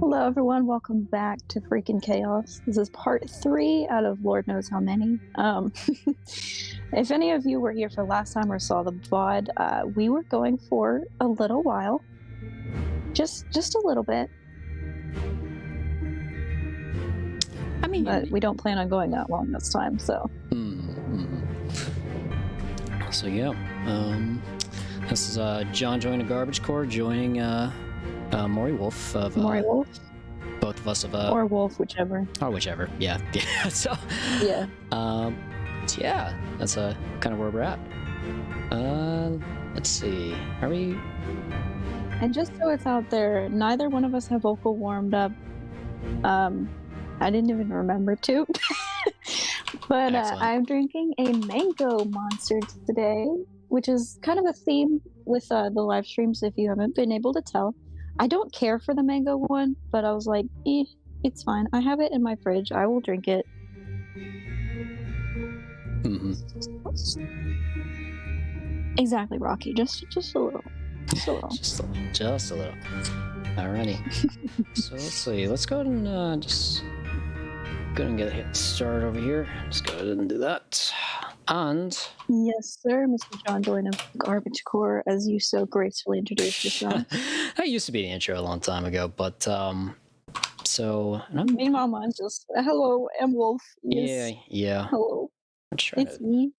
Hello, everyone. Welcome back to Freaking Chaos. This is part 3 out of Lord knows how many. If any of you were here for last time or saw the VOD, we were going for a little while. Just a little bit. I mean, but we don't plan on going that long this time, so. So yeah, this is John joining the Garbage Corps, joining Maury Wolf of Maury Wolf? Both of us of or Wolf, whichever. Or whichever, yeah. So yeah. Yeah, that's kind of where we're at. Let's see. Are we? And just so it's out there, neither one of us have vocal warmed up. I didn't even remember to. But I'm drinking a mango monster today, which is kind of a theme with the live streams, if you haven't been able to tell. I don't care for the mango one, but I was like, it's fine. I have it in my fridge. I will drink it. Exactly, Rocky. Just a little. Just a little. just a little. Alrighty. So let's see. Let's go ahead and just go and get started over here. Let's go ahead and do that. And yes, sir, Mr. John joined a Garbage Corps, as you so gracefully introduced yourself. That used to be the intro a long time ago, but so meanwhile, mine's just hello, I'm Wolf. Yes. Yeah. Hello. It's me.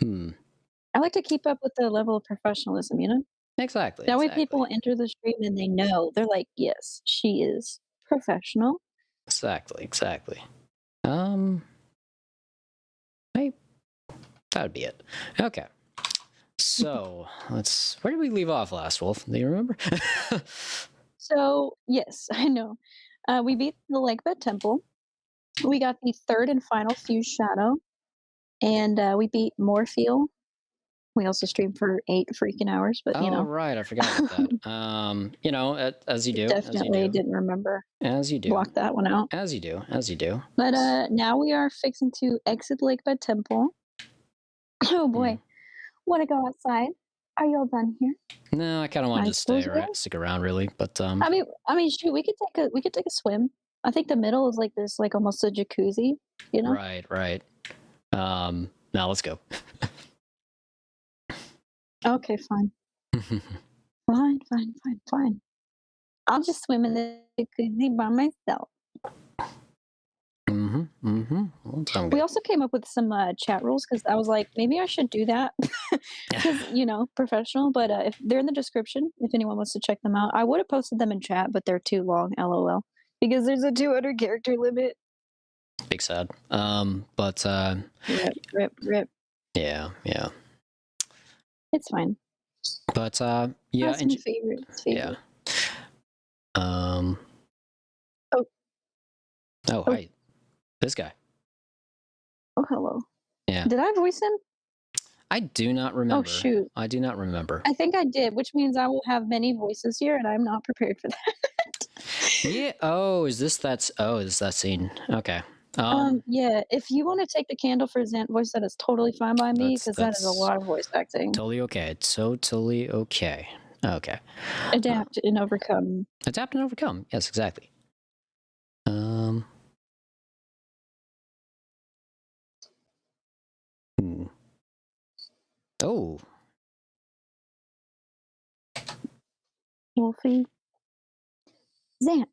I like to keep up with the level of professionalism, you know? Exactly. That way people enter the stream and they know. They're like, yes, she is professional. Exactly. That would be it. Okay. So where did we leave off last, Wolf? Do you remember? So yes, I know. We beat the Lakebed Temple. We got the third and final Fused Shadow, and we beat Morpheal. We also streamed for 8 freaking hours, but you know. Oh right, I forgot about that. You know, as you do. Definitely didn't remember. As you do. Block that one out. As you do. But now we are fixing to exit Lakebed Temple. Oh boy, want to go outside? Are you all done here? No, I kind of want to stick around, really. But I mean, shoot, we could take a swim. I think the middle is like this, like almost a jacuzzi, you know? Right. Now let's go. Okay, fine. fine. I'll just swim in the jacuzzi by myself. We also came up with some chat rules because I was like, maybe I should do that because, you know, professional. But if they're in the description, if anyone wants to check them out, I would have posted them in chat, but they're too long, LOL, because there's a 200 character limit. Big sad. But Rip. Yeah. It's fine. But yeah, that's my favorite. Yeah. Oh, hi. This guy. Oh, hello. Yeah. Did I voice him? I do not remember. Oh, shoot. I do not remember. I think I did, which means I will have many voices here, and I'm not prepared for that. Yeah. Oh, is this that scene? Okay. Yeah, if you want to take the candle for Zant voice, that is totally fine by me, because that is a lot of voice acting. Totally okay. Totally okay. Okay. Adapt and overcome. Adapt and overcome. Yes, exactly. Oh. Wolfie. Zant.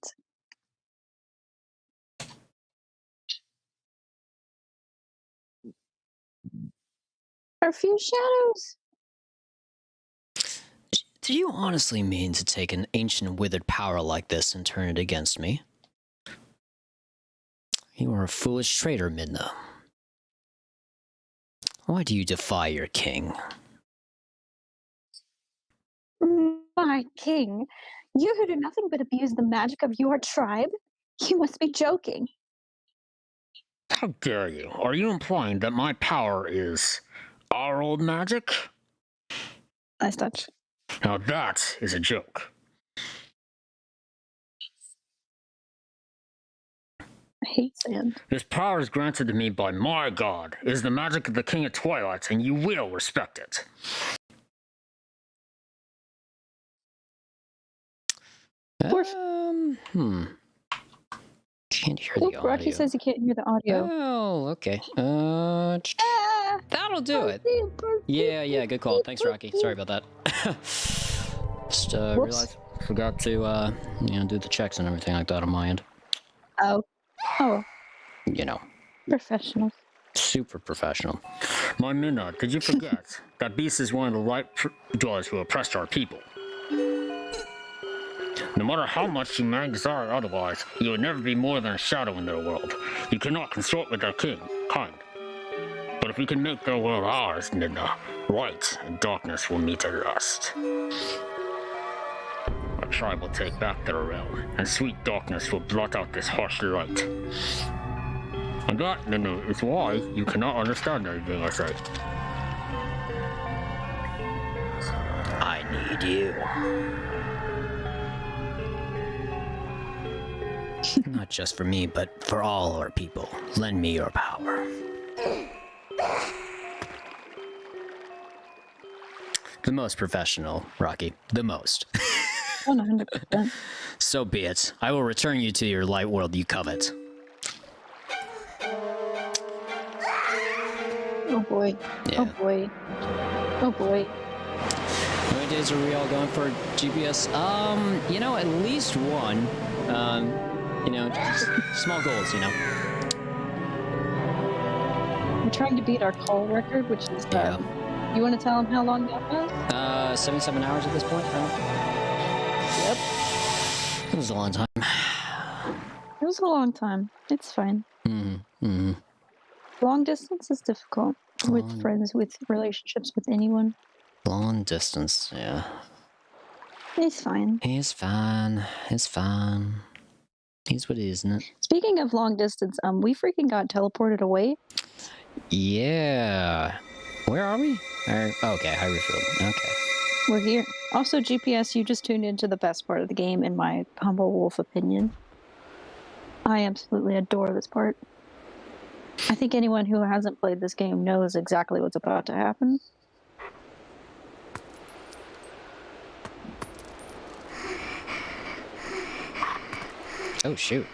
Our few shadows. Do you honestly mean to take an ancient withered power like this and turn it against me? You are a foolish traitor, Midna. Why do you defy your king? My king? You who do nothing but abuse the magic of your tribe? You must be joking. How dare you? Are you implying that my power is our old magic? Nice touch. Now that is a joke. I hate sand. This power is granted to me by my god. It is the magic of the King of Twilight, and you will respect it. Can't hear the audio. Rocky says he can't hear the audio. Oh, okay. That'll do it. Yeah, good call. Thanks, Rocky. Sorry about that. Just realized forgot to do the checks and everything like that on my end. Oh. Professional. Super professional. My Midna, did you forget that beast is one of the right doors who oppressed our people? No matter how much you may desire otherwise, you will never be more than a shadow in their world. You cannot consort with their kind. But if we can make their world ours, Midna, light and darkness will meet at last. Our tribe will take back their realm, and sweet darkness will blot out this harsh light. And that, Midna, is why you cannot understand anything I say. I need you. Not just for me, but for all our people. Lend me your power. The most professional, Rocky. The most. 100%. So be it. I will return you to your light world you covet. Oh boy. Yeah. Oh boy. Oh boy. How many days are we all going for GPS? At least one. Just small goals, We're trying to beat our call record, which is you want to tell them how long that was? 77 hours at this point, right? Yep. It was a long time. It was a long time. It's fine. Mm-hmm. Long distance is difficult with friends, with relationships with anyone. Long distance, yeah. It's fine. He's fine. He's fine. He's what he is, isn't it? Speaking of long distance, we freaking got teleported away. Yeah. Where are we? Okay, Hyperfield. Okay. We're here. Also, GPS, you just tuned into the best part of the game, in my humble wolf opinion. I absolutely adore this part. I think anyone who hasn't played this game knows exactly what's about to happen. Oh, shoot.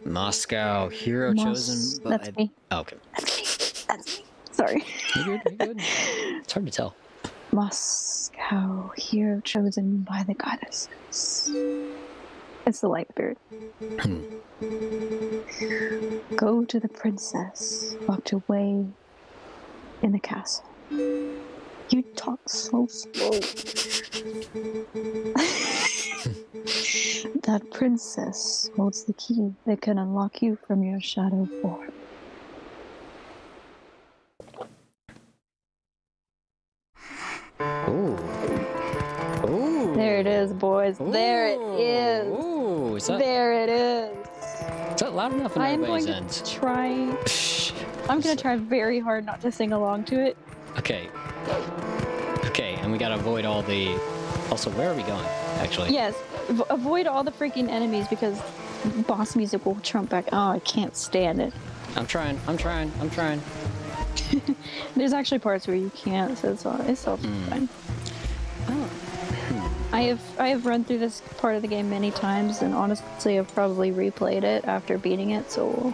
Moscow, hero chosen by... That's me. Oh, okay. That's me. Sorry. You're good. It's hard to tell. Moscow, hero chosen by the goddesses. It's the light spirit. Go to the princess, locked away in the castle. You talk so slow. That princess holds the key that can unlock you from your shadow form. Ooh. There it is, boys. Ooh. There it is. Ooh, There it is. Is that loud enough on everybody's end? I'm going to try very hard not to sing along to it. Okay, and we gotta avoid all the... Also, where are we going, actually? Yes, avoid all the freaking enemies because boss music will trump back. Oh, I can't stand it. I'm trying. There's actually parts where you can't, so it's all fine. Oh. I have run through this part of the game many times, and honestly, I've probably replayed it after beating it, so...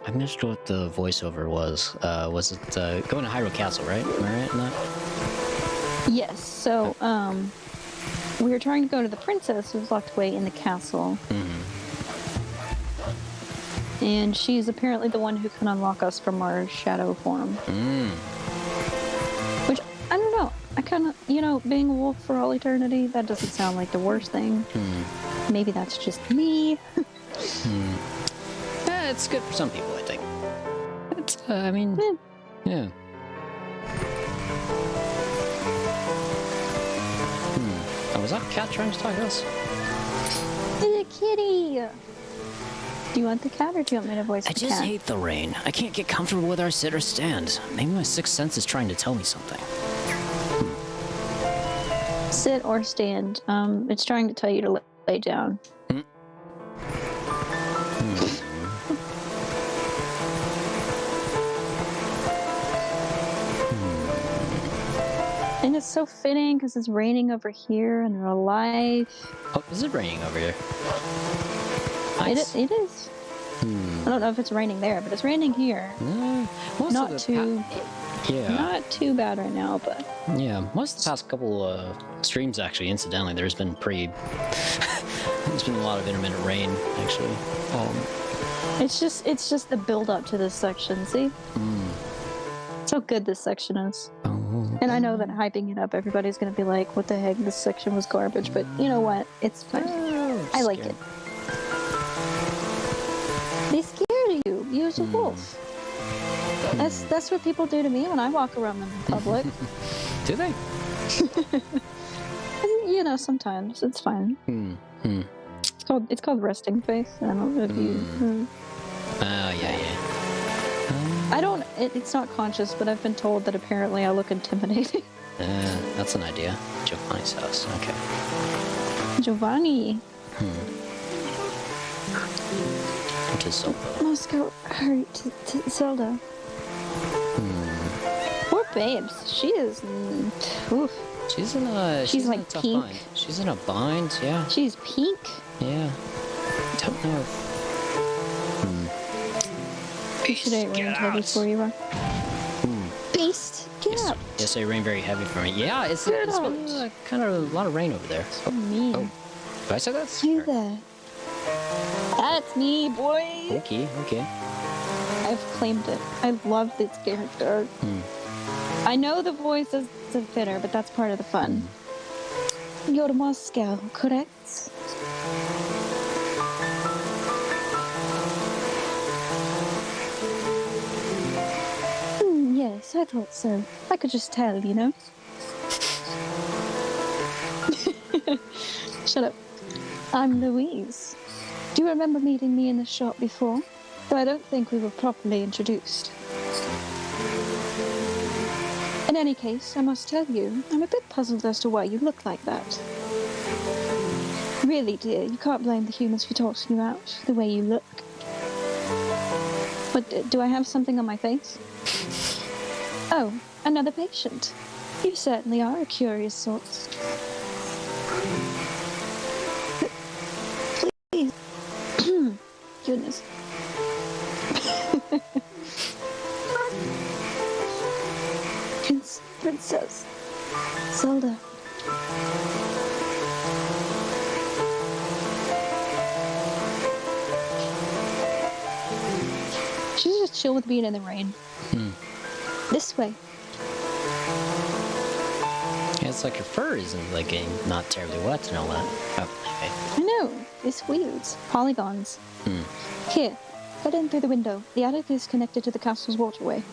I missed what the voiceover was. Was it going to Hyrule Castle, right? Am I right in that? Yes, so, we were trying to go to the princess who's locked away in the castle. And she's apparently the one who can unlock us from our shadow form. Which, I don't know. I kind of, being a wolf for all eternity, that doesn't sound like the worst thing. Maybe that's just me. It's good for some people, I think. It's, yeah. Oh, was that a cat trying to talk to us? It's a kitty! Do you want the cat or do you want me to voice the cat? I just hate the rain. I can't get comfortable with our sit or stand. Maybe my sixth sense is trying to tell me something. Sit or stand. It's trying to tell you to lay down. And it's so fitting because it's raining over here in real life. Oh, is it raining over here? Nice. It is. I don't know if it's raining there, but it's raining here. Not too bad right now, but yeah, most of the past couple streams actually, incidentally, there's been a lot of intermittent rain actually. It's just the build up to this section. See, so good this section is. And I know that hyping it up, everybody's gonna be like, "What the heck? This section was garbage." But you know what? It's fun. I like it. They scared you. You was a wolf. That's what people do to me when I walk around them in public. Do they? You know, sometimes it's fine. It's called resting face. I don't know if you. Yeah. I don't. It's not conscious, but I've been told that apparently I look intimidating. That's an idea. Giovanni's house. Okay. Giovanni. To Zelda. Let's go. Hurry to Zelda. Poor babes. She is. Oof. She's in a. She's like in a tough pink. bind. She's in a bind. Yeah. She's pink. Yeah. Don't know. Should I rain heavy for you, Ron? Beast, get up. Yes, it rained very heavy for me. Yeah, it's been kind of a lot of rain over there. So mean. Oh, did I say that? You there? That's me, boy. Okay. I've claimed it. I love this character. I know the voice doesn't fit her, but that's part of the fun. You're to Moscow, correct? Yes, I thought so. I could just tell, you know? Shut up. I'm Louise. Do you remember meeting me in the shop before? Though I don't think we were properly introduced. In any case, I must tell you, I'm a bit puzzled as to why you look like that. Really, dear, you can't blame the humans for tossing you out, the way you look. But do I have something on my face? Oh, another patient. You certainly are a curious sort. Please. Goodness. Princess. Zelda. She's just chill with being in the rain. This way. Yeah, it's like your fur isn't like getting not terribly wet and all that. Oh, okay. I know. It's wheels. Polygons. Here. Cut in through the window. The attic is connected to the castle's waterway.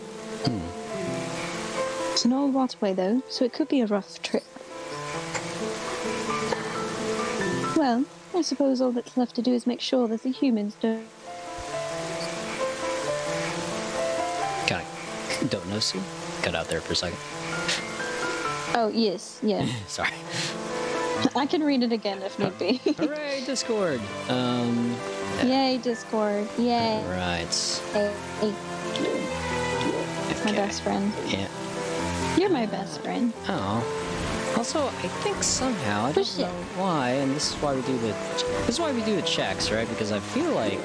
It's an old waterway, though, so it could be a rough trip. Well, I suppose all that's left to do is make sure that the humans don't... Don't know, Sue? Cut out there for a second. Oh, yes, yeah. Sorry. I can read it again if need be. Hooray, Discord! Yay, Discord. Yay. Right. Hey. My best friend. Yeah. You're my best friend. Oh. Also, I think somehow, I don't know why, and this is why we do the checks, right? Because I feel like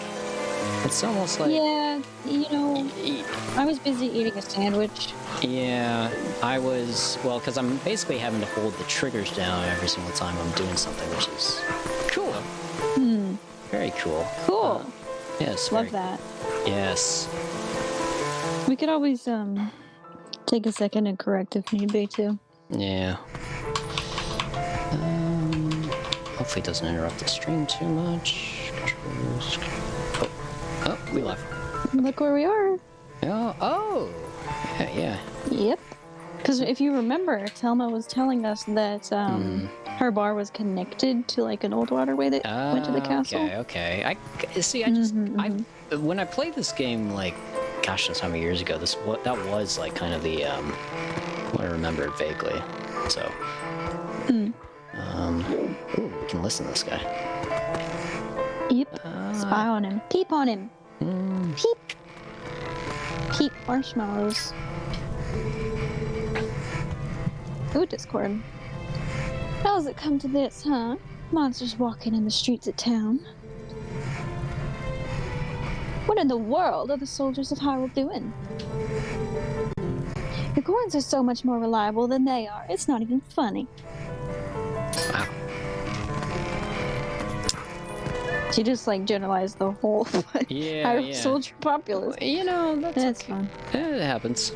it's almost like... Yeah, you know, I was busy eating a sandwich. Yeah, I was... Well, because I'm basically having to hold the triggers down every single time I'm doing something, which is cool. Very cool. Cool. Yes. Love that. Yes. We could always take a second and correct if need be, too. Yeah. Hopefully it doesn't interrupt the stream too much. Oh, we left. Look where we are. Oh. Yeah. Yep. Because if you remember, Telma was telling us that her bar was connected to like an old waterway that went to the castle. Okay. I see. When I played this game, like, gosh, that's how many years ago. That was like kind of the I remember it vaguely. So. Ooh, we can listen to this guy. Yep. Spy on him. Peep on him. Peep. Peep marshmallows. Ooh, Discord. How's it come to this, huh? Monsters walking in the streets of town. What in the world are the soldiers of Hyrule doing? The coins are so much more reliable than they are. It's not even funny. Wow. She just like generalized the whole Hyrule soldier populace. You know, that's fun. It happens.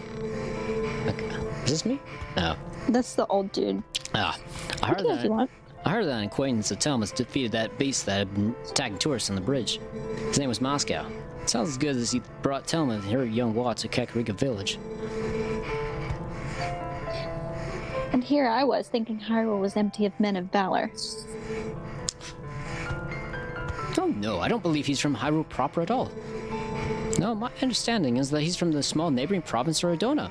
Okay. Is this me? No. That's the old dude. Ah, I heard If you want. I heard that an acquaintance of Telma's defeated that beast that had been attacking tourists on the bridge. His name was Moscow. Sounds as good as he brought Telma and her young Wat to Kakarika village. And here I was thinking Hyrule was empty of men of valor. Oh no, I don't believe he's from Hyrule proper at all. No, my understanding is that he's from the small neighboring province of Ordona.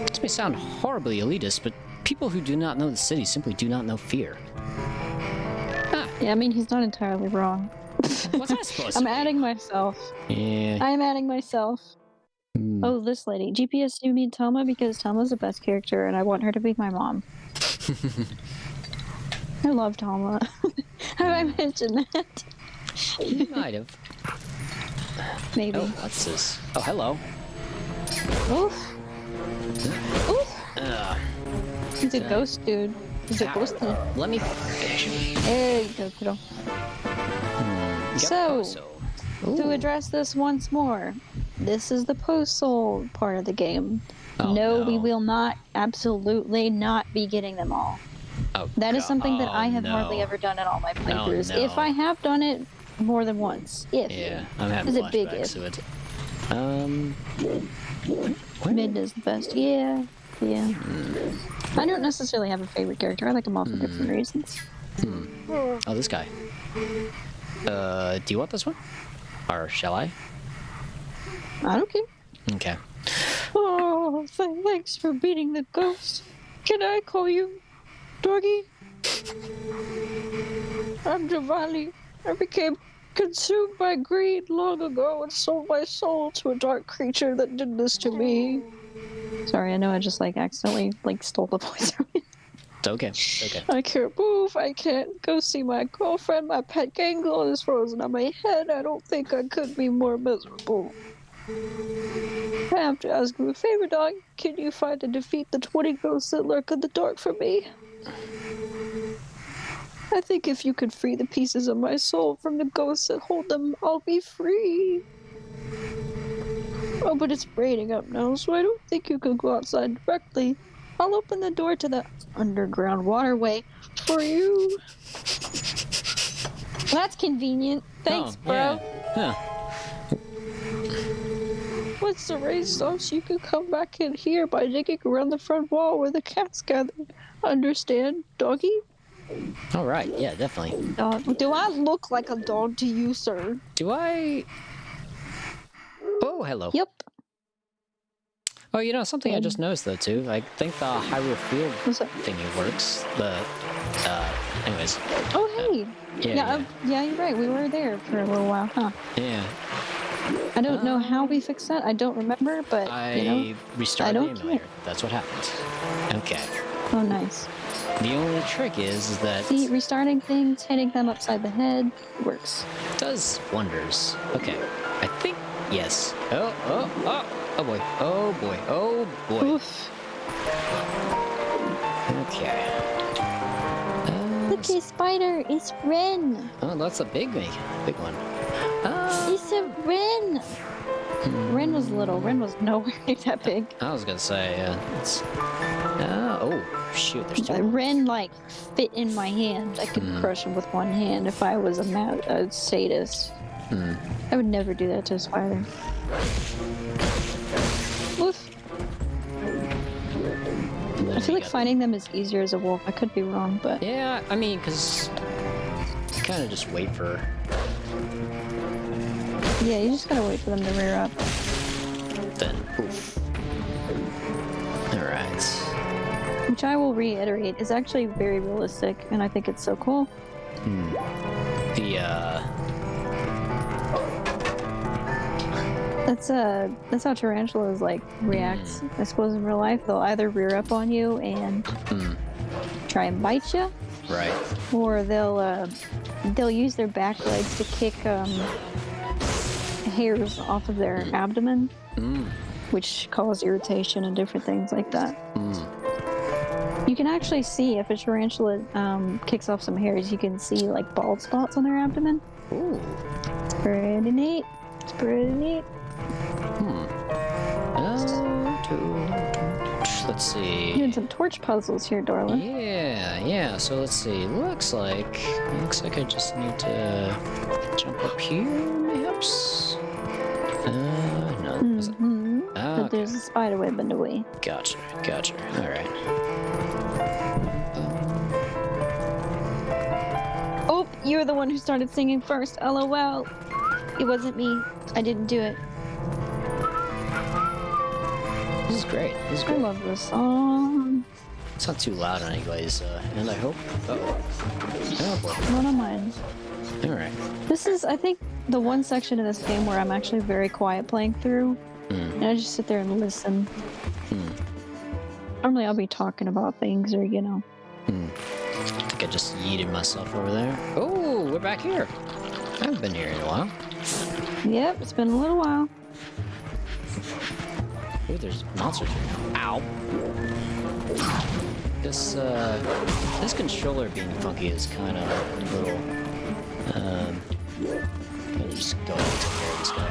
This may sound horribly elitist, but people who do not know the city simply do not know fear. Ah. Yeah, I mean, he's not entirely wrong. What's that supposed to I'm be? adding myself. Yeah. I am adding myself. Oh, this lady. GPS, you mean Telma? Because Telma's the best character, and I want her to be my mom. I love Telma. Have I mentioned that? You might have. Maybe. Oh, what's this? Oh, hello. Oof. Oof. He's a ghost dude. He's a ghost dude. Let me... There you go, kiddo. So, to address this once more, this is the post-soul part of the game. Oh, no, we will not, absolutely not be getting them all. Oh, that is something that I have hardly ever done in all my playthroughs. No. If I have done it more than once. If. Yeah, I'm having flashbacks to it. Midna's the best. Yeah. I don't necessarily have a favorite character. I like them all for different reasons. Oh, this guy. Do you want this one? Or shall I? I don't care. Okay. Oh, thanks for beating the ghost. Can I call you Doggy? I'm Giovanni. I became consumed by greed long ago and sold my soul to a dark creature that did this to me. Sorry, I know I just accidentally stole the voice from you. It's okay. I can't move. I can't go see my girlfriend. My pet ganglion is frozen on my head. I don't think I could be more miserable. I have to ask you a favor, dog. Can you find and defeat the 20 ghosts that lurk in the dark for me? I think if you could free the pieces of my soul from the ghosts that hold them, I'll be free. Oh, but it's raining up now, so I don't think you could go outside directly. I'll open the door to the underground waterway for you. That's convenient. Thanks, bro. Yeah. Huh. Once the rain stops, you can come back in here by digging around the front wall where the cats gather. Understand, doggy? All right. Yeah, definitely. Do I look like a dog to you, sir? Do I? Oh, hello. Yep. Oh, you know, something I just noticed, though, too. I think the Hyrule Field thingy works. Anyways. Oh, hey. Yeah, you're right. We were there for a little while, huh? Yeah. I don't know how we fixed that. I don't remember, but, I restarted the emulator. That's what happened. Okay. Oh, nice. The only trick is that... See, restarting things, hitting them upside the head, works. Does wonders. Okay. I think... Yes. Oh boy. Oh boy. Oof. Okay. Look, a spider. It's Ren. Oh, that's a big one. It's a Ren. Ren was little. Ren was nowhere near that big. I was gonna say, it's... oh, shoot, there's two. Ren, fit in my hand. I could crush him with one hand if I was a sadist. I would never do that to a spider. Woof. I feel like fighting them is easier as a wolf. I could be wrong, but... Yeah, I mean, because you kind of just wait for... Yeah, you just gotta wait for them to rear up. Then, poof. Alright. Which I will reiterate is actually very realistic, and I think it's so cool. That's how tarantulas like react. I suppose in real life they'll either rear up on you and try and bite you, right? Or they'll use their back legs to kick hairs off of their abdomen, which cause irritation and different things like that. You can actually see if a tarantula kicks off some hairs. You can see like bald spots on their abdomen. Ooh, it's pretty neat. It's pretty neat. Let's see. Doing some torch puzzles here, darling. Yeah. So let's see. Looks like I just need to jump up here, perhaps. No. But there's a spider web in the way. Gotcha. All right. Oh, you're the one who started singing first. LOL. It wasn't me. I didn't do it. This is great. I love this song. It's not too loud on anybody's end, I hope. Oh boy. Not on mine. Alright. This is, I think, the one section of this game where I'm actually very quiet playing through. And I just sit there and listen. Normally I'll be talking about things or, you know. I think I just yeeted myself over there. Oh, we're back here. I haven't been here in a while. Yep, it's been a little while. Ooh, there's monsters here now. Ow! This controller being funky is kind of a little. Let me just go ahead and take care of this guy.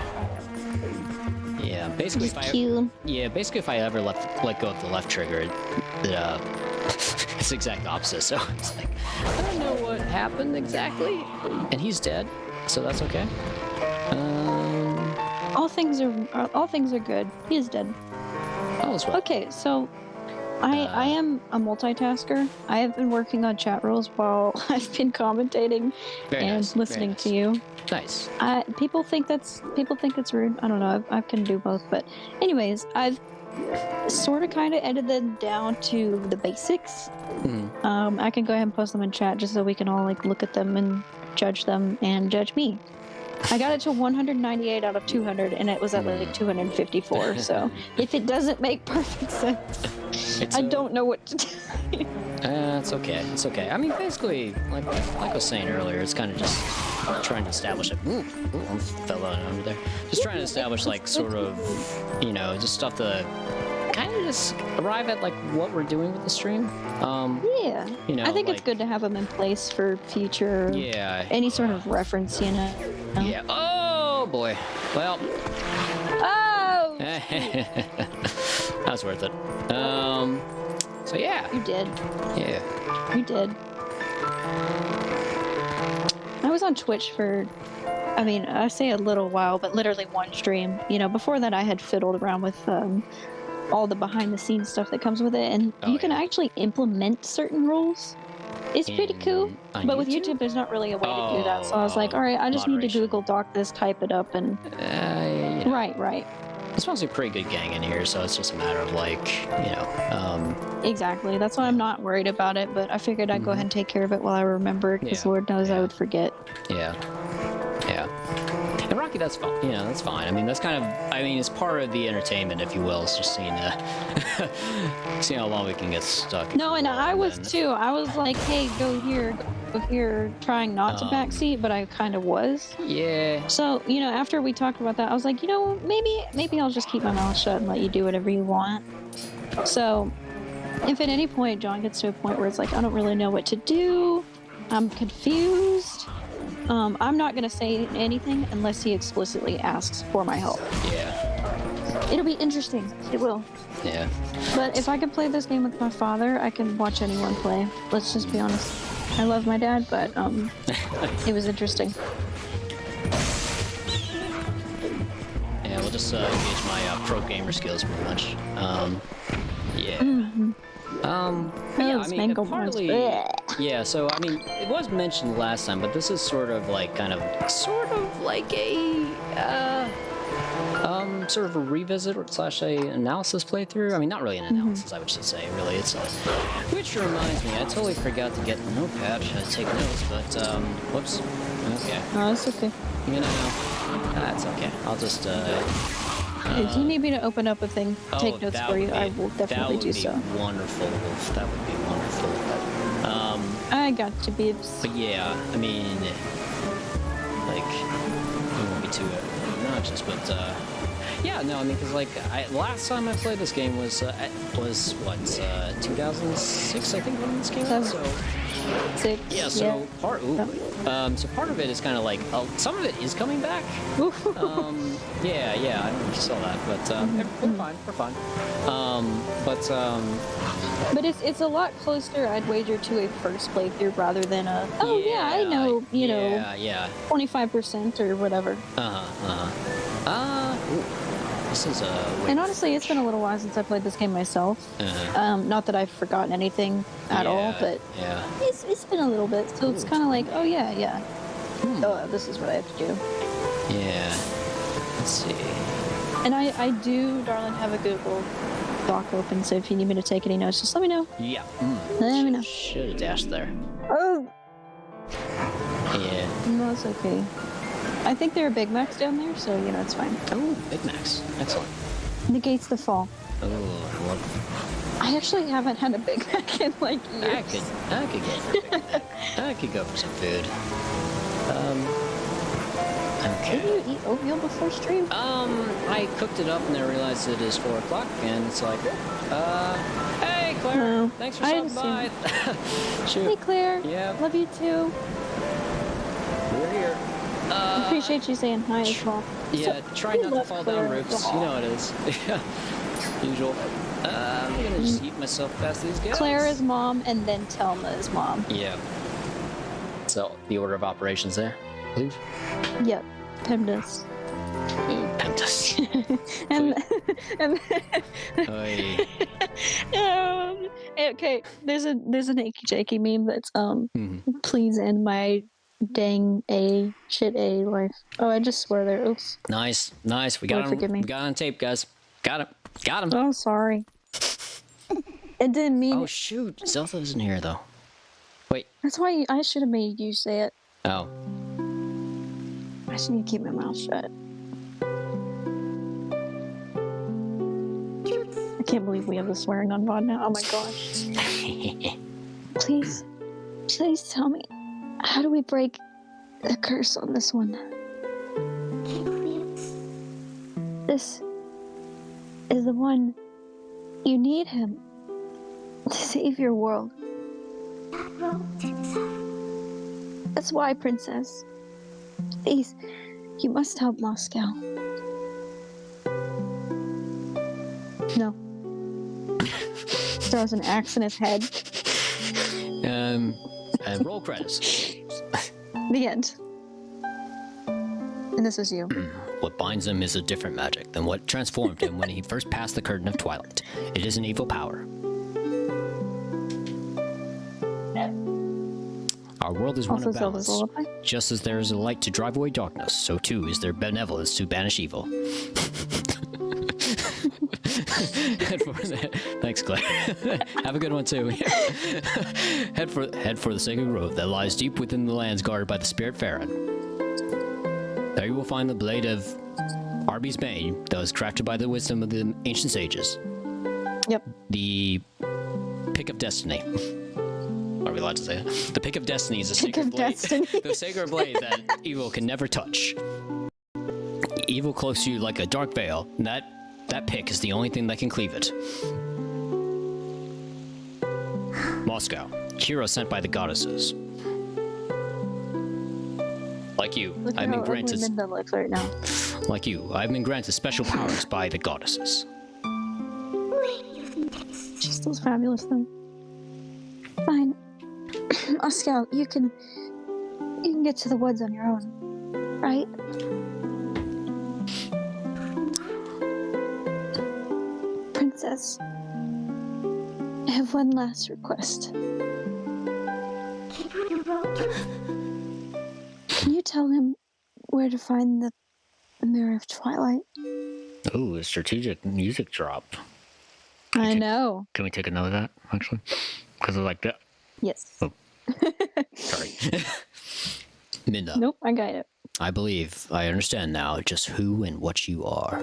Yeah, basically if I ever let go of the left trigger, it's the exact opposite. So it's like I don't know what happened exactly, and he's dead, so that's okay. All things are good. He is dead. All is well. Okay, so I am a multitasker. I have been working on chat rules while I've been commentating and listening to you. Nice. People think it's rude. I don't know. I can do both, but anyways, I've sort of kind of edited down to the basics. I can go ahead and post them in chat just so we can all like look at them and judge them and judge me. I got it to 198 out of 200, and it was at like 254. So if it doesn't make perfect sense, I don't know what to do. It's okay. It's okay. I mean, basically, like I was saying earlier, it's kind of just trying to establish it. Ooh, I fell out under there. Just trying to establish like sort of, you know, just stuff to kind of just arrive at like what we're doing with the stream. Yeah. You know, I think like, it's good to have them in place for future. Yeah. Any sort of reference, you know. Yeah. Oh boy. Well. Oh. That was worth it. So yeah. You did. Yeah. You did. I was on Twitch for, I mean, I say a little while, but literally one stream. You know, before that I had fiddled around with all the behind the scenes stuff that comes with it, and you can actually implement certain rules. It's pretty cool, but with YouTube there's not really a way to do that, so I was like, alright, I just need to Google Doc this, type it up, and you know. right. It's mostly a pretty good gang in here, so it's just a matter of like, you know, exactly, that's why I'm not worried about it, but I figured I'd go ahead and take care of it while I remember, because Lord knows I would forget. Yeah. And Rocky, that's fine. You know, that's fine. I mean, that's kind of, I mean, it's part of the entertainment, if you will. It's just seeing how long we can get stuck. No, and I was too. I was like, hey, go here, trying not to backseat, but I kind of was. Yeah. So, you know, after we talked about that, I was like, you know, maybe I'll just keep my mouth shut and let you do whatever you want. So, if at any point John gets to a point where it's like, I don't really know what to do, I'm confused, I'm not going to say anything unless he explicitly asks for my help. Yeah. It'll be interesting. It will. Yeah. But if I could play this game with my father, I can watch anyone play. Let's just be honest. I love my dad, but it was interesting. Yeah, we'll just engage my pro gamer skills pretty much. Yeah. Yeah, I mean, partly, yeah, so, I mean, it was mentioned last time, but this is sort of like, sort of like a, sort of a revisit / a analysis playthrough. I mean, not really an analysis, I would just say, really. It's which reminds me, I totally forgot to get the notepad to take notes, but, whoops. Okay. No, it's okay. You know, that's okay. I'll just, If you need me to open up a thing, take notes for you, I will definitely do so. That would be wonderful, Wolf. That would be wonderful. I got you, Beebs. But yeah, I mean, like, it won't be too obnoxious, but yeah, no, I mean, because like, last time I played this game was what 2006, I think, when this came out. So 6. yeah, so part of it is kind of like some of it is coming back. Yeah, I don't know if you saw that, but we're fine. But it's a lot closer, I'd wager, to a first playthrough rather than a I know, you know, 25% or whatever. This is and honestly, it's been a little while since I played this game myself. Not that I've forgotten anything at all, but it's been a little bit, so it's kind of like, oh, this is what I have to do. Yeah. Let's see. And I do, darling, have a Google Doc open, so if you need me to take any notes, just let me know. Yeah. Let me know. Should have dashed there. Oh! Yeah. No, it's okay. I think there are Big Macs down there, so, you know, it's fine. Oh, Big Macs. Excellent. Negates the fall. Oh, what? I actually haven't had a Big Mac in, like, years. I could get a Big Mac. I could go for some food. Okay. Did you eat oatmeal before stream? I cooked it up and then realized it is 4 o'clock, and it's like, hey, Claire, No, thanks for stopping by. Shoot. Hey, Claire. Yeah. Love you, too. We're here. I appreciate you saying hi as well. Yeah, try not to fall down Claire. roofs. You know how it is. Usual. I'm gonna just eat myself past these guys. Claire is mom, and then Telma is mom. Yeah. So, the order of operations there, please? Yep. PEMDAS. PEMDAS. Okay, there's an achy jakey meme that's please end my dang shit life. Oh, I just swear there. Oops. Nice. We got him. We got on tape, guys. Got him. Oh, sorry. It didn't mean. Oh shoot, Zelda isn't here though. Wait. That's why I should have made you say it. Oh. I just need to keep my mouth shut. I can't believe we have the swearing on VOD now. Oh my gosh. Please tell me, how do we break the curse on this one? This is the one. You need him to save your world. That's why, Princess. Please, you must help Moscow. No. Throws an axe in his head. And roll credits. The end. And this is you. What binds him is a different magic than what transformed him when he first passed the curtain of Twilight. It is an evil power. Our world is one of balance. Just as there is a light to drive away darkness, so too is there benevolence to banish evil. Thanks, Claire. Have a good one too. Head for the sacred grove that lies deep within the lands guarded by the spirit Farron. There you will find the blade of Arby's Bane that was crafted by the wisdom of the ancient sages. Yep. The pick of destiny. Are we allowed to say it? The pick of destiny is a sacred blade. The sacred blade that evil can never touch. Evil cloaks you like a dark veil, and that pick is the only thing that can cleave it. Moscow, hero sent by the goddesses. Like you, I've been granted. Midna looks right now. Like you, I've been granted special powers by the goddesses. She's still fabulous, though. Fine, Moscow, you can get to the woods on your own, right? Princess, I have one last request. Can you tell him where to find the Mirror of Twilight? Ooh, a strategic music drop. I know. Can we take a note of that, actually? Because I like that. Yes. Oh. Sorry. Midna. Nope, I got it. I believe I understand now just who and what you are.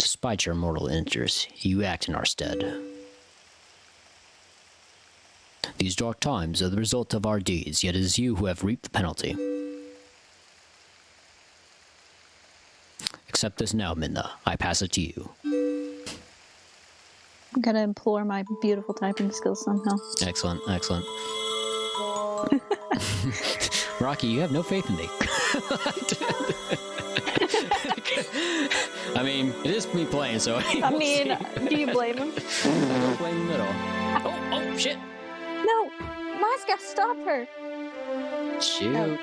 Despite your mortal injuries, you act in our stead. These dark times are the result of our deeds, yet it is you who have reaped the penalty. Accept this now, Midna. I pass it to you. I'm gonna implore my beautiful typing skills somehow. Excellent, excellent. Rocky, you have no faith in me. I mean, it is me playing, so... I mean, do you blame him? I don't blame him at all. Oh, shit! No! Moscow, stop her! Shoot. No.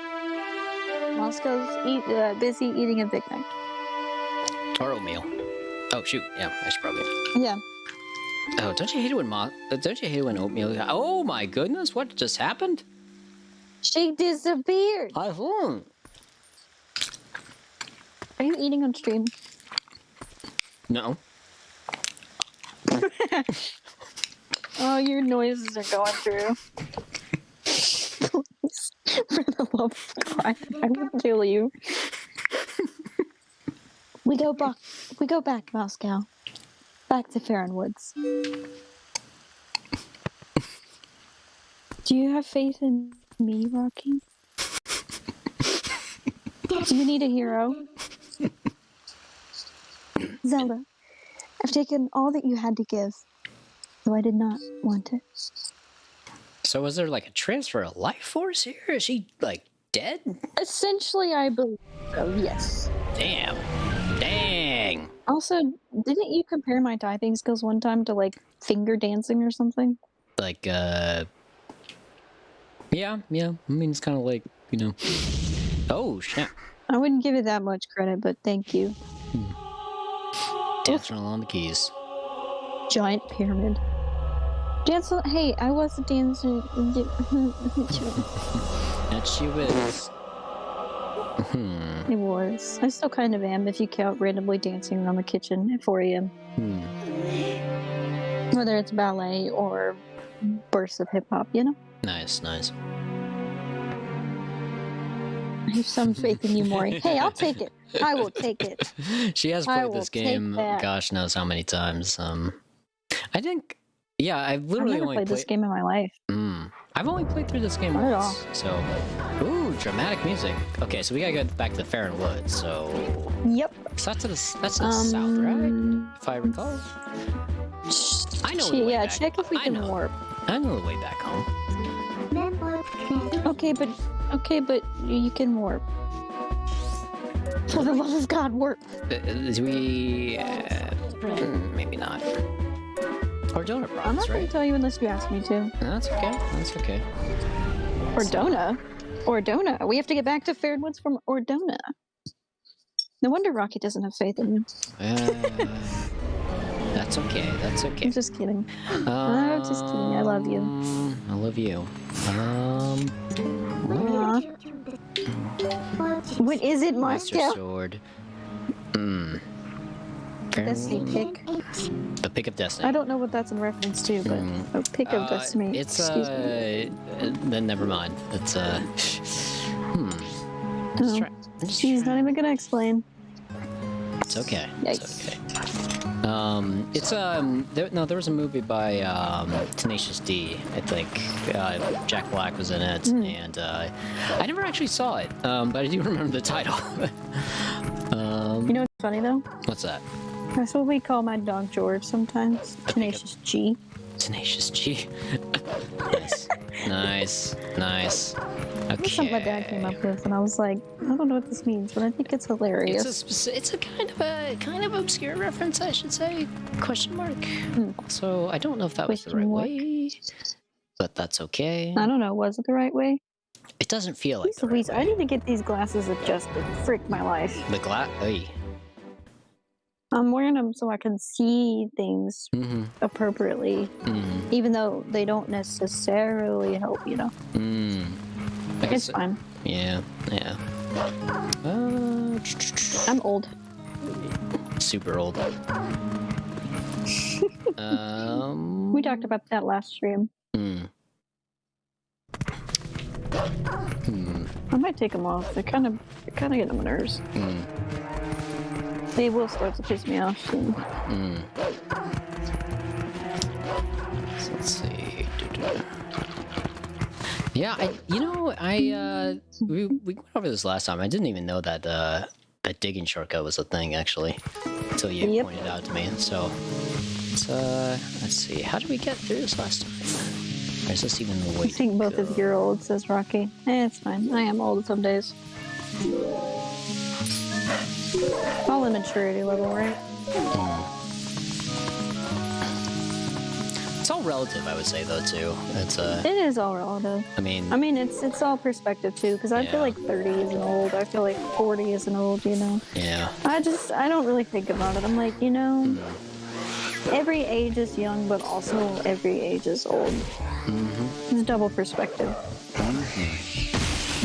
Moscow's busy eating a Big Mac. Or oatmeal. Oh, shoot. Yeah, I should probably... Yeah. Oh, don't you hate it when oatmeal... Oh, my goodness, what just happened? She disappeared! I won't. Are you eating on stream? No. Oh, your noises are going through. Please, for the love of God, I will kill you. We go back, Moscow. Back to Farron Woods. Do you have faith in me, Rocky? Do you need a hero? Zelda, I've taken all that you had to give, though I did not want it. So was there like a transfer of life force here? Is she like dead? Essentially, I believe so, yes. Damn. Dang. Also, didn't you compare my typing skills one time to like finger dancing or something? Like, yeah. I mean, it's kind of like, you know. Oh, shit. I wouldn't give it that much credit, but thank you. Dancing along the keys. Giant pyramid. Hey, I was dancing. That she was. It was. I still kind of am if you count randomly dancing around the kitchen at 4 a.m. Whether it's ballet or bursts of hip-hop, you know? Nice. I have some faith in you, Maury. Hey, I'll take it. I will take it. She has played this game gosh knows how many times. I think, yeah, I've literally never only played this game in my life. I've only played through this game Not at once. So, ooh, dramatic music. Okay, so we gotta go back to the Farron Woods. So, Yep. so that's to the south, right? If I recall. I know. Yeah, check if we can warp. I know the way back home. Okay, but you can warp. For the love of God, warp. Do we? Maybe not. Ordona province, I'm not going right? to tell you unless you ask me to. That's okay. Ordona. We have to get back to Farron Woods from Ordona. No wonder Rocky doesn't have faith in you. That's okay. I'm just kidding. I'm just kidding. I love you. I love you. What is it, Master Moscow? Sword. Destiny pick. The pick of destiny. I don't know what that's in reference to, but a pick of destiny. It's Excuse me. Then never mind. It's He's not even gonna explain. It's okay. Yikes. It's okay. There was a movie by Tenacious D, I think. Jack Black was in it, and I never actually saw it, but I do remember the title. You know what's funny though? What's that? That's what we call my dog George sometimes. Tenacious G. Tenacious G. Nice. Okay. That's something my dad came up with, and I was like, I don't know what this means, but I think it's hilarious. It's a kind of obscure reference, I should say. Question mark. So I don't know if that was the right way, but that's okay. I don't know. Was it the right way? It doesn't feel like the right way. I need to get these glasses adjusted. Frick my life. The glass. I'm wearing them so I can see things appropriately, even though they don't necessarily help, you know. It's fine. Yeah. I'm old. Super old. We talked about that last stream. I might take them off. They're kind of getting on my nerves. They will start to piss me off soon. So let's see. Yeah, we went over this last time. I didn't even know that that digging shortcut was a thing actually, until you pointed it out to me. So let's see. How did we get through this last time? Or is this even the way? I think both of you are old, says Rocky. It's fine. I am old some days. All in maturity level, right? It's all relative, I would say, though, too. It is all relative. I mean, it's all perspective too, because I feel like 30 isn't old. I feel like 40 isn't old. You know. Yeah. I don't really think about it. I'm like, every age is young, but also every age is old. It's double perspective.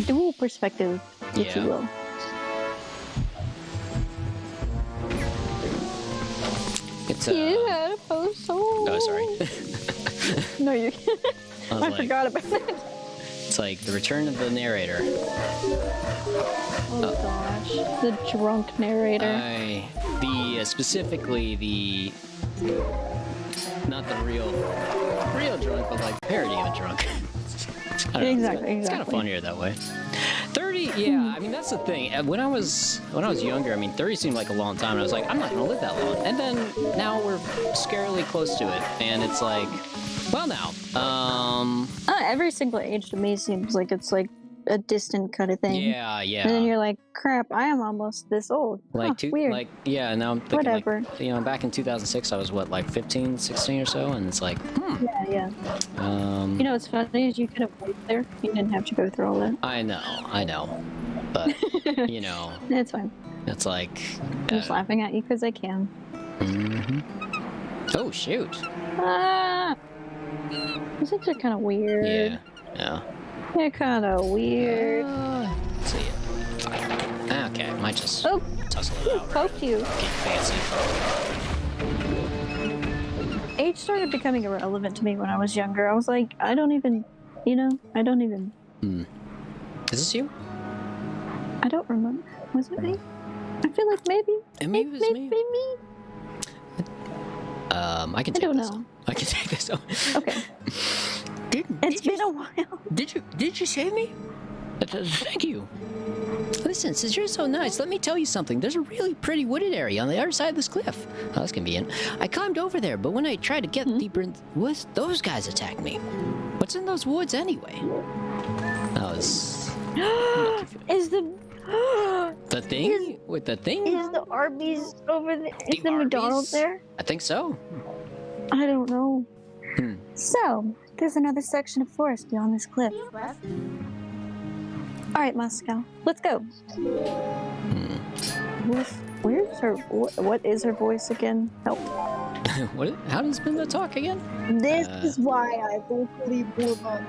Dual perspective, if you will. It's You had a post. Oh, sorry. No, you. I forgot about it. It's like the return of the narrator. Oh gosh, the drunk narrator. Specifically the, not the real drunk, but like parody of a drunk. Exactly. It's kind of funnier that way. 30, yeah. I mean, that's the thing. When I was younger, I mean, 30 seemed like a long time, and I was like, I'm not gonna live that long. And then now we're scarily close to it, and it's like, well, now. Every single age to me seems like it's like a distant kind of thing. Yeah. And then you're like, crap, I am almost this old. Weird. Now I'm thinking, whatever. Like, back in 2006, I was what, like 15, 16 or so, and it's like, Yeah. What's funny is you could have lived there. You didn't have to go through all that. I know, but It's fine. it's like, I'm just laughing at you because I can. Oh shoot. These things are kind of weird. Yeah. They're kind of weird. Let's see it. Okay, might just tussle it out. Poked you. Get fancy. Age started becoming irrelevant to me when I was younger. I was like, I don't even. Is this you? I don't remember. Was it me? I feel like maybe. Maybe it was me. I can take this. I can take this. Okay. It's been a while. Did you save me? Thank you. Listen, since you're so nice, let me tell you something. There's a really pretty wooded area on the other side of this cliff. Oh, that's convenient. I climbed over there, but when I tried to get deeper in the woods, those guys attacked me. What's in those woods anyway? Is the thing? With the thing? Is the Arby's over there? Is the McDonald's there? I think so. I don't know. So, there's another section of forest beyond this cliff. Alright, Moscow. Let's go. What is her voice again? Help. What? How does Midna talk again? This is why I vocally warm up.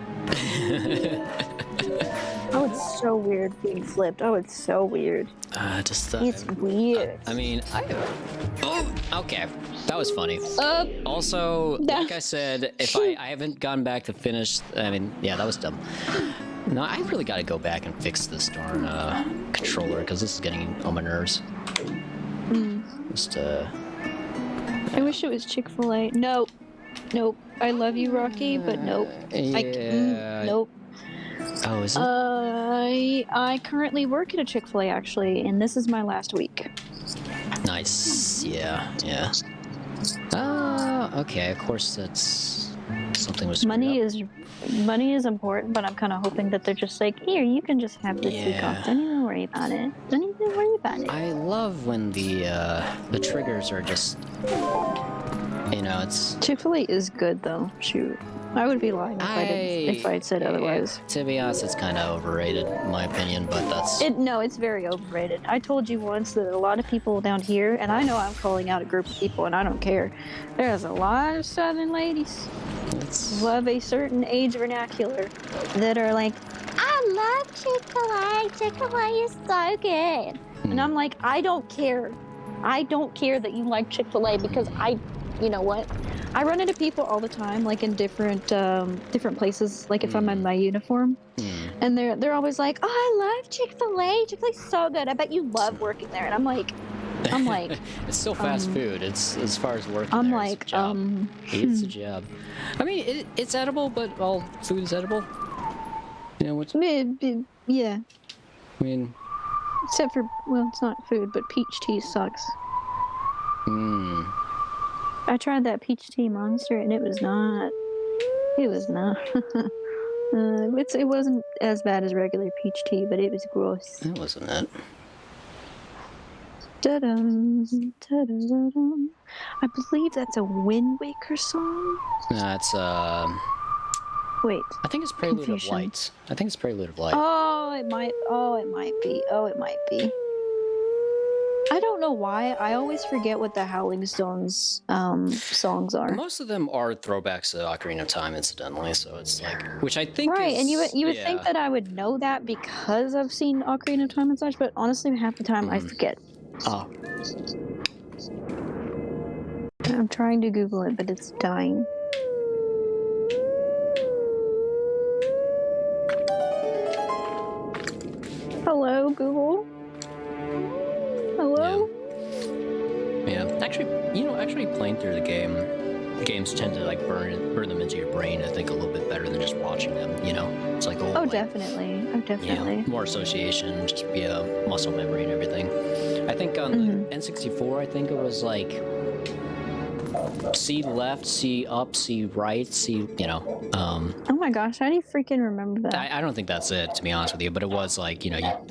Oh, it's so weird being flipped. Oh, it's so weird. It's weird. Okay. That was funny. Also, like I said, if I haven't gone back to finish, that was dumb. No, I really got to go back and fix this darn controller, because this is getting on my nerves. I wish it was Chick-fil-A. Nope. I love you, Rocky, but nope. Nope. Oh, is it? I currently work at a Chick-fil-A, actually, and this is my last week. Nice. Yeah. Okay. Of course, that's something was. Money is important, but I'm kind of hoping that they're just like, here, you can just have this week off. Don't even worry about it. I love when the triggers are just, it's. Chick-fil-A is good though. Shoot. I would be lying if I said otherwise. To be honest, it's kind of overrated, in my opinion, but that's... No, it's very overrated. I told you once that a lot of people down here, and I know I'm calling out a group of people, and I don't care. There's a lot of Southern ladies who have a certain age vernacular that are like, I love Chick-fil-A. Chick-fil-A is so good. And I'm like, I don't care. I don't care that you like Chick-fil-A because you know what? I run into people all the time, like in different places, like if I'm in my uniform, and they're always like, "Oh, I love Chick-fil-A. Chick-fil-A's so good. I bet you love working there." And I'm like, I'm like, it's still fast food. It's as far as working. I'm there, like, it's a job. It's a job. I mean, it's edible, but all food is edible. You know what's? Yeah. I mean, except for, well, it's not food, but peach tea sucks. I tried that peach tea monster, and it was not. It was not. It wasn't as bad as regular peach tea, but it was gross. That wasn't it. Da-dum, da-da-da-dum. I believe that's a Wind Waker song. That's Wait. I think it's Prelude Confusion. of Light. I think it's Prelude of Light. Oh, it might be. I don't know why. I always forget what the Howling Stones songs are. Most of them are throwbacks to Ocarina of Time, incidentally. So it's like, which I think right, is, and you would think that I would know that because I've seen Ocarina of Time and such, but honestly, half the time I forget. Oh. I'm trying to Google it, but it's dying. Hello, Google. Hello? Yeah. Actually playing through the games tend to like burn them into your brain, I think, a little bit better than just watching them, you know? It's like the whole, definitely. Yeah, more association, just via muscle memory and everything. I think on the N64, I think it was like C left, C up, C right, C, you know. Oh my gosh, how do you freaking remember that? I don't think that's it, to be honest with you, but it was like, you know,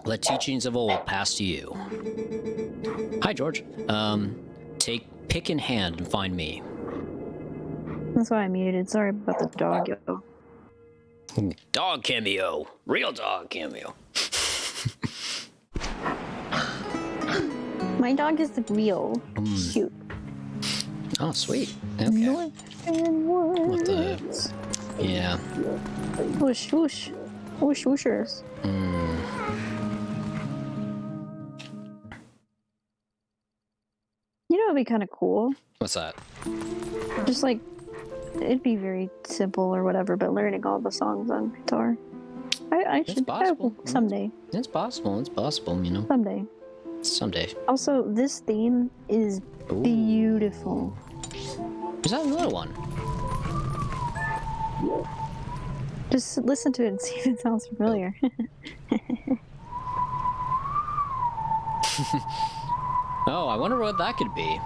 let teachings of old pass to you. Hi, George. Take pick in hand and find me. That's why I muted. Sorry about the dog. Dog cameo. Real dog cameo. My dog is real. Cute. Oh, sweet. Okay. What the? Yeah. Whoosh, whoosh. Whoosh, whooshers. You know, it'd be kind of cool. What's that? Just like, it'd be very simple or whatever, but learning all the songs on guitar. I should. Possible. Someday. It's possible. It's possible, you know. Someday. Someday. Also, this theme is beautiful. Is that another one? Just listen to it and see if it sounds familiar. Oh, I wonder what that could be.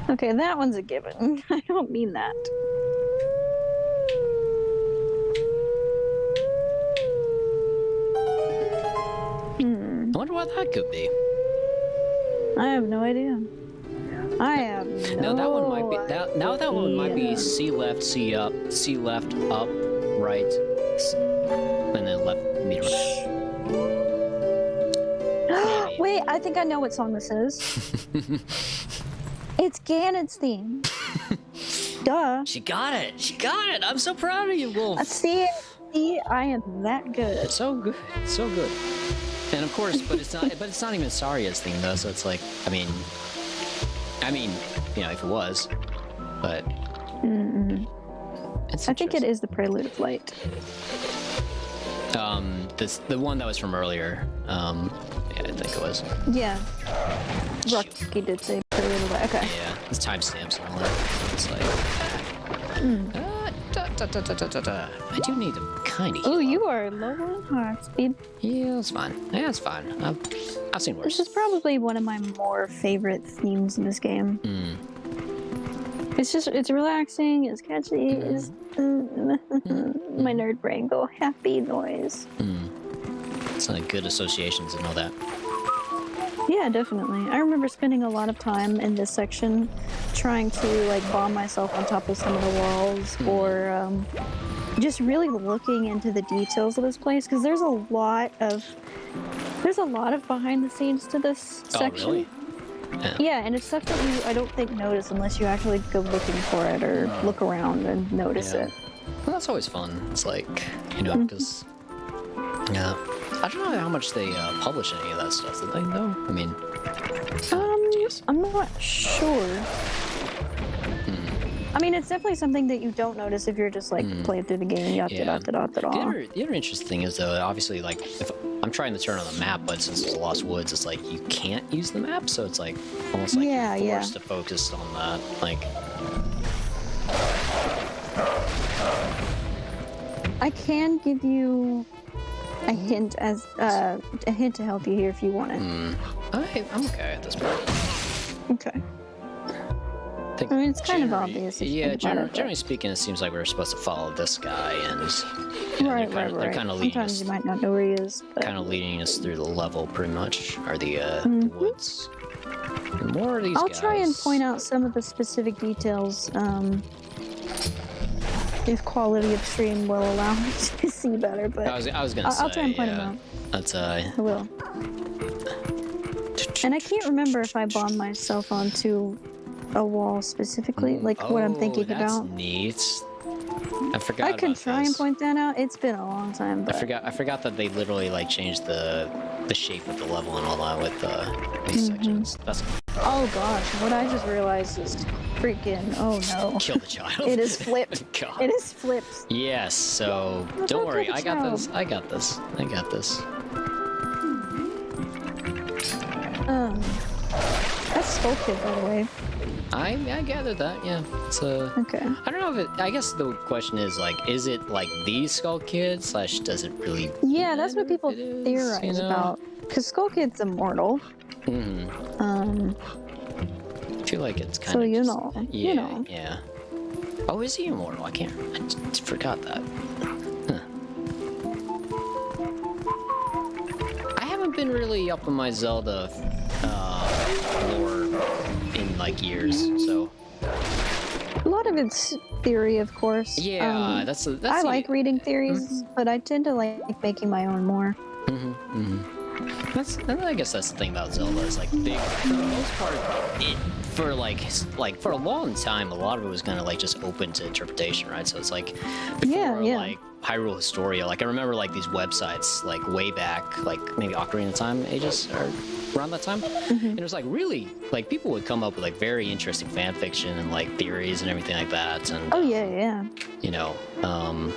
Okay, that one's a given. I don't mean that. I wonder what that could be. I have no idea. I have no Now that one might be idea. now that one might be C left, C up, C left, up, right, and then left, meter. Wait, I think I know what song this is. It's Ganon's theme. Duh. She got it. She got it. I'm so proud of you, Wolf. See, I am that good. It's so good. It's so good. And of course, but it's not. But it's not even Saria's theme though. So it's like, I mean, you know, if it was, but I think it is the Prelude of Light. the one that was from earlier. Yeah, I think it was. Yeah. Rocky did say Prelude of Light. Okay. Yeah, it's timestamps and all that. It's like. I do need to kind of. Oh, you are low on heart speed. Yeah, it's fine. Yeah, it's fine. I've seen worse. This is probably one of my more favorite themes in this game. It's relaxing, it's catchy, it's my nerd brain go happy noise. It's like good associations and all that. Yeah, definitely. I remember spending a lot of time in this section trying to like bomb myself on top of some of the walls or just really looking into the details of this place because there's a lot of behind the scenes to this section. Oh, really? Yeah, and it's stuff that I don't think notice unless you actually go looking for it or look around and notice it. Well, that's always fun. It's like, you know, because yeah, I don't know how much they publish any of that stuff. Did they know? I mean, I'm not sure. I mean, it's definitely something that you don't notice if you're just like playing through the game. The other interesting thing is though, obviously, like if I'm trying to turn on the map, but since it's Lost Woods, it's like you can't use the map, so it's like almost like you're forced to focus on that. Like, I can give you a hint to help you here if you want it. I'm okay at this point. Okay. I mean, it's kind of obvious. Yeah, generally speaking, it seems like we're supposed to follow this guy, and right. They're kind of leading Sometimes us. You might not know where he is. But... Kind of leading us through the level, pretty much, or the woods. And more of these I'll guys. try and point out some of the specific details, if quality of stream will allow me to see better. But I was gonna say, I'll try and point them out. That's I will. And I can't remember if I bombed myself onto a wall specifically, like what I'm thinking about. That's neat. I forgot. I can try and point that out. It's been a long time, but I forgot that they literally like changed the shape of the level and all that with these sections. That's. Oh gosh, what I just realized is freaking. Oh no. Kill the child. It is flipped. God. It is flipped. Yes. So don't worry. I got this. I got this. That's sculpted, by the way. I gathered that, yeah. It's okay. I don't know if it. I guess the question is like, is it like these Skull Kids / does it really? Yeah, that's what people theorize about. Because Skull Kid's immortal. I feel like it's kind of. Yeah. Oh, is he immortal? I just forgot that. I haven't been really up on my Zelda lore in like years, so. A lot of it's theory, of course. Yeah, I like reading theories, but I tend to like making my own more. I guess that's the thing about Zelda is like they, for the most part, for a long time, a lot of it was kind of like just open to interpretation, right? So it's like before like Hyrule Historia, like I remember like these websites like way back, like maybe Ocarina of Time ages or around that time, and it was like really like people would come up with like very interesting fan fiction and like theories and everything like that. And you know, I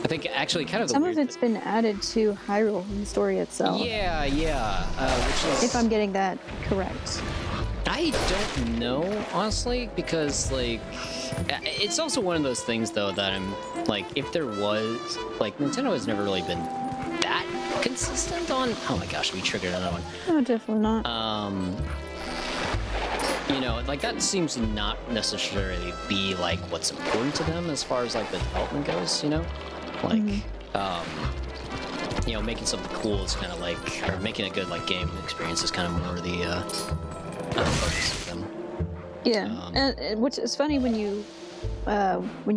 think actually kind of some of it's been added to Hyrule Historia itself. Yeah. Which is, if I'm getting that correct. I don't know, honestly, because like it's also one of those things though that I'm like, if there was like Nintendo has never really been that consistent on. Oh my gosh, we triggered another one. No, definitely not. You know, like that seems to not necessarily be like what's important to them as far as like the development goes. You know, like you know, making something cool is kind of like, or making a good like game experience is kind of more the focus of them. Yeah, and which is funny when you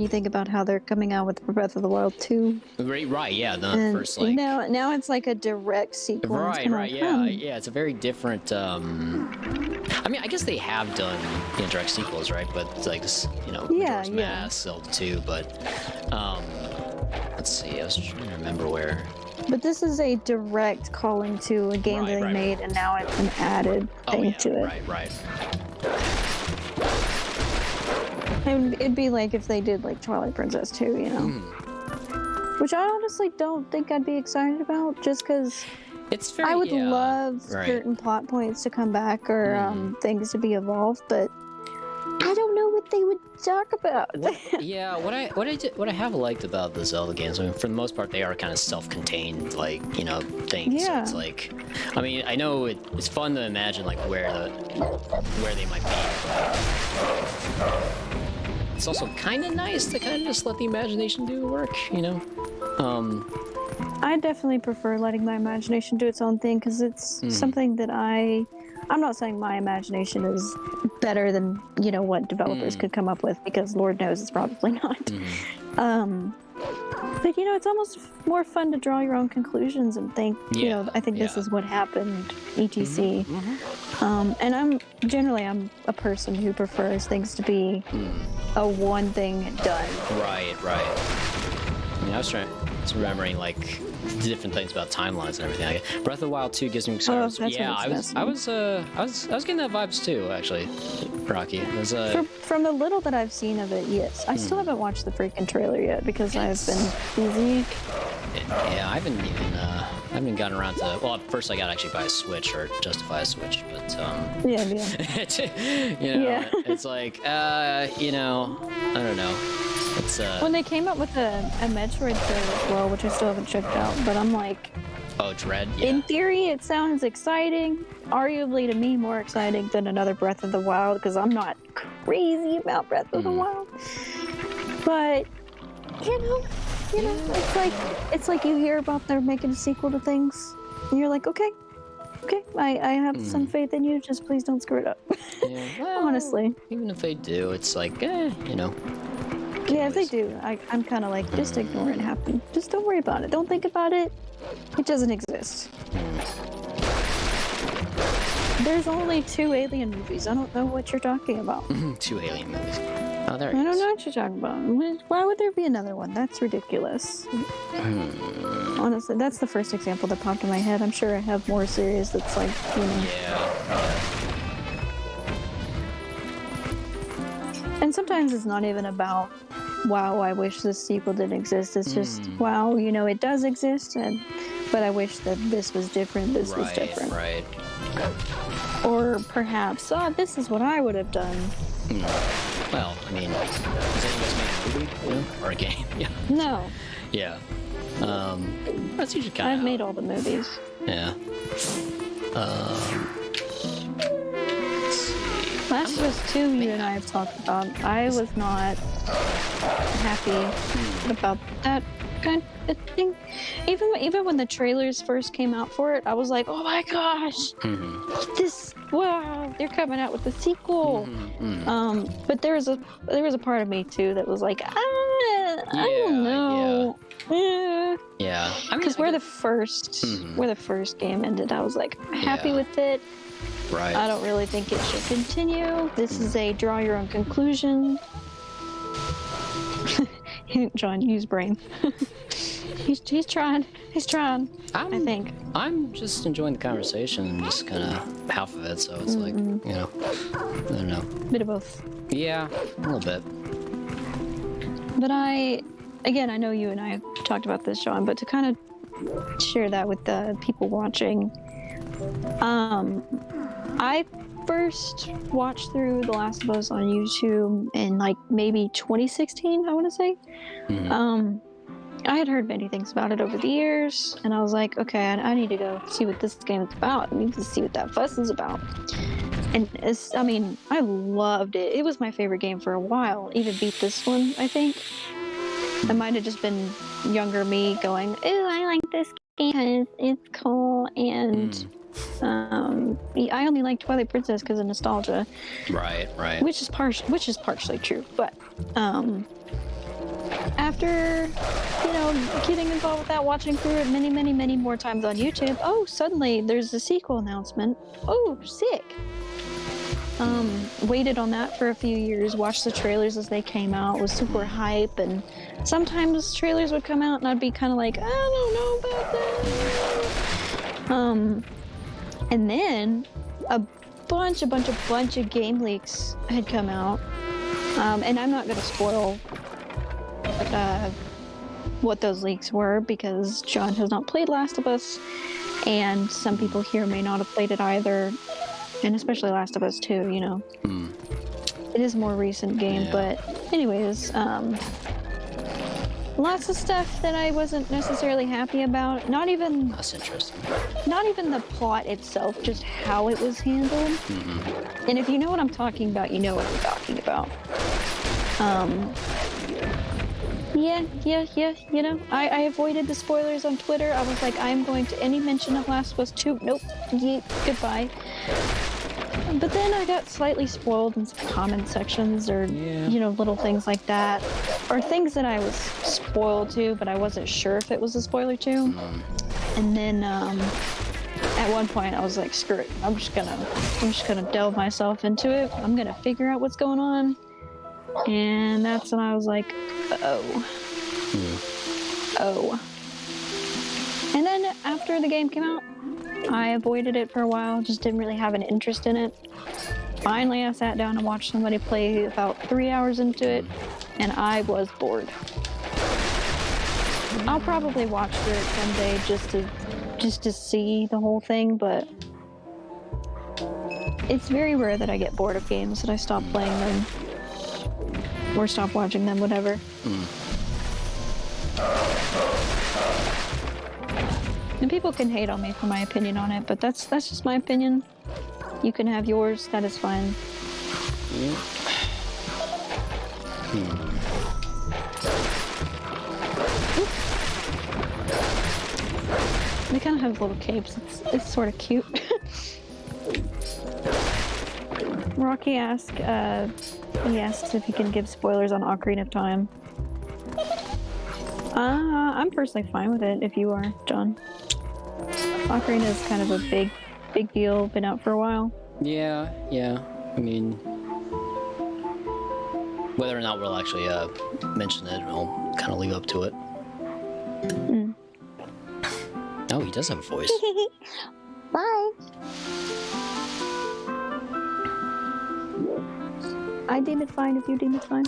think about how they're coming out with Breath of the Wild 2. Right, yeah, the and first like. Now it's like a direct sequel. Right, yeah, it's a very different. I mean, I guess they have done direct sequels, right? But it's like this, you know, Majora's Mask, Zelda 2, but let's see, I was trying to remember where. But this is a direct calling to a game that they made, and now it's an added thing to it. Right. And it'd be like if they did like Twilight Princess 2, you know? Which I honestly don't think I'd be excited about, just because I would love certain plot points to come back or things to be evolved, but I don't know what they would talk about. What I have liked about the Zelda games, I mean, for the most part, they are kind of self-contained, like, you know, things. Yeah. So it's like, I mean, I know it's fun to imagine like where they might be. It's also kind of nice to kind of just let the imagination do the work, you know. I definitely prefer letting my imagination do its own thing because it's something that I'm not saying my imagination is better than, you know, what developers could come up with, because Lord knows it's probably not. But, you know, it's almost more fun to draw your own conclusions and think, you know, I think this is what happened, etc. And I'm a person who prefers things to be a one thing done. Right. I mean, I was remembering, like, different things about timelines and everything. Like, Breath of the Wild 2 gives me that's yeah, what it's I was getting that vibes too, actually. Rocky. It was, from the little that I've seen of it, yes. I still haven't watched the freaking trailer yet because I've been busy. Yeah, I haven't gotten around to. Well, first I got to actually buy a Switch or justify a Switch, but Yeah. it's like I don't know. It's when they came up with a Metroid trailer as well, which I still haven't checked out, but I'm like, oh, Dread. Yeah. In theory, it sounds exciting. Arguably, to me, more exciting than another Breath of the Wild because I'm not crazy about Breath of the Wild. But it's like you hear about they're making a sequel to things, and you're like, okay, I have some faith in you. Just please don't screw it up. Yeah, well, honestly, even if they do, it's like, Yeah, if they do, I'm kind of like, just ignore it happen. Just don't worry about it. Don't think about it. It doesn't exist. There's only 2 Alien movies. I don't know what you're talking about. 2 Alien movies. Oh, there I don't know what you're talking about. Why would there be another one? That's ridiculous. Honestly, that's the first example that popped in my head. I'm sure I have more series that's like, Yeah. And sometimes it's not even about, wow, I wish this sequel didn't exist. It's just, wow, it does exist, but I wish that this was different, this was different. Right. Or perhaps, this is what I would have done. Well, I mean, does anyone make a movie, or a game? Yeah. No. Yeah. That's usually kind of. I've made all the movies. Yeah. Last of Us 2, you and I have talked about. I was not happy about that kind of thing. Even when the trailers first came out for it, I was like, oh my gosh, wow, they're coming out with the sequel. But there was a part of me too that was like, I don't know. Yeah. Because where the first game ended, I was like, I'm happy with it. Right. I don't really think it should continue. This is a draw your own conclusion. John, use brain. he's trying. I think. I'm just enjoying the conversation and just kind of half of it, so it's like, I don't know. Bit of both. Yeah, a little bit. But I know you and I have talked about this, John, but to kind of share that with the people watching, I first watched through The Last of Us on YouTube in like maybe 2016, I want to say. I had heard many things about it over the years, and I was like, okay, I need to go see what this game is about. I need to see what that fuss is about. And I loved it. It was my favorite game for a while. Even beat this one, I think. It might have just been younger me going, ooh, I like this game because it's cool, and I only like Twilight Princess because of nostalgia. Right. Which is partially true, but after getting involved with that, watching through it many more times on YouTube, suddenly there's a sequel announcement. Oh, sick. Waited on that for a few years, watched the trailers as they came out, was super hype, and sometimes trailers would come out and I'd be kind of like, I don't know about that. And then a bunch of game leaks had come out, and I'm not going to spoil what those leaks were because John has not played Last of Us, and some people here may not have played it either, and especially Last of Us 2, It is a more recent game, but anyways, lots of stuff that I wasn't necessarily happy about. That's interesting. Not even the plot itself, just how it was handled. And if you know what I'm talking about, you know what I'm talking about. I avoided the spoilers on Twitter. I was like, I'm going to any mention of Last of Us 2. Nope. Goodbye. But then I got slightly spoiled in some comment sections or, little things like that. Or things that I was spoiled to, but I wasn't sure if it was a spoiler to. And then at one point I was like, screw it. I'm just gonna delve myself into it. I'm gonna figure out what's going on. And that's when I was like, oh. after the game came out, I avoided it for a while, just didn't really have an interest in it. Finally, I sat down and watched somebody play about 3 hours into it, and I was bored. I'll probably watch through it someday just to see the whole thing, but it's very rare that I get bored of games that I stop playing them or stop watching them, whatever. And people can hate on me for my opinion on it, but that's just my opinion. You can have yours, that is fine. They kind of have little capes. It's sort of cute. Rocky asks if he can give spoilers on Ocarina of Time. I'm personally fine with it if you are, John. Ocarina is kind of a big deal, been out for a while. Yeah. I mean, whether or not we'll actually mention it, I'll kind of leave up to it. Oh, he does have a voice. Bye. I deem it fine if you deem it fine.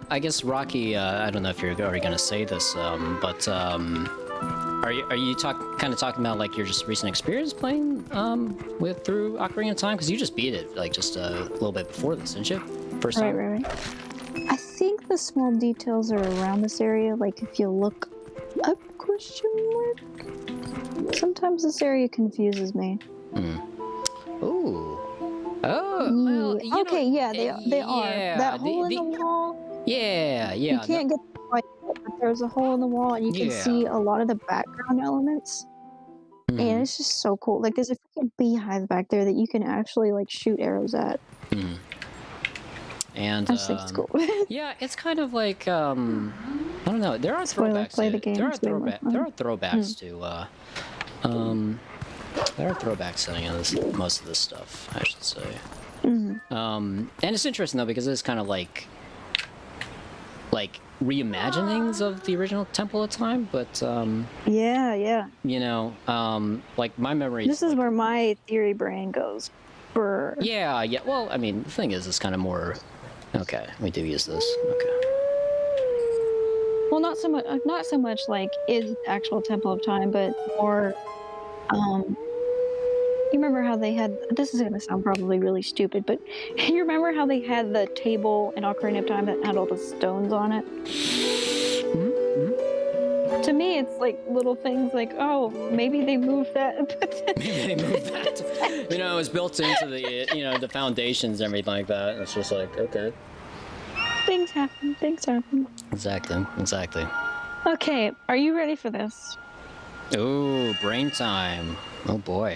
I guess Rocky, I don't know if you're already gonna say this, but are you kind of talking about like your just recent experience playing through Ocarina of Time? Because you just beat it like just a little bit before this, didn't you? First time. Right. I think the small details are around this area. Like if you look up, question mark. Sometimes this area confuses me. Ooh. Oh. Well, okay. Yeah, they are. That hole in the wall. Yeah. You can't get quite, but there's a hole in the wall, and you can see a lot of the background elements. And it's just so cool. Like there's a freaking beehive back there that you can actually like shoot arrows at. And I just think it's cool. yeah, it's kind of like I don't know. There are throwbacks. Play the game. There are throwbacks to there are throwbacks to most of this stuff, I should say. And it's interesting though because it's kind of like reimaginings of the original Temple of Time, but yeah. You know, like my memory. This is where my theory brain goes. Yeah. Well, I mean, the thing is, it's kind of more. Okay, we do use this. Okay. Well, not so much like is actual Temple of Time, but more. You remember how they had? This is gonna sound probably really stupid, but you remember how they had the table in Ocarina of Time that had all the stones on it? To me, it's like little things like, oh, maybe they moved that. Maybe they moved that. You know, it was built into the the foundations and everything like that. It's just like, okay. Things happen. Exactly. Okay, are you ready for this? Ooh, brain time. Oh boy.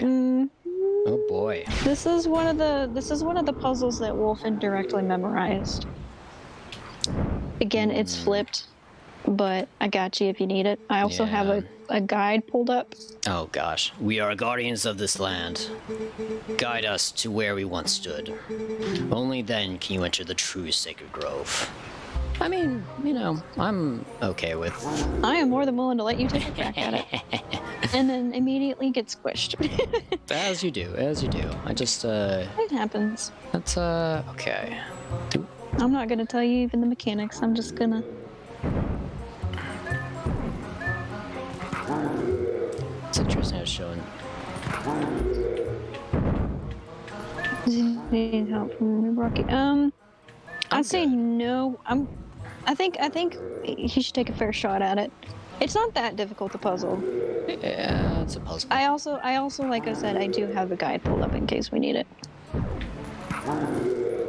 Oh boy. This is one of the puzzles that Wolf indirectly memorized. Again, it's flipped, but I got you if you need it. I also have a guide pulled up. Oh gosh. We are guardians of this land. Guide us to where we once stood. Only then can you enter the true sacred grove. I mean, I'm okay with... I am more than willing to let you take a crack at it. And then immediately get squished. As you do. I just, It happens. That's, okay. I'm not gonna tell you even the mechanics, I'm just gonna... It's interesting how it's showing. Need help from Rocky. I'd say no. I think he should take a fair shot at it. It's not that difficult to puzzle. Yeah, it's a puzzle. I also, like I said, I do have a guide pulled up in case we need it.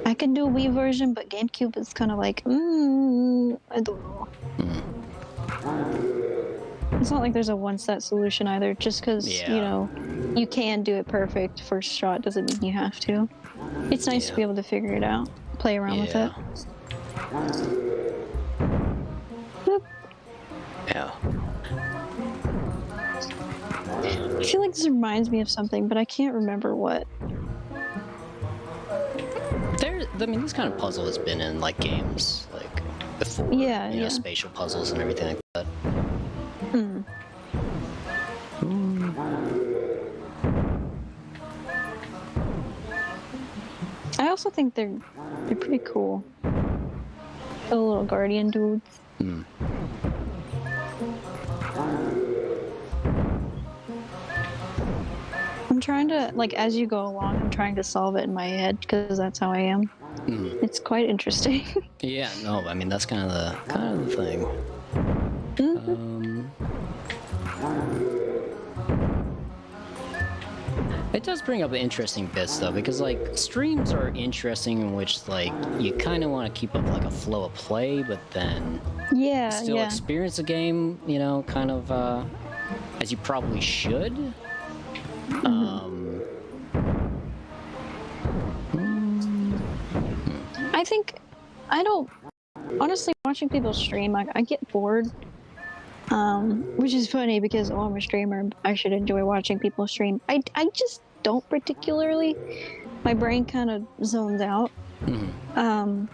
I can do a Wii version, but GameCube is kind of like, I don't know. It's not like there's a one-set solution either. Just because, you can do it perfect first shot doesn't mean you have to. It's nice to be able to figure it out, play around with it. Boop. Yeah. I feel like this reminds me of something, but I can't remember what. This kind of puzzle has been in like games like before. Yeah. Spatial puzzles and everything like that. also think they're pretty cool. The little guardian dudes. Hmm. I'm trying to, like, as you go along, I'm trying to solve it in my head because that's how I am. It's quite interesting. Yeah, no, I mean that's kind of the thing. It does bring up interesting bits though, because like streams are interesting in which like you kind of want to keep up like a flow of play, but then still experience the game, you know, kind of as you probably should. I think honestly watching people stream, I get bored, which is funny because I'm a streamer. I should enjoy watching people stream. I just don't particularly. My brain kind of zones out. And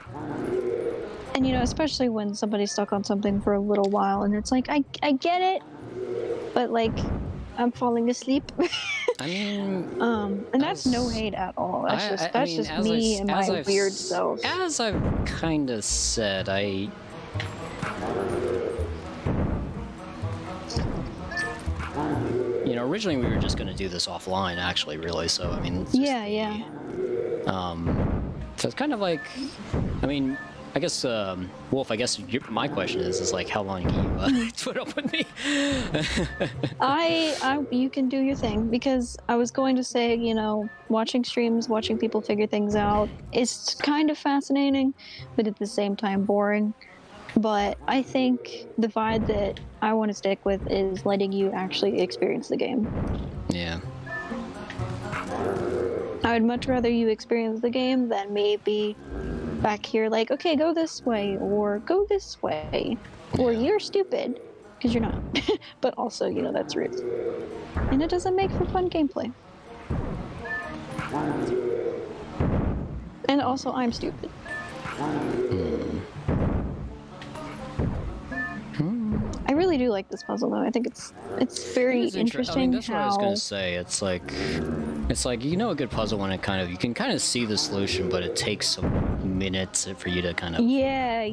you know, especially when somebody's stuck on something for a little while, and it's like I get it, but like I'm falling asleep. I mean, and that's no hate at all. That's just me and my weird self. As I've kind of said, you know, originally we were just going to do this offline, actually, really. So I mean, yeah. So it's kind of like, I mean, I guess, Wolf, I guess my question is like, how long can you put up with me? You can do your thing, because I was going to say, you know, watching streams, watching people figure things out is kind of fascinating, but at the same time boring. But I think the vibe that I want to stick with is letting you actually experience the game. Yeah. I would much rather you experience the game than maybe back here like, okay, go this way or go this way, or you're stupid, because you're not. But also, you know, that's rude, and it doesn't make for fun gameplay. And also, I'm stupid. I really do like this puzzle though. I think it's very interesting. I mean, that's how... what I was gonna say. It's like, you know, a good puzzle when you can kind of see the solution, but it takes some minutes for you to kind of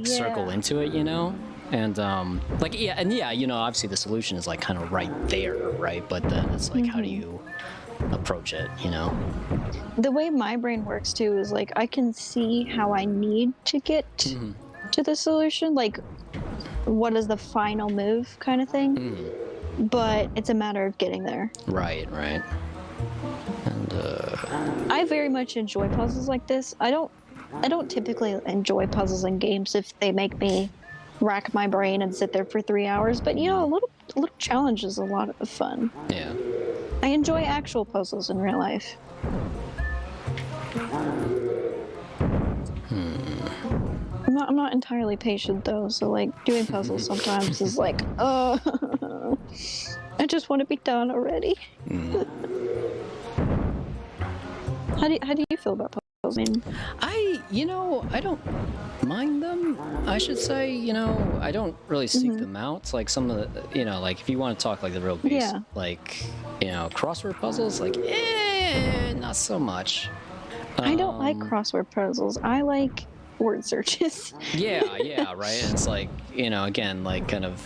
circle into it, you know. And you know, obviously the solution is like kind of right there, right? But then it's like, how do you approach it, you know? The way my brain works too is like I can see how I need to get to the solution, like what is the final move kind of thing. But it's a matter of getting there. Right. And I very much enjoy puzzles like this. I don't typically enjoy puzzles in games if they make me rack my brain and sit there for 3 hours, but you know, a little challenge is a lot of fun. Yeah. I enjoy actual puzzles in real life. I'm not entirely patient though, so like doing puzzles sometimes is like, I just want to be done already. How do you feel about puzzles? I mean, I don't mind them. I should say, you know, I don't really seek them out. Like some of the, you know, like if you want to talk like the real base, like, you know, crossword puzzles, like, not so much. I don't like crossword puzzles. I like word searches. yeah, right. And it's like, you know, again, like kind of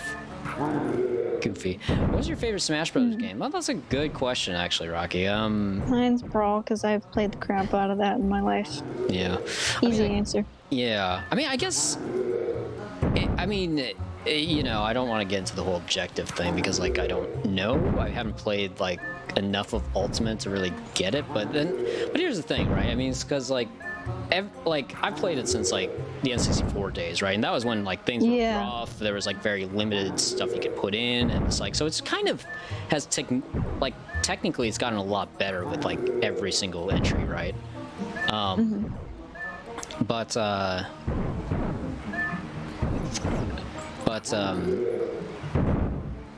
goofy. What's your favorite Smash Bros. Game? Well, that's a good question, actually, Rocky. Mine's Brawl, because I've played the crap out of that in my life. Yeah. Easy answer. Yeah. I mean, I guess. You know, I don't want to get into the whole objective thing because, like, I don't know. I haven't played like enough of Ultimate to really get it. But here's the thing, right? I mean, it's because like I've played it since like the N64 days, right? And that was when like things were rough. There was like very limited stuff you could put in, and it's like, so it's kind of has technically it's gotten a lot better with like every single entry, right? But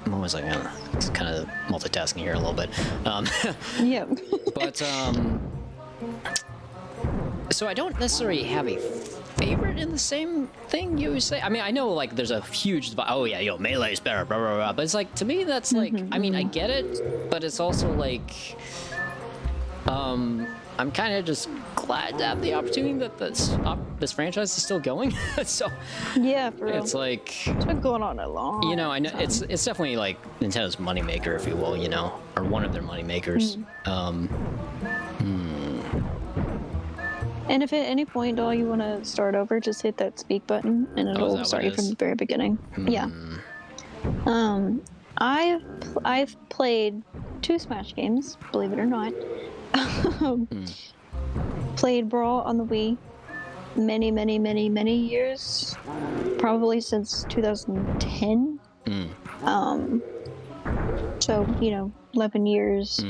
what was I gonna? It's kind of multitasking here a little bit. Yeah. But so I don't necessarily have a favorite in the same thing you would say. I mean, I know like there's a huge melee is better, blah blah blah. But it's like, to me that's like, I mean, I get it, but it's also like, I'm kind of just glad to have the opportunity that this franchise is still going. So yeah, for real. it's like It's been going on a long. You know, I know time. it's definitely like Nintendo's moneymaker, if you will. You know, or one of their moneymakers. And if at any point, all you want to start over, just hit that speak button, and it'll start you from the very beginning. Yeah. I've played 2 Smash games, believe it or not. Played Brawl on the Wii many years, probably since 2010. So 11 years.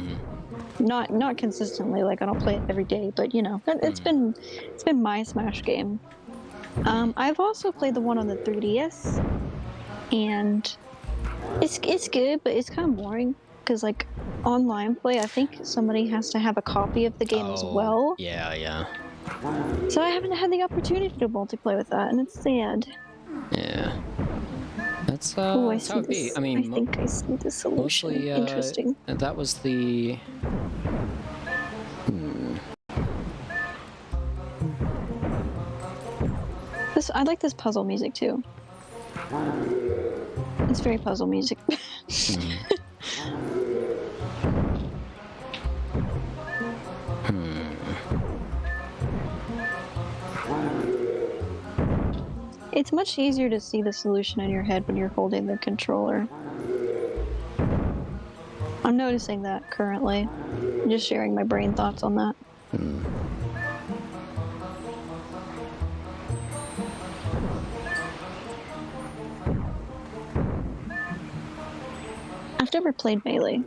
Not consistently, like I don't play it every day, but it's been my Smash game. I've also played the one on the 3DS, and it's good, but it's kind of boring because like online play, I think somebody has to have a copy of the game as well. Yeah. So I haven't had the opportunity to multiplayer with that, and it's sad. Yeah. That's I how it be. I mean, I think I see the solution. Mostly, Interesting. That was the. I like this puzzle music too. It's very puzzle music. It's much easier to see the solution in your head when you're holding the controller. I'm noticing that currently. I'm just sharing my brain thoughts on that. I've never played Melee.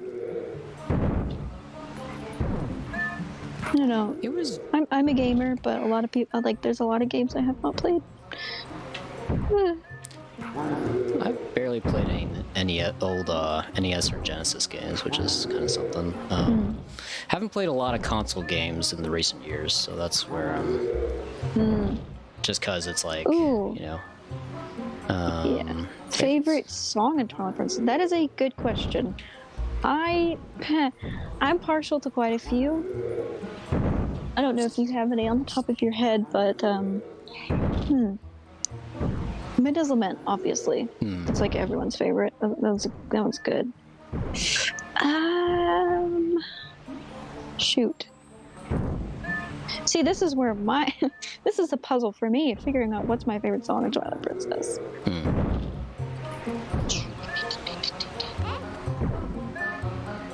I don't know. It was. I'm a gamer, but a lot of people there's a lot of games I have not played. I've barely played any old NES or Genesis games, which is kind of something. Haven't played a lot of console games in the recent years, so that's where I'm. Just cause it's like yeah. Favorite song in Twilight Princess? That is a good question. I'm partial to quite a few. I don't know if you have any on the top of your head, but Midna's Lament, obviously. It's like everyone's favorite. That one's good. Shoot. See, this is where this is a puzzle for me, figuring out what's my favorite song in Twilight Princess.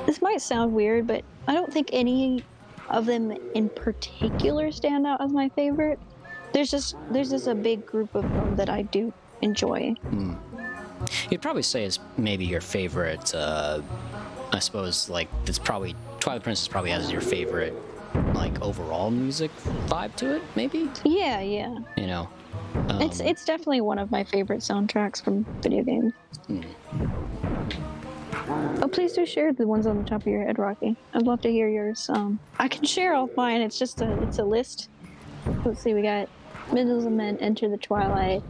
This might sound weird, but I don't think any of them in particular stand out as my favorite. There's just a big group of them that I do enjoy. You'd probably say it's maybe your favorite. I suppose like it's probably Twilight Princess probably has your favorite like overall music vibe to it. Maybe. Yeah. You know. It's definitely one of my favorite soundtracks from video games. Oh, please do share the ones on the top of your head, Rocky. I'd love to hear yours. I can share all mine. It's just a list. Let's see, we got Midna's Lament, Enter the Twilight,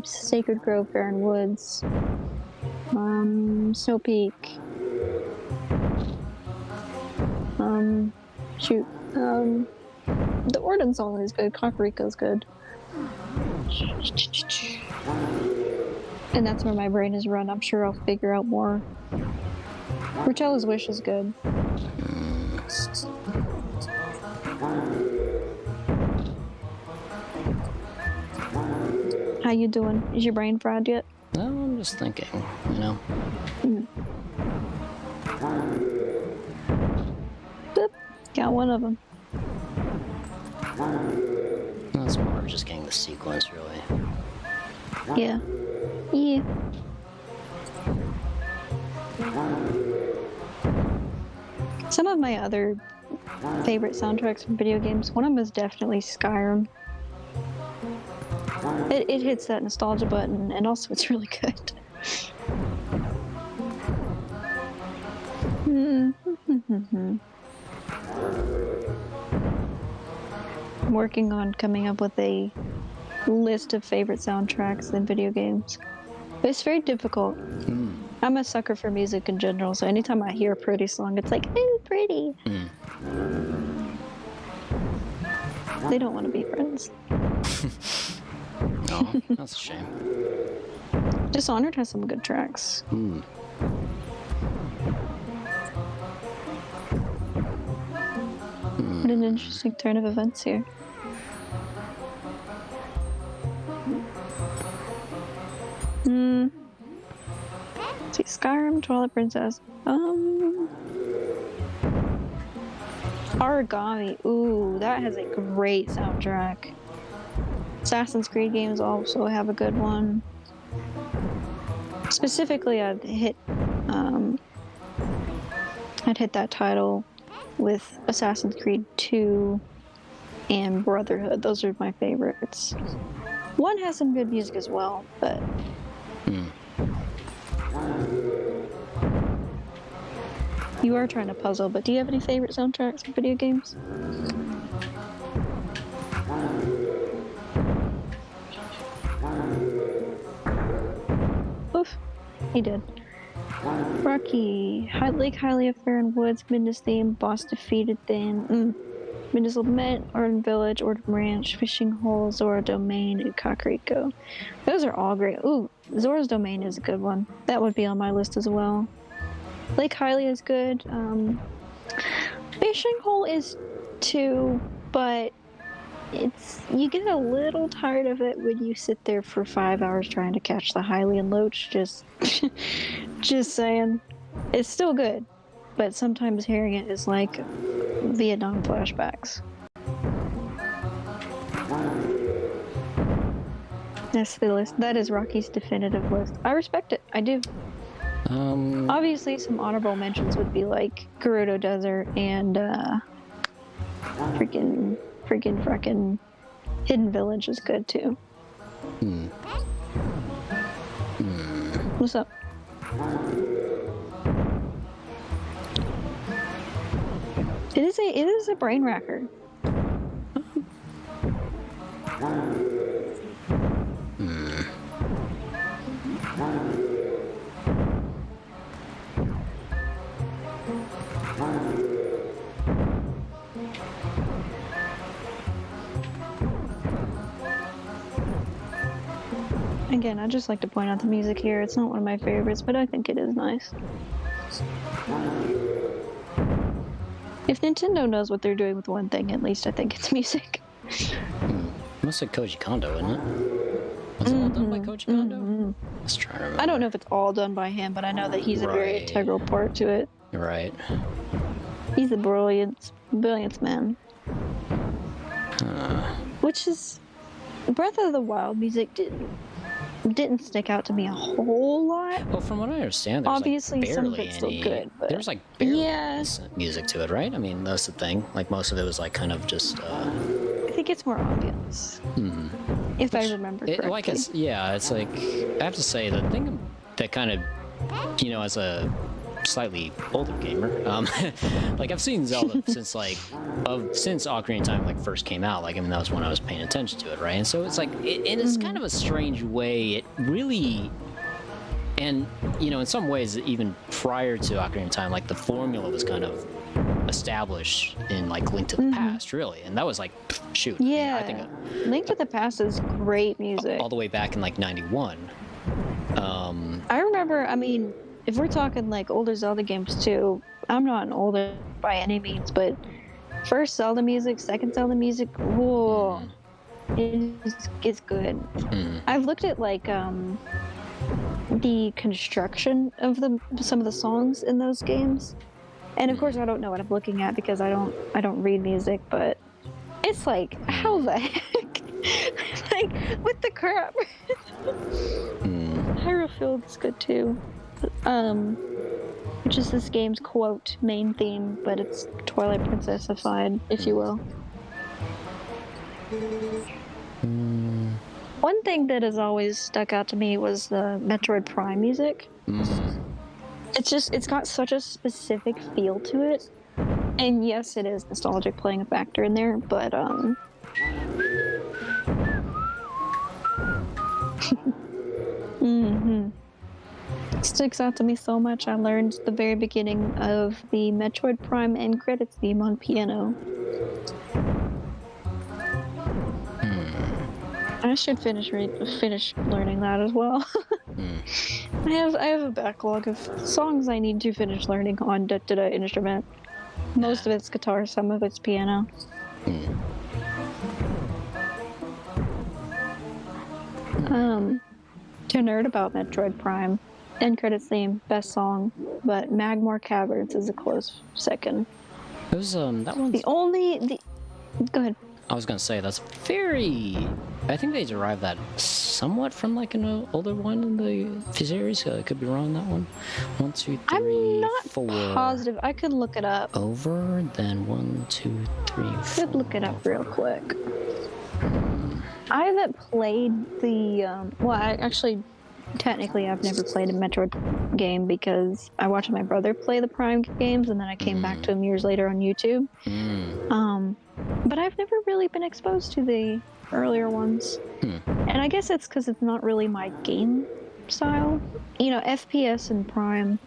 Sacred Grove, Barren Woods, Snowpeak, the Orden song is good, Kakariko's good. And that's where my brain is run. I'm sure I'll figure out more. Rutella's Wish is good. How you doing? Is your brain fried yet? No, I'm just thinking, you know. Boop. Got one of them. That's more of just getting the sequence, really. Yeah. Yeah. Some of my other favorite soundtracks from video games, one of them is definitely Skyrim. It hits that nostalgia button, and also it's really good. I'm working on coming up with a list of favorite soundtracks in video games. But it's very difficult. I'm a sucker for music in general, so anytime I hear a pretty song, it's like, ooh, pretty. They don't want to be friends. Oh, that's a shame. Dishonored has some good tracks. What an interesting turn of events here. Let's see, Skyrim, Twilight Princess. Origami. Ooh, that has a great soundtrack. Assassin's Creed games also have a good one. Specifically, I'd hit that title with Assassin's Creed 2 and Brotherhood. Those are my favorites. One has some good music as well, but you are trying to puzzle, but do you have any favorite soundtracks for video games? Oof, he did. Rocky, Lake Hylia, Fair and Woods, Midna's Theme, Boss Defeated Theme, Midna's Lament, Arden Village, Orton Ranch, Fishing Hole, Zora Domain, and Kakariko. Those are all great. Ooh, Zora's Domain is a good one. That would be on my list as well. Lake Hylia is good. Fishing Hole is too, but you get a little tired of it when you sit there for 5 hours trying to catch the Hylian loach. Just saying. It's still good, but sometimes hearing it is like Vietnam flashbacks. That's the list. That is Rocky's definitive list. I respect it. I do. Obviously, some honorable mentions would be like Gerudo Desert and freaking Hidden Village is good too. What's up? It is a brain racker. Again, I just like to point out the music here. It's not one of my favorites, but I think it is nice. If Nintendo knows what they're doing with one thing, at least I think it's music. Mostly Koji Kondo, isn't it? Was it all done by Koji Kondo? Let's try to remember. I don't know if it's all done by him, but I know that he's a very integral part to it. Right. He's a brilliance man. Which is... Breath of the Wild music didn't stick out to me a whole lot. Well, from what I understand, there's obviously like some of it's still good, but there's like barely music to it, right? I mean, that's the thing. Like most of it was like kind of just. I think it's more ambience. If I remember correctly. Like it's like I have to say the thing that kind of, as a slightly older gamer, like I've seen Zelda since Ocarina of Time like first came out. Like I mean that was when I was paying attention to it, right? And so it's like and it's kind of a strange way. It really, and in some ways even prior to Ocarina of Time, like the formula was kind of established in like Link to the Past, really, and that was like shoot. Yeah, I think Link to the Past is great music. All the way back in like '91. I remember. I mean. If we're talking like older Zelda games too, I'm not an older by any means, but first Zelda music, second Zelda music, whoa, it's good. I've looked at like the construction of some of the songs in those games, and of course I don't know what I'm looking at because I don't read music, but it's like how the heck, like what the crap. Hyrule Field is good too. Which is this game's quote main theme, but it's Twilight Princess-ified, if you will. One thing that has always stuck out to me was the Metroid Prime music. It's got such a specific feel to it, and yes, it is nostalgic playing a factor in there, but It sticks out to me so much. I learned the very beginning of the Metroid Prime end credits theme on piano. I should finish learning that as well. I have a backlog of songs I need to finish learning on da instrument. Most of it's guitar, some of it's piano. To nerd about Metroid Prime, end credits theme, best song, but Magmore Caverns is a close second. It was that one's go ahead. I was gonna say that's very. I think they derived that somewhat from like an older one in the series. I could be wrong on that one. 1, 2, 3, I'm not 4. positive. I could look it up. Over, then 1, 2, 3. I could look it up real quick. I haven't played the. Technically, I've never played a Metroid game because I watched my brother play the Prime games, and then I came back to him years later on YouTube. But I've never really been exposed to the earlier ones. And I guess it's because it's not really my game style. You know, FPS and Prime,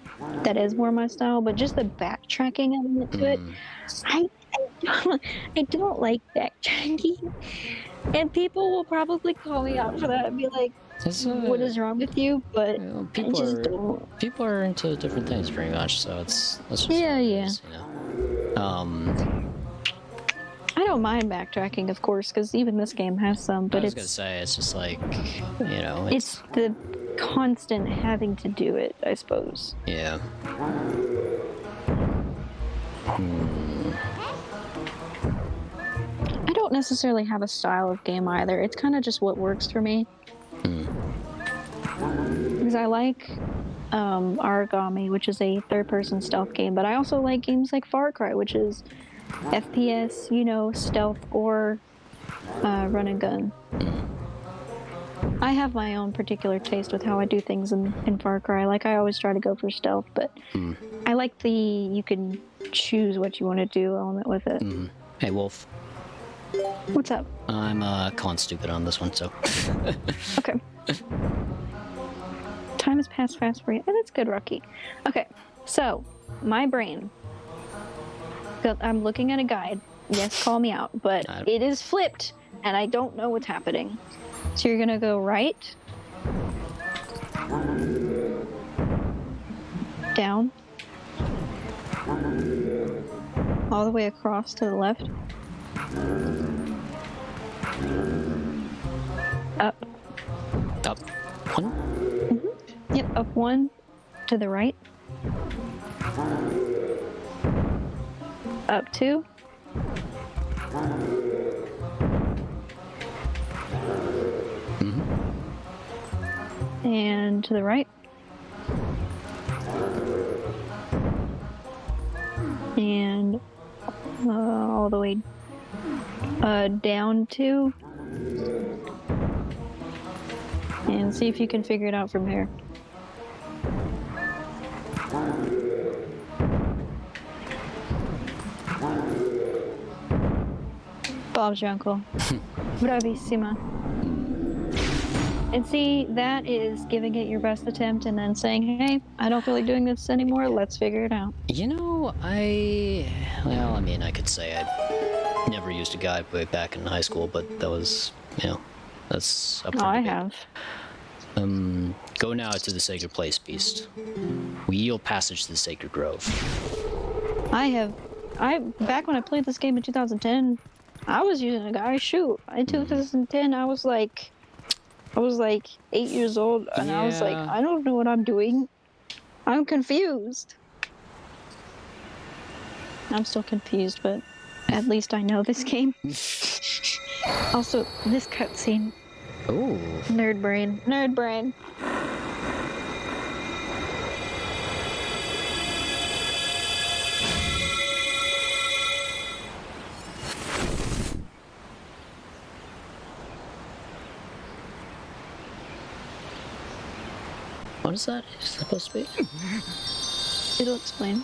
that is more my style, but just the backtracking element to it, I don't like backtracking. And people will probably call me out for that and be like, what is wrong with you? But people are into different things pretty much, so that's just yeah. You know? I don't mind backtracking, of course, because even this game has some. But I was gonna say it's just like, you know, it's the constant having to do it, I suppose. Yeah. I don't necessarily have a style of game either. It's kind of just what works for me. Because I like Origami, which is a third-person stealth game, but I also like games like Far Cry, which is FPS, you know, stealth or run and gun. I have my own particular taste with how I do things in Far Cry. Like, I always try to go for stealth, but I like the you can choose what you want to do element with it. Hey, Wolf. What's up? I'm con stupid on this one, so. Okay. Time has passed fast for you. And that's good, Rocky. Okay, so my brain. I'm looking at a guide. Yes, call me out, but it is flipped, and I don't know what's happening. So you're gonna go right, down, all the way across to the left, up. Up. 1? Yep, up 1 to the right, up 2, and to the right, and all the way down 2, and see if you can figure it out from here. Bob's your uncle. Bravissima. And see, that is giving it your best attempt and then saying, hey, I don't feel like doing this anymore, let's figure it out. You know, I could say I never used a guide way back in high school, but that was, you know, that's up for I debate. have. Go now to the Sacred Place, Beast. We yield passage to the Sacred Grove. Back when I played this game in 2010, I was using a guide. Shoot, in 2010, I was like 8 years old, and I was like, I don't know what I'm doing. I'm confused. I'm still confused, but at least I know this game. Also, this cutscene. Ooh. Nerd brain. Nerd brain. What is that supposed to be? It'll explain.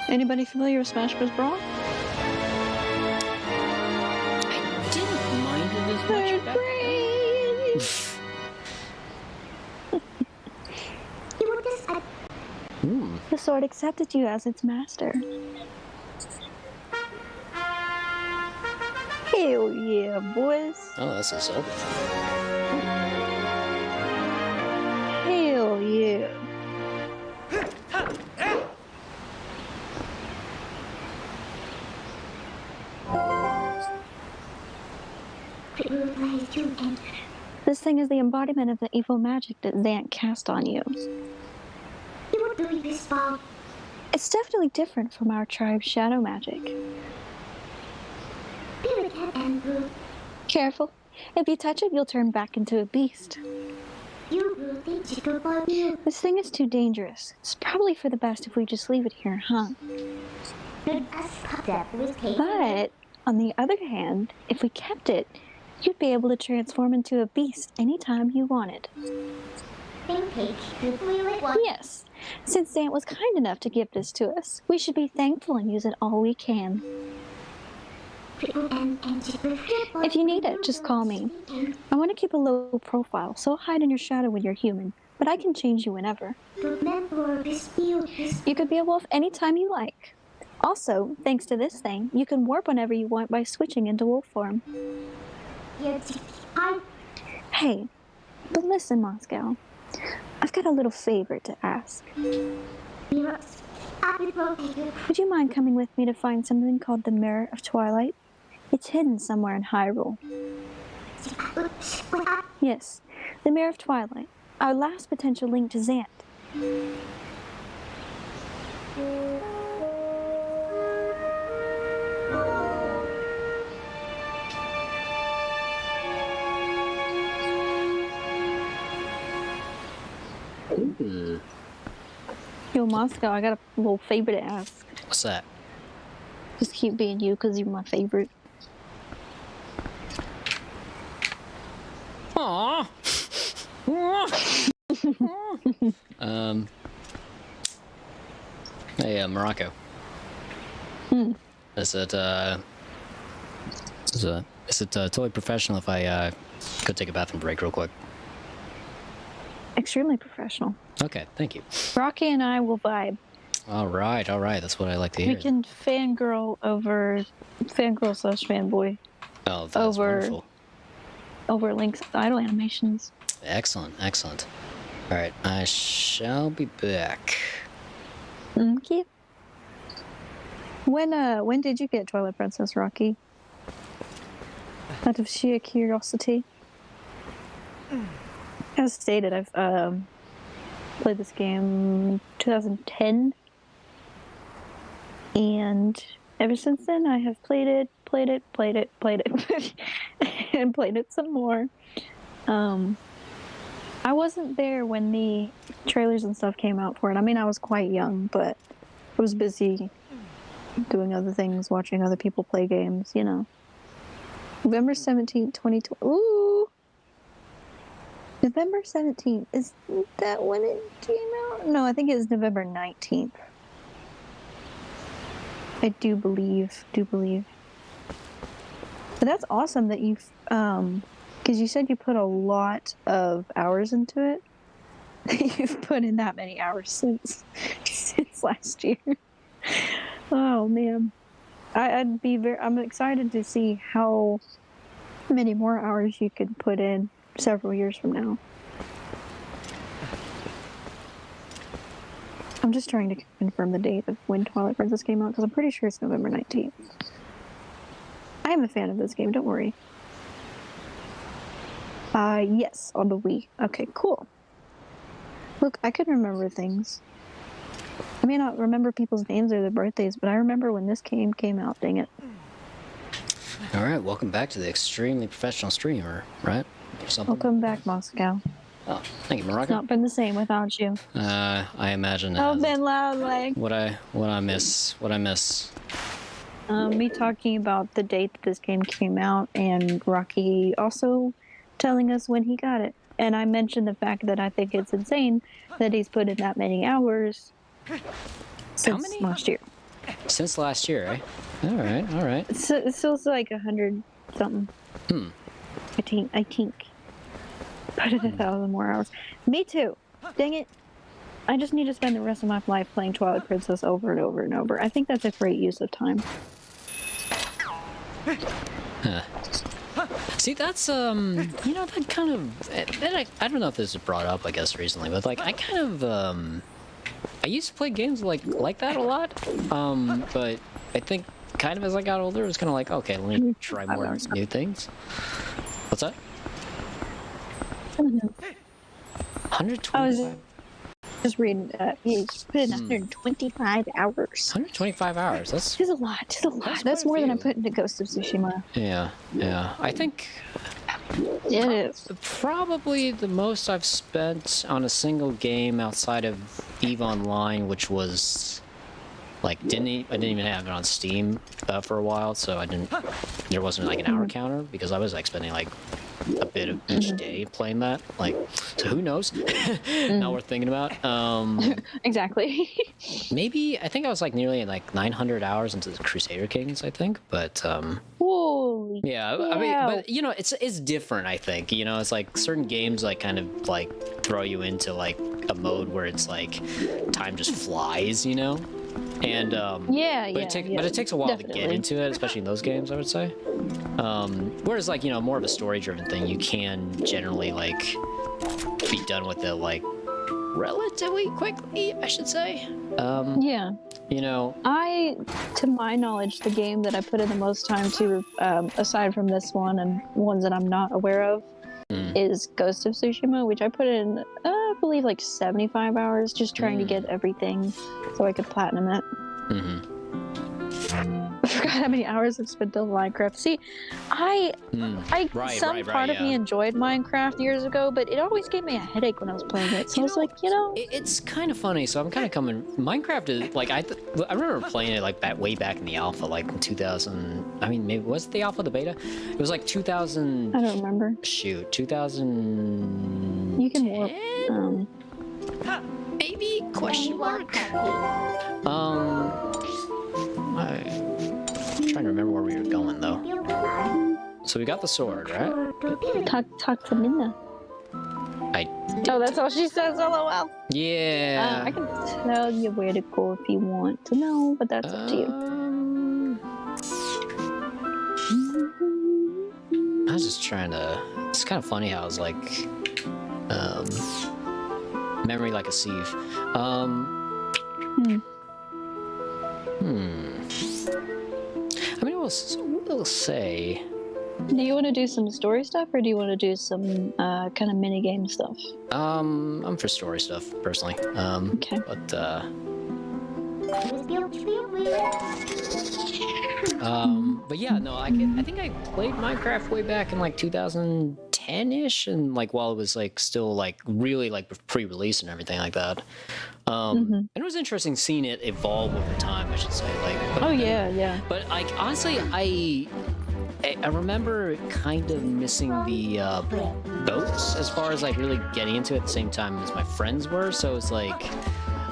Anybody familiar with Smash Bros. Brawl? I didn't mind it as much back then. The sword accepted you as its master. Hell yeah, boys. Oh, that's a Zelda. Hell yeah. This thing is the embodiment of the evil magic that Zant cast on you. It's definitely different from our tribe's shadow magic. Careful. If you touch it, you'll turn back into a beast. This thing is too dangerous. It's probably for the best if we just leave it here, huh? But, on the other hand, if we kept it, you'd be able to transform into a beast anytime you wanted. Yes. Since Zant was kind enough to give this to us, we should be thankful and use it all we can. If you need it, just call me. I want to keep a low profile, so I'll hide in your shadow when you're human, but I can change you whenever. You could be a wolf anytime you like. Also, thanks to this thing, you can warp whenever you want by switching into wolf form. Hey, but listen, Moscow. I've got a little favor to ask. Would you mind coming with me to find something called the Mirror of Twilight? It's hidden somewhere in Hyrule. Yes, the Mirror of Twilight, our last potential link to Zant. Yo, Moscow, I got a little favor to ask. What's that? Just keep being you, because you're my favorite. Aww. Hey, Morocco. Is it totally professional if I go take a bathroom break real quick? Extremely professional. Okay, thank you. Rocky and I will vibe. All right, that's what I like to hear. We can fangirl slash fanboy. Oh, that's wonderful. Over Link's idle animations. Excellent. All right, I shall be back. Okay. When did you get Twilight Princess, Rocky? Out of sheer curiosity. As stated, I've played this game 2010, and ever since then I have played it, and played it some more. I wasn't there when the trailers and stuff came out for it. I mean, I was quite young, but I was busy doing other things, watching other people play games, you know. November 17th, 2020. Ooh! November 17th. Is that when it came out? No, I think it was November 19th. I do believe. But that's awesome that you've, because you said you put a lot of hours into it. You've put in that many hours since last year. Oh man, I'm excited to see how many more hours you could put in several years from now. I'm just trying to confirm the date of when Twilight Princess came out because I'm pretty sure it's November 19th. I am a fan of this game, don't worry. Yes, on the Wii. Okay, cool. Look, I can remember things. I may not remember people's names or their birthdays, but I remember when this game came out, dang it. Alright, welcome back to the extremely professional streamer, right? Or something. Welcome back, Moscow. Oh, thank you, Morocco. It's not been the same without you. I imagine it Oh, hasn't. Ben Loudleg. What I miss. Me talking about the date that this game came out, and Rocky also telling us when he got it. And I mentioned the fact that I think it's insane that he's put in that many hours since last year. Since last year, eh? All right. It feels like 100 something. I think. Put in 1,000 more hours. Me too. Dang it. I just need to spend the rest of my life playing Twilight Princess over and over and over. I think that's a great use of time. Huh. See, that's you know, that kind of, I don't know if this is brought up, I guess, recently, but like, I kind of, I used to play games like that a lot, but I think kind of as I got older, it was kind of like, okay, let me try more new things. What's that? 125. Just reading, you put in 125 hours. 125 hours. That's a lot. That's more than I put into Ghost of Tsushima. Yeah. I think it is probably the most I've spent on a single game outside of EVE Online, which was like I didn't even have it on Steam for a while, so there wasn't like an hour counter because I was like spending like a bit of each day playing that, like, so who knows. Not worth thinking about. Exactly. Maybe I think I was like nearly like 900 hours into the Crusader Kings, I think, but holy yeah, I mean, but you know, it's different, I think, you know. It's like certain games like kind of like throw you into like a mode where it's like time just flies, you know. And but it takes a while to get into it, especially in those games, I would say. Whereas like, you know, more of a story-driven thing, you can generally like be done with it like relatively quickly, I should say. Yeah. You know, to my knowledge, the game that I put in the most time to, aside from this one and ones that I'm not aware of, is Ghost of Tsushima, which I put in, I believe, like 75 hours, just trying to get everything so I could platinum it. I forgot how many hours I've spent on Minecraft. See, some part of me enjoyed Minecraft years ago, but it always gave me a headache when I was playing it. So I was like, you know, it's kind of funny. So I'm kind of coming. Minecraft is like I remember playing it like way back in the alpha, like in 2000. I mean, maybe was it the alpha, the beta? It was like 2000. I don't remember. Shoot, 2000. You can warp. Maybe question mark. I'm trying to remember where we were going though. So we got the sword, right? Talk to Midna. Oh, that's all she says. LOL. Yeah. I can tell you where to go if you want to know, but that's up to you. I was just trying to. It's kind of funny how it's like, memory like a sieve. I mean, we'll say. Do you want to do some story stuff, or do you want to do some kind of mini game stuff? I'm for story stuff personally. Okay. But but yeah, no, I think I played Minecraft way back in like 2010-ish, and like while it was like still like really like pre-release and everything like that. And it was interesting seeing it evolve over time, I should say. Like, but, yeah. But like honestly, I remember kind of missing the boats as far as like really getting into it at the same time as my friends were. So it's like,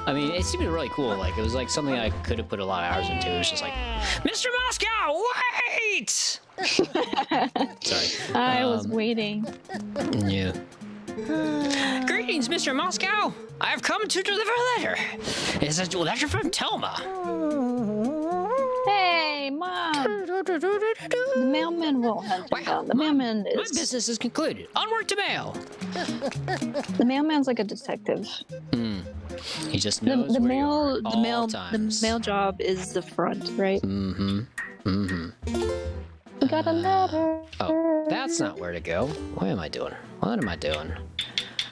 I mean, it seemed really cool. Like it was like something I could have put a lot of hours into. It was just like, Mr. Moscow, wait! Sorry. I was waiting. Yeah. Greetings, Mr. Moscow. I have come to deliver a letter. It's a letter from Telma. Hey, Mom. The mailman won't hunt you down. The mailman is... My business is concluded. Onward to mail. The mailman's like a detective. He just knows the where mail, you are the mail, times. the mail job is the front, right? We got a letter. Oh, that's not where to go. What am I doing?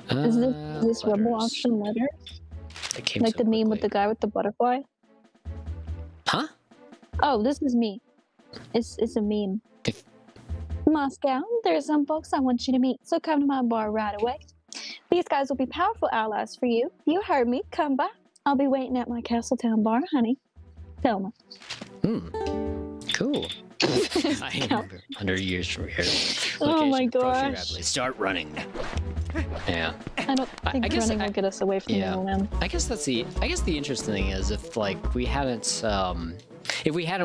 Is this Rumble Auction letter? Like the meme with the guy with the butterfly? Huh? Oh, this is me. It's a meme. Moscow, there's some folks I want you to meet, so come to my bar right away. These guys will be powerful allies for you. You heard me. Come by. I'll be waiting at my Castletown bar, honey. Thelma. Cool. I remember 100 years from here. Oh my gosh. Start running. Yeah. I don't think running will get us away from the mailman. I guess the interesting thing is if like we hadn't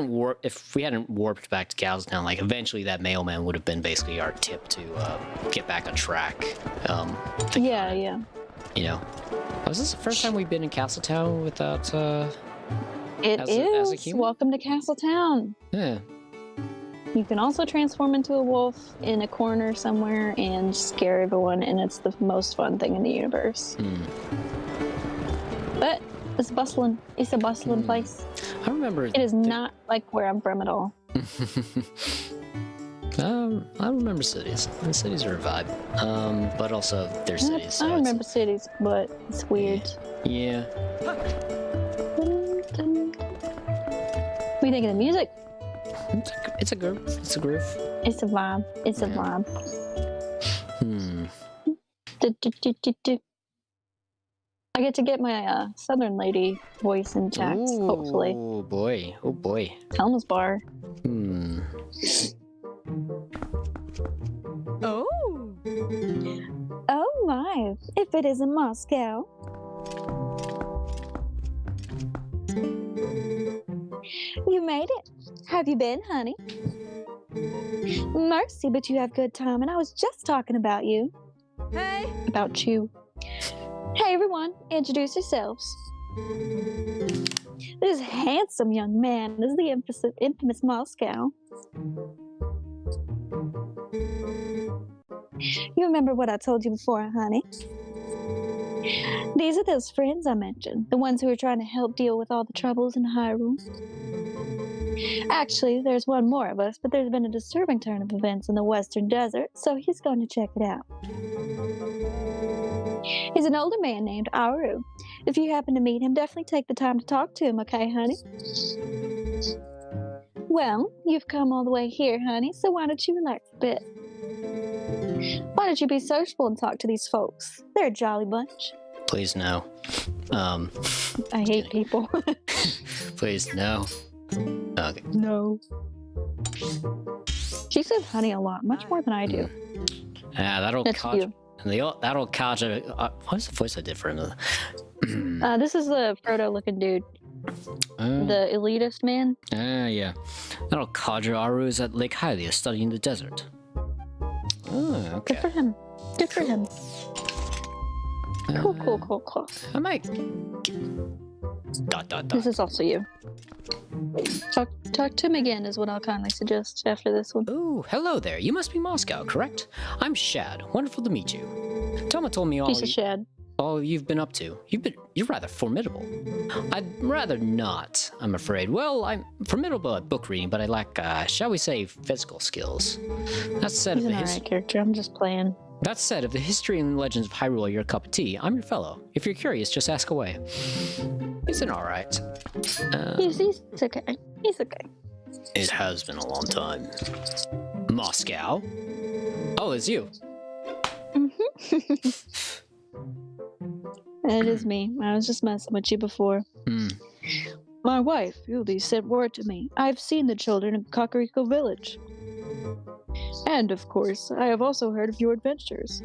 warped back to Castletown, like eventually that mailman would have been basically our tip to get back on track. Yeah. You know, was this the first time we've been in Castletown without? It is. Welcome to Castletown. Yeah. You can also transform into a wolf in a corner somewhere and scare everyone, and it's the most fun thing in the universe. But it's bustling. It's a bustling place. I remember. It is not like where I'm from at all. I remember cities. The cities are a vibe. But also they're cities. So I remember cities, but it's weird. Yeah. What do you think of the music? It's a groove. It's a groove. It's a vibe. It's a vibe. I get to get my Southern lady voice intact, hopefully. Oh boy. Oh boy. Elma's bar. Oh. Oh my, if it isn't Moscow. You made it. Have you been, honey? Mercy, but you have good time, and I was just talking about you. Hey. About you. Hey everyone, introduce yourselves. This handsome young man is the infamous Moscow. You remember what I told you before, honey? These are those friends I mentioned, the ones who are trying to help deal with all the troubles in Hyrule. Actually, there's one more of us, but there's been a disturbing turn of events in the Western Desert, so he's going to check it out. He's an older man named Aru. If you happen to meet him, definitely take the time to talk to him, okay, honey? Well, you've come all the way here, honey, so why don't you relax a bit? Why don't you be sociable and talk to these folks? They're a jolly bunch. Please no. I hate people. Please no. Okay. No. She says honey a lot, much more than I do. Yeah, that'll That's catch. you. That'll catch. What was the voice I did for him? This is the Frodo-looking dude. The elitist man. Yeah. That'll conjure Aru's at Lake Hylia studying the desert. Oh, okay. Good for him. Good for him. Cool. I might. ... This is also you. Talk to him again is what I'll kindly suggest after this one. Oh, hello there. You must be Moscow, correct? I'm Shad. Wonderful to meet you. Toma told me Piece of Shad. all you've been up to. You're rather formidable. I'd rather not, I'm afraid. Well, I'm formidable at book reading, but I lack, shall we say, physical skills. That said, He's an alright character. I'm just playing. That said, if the history and legends of Hyrule are your cup of tea, I'm your fellow. If you're curious, just ask away. He's an alright. He's okay. He's okay. It has been a long time. Moscow? Oh, it's you. It is me. I was just messing with you before. My wife, Yuli, sent word to me. I've seen the children in Kakariko Village. And, of course, I have also heard of your adventures.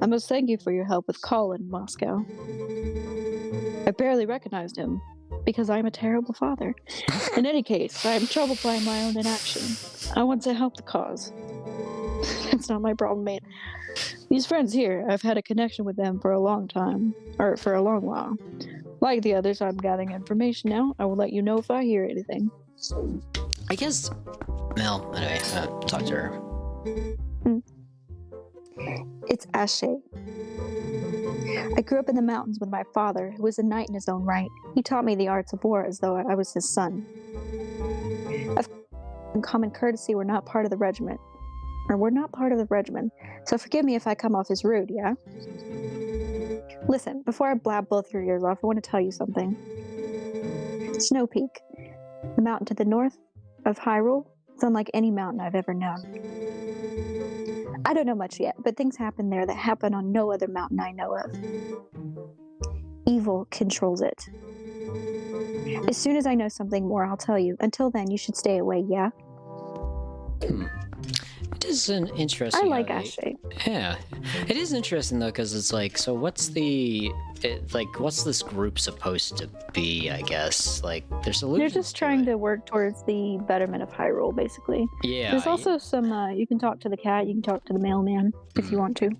I must thank you for your help with Colin, Moscow. I barely recognized him, because I am a terrible father. In any case, I am troubled by my own inaction. I want to help the cause. It's not my problem, mate. These friends here, I've had a connection with them for a long time. Or for a long while. Like the others, I'm gathering information now. I will let you know if I hear anything. I guess... Well, anyway, talk to her. It's Ashe. I grew up in the mountains with my father, who was a knight in his own right. He taught me the arts of war as though I was his son. In common courtesy, we're not part of the regiment. So forgive me if I come off as rude, yeah? Listen, before I blab both your ears off, I want to tell you something. Snowpeak, the mountain to the north of Hyrule, is unlike any mountain I've ever known. I don't know much yet, but things happen there that happen on no other mountain I know of. Evil controls it. As soon as I know something more, I'll tell you. Until then, you should stay away, yeah? It is an interesting... I like Ashe. Yeah. It is interesting, though, because it's like, so what's what's this group supposed to be, I guess? Like, there's solutions. They're just trying to work towards the betterment of Hyrule, basically. Yeah. There's also some, you can talk to the cat, you can talk to the mailman, if you want to.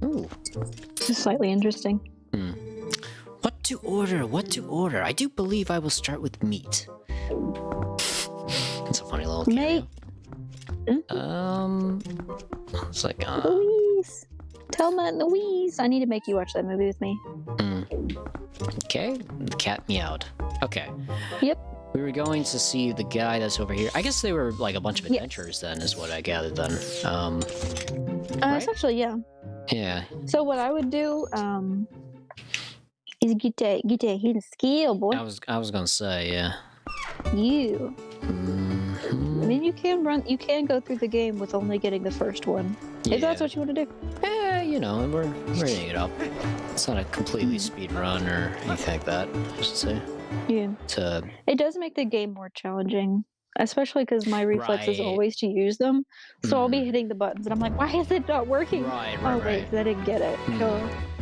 Ooh. It's slightly interesting. What to order? I do believe I will start with meat. It's a funny little cameo. It's like, Louise! Thelma and Louise! I need to make you watch that movie with me. Okay, the cat meowed. Okay. Yep. We were going to see the guy that's over here. I guess they were like a bunch of adventurers then, is what I gathered then. Right? Essentially, yeah. Yeah. So what I would do, is get that hidden skill, boy. I was gonna say, yeah. You. I mean, you can go through the game with only getting the first one. If that's what you want to do. Yeah, you know, we're reading it up. It's not a completely speed run or anything like that, I should say. Yeah. It does make the game more challenging, especially because my reflex is always to use them. So I'll be hitting the buttons, and I'm like, why is it not working? Right. Wait, 'cause I didn't get it.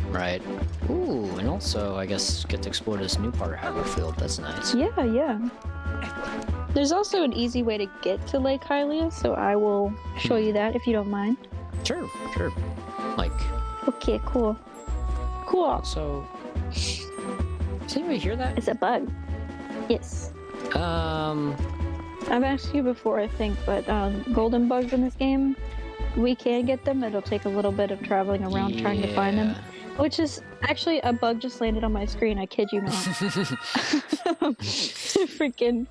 Right. Ooh, and also, I guess, get to explore this new part of Haverfield. That's nice. Yeah. There's also an easy way to get to Lake Hylia, so I will show you that if you don't mind. Sure. Like. Okay, cool. So, does anybody hear that? It's a bug. Yes. I've asked you before, I think, but golden bugs in this game, we can get them. It'll take a little bit of traveling around trying to find them. Which is actually a bug just landed on my screen. I kid you not. Freaking.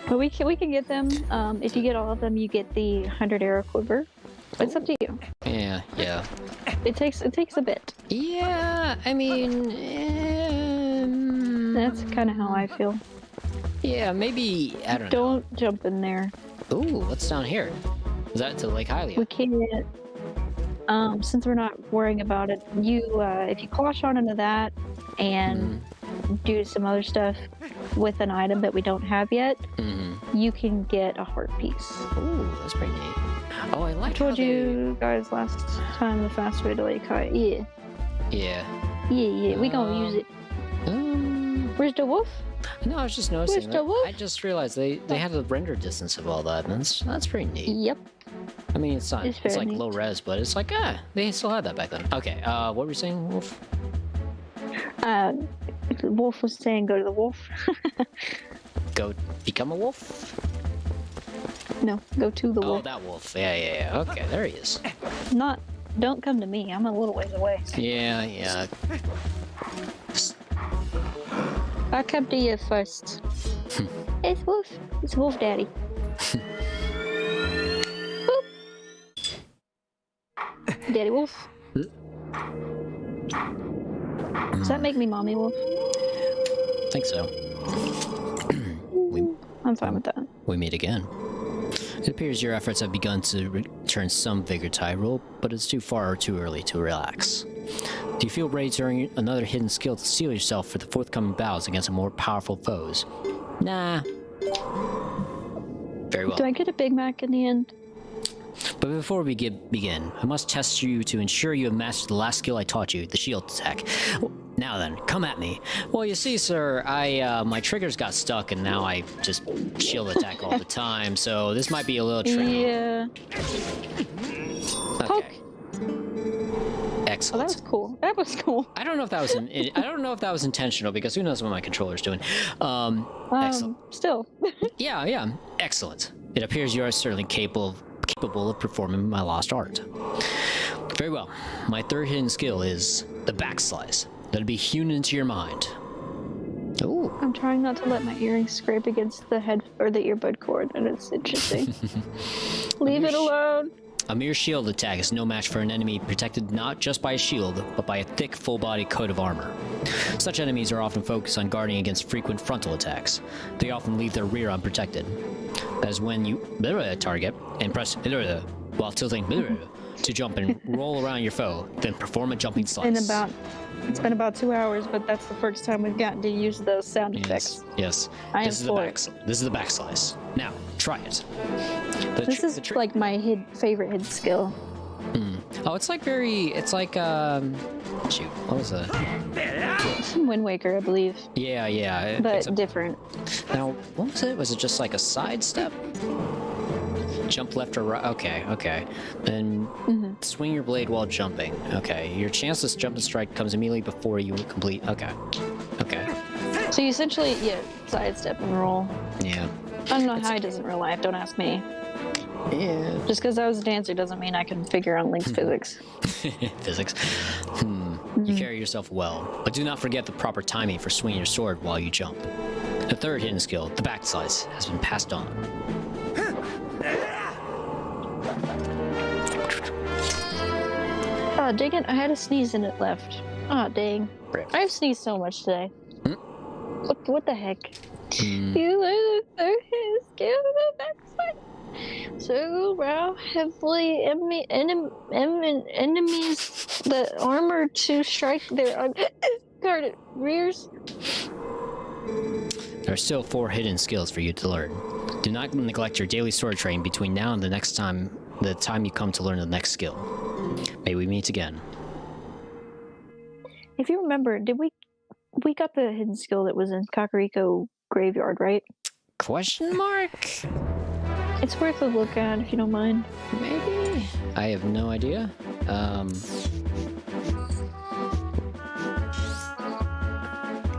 But we can get them. If you get all of them, you get the 100 arrow quiver. It's up to you. Yeah. It takes a bit. Yeah, I mean, That's kind of how I feel. yeah, maybe, I don't know. Don't jump in there. Ooh, what's down here? Is that to Lake Hylia? We can't. Since we're not worrying about it, if you clash on into that and do some other stuff with an item that we don't have yet, you can get a heart piece. Ooh, that's pretty neat. Oh, I like I told you guys last time the fast way to Lake Hylia. Yeah. We gonna use it. Where's the wolf? No, I was just noticing Where's the that. wolf? I just realized they had the render distance of all that, and that's pretty neat. Yep. I mean, it's not, It's it's very like neat. low res, but it's like, they still had that back then. Okay, what were you saying, Wolf? The wolf was saying go to the wolf. Go become a wolf? No, go to the Oh, wolf. that wolf. Yeah. Okay, there he is. Don't come to me. I'm a little ways away. Yeah. I'll come to you first. It's Wolf. It's Wolf Daddy. Boop. Daddy Wolf. Does that make me Mommy Wolf? I think so. I'm fine with that. We meet again. It appears your efforts have begun to return some vigor to Hyrule, but it's too far or too early to relax. Do you feel ready to earn another hidden skill to seal yourself for the forthcoming battles against more powerful foes? Nah. Very well. Do I get a Big Mac in the end? But before we begin, I must test you to ensure you have mastered the last skill I taught you, the shield attack. Now then, come at me. Well, you see, sir, my triggers got stuck, and now I just shield attack all the time, so this might be a little tricky. Yeah. Okay. Excellent. Oh, that was cool. That was cool. I don't know if that was I don't know if that was intentional, because who knows what my controller's doing. Excellent. Still. Yeah. Excellent. It appears you are certainly capable of performing my lost art. Very well. My third hidden skill is the backslice. That'll be hewn into your mind. Ooh. I'm trying not to let my earrings scrape against the head or the earbud cord, and it's interesting. Leave it alone. A mere shield attack is no match for an enemy protected not just by a shield, but by a thick, full-body coat of armor. Such enemies are often focused on guarding against frequent frontal attacks. They often leave their rear unprotected. That is when you target and press while tilting to jump and roll around your foe, then perform a jumping slice. It's been about 2 hours, but that's the first time we've gotten to use those sound effects. Yes. This is the back slice. Now, try it. This is like my favorite hidden skill. Oh, it's like shoot, what was that? Wind Waker, I believe. Yeah. But different. Now, what was it? Was it just like a sidestep? Jump left or right? Okay. Then swing your blade while jumping. Okay. Your chance to jump and strike comes immediately before you complete. Okay. So you essentially, sidestep and roll. Yeah. I don't know how he does in real life. Don't ask me. Yeah. Just because I was a dancer doesn't mean I can figure out Link's physics. Physics. You carry yourself well, but do not forget the proper timing for swinging your sword while you jump. The third hidden skill, the back slice, has been passed on. Oh, dang it. I had a sneeze and it left. Oh, dang. Rip. I've sneezed so much today. What the heck? Hmm. You lose the third hidden skill of the backside. So row heavily enemies the armor to strike their unguarded rears. There are still 4 hidden skills for you to learn. Do not neglect your daily sword training between now and the time you come to learn the next skill. May we meet again. If you remember, did we got the hidden skill that was in Kakariko Graveyard, right? Question mark? It's worth a look at if you don't mind. Maybe? I have no idea.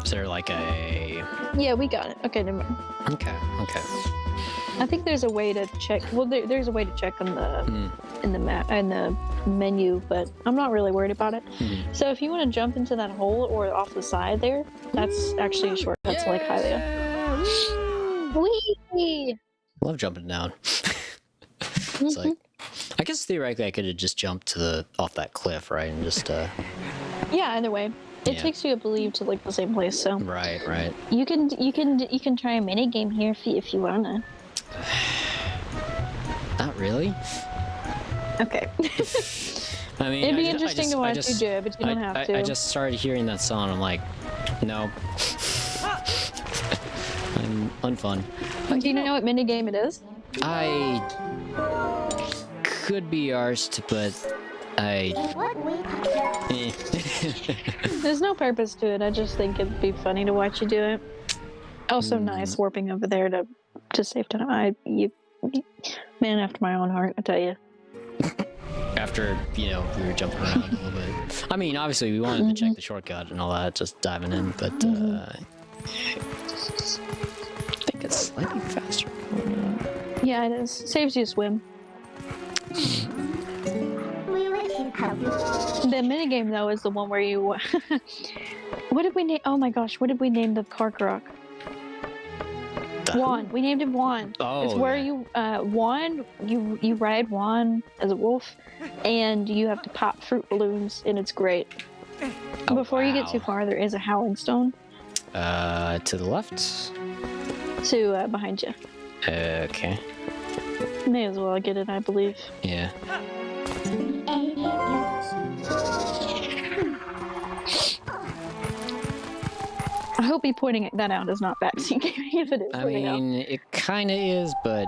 Is there like a... Yeah, we got it. Okay, never mind. Okay. I think there's a way to check. Well, there's a way to check on the in the map and the menu, but I'm not really worried about it. So if you want to jump into that hole or off the side there, that's actually a shortcut to like Hylia. Whee! Love jumping down. It's like, I guess theoretically I could have just jumped to off that cliff, right, and just Yeah, either way. It takes you, I believe, to like the same place. So right. You can try a mini game here if you wanna. Not really. Okay. I mean, it'd be interesting to watch you do it, but you don't have to. I just started hearing that song. I'm like, no. I'm unfun. Do you know what mini game it is? I could be arsed, but There's no purpose to it. I just think it'd be funny to watch you do it. Also, nice warping over there to save time. You man after my own heart, I tell you. After we were jumping around a little bit. I mean, obviously we wanted to check the shortcut and all that, just diving in, but I think it's slightly faster. Yeah, it is. Saves you a swim. The minigame, though, is the one where you... What did we name... Oh my gosh, what did we name the Karkarock? Juan. We named him Juan. Oh, it's where you... Juan, you ride Juan as a wolf, and you have to pop fruit balloons, and it's great. Before you get too far, there is a howling stone. To the left? To, behind you. Okay. May as well get it, I believe. Yeah. I hope you pointing that out is not backseat gaming. If it is, I mean, it kind of is, but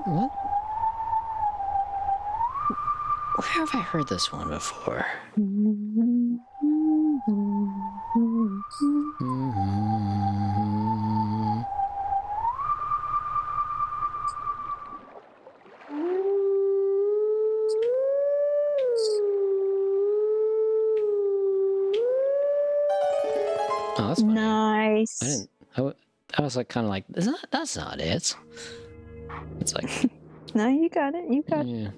what? Where have I heard this one before? Oh, that's funny. Nice. I was like, kind of like, that's not it. It's like, no, you got it. You got it. yeah.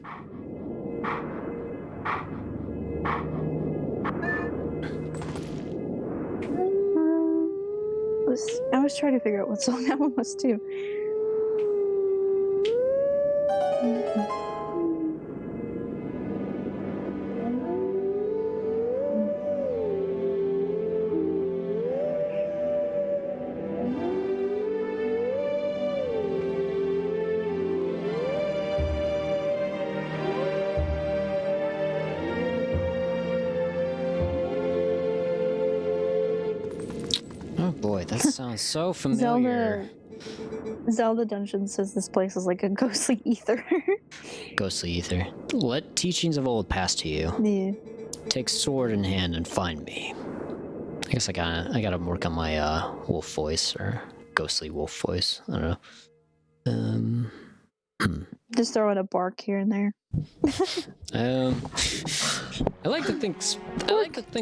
I was trying to figure out what song that one was too. Oh boy, that sounds so familiar. Zelda Dungeon says this place is like a ghostly ether. Ghostly ether. Let teachings of old pass to you. Yeah. Take sword in hand and find me. I guess I gotta work on my wolf voice or ghostly wolf voice. I don't know. Just throwing a bark here and there. I like to think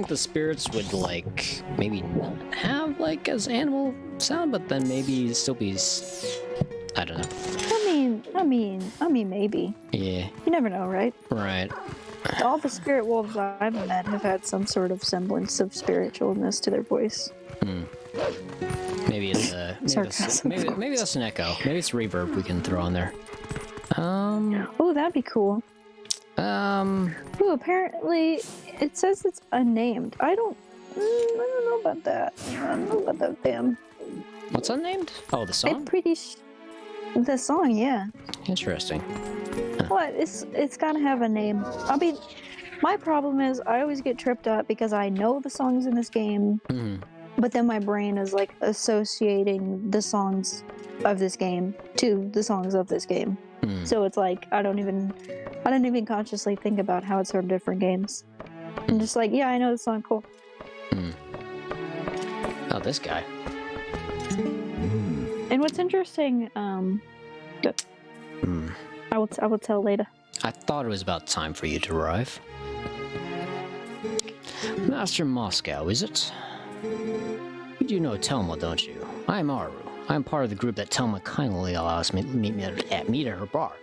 the spirits would like maybe not have like as animal sound, but then maybe still be. I don't know. I mean, maybe. Yeah. You never know, right? Right. All the spirit wolves I've met have had some sort of semblance of spiritualness to their voice. Maybe it's maybe that's an echo. Maybe it's reverb we can throw on there. Oh, that'd be cool. Oh, apparently it says it's unnamed. I don't know about that. I don't know about that, damn. What's unnamed? Oh, the song? The song, yeah. Interesting. What? It's gotta have a name. I mean, my problem is I always get tripped up because I know the songs in this game, but then my brain is like associating the songs of this game to the songs of this game. So it's like I don't even consciously think about how it's from different games. I'm just like, yeah, I know the song, cool. Oh, this guy. And what's interesting, I will tell later. I thought it was about time for you to arrive. Master Moscow, is it? You do know Telma, don't you? I am Aru. I am part of the group that Telma kindly allows me to meet at her bar.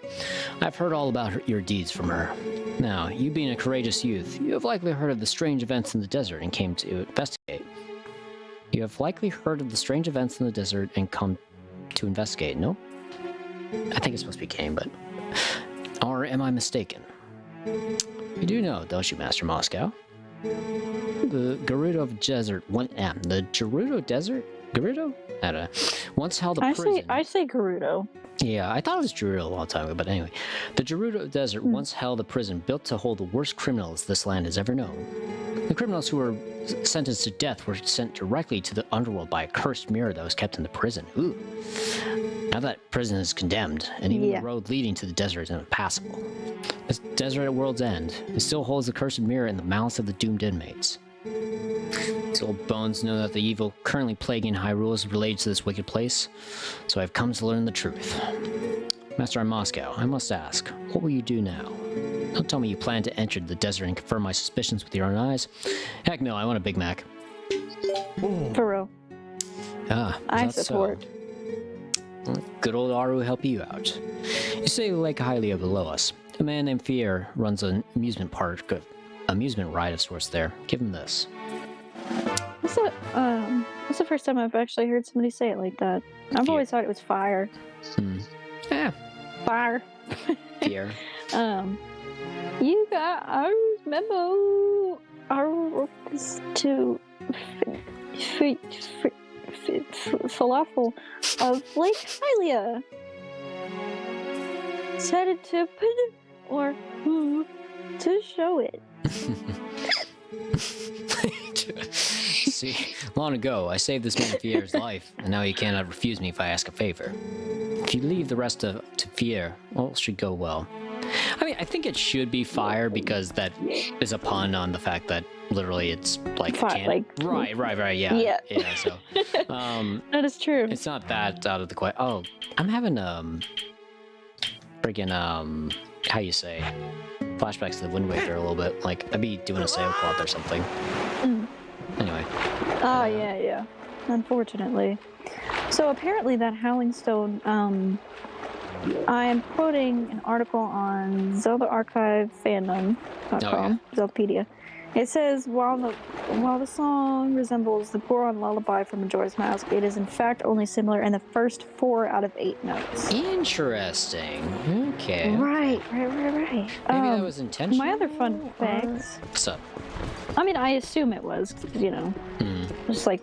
I've heard all about your deeds from her. Now, you being a courageous youth, you have likely heard of the strange events in the desert and came to investigate. You have likely heard of the strange events in the desert and come to investigate, no? I think it's supposed to be came, but... Or am I mistaken? You do know, don't you, Master Moscow? The Gerudo Desert... the Gerudo Desert? Gerudo? I don't know. Once held a prison... I say Gerudo. Yeah, I thought it was Gerudo a long time ago, but anyway. The Gerudo Desert once held a prison built to hold the worst criminals this land has ever known. The criminals who were sentenced to death were sent directly to the underworld by a cursed mirror that was kept in the prison. Ooh. Now that prison is condemned, and even the road leading to the desert is impassable. This desert at World's End, it still holds the cursed mirror in the mouths of the doomed inmates. These old bones know that the evil currently plaguing Hyrule is related to this wicked place, so I've come to learn the truth. Master in Moscow, I must ask, what will you do now? Don't tell me you plan to enter the desert and confirm my suspicions with your own eyes. Heck no, I want a Big Mac. For real. I support. So? Good old Aru will help you out. You say you like highly of below us. A man named Fier runs an amusement ride of sorts there. Give him this. That's the first time I've actually heard somebody say it like that. I've always thought it was fire. Yeah. Fire. Fier. You got Aru's memo. Aru is to falafel of Lake Hylia. Decided to put it or to show it. See, long ago, I saved this man Fier's life, and now he cannot refuse me if I ask a favor. If you leave the rest to Fier, all should go well. I mean, I think it should be fire because that is a pun on the fact that literally it's like right, yeah. So that is true. It's not that out of the question. Oh, I'm having freaking how you say flashbacks to the Wind Waker a little bit. Like I'd be doing a sailcloth or something. Anyway. Oh yeah. Unfortunately. So apparently that Howling Stone. I am quoting an article on Zelda Archive Fandom.com, Zeldapedia. It says, while the song resembles the Goron lullaby from Majora's Mask, it is in fact only similar in the first 4 out of 8 notes. Interesting. Okay. Right. Maybe that was intentional. My other fun facts. What's up? I mean, I assume it was, just like,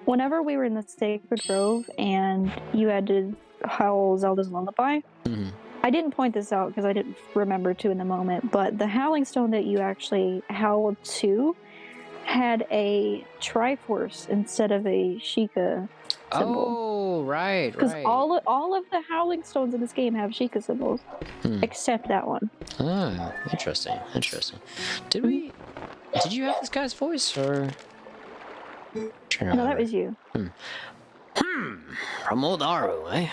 whenever we were in the Sacred Grove and you had to howl Zelda's lullaby, I didn't point this out because I didn't remember to in the moment, but the Howling Stone that you actually howled to had a Triforce instead of a Sheikah symbol. Oh, right. Because all of the Howling Stones in this game have Sheikah symbols, except that one. Oh, interesting. Did you have this guy's voice, or? No, that was you. From old Aru, eh?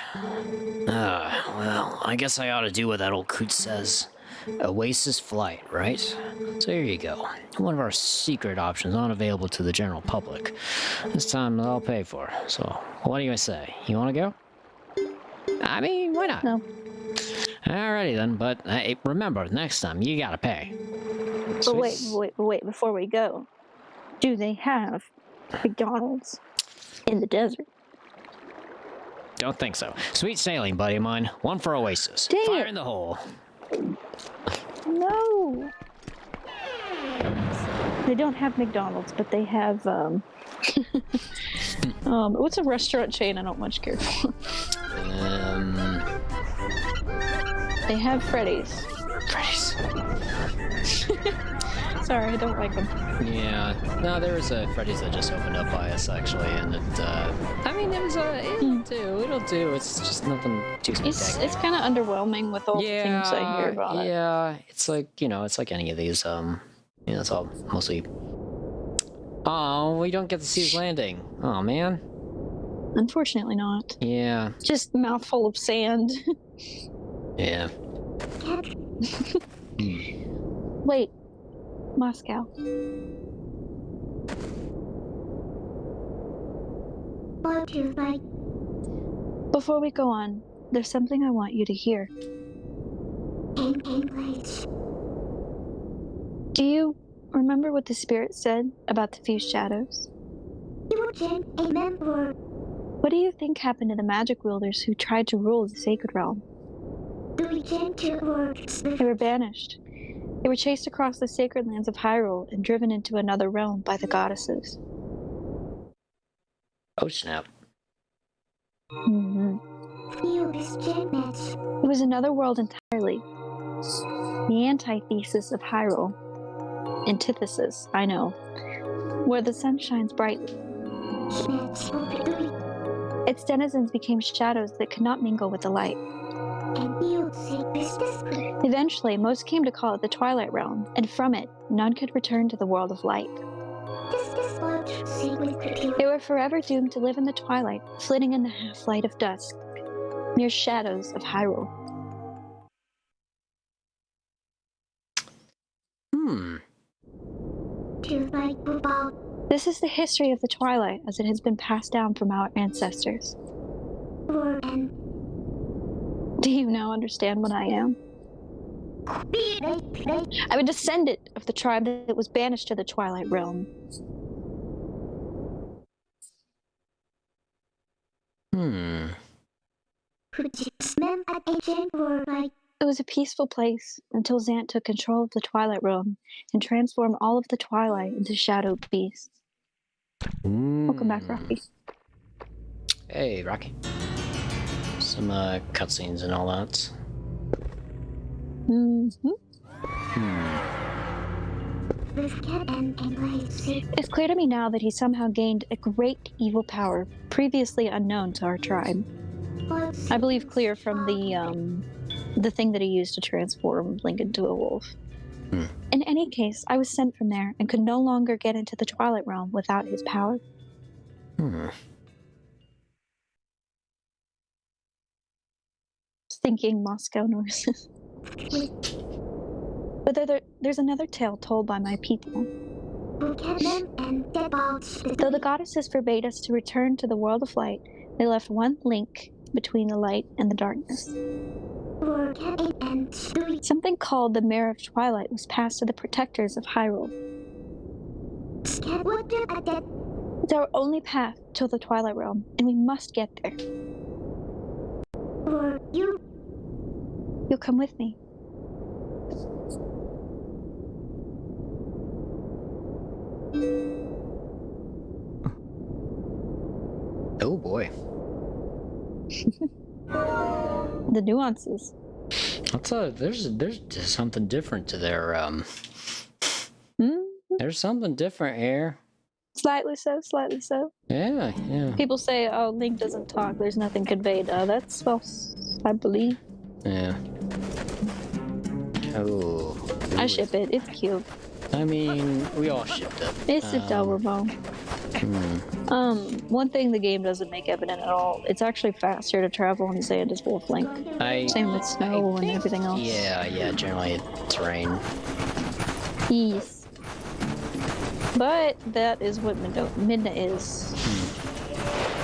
Well, I guess I ought to do what that old coot says. Oasis flight, right? So here you go. One of our secret options not available to the general public. This time I'll pay for. So, what do you guys say? You want to go? I mean, why not? No. Alrighty then, but hey, remember, next time you gotta pay. But wait, before we go, do they have McDonald's in the desert? Don't think so. Sweet sailing, buddy of mine. One for Oasis. Dang Fire it. in the hole. No. They don't have McDonald's, but they have what's a restaurant chain I don't much care for? They have Freddy's. Freddy's. Sorry, I don't like them. Yeah. No, there was a Freddy's that just opened up by us, actually, and it, I mean, it was, it'll do. It's just nothing too spectacular. It's kind of underwhelming with all the things I hear about it. Yeah, it's like, it's like any of these, it's all mostly... Oh, we don't get to see his landing. Oh, man. Unfortunately not. Yeah. Just mouthful of sand. Yeah. Wait. Moscow. What do you like? Before we go on, there's something I want you to hear. In English. Do you remember what the spirit said about the few shadows? You can remember. What do you think happened to the magic wielders who tried to rule the sacred realm? The gentle words. They were banished. They were chased across the sacred lands of Hyrule and driven into another realm by the goddesses. Oh, snap. Feel this gentleness. It was another world entirely. The antithesis of Hyrule. Antithesis, I know. Where the sun shines brightly. Its denizens became shadows that could not mingle with the light. Eventually, most came to call it the Twilight Realm, and from it, none could return to the world of light. They were forever doomed to live in the twilight, flitting in the half-light of dusk, mere shadows of Hyrule. This is the history of the Twilight as it has been passed down from our ancestors. Do you now understand what I am? I'm a descendant of the tribe that was banished to the Twilight Realm. It was a peaceful place until Zant took control of the Twilight Realm and transformed all of the Twilight into shadow beasts. Welcome back, Rocky. Hey, Rocky. Some cutscenes and all that. It's clear to me now that he somehow gained a great evil power previously unknown to our tribe. I believe clear from the thing that he used to transform Link into a wolf. In any case, I was sent from there and could no longer get into the Twilight Realm without his power. Thinking Moscow noises. But there's another tale told by my people. Though the goddesses forbade us to return to the world of light, they left one link between the light and the darkness. Something called the Mirror of Twilight was passed to the protectors of Hyrule. It's our only path to the Twilight Realm, and we must get there. You'll come with me. Oh boy. The nuances. There's just something different to their There's something different here. Slightly so, slightly so. Yeah. People say, oh, Link doesn't talk, there's nothing conveyed. That's false, I believe. Yeah. Oh. I ship it, it's cute. I mean, we all shipped it. It's adorable. One thing the game doesn't make evident at all, it's actually faster to travel on sand as Wolf Link. Same with snow and everything else. Yeah, generally terrain. Yes. But that is what Midna is.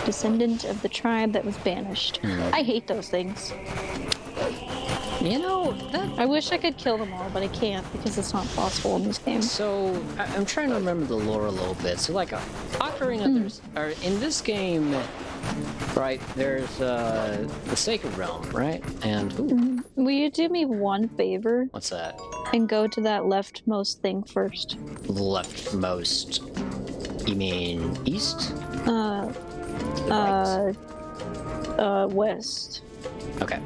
Descendant of the tribe that was banished. I hate those things. You know, I wish I could kill them all, but I can't because it's not possible in this game. So, I'm trying to remember the lore a little bit. So, like, Ocarina, or in this game, right, there's the Sacred Realm, right? And, will you do me one favor? What's that? And go to that leftmost thing first. Leftmost? You mean east? West. Okay.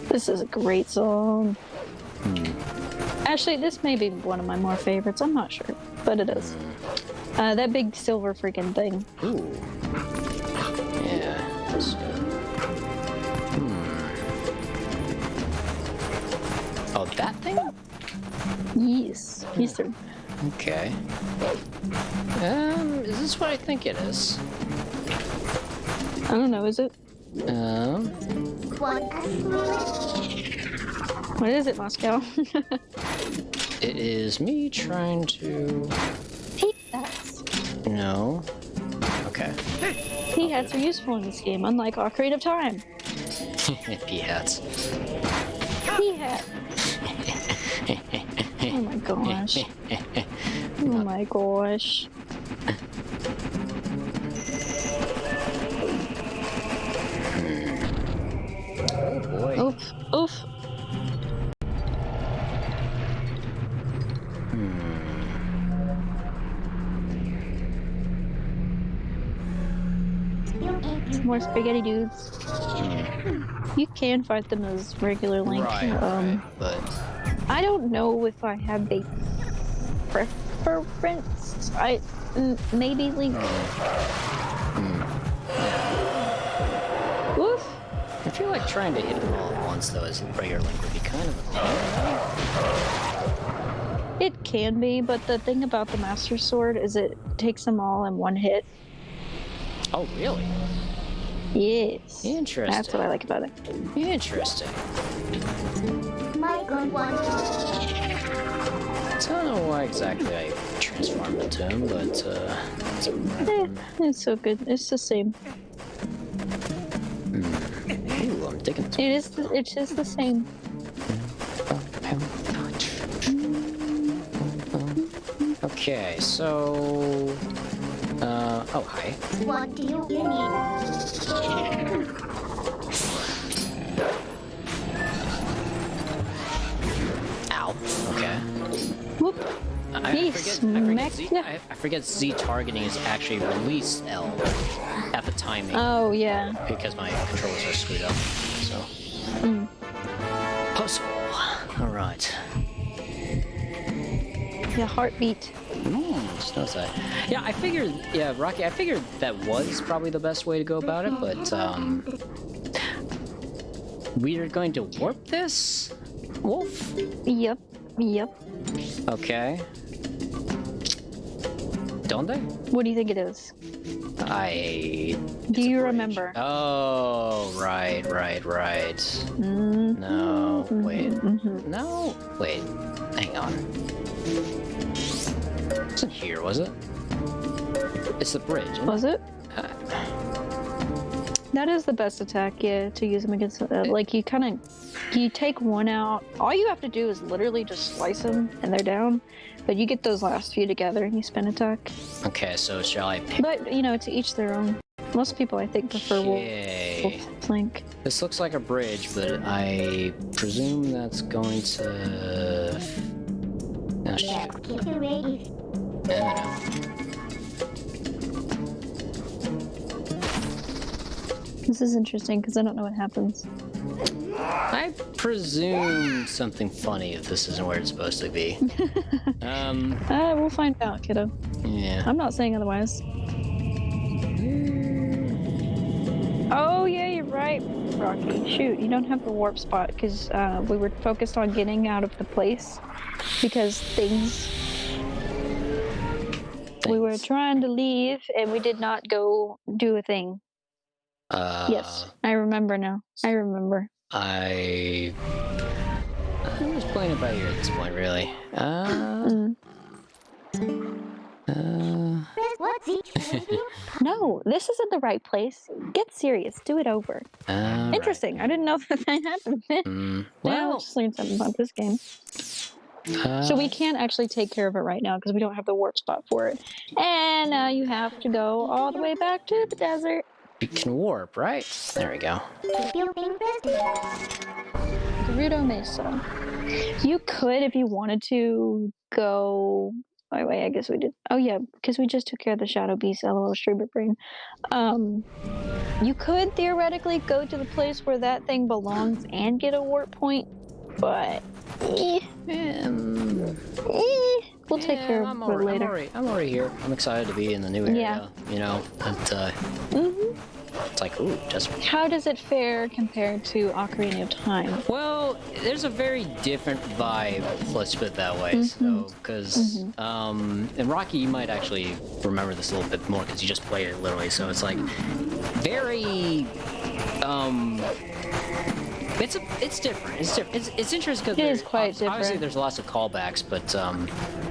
This is a great song. Actually, this may be one of my more favorites. I'm not sure, but it is. That big silver freaking thing. Ooh. Yeah. That's good. Oh, that thing? Yes. Yes, sir. Okay. Is this what I think it is? I don't know, is it? What is it, Moscow? It is me trying to... Peep hats. No. Okay. Peep hats are useful in this game, unlike Ocarina of Time. Pea hats. Peep hat. Oh my gosh. Oh my gosh. Oh boy. Oof. Oof. More spaghetti dudes. You can fight them as regular Link. Right, but I don't know if I have a preference. Maybe Link. Oof. I feel like trying to hit them all at once, though, as regular Link would be kind of a pain. It can be, but the thing about the Master Sword is it takes them all in one hit. Oh, really? Yes. Interesting. That's what I like about it. Interesting. My good one. I don't know why exactly I transformed into him, but It's so good. It's the same. Ooh, I'm digging it. It is the same. Okay, so oh hi. What do you need? Ow. Okay. Whoop. I forget Z targeting is actually release L at the timing. Oh yeah. Because my controllers are screwed up. So. Puzzle. All right. Yeah, heartbeat. Just notice that. Yeah, I figured. Yeah, Rocky. I figured that was probably the best way to go about it, but we are going to warp this, Wolf. Yep. Yep. Okay. Don't they? What do you think it is? Do you remember? Oh, right. No, wait. No, wait. Hang on. It wasn't here, was it? It's the bridge. Isn't Was it? it? That is the best attack, yeah, to use them against. Like you take one out. All you have to do is literally just slice them, and they're down. But you get those last few together, and you spin attack. Okay, so shall I pick? But you know, to each their own. Most people, I think, prefer Wolf Link. This looks like a bridge, but I presume that's going to. Oh, shit. Get ready. This is interesting because I don't know what happens. I presume something funny if this isn't where it's supposed to be. We'll find out, kiddo. Yeah. I'm not saying otherwise. Oh yeah, you're right, Rocky. Shoot, you don't have the warp spot because we were focused on getting out of the place because things. We were trying to leave and we did not go do a thing. Yes, I remember now. I remember. I'm just playing it by ear at this point, really. What's each with you? No, this isn't the right place. Get serious. Do it over. Interesting. I didn't know that happened. Well, I just learned something about this game. So we can't actually take care of it right now because we don't have the warp spot for it. And now you have to go all the way back to the desert. You can warp, right? There we go. Gerudo Mesa. You could, if you wanted to, go. Oh, wait, I guess we did. Oh, yeah, because we just took care of the Shadow Beast, LOL Streamer Brain. You could theoretically go to the place where that thing belongs and get a warp point, but we'll take care of it later. I'm already here. I'm excited to be in the new area. Yeah. You know, it's like, ooh, just. How does it fare compared to Ocarina of Time? Well, there's a very different vibe, let's put it that way. So, because, and Rocky, you might actually remember this a little bit more because you just played it literally. So it's like very, it's different. It's different. It's interesting because it is quite different. Obviously, there's lots of callbacks, but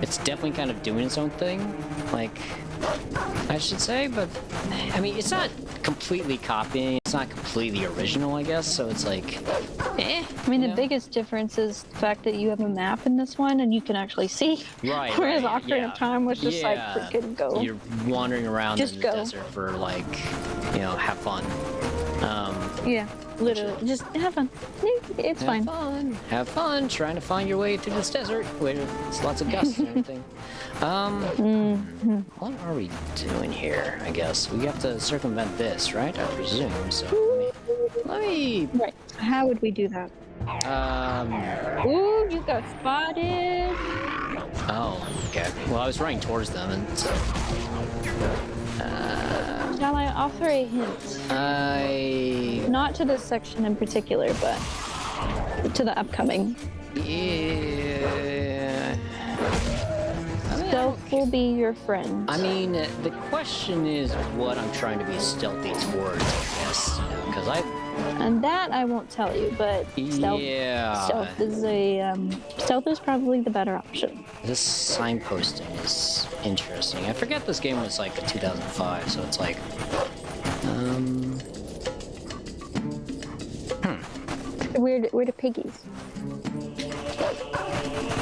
it's definitely kind of doing its own thing. Like, I should say, but I mean, it's not completely copying. It's not completely original, I guess. So it's like, I mean, the biggest difference is the fact that you have a map in this one and you can actually see. Right. Whereas Ocarina of Time was just like freaking go. You're wandering around just in the desert for like, have fun. Yeah. Literally, just have fun. It's fine. Have fun trying to find your way through this desert where there's lots of gusts and everything. What are we doing here? I guess we have to circumvent this, right? I presume. So let me. Right. How would we do that? Ooh, you got spotted. Oh, okay. Well, I was running towards them, and so. Shall I offer a hint? Not to this section in particular, but to the upcoming. Yeah. Stealth will be your friend. I mean, the question is what I'm trying to be stealthy towards, I guess. Because And that I won't tell you, but stealth is probably the better option. This signposting is interesting. I forget this game was like a 2005, so it's like, Where the piggies?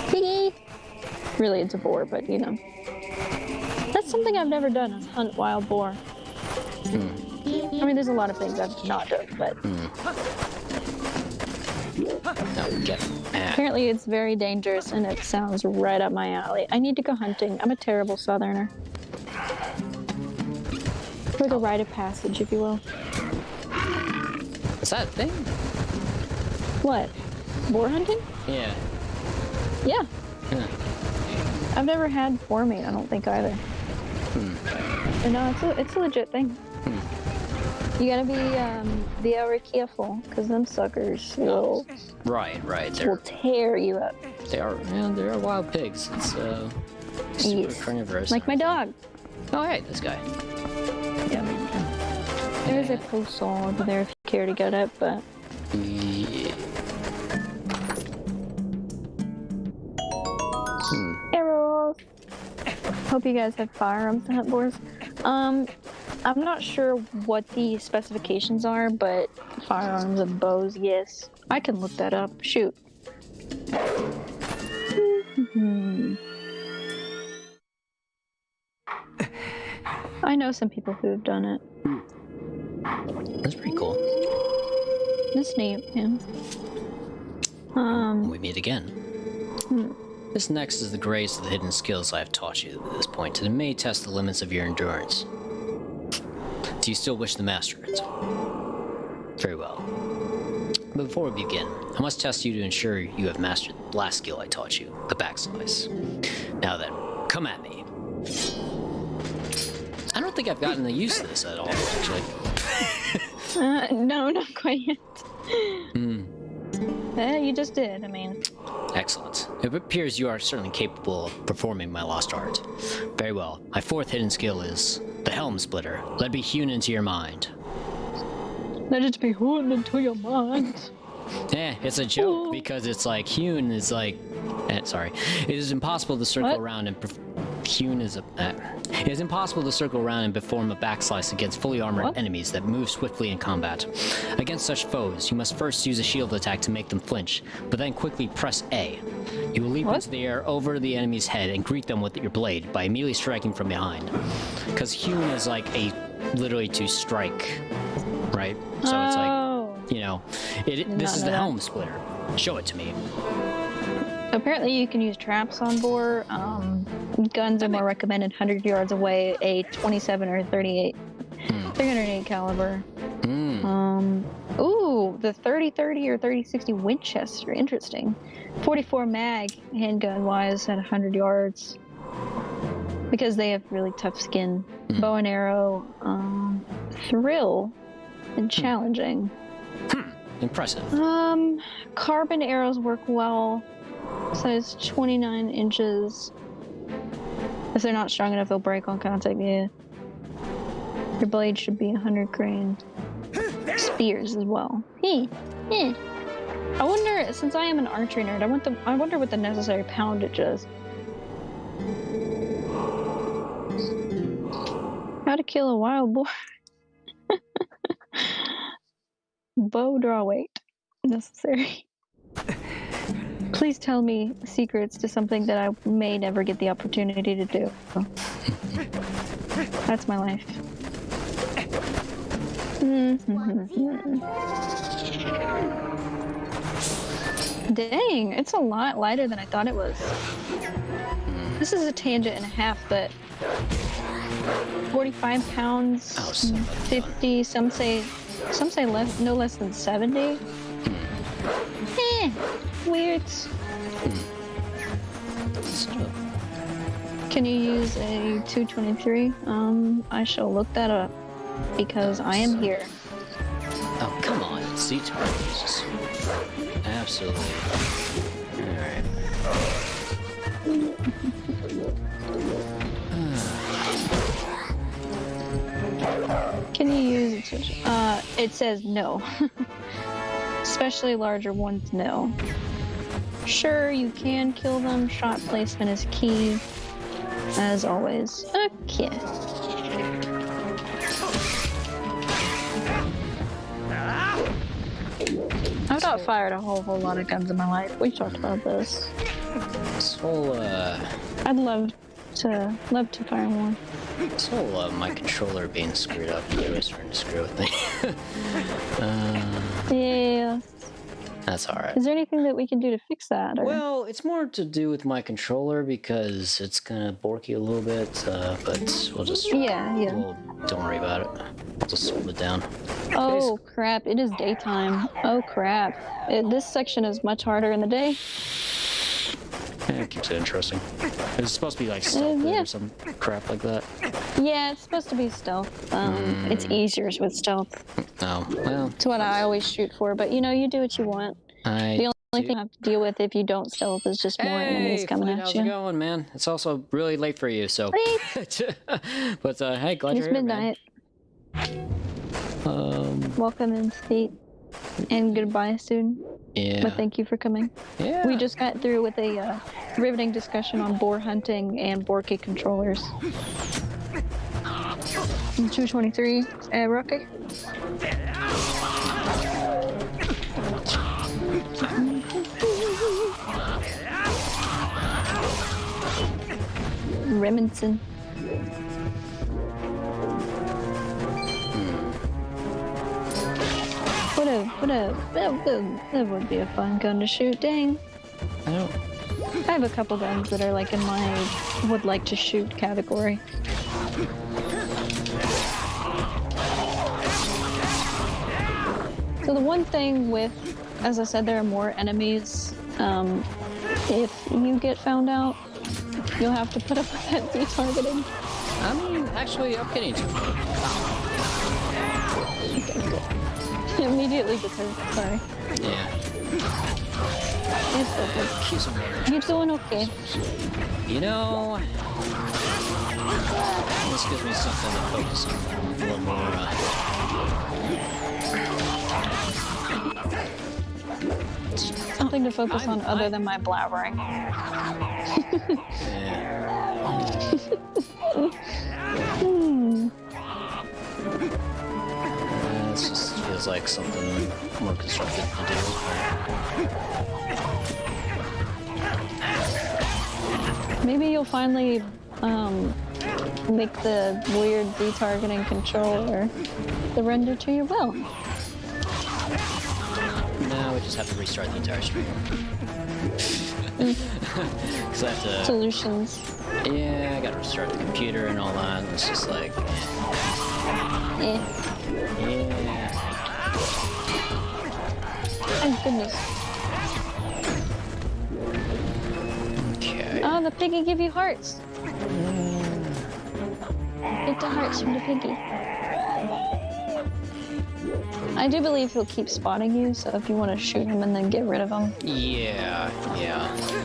Piggy! Really, it's a boar, but you know. That's something I've never done, is hunt wild boar. I mean, there's a lot of things I've not done, but... Apparently it's very dangerous, and it sounds right up my alley. I need to go hunting. I'm a terrible southerner. For the rite of passage, if you will. Is that a thing? What? Boar hunting? Yeah. Yeah. I've never had boar meat, I don't think, either. But no, it's a legit thing. You gotta be very careful, because them suckers will... Right. Will tear you up. They are wild pigs. It's super carnivorous. Like my dog. Oh, hey, this guy. Yeah. There's a postal over there if you care to get it, but... Yeah. Arrows! Hope you guys have firearms to hunt boars. I'm not sure what the specifications are, but firearms and bows, yes. I can look that up. Shoot. I know some people who have done it. That's pretty cool. That's neat, yeah. We meet again. This next is the greatest of the hidden skills I have taught you at this point, and it may test the limits of your endurance. Do you still wish to master it? Very well. But before we begin, I must test you to ensure you have mastered the last skill I taught you, the backslice. Now then, come at me. I don't think I've gotten the use of this at all, actually. No, not quite yet. Hmm. You just did, I mean. Excellent. It appears you are certainly capable of performing my lost art. Very well. My fourth hidden skill is the Helm Splitter. Let it be hewn into your mind. Let it be hewn into your mind. It's a joke because it's like hewn is like... sorry. It is impossible to circle around and... Hewn is a... It is impossible to circle around and perform a backslice against fully armored enemies that move swiftly in combat. Against such foes, you must first use a shield attack to make them flinch, but then quickly press A. You will leap into the air over the enemy's head and greet them with your blade by immediately striking from behind. Because hewn is like literally to strike, right? So it's like, you know, this is the Helm Splitter. Show it to me. Apparently you can use traps on board. Guns are more recommended 100 yards away, a 27 or 38, 308 caliber. Ooh, the 30-30 or 30-60 Winchester, interesting. 44 mag handgun wise at 100 yards. Because they have really tough skin. Bow and arrow, thrill, and challenging. Impressive. Carbon arrows work well. Size 29 inches. If they're not strong enough, they'll break on contact. Yeah. Your blade should be 100 grain. Spears as well. I wonder, since I am an archery nerd, I wonder what the necessary poundage is. How to kill a wild boar. Bow draw weight necessary. Please tell me secrets to something that I may never get the opportunity to do. That's my life. Dang, it's a lot lighter than I thought it was. This is a tangent and a half, but 45 pounds, 50, some say less, no less than 70. Weird. Can you use a 223? I shall look that up because I am here. Oh, come on. Sea targets. Absolutely. Alright. Can you use it? It says no. Especially larger ones, no. Sure, you can kill them. Shot placement is key, as always. Okay. I've not fired a whole lot of guns in my life. We talked about this. This whole, I'd love to fire more. This whole, my controller being screwed up really starting to screw with me. Yeah. That's alright. Is there anything that we can do to fix that? Or? Well, it's more to do with my controller because it's kind of borky a little bit, but we'll just... don't worry about it. We'll just slow it down. Oh, crap. It is daytime. Oh, crap. This section is much harder in the day. Yeah, it keeps it interesting. It's supposed to be like stealth or some crap like that. Yeah, it's supposed to be stealth. It's easier with stealth. Oh, well. It's what I always shoot for, but you know, you do what you want. The only thing I have to deal with if you don't stealth is just more enemies coming at you. How's it going, man? It's also really late for you, so... But, hey, glad you're here, midnight. Man. Welcome in, State. And goodbye, student. Yeah. But thank you for coming. Yeah. We just got through with a riveting discussion on boar hunting and Borky controllers. 223, Rocky. Remington. That would be a fun gun to shoot. Dang. I have a couple guns that are like in my would like to shoot category. So the one thing with, as I said, there are more enemies. If you get found out, you'll have to put up with that Z-targeting. I mean, actually, I'm getting to Immediately because, sorry. Yeah. It's okay. Keep some water. You're doing okay. You know, this gives me something to focus on. A little more, Something to focus on other than my blabbering. This just feels like something more constructive to do. Maybe you'll finally make the weird retargeting controller the render to your will. No, we just have to restart the entire stream. Because I have to... Solutions. Yeah, I gotta restart the computer and all that. It's just like... Eh. Yeah. Thank goodness. Okay. Oh, the piggy give you hearts. Get the hearts from the piggy. I do believe he'll keep spotting you, so if you want to shoot him and then get rid of him. Yeah.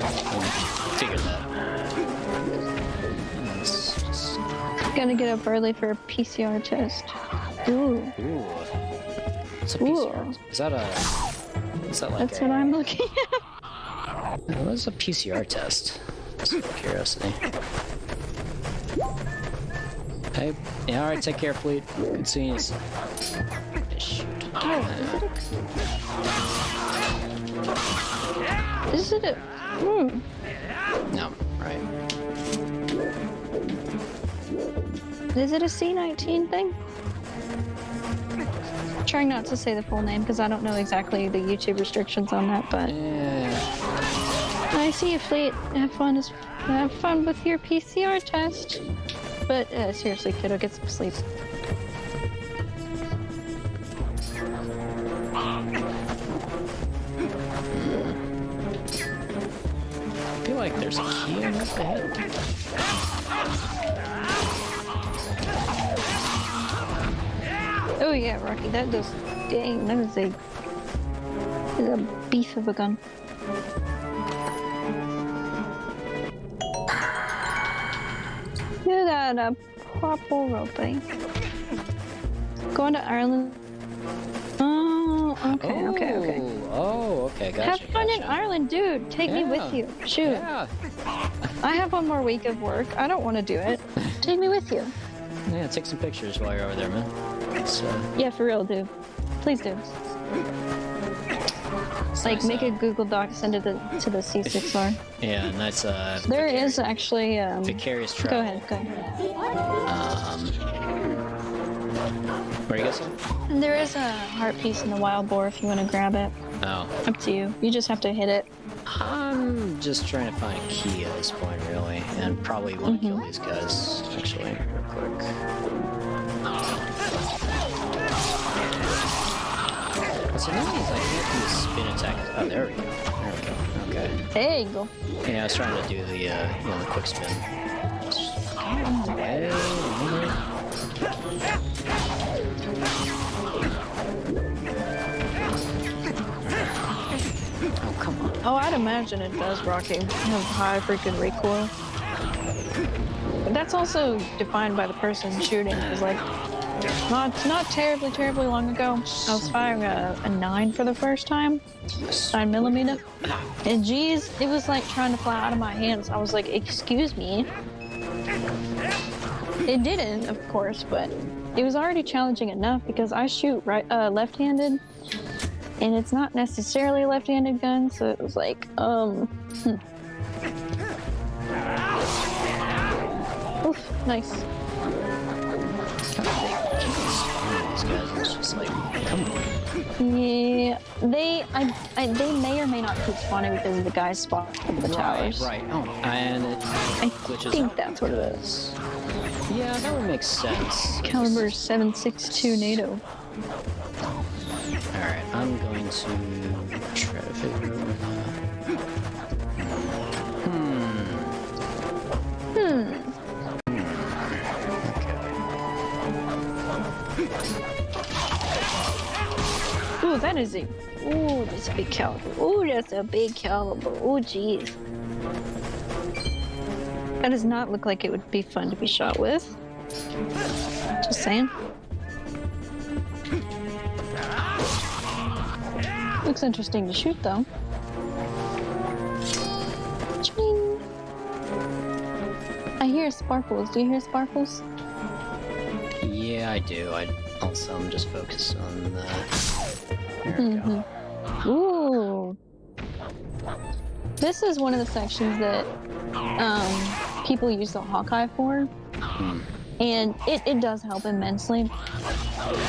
I'll figure that out. Let's just... Gonna get up early for a PCR test. Ooh. What's a PCR? Is that like That's what I'm looking at. What is a PCR test? Just out of curiosity. Hey, yeah, alright, take care, Fleet. Good seeing you. Shoot. Is it a... No, right. Is it a C19 thing? Trying not to say the full name because I don't know exactly the YouTube restrictions on that, but... Yeah. I see you, Fleet. Have fun with your PCR test. But seriously, kiddo, get some sleep. I feel like there's a key in up ahead. Oh yeah, Rocky, that does... Dang, that is a beef of a gun. You got a purple roping. Going to Ireland. Oh, okay. Oh, okay, gotcha. Have fun in Ireland, dude. Take me with you. Shoot. Yeah. I have one more week of work. I don't want to do it. Take me with you. Yeah, take some pictures while you're over there, man. Yeah, for real, dude. Please do. Like, make a Google Doc, send it to the C6R. Yeah, and that's there is actually vicarious travel. Go ahead. Where you guys? There is a heart piece in the wild boar if you want to grab it. Oh. Up to you. You just have to hit it. I'm just trying to find a key at this point, really, and probably want to kill these guys, actually, real quick. What's annoying is I can't do the spin attack. Oh, there we go. Okay. There you go. Yeah, I was trying to do the, the quick spin. Wait a minute. Oh, come on. Oh, I'd imagine it does, Rocky. It has high freaking recoil. But that's also defined by the person shooting. It's like, not terribly long ago, I was firing a 9 for the first time. 9mm. And geez, it was like trying to fly out of my hands. I was like, excuse me. It didn't, of course, but it was already challenging enough because I shoot left-handed. And it's not necessarily a left-handed gun, so it was like, Oof, nice. These guys, it's just like, come on. Yeah, they may or may not keep spawning because the guys spawn at the towers. Right. Oh, and it glitches. I think that's what it is. Yeah, that would make sense. Caliber 7.62 NATO. Alright, I'm going to try to figure out Ooh, that is a... Ooh, that's a big caliber. Ooh, that's a big caliber. Ooh, jeez. That does not look like it would be fun to be shot with. Just saying. Looks interesting to shoot, though. Ching. I hear sparkles. Do you hear sparkles? Yeah, I do. Also, I'm just focused on the... There we go. Ooh. This is one of the sections that people use the Hawkeye for. And it does help immensely.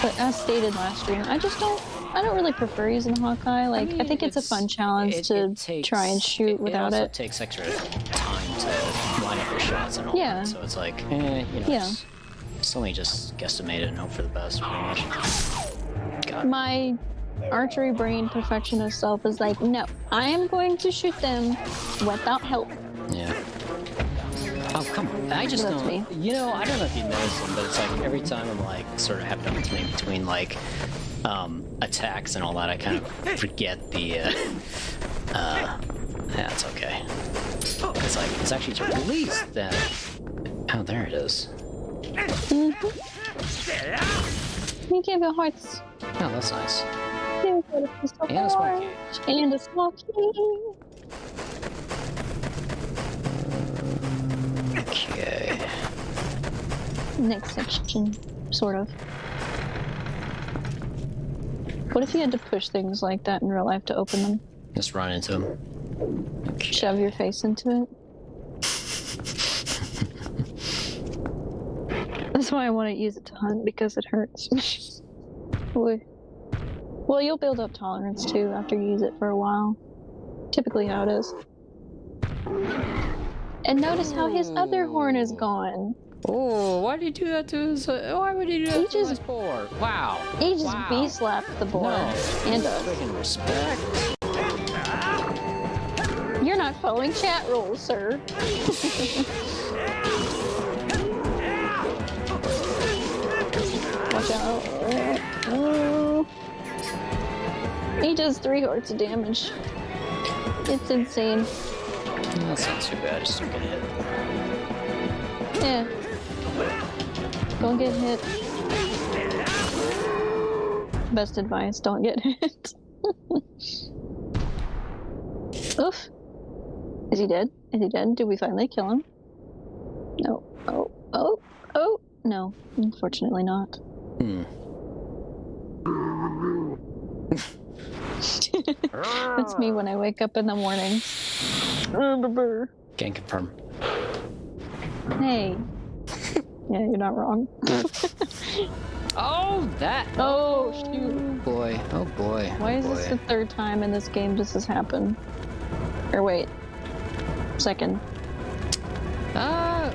But as stated last stream, I don't really prefer using Hawkeye. Like, I think it's a fun challenge to try and shoot without it. It also takes extra time to line up your shots and all that. So it's like, you know, it's only just guesstimate it and hope for the best, pretty much. God. My archery brain perfectionist self is like, no, I am going to shoot them without help. Yeah. Oh, come on. I just don't... Me. You know, I don't know if you noticed them, but it's like every time I'm like sort of having to make between like attacks and all that, I kind of forget the yeah, it's okay. It's like, it's actually to release that... Oh, there it is. We give you hearts. Oh, that's nice. And a small key. And a small key. Okay. Next section, sort of. What if you had to push things like that in real life to open them? Just run into them. Okay. Shove your face into it? That's why I want to use it to hunt, because it hurts. Well, you'll build up tolerance too after you use it for a while. Typically how it is. And notice how his other horn is gone. Oh, why did he do that to his... why would he do that to his boar? Wow. He just bee-slapped the boar. No. And us. Freaking respect. You're not following chat rules, sir. Watch out. Oh. He does 3 hearts of damage. It's insane. That's not too bad, just don't get hit. Yeah. Don't get hit. Best advice, don't get hit. Oof. Is he dead? Is he dead? Did we finally kill him? No. Oh. No, unfortunately not. That's me when I wake up in the morning. Can't confirm. Hey. Yeah, you're not wrong. Oh, that! Oh, shoot. Boy. Oh, boy. Why is this the 3rd time in this game this has happened? Or wait. 2nd.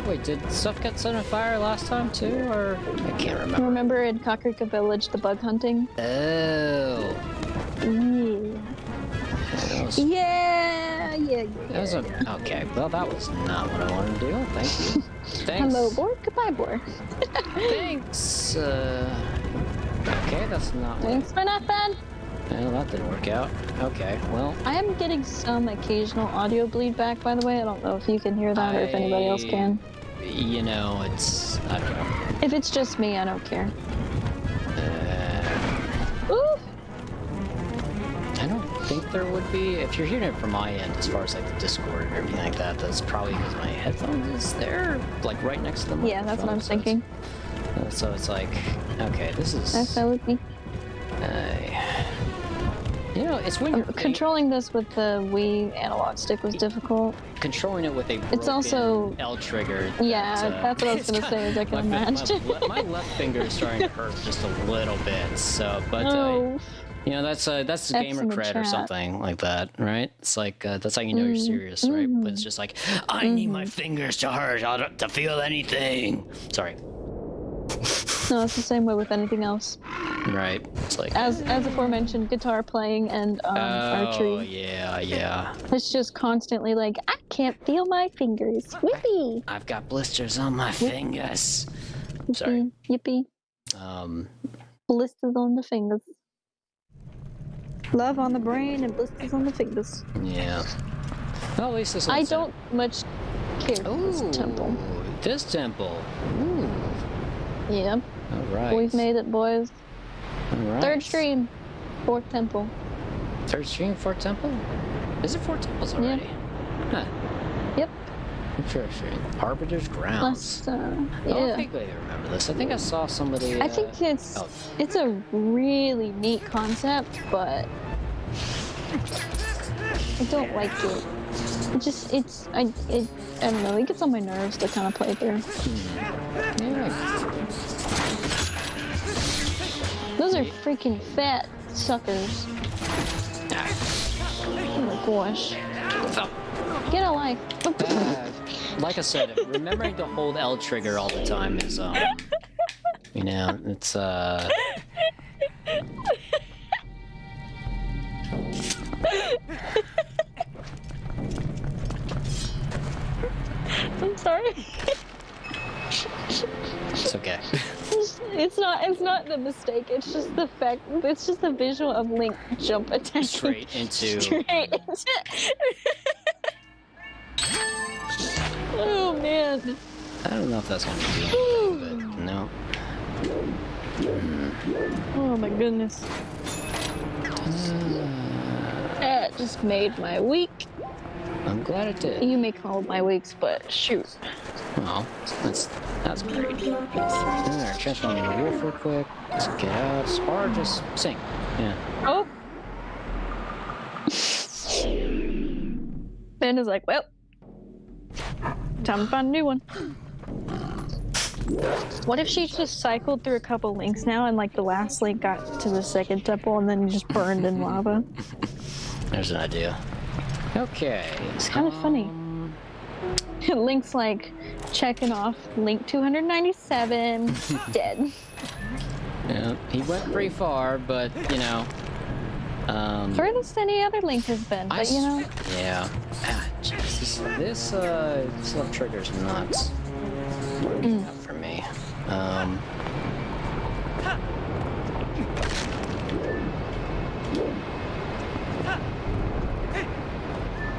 Wait, did stuff get set on fire last time too, or? I can't remember. Remember in Kakarika Village, the bug hunting? Oh. Yeah. That was okay, well, that was not what I wanted to do. Thank you. Thanks. Hello, boar. Goodbye, boar. Thanks. Okay, that's not. Thanks for nothing. Well, that didn't work out. Okay, well. I am getting some occasional audio bleed back, by the way. I don't know if you can hear that or if anybody else can. You know, it's... I don't know. If it's just me, I don't care. Oof! I don't think there would be. If you're hearing it from my end, as far as like the Discord and everything like that, that's probably because my headphones is there, like right next to them. Yeah, that's what I'm thinking. So it's like, okay, this is... That's that with me. You know, it's when you're controlling this with the Wii analog stick was difficult. Controlling it with a broken it's also L trigger. Yeah, that's what I was gonna say. As I can imagine. My left finger is starting to hurt just a little bit. So, but you know, that's gamer cred or something like that, right? It's like that's how you know you're serious, right? But it's just like I need my fingers to hurt to feel anything. Sorry. No, it's the same way with anything else. Right. It's like as aforementioned, guitar playing and archery. Oh yeah. It's just constantly like I can't feel my fingers. Whippy. I've got blisters on my fingers. Sorry. Yippee. Blisters on the fingers. Love on the brain and blisters on the fingers. Yeah. Well, at least this I one's don't much care for this Ooh, temple. this temple. Ooh. Yeah. All right. We've made it, boys. All right. Third stream. Fourth temple. Third stream, fourth temple? Is it four temples already? Huh. Yep. Interesting. Arbiter's grounds. Let's, I don't yeah. think I remember this. I think I saw somebody. I think it's a really neat concept, but I don't like it. I don't know. It gets on my nerves to kind of play through. Yeah. Those are freaking fat suckers. Oh my gosh. Get a life. Like I said, remembering to hold L trigger all the time is, you know, it's, I'm sorry. It's okay. It's not the mistake. It's just the fact. It's just the visual of Link jump attacking Straight into. Oh man. I don't know if that's gonna be anything, but no. Oh my goodness. That just made my week. I'm glad it did. You make all of my weeks, but shoot. Well, that's great. Alright, transform into a wolf real quick. Let's get out. Spar, just sing. Yeah. Oh. Ben is like, well, time to find a new one. What if she just cycled through a couple links now and like the last link got to the second temple and then just burned in lava? There's an idea. Okay. It's kind of funny. Link's like checking off link 297, dead. Yeah, he went pretty far, but you know. Furthest any other link has been, but you know. Yeah. Ah, Jesus. This love trigger's nuts. Not for me.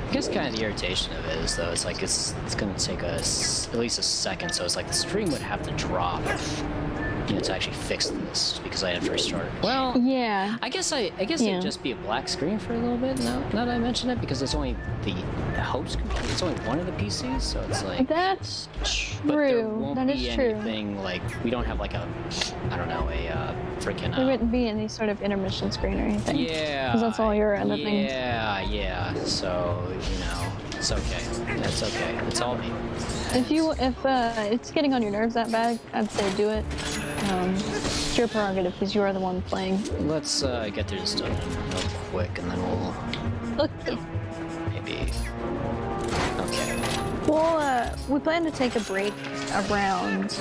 I guess kind of the irritation of it is though, it's like it's gonna take us at least a second, so it's like the stream would have to drop, you know, to actually fix this because I have to restart. Well, yeah. I guess it'd just be a black screen for a little bit. Now that I mention it, because it's only the host computer, it's only one of the PCs, so it's like that's but there true. won't That be is true. anything like we don't have like a, I don't know, a freaking. There wouldn't be any sort of intermission screen or anything. Yeah. Because that's all your end of things. Yeah. So you know, it's okay. That's okay. It's all me. If it's getting on your nerves that bad, I'd say do it. It's your prerogative because you are the one playing. Let's get through this dungeon real quick, and then we'll Okay. maybe. Okay. Well, we plan to take a break around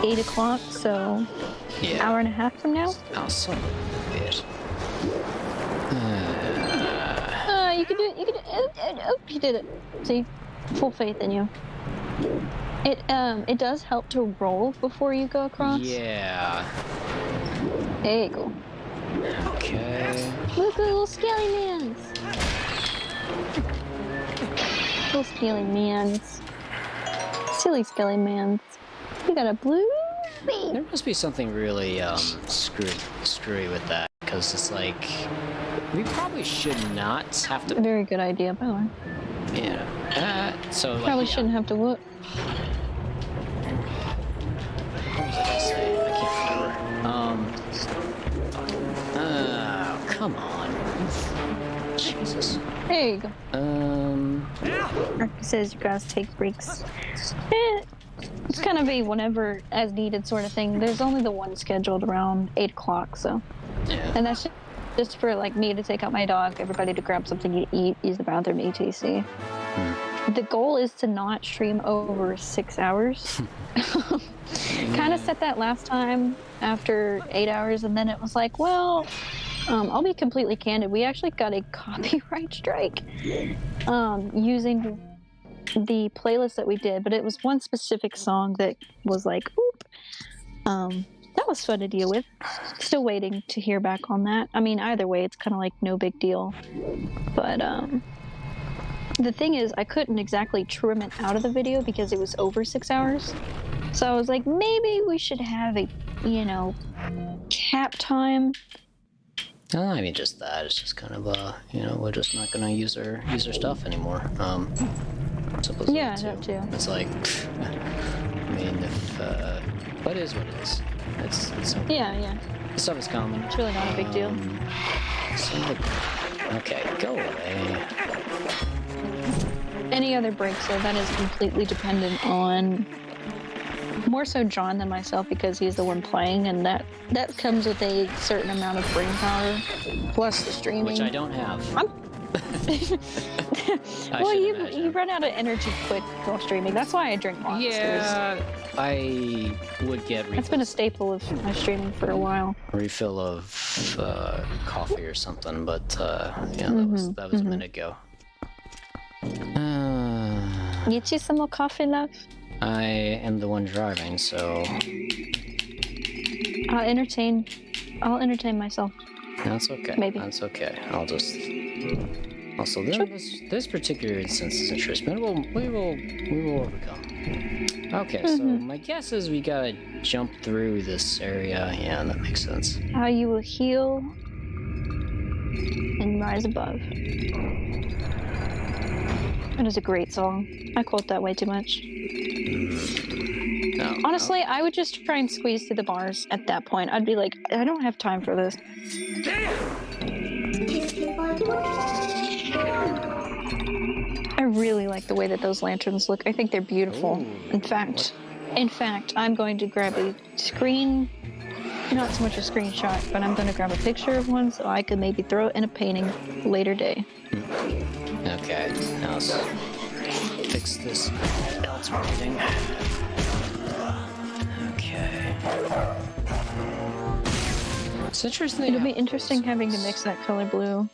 8 o'clock, so Yeah. hour and a half from now. Oh, son of a bitch. You can do it. You can do it. Oh, you did it. See, full faith in you. It does help to roll before you go across. Yeah. There you go. Okay. Look at the little scaly mans. Little scaly mans. Silly scaly mans. You got a blue feet. There must be something really screwy with that, because it's like we probably should not have to. Very good idea, by the way. Yeah. So like, Probably shouldn't have to look. What was I gonna say? I can't remember. Come on. Jesus. There you go. Arky says you guys take breaks. It's kind of a whenever as needed sort of thing. There's only the one scheduled around 8 o'clock, so. Yeah. And that's just for like me to take out my dog, everybody to grab something to eat, use the bathroom, etc. The goal is to not stream over 6 hours. Kind of set that last time after 8 hours, and then it was like, well, I'll be completely candid. We actually got a copyright strike using the playlist that we did, but it was one specific song that was like, oop. That that was fun to deal with. Still waiting to hear back on that. I mean, either way, it's kind of like no big deal. But the thing is, I couldn't exactly trim it out of the video because it was over 6 hours. So I was like, maybe we should have a, cap time. No, I mean just that. It's just kind of we're just not gonna use our stuff anymore. Simple as Yeah, that that too. It's like, I mean, if what is what is. It's okay. Yeah. This stuff is common. It's really not a big deal. Okay, go away. Any other breaks, though, that is completely dependent on more so John than myself because he's the one playing, and that comes with a certain amount of brain power plus the streaming, which I don't have. Well, you run out of energy quick while streaming. That's why I drink monsters. Yeah, I would get refills. That's been a staple of my streaming for a while. Refill of coffee or something, but yeah, that was a minute ago. Get you some more coffee, love? I am the one driving, so I'll entertain myself. That's okay. Maybe. That's okay. I'll just. Also, this particular instance is interesting, but we will overcome. Okay, so my guess is we gotta jump through this area. Yeah, that makes sense. How you will heal and rise above. That is a great song. I quote that way too much. No, Honestly, I would just try and squeeze through the bars at that point. I'd be like, I don't have time for this. I really like the way that those lanterns look. I think they're beautiful. Ooh. In fact, I'm going to grab a screen, not so much a screenshot, but I'm going to grab a picture of one so I could maybe throw it in a painting later day. Okay, now let's fix this else marketing. Okay. It's interesting. It'll be interesting having to mix that color blue.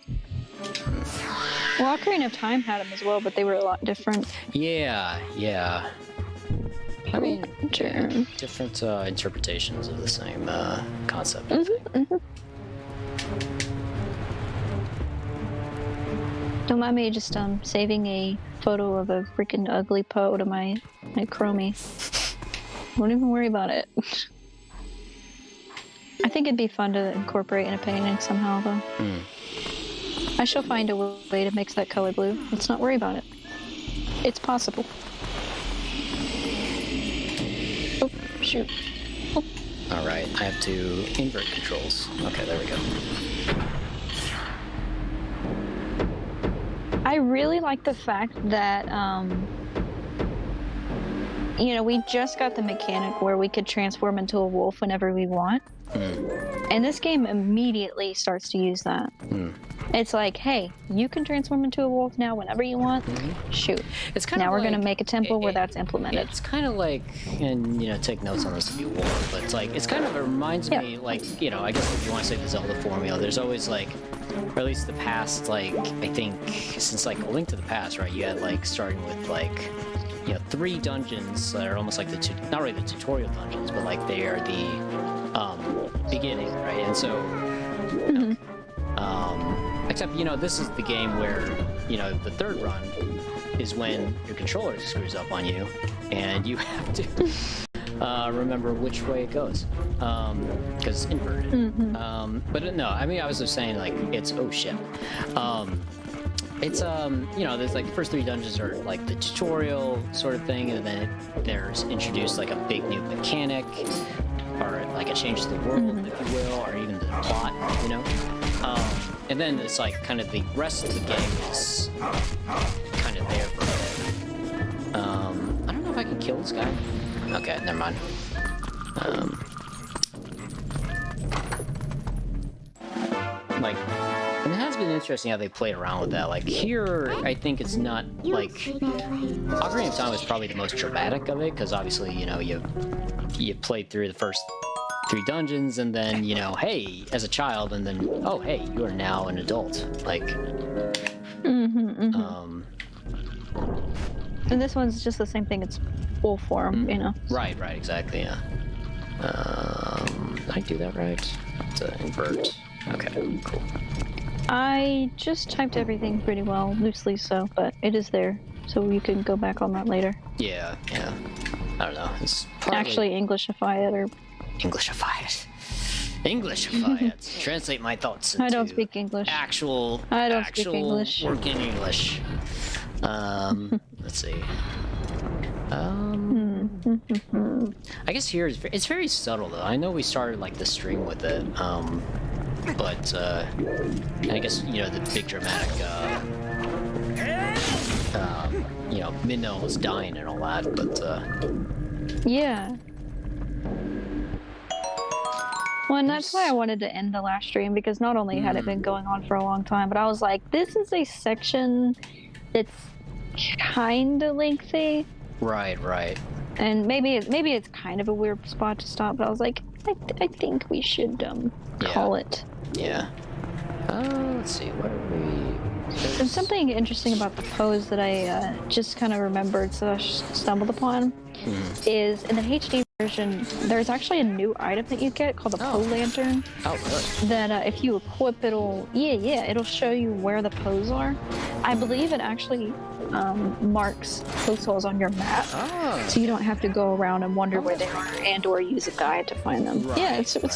Well, Ocarina of Time had them as well, but they were a lot different. Yeah. I mean, Sure. yeah, different interpretations of the same concept. I think. Don't mind me just saving a photo of a freaking ugly Poe to my Chromie. Don't even worry about it. I think it'd be fun to incorporate in a painting somehow, though. I shall find a way to mix that color blue. Let's not worry about it. It's possible. Oh, shoot. Oh. Alright, I have to invert controls. Okay, there we go. I really like the fact that, we just got the mechanic where we could transform into a wolf whenever we want. And this game immediately starts to use that. It's like, hey, you can transform into a wolf now whenever you want. Shoot. It's kind now of we're like, going to make a temple where that's implemented. It's kind of like, and take notes on this if you want, but it's like, it reminds me, like, I guess if you want to say the Zelda formula, there's always like, or at least the past, like, I think, since like A Link to the Past, right, you had like, starting with like, 3 dungeons that are almost like not really the tutorial dungeons, but like they are the beginning, right? And so, except, this is the game where, the third run is when your controller screws up on you, and you have to remember which way it goes, because it's inverted. But no, I mean, I was just saying, like, it's, oh shit. It's, there's like the first 3 dungeons are like the tutorial sort of thing, and then there's introduced like a big new mechanic, or like a change to the world, if you will, or even the plot, and then it's like kind of the rest of the game is kind of there for a bit. I don't know if I can kill this guy. Okay, never mind. And it has been interesting how they played around with that. Like here, I think it's not like Ocarina of Time was probably the most dramatic of it, because obviously, you played through the first 3 dungeons, and then hey, as a child, and then oh hey, you are now an adult. Like, And this one's just the same thing. It's full form, Right, exactly, yeah. I do that right? To invert. Okay, cool. I just typed everything pretty well, loosely so, but it is there, so you can go back on that later. Yeah. I don't know. It's Actually Englishify it, or... Englishify it. Englishify it. Translate my thoughts into I don't speak English. I don't speak English. Working English. Let's see. I guess here it's very subtle though. I know we started like the stream with it, but I guess you know the big dramatic, you know, Midna was dying and all that, but yeah. Well, and that's why I wanted to end the last stream, because not only had it been going on for a long time, but I was like, this is a section that's kind of lengthy. Right. And maybe it's kind of a weird spot to stop, but I was like, I think we should call it. Yeah. Let's see, what are we... There's something interesting about the pose that I just kind of remembered, so I stumbled upon, is in the HD version, there's actually a new item that you get called the pole lantern. Oh, really? That if you equip, it'll show you where the pose are. I believe it actually marks pose holes on your map, so you don't have to go around and wonder where they are and/or use a guide to find them. Right, yeah, it's a good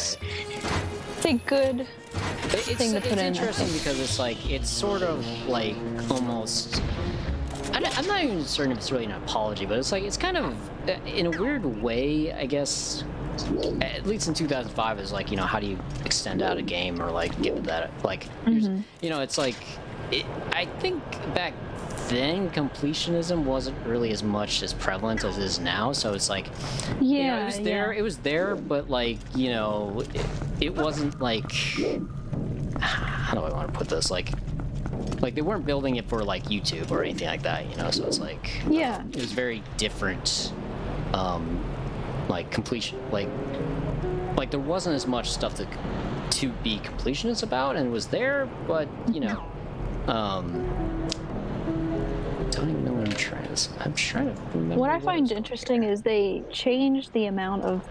thing to put in. It's interesting because it's like it's sort of like almost. I'm not even certain if it's really an apology, but it's like it's kind of in a weird way, I guess. At least in 2005, is like, you know, how do you extend out a game or like give it that like, you know, it's like I think back then completionism wasn't really as much as prevalent as it is now, so it's like, you know, it was there, but like, you know, it wasn't like, how do I want to put this, like they weren't building it for like YouTube or anything like that, you know, so it's like, it was very different, like completion, like there wasn't as much stuff to be completionist about, and it was there, but you know, don't even know what I'm trying to remember. What I find interesting is they changed the amount of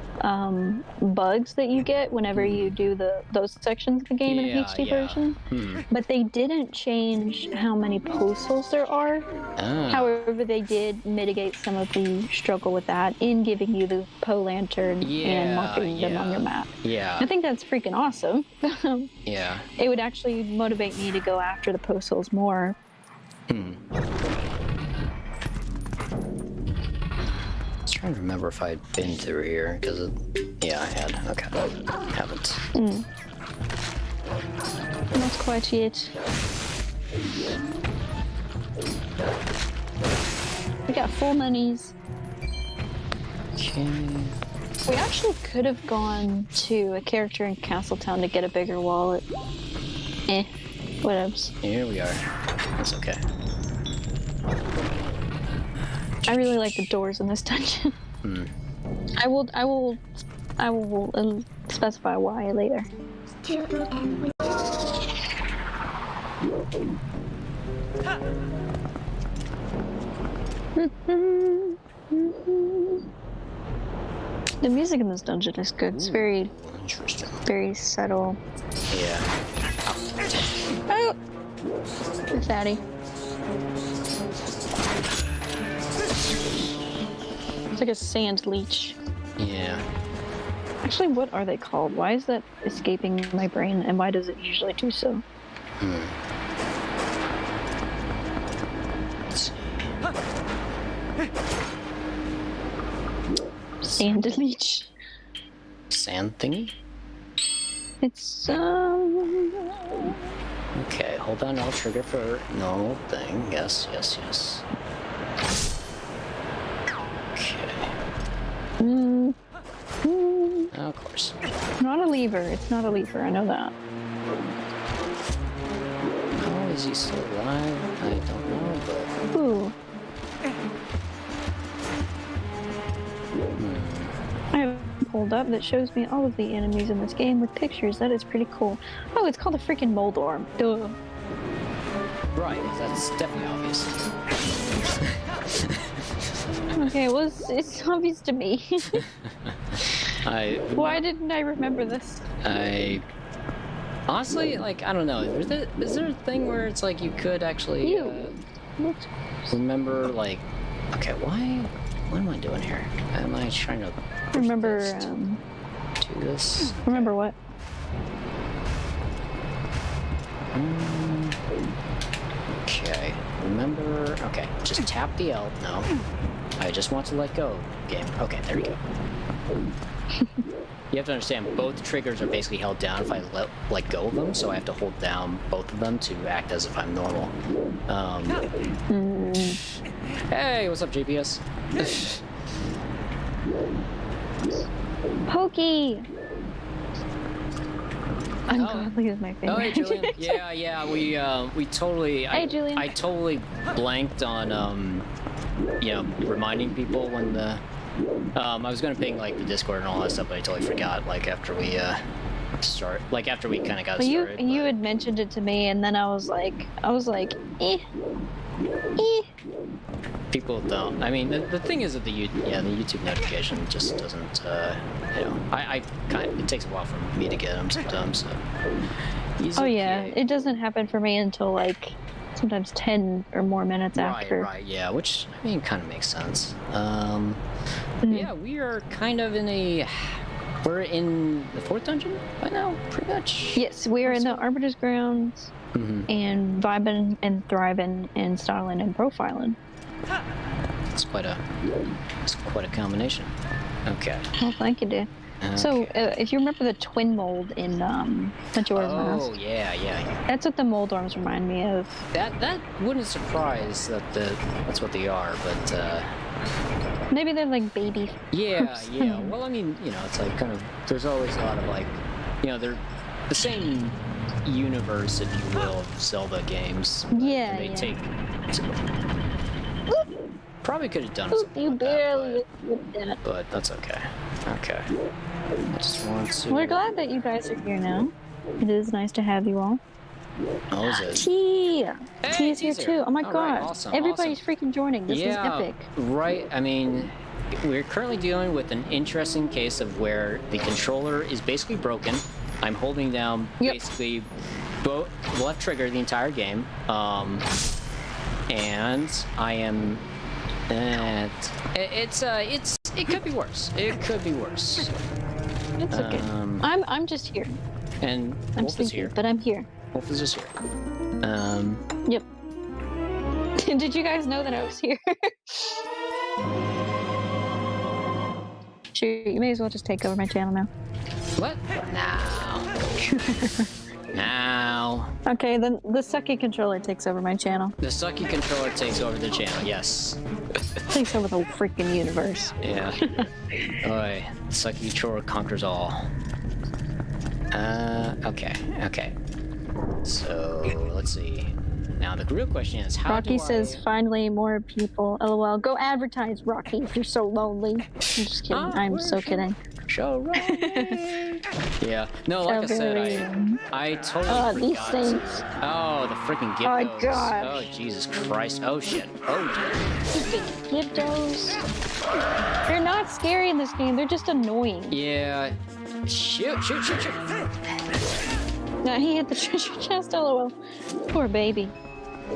bugs that you get whenever you do those sections of the game in the HD version. But they didn't change how many post holes there are. However, they did mitigate some of the struggle with that in giving you the pole lantern and marking them on your map. I think that's freaking awesome. It would actually motivate me to go after the post holes more. I was trying to remember if I'd been through here, because yeah, I had. Okay, haven't. Not quite yet. We got full monies. Okay. We actually could have gone to a character in Castletown to get a bigger wallet. Whatevs. Here we are. That's okay. I really like the doors in this dungeon. I will specify why later. The music in this dungeon is good. It's very interesting. Very subtle. Yeah. Oh! Fatty. It's like a sand leech. Yeah. Actually, what are they called? Why is that escaping my brain, and why does it usually do so? Let's see. Sand leech. Sand thingy? It's, Okay, hold on, I'll trigger for normal thing. Yes. Okay. Of course. Not a lever. It's not a lever. I know that. How is he still alive? I don't know, but... Ooh. I have pulled up that shows me all of the enemies in this game with pictures. That is pretty cool. Oh, it's called a freaking mold orb. Duh. Right, that's definitely obvious. Okay, well, it's obvious to me. Why didn't I remember this? Honestly, like, I don't know. Is there a thing where it's like you could actually remember, like, okay, what am I doing here? Am I trying to Remember, do this? Remember what? Okay, remember, okay, just tap the L, no. I just want to let go, game. Okay, there we go. You have to understand, both triggers are basically held down if I let go of them, so I have to hold down both of them to act as if I'm normal. Hey, what's up, GPS? Pokey! Ungodly is my favorite. Oh, hey, Julian. Yeah, we totally... Hey, Julian. I totally blanked on, you know, reminding people when the... I was gonna ping, like, the Discord and all that stuff, but I totally forgot, like, after we, after we kind of got started. You had mentioned it to me, and then I was like, eh. People don't. I mean, the thing is that the YouTube notification just doesn't, you know, I kind of, it takes a while for me to get them sometimes, so. Oh yeah, it doesn't happen for me until, like, sometimes 10 or more minutes after. Right, yeah, which, I mean, kind of makes sense. Yeah, we are kind of we're in the 4th dungeon by now, pretty much. Yes, we are in the Arbiter's grounds, and vibing and thriving and styling and profiling. It's quite a combination. Okay. Well, thank you, dude. Okay. So, if you remember the twin mold in Majora's Mask. Oh, yeah. That's what the mold arms remind me of. That wouldn't surprise that's what they are, but maybe they're like baby. Yeah. Well, I mean, you know, it's like kind of, there's always a lot of, like, you know, they're the same universe, if you will, of Zelda games. Yeah, and they take. Oop. Probably could have done Oop, something you like barely that, did that. but that's okay. Okay. I just want to... We're glad that you guys are here now. It is nice to have you all. Oh, is it? T! Hey, T is here T's too. Oh my all god. right, awesome, Everybody's freaking joining. This is epic. Right. I mean, we're currently dealing with an interesting case of where the controller is basically broken. I'm holding down basically both left trigger the entire game. And I am... it could be worse. It could be worse. It's okay. I'm just here. And I'm Wolf is here. but I'm here. Wolf is just here. Yep. Did you guys know that I was here? Sure, you may as well just take over my channel now. What? Now. Okay, then the sucky controller takes over my channel. The sucky controller takes over the channel, yes. Takes over the freaking universe. Yeah. Oi, sucky controller conquers all. Okay. So, let's see. Now, the real question is, how Rocky says, finally more people. LOL. Go advertise, Rocky, if you're so lonely. I'm just kidding. I'm so kidding. Show Yeah. No, like I said, I totally these forgot. things. Oh, the freaking Gyptos. Oh, gosh. Oh, Jesus Christ. Oh, shit. Oh, dear. Gyptos. They're not scary in this game. They're just annoying. Yeah. Shoot. Now he hit the treasure chest, LOL. Poor baby.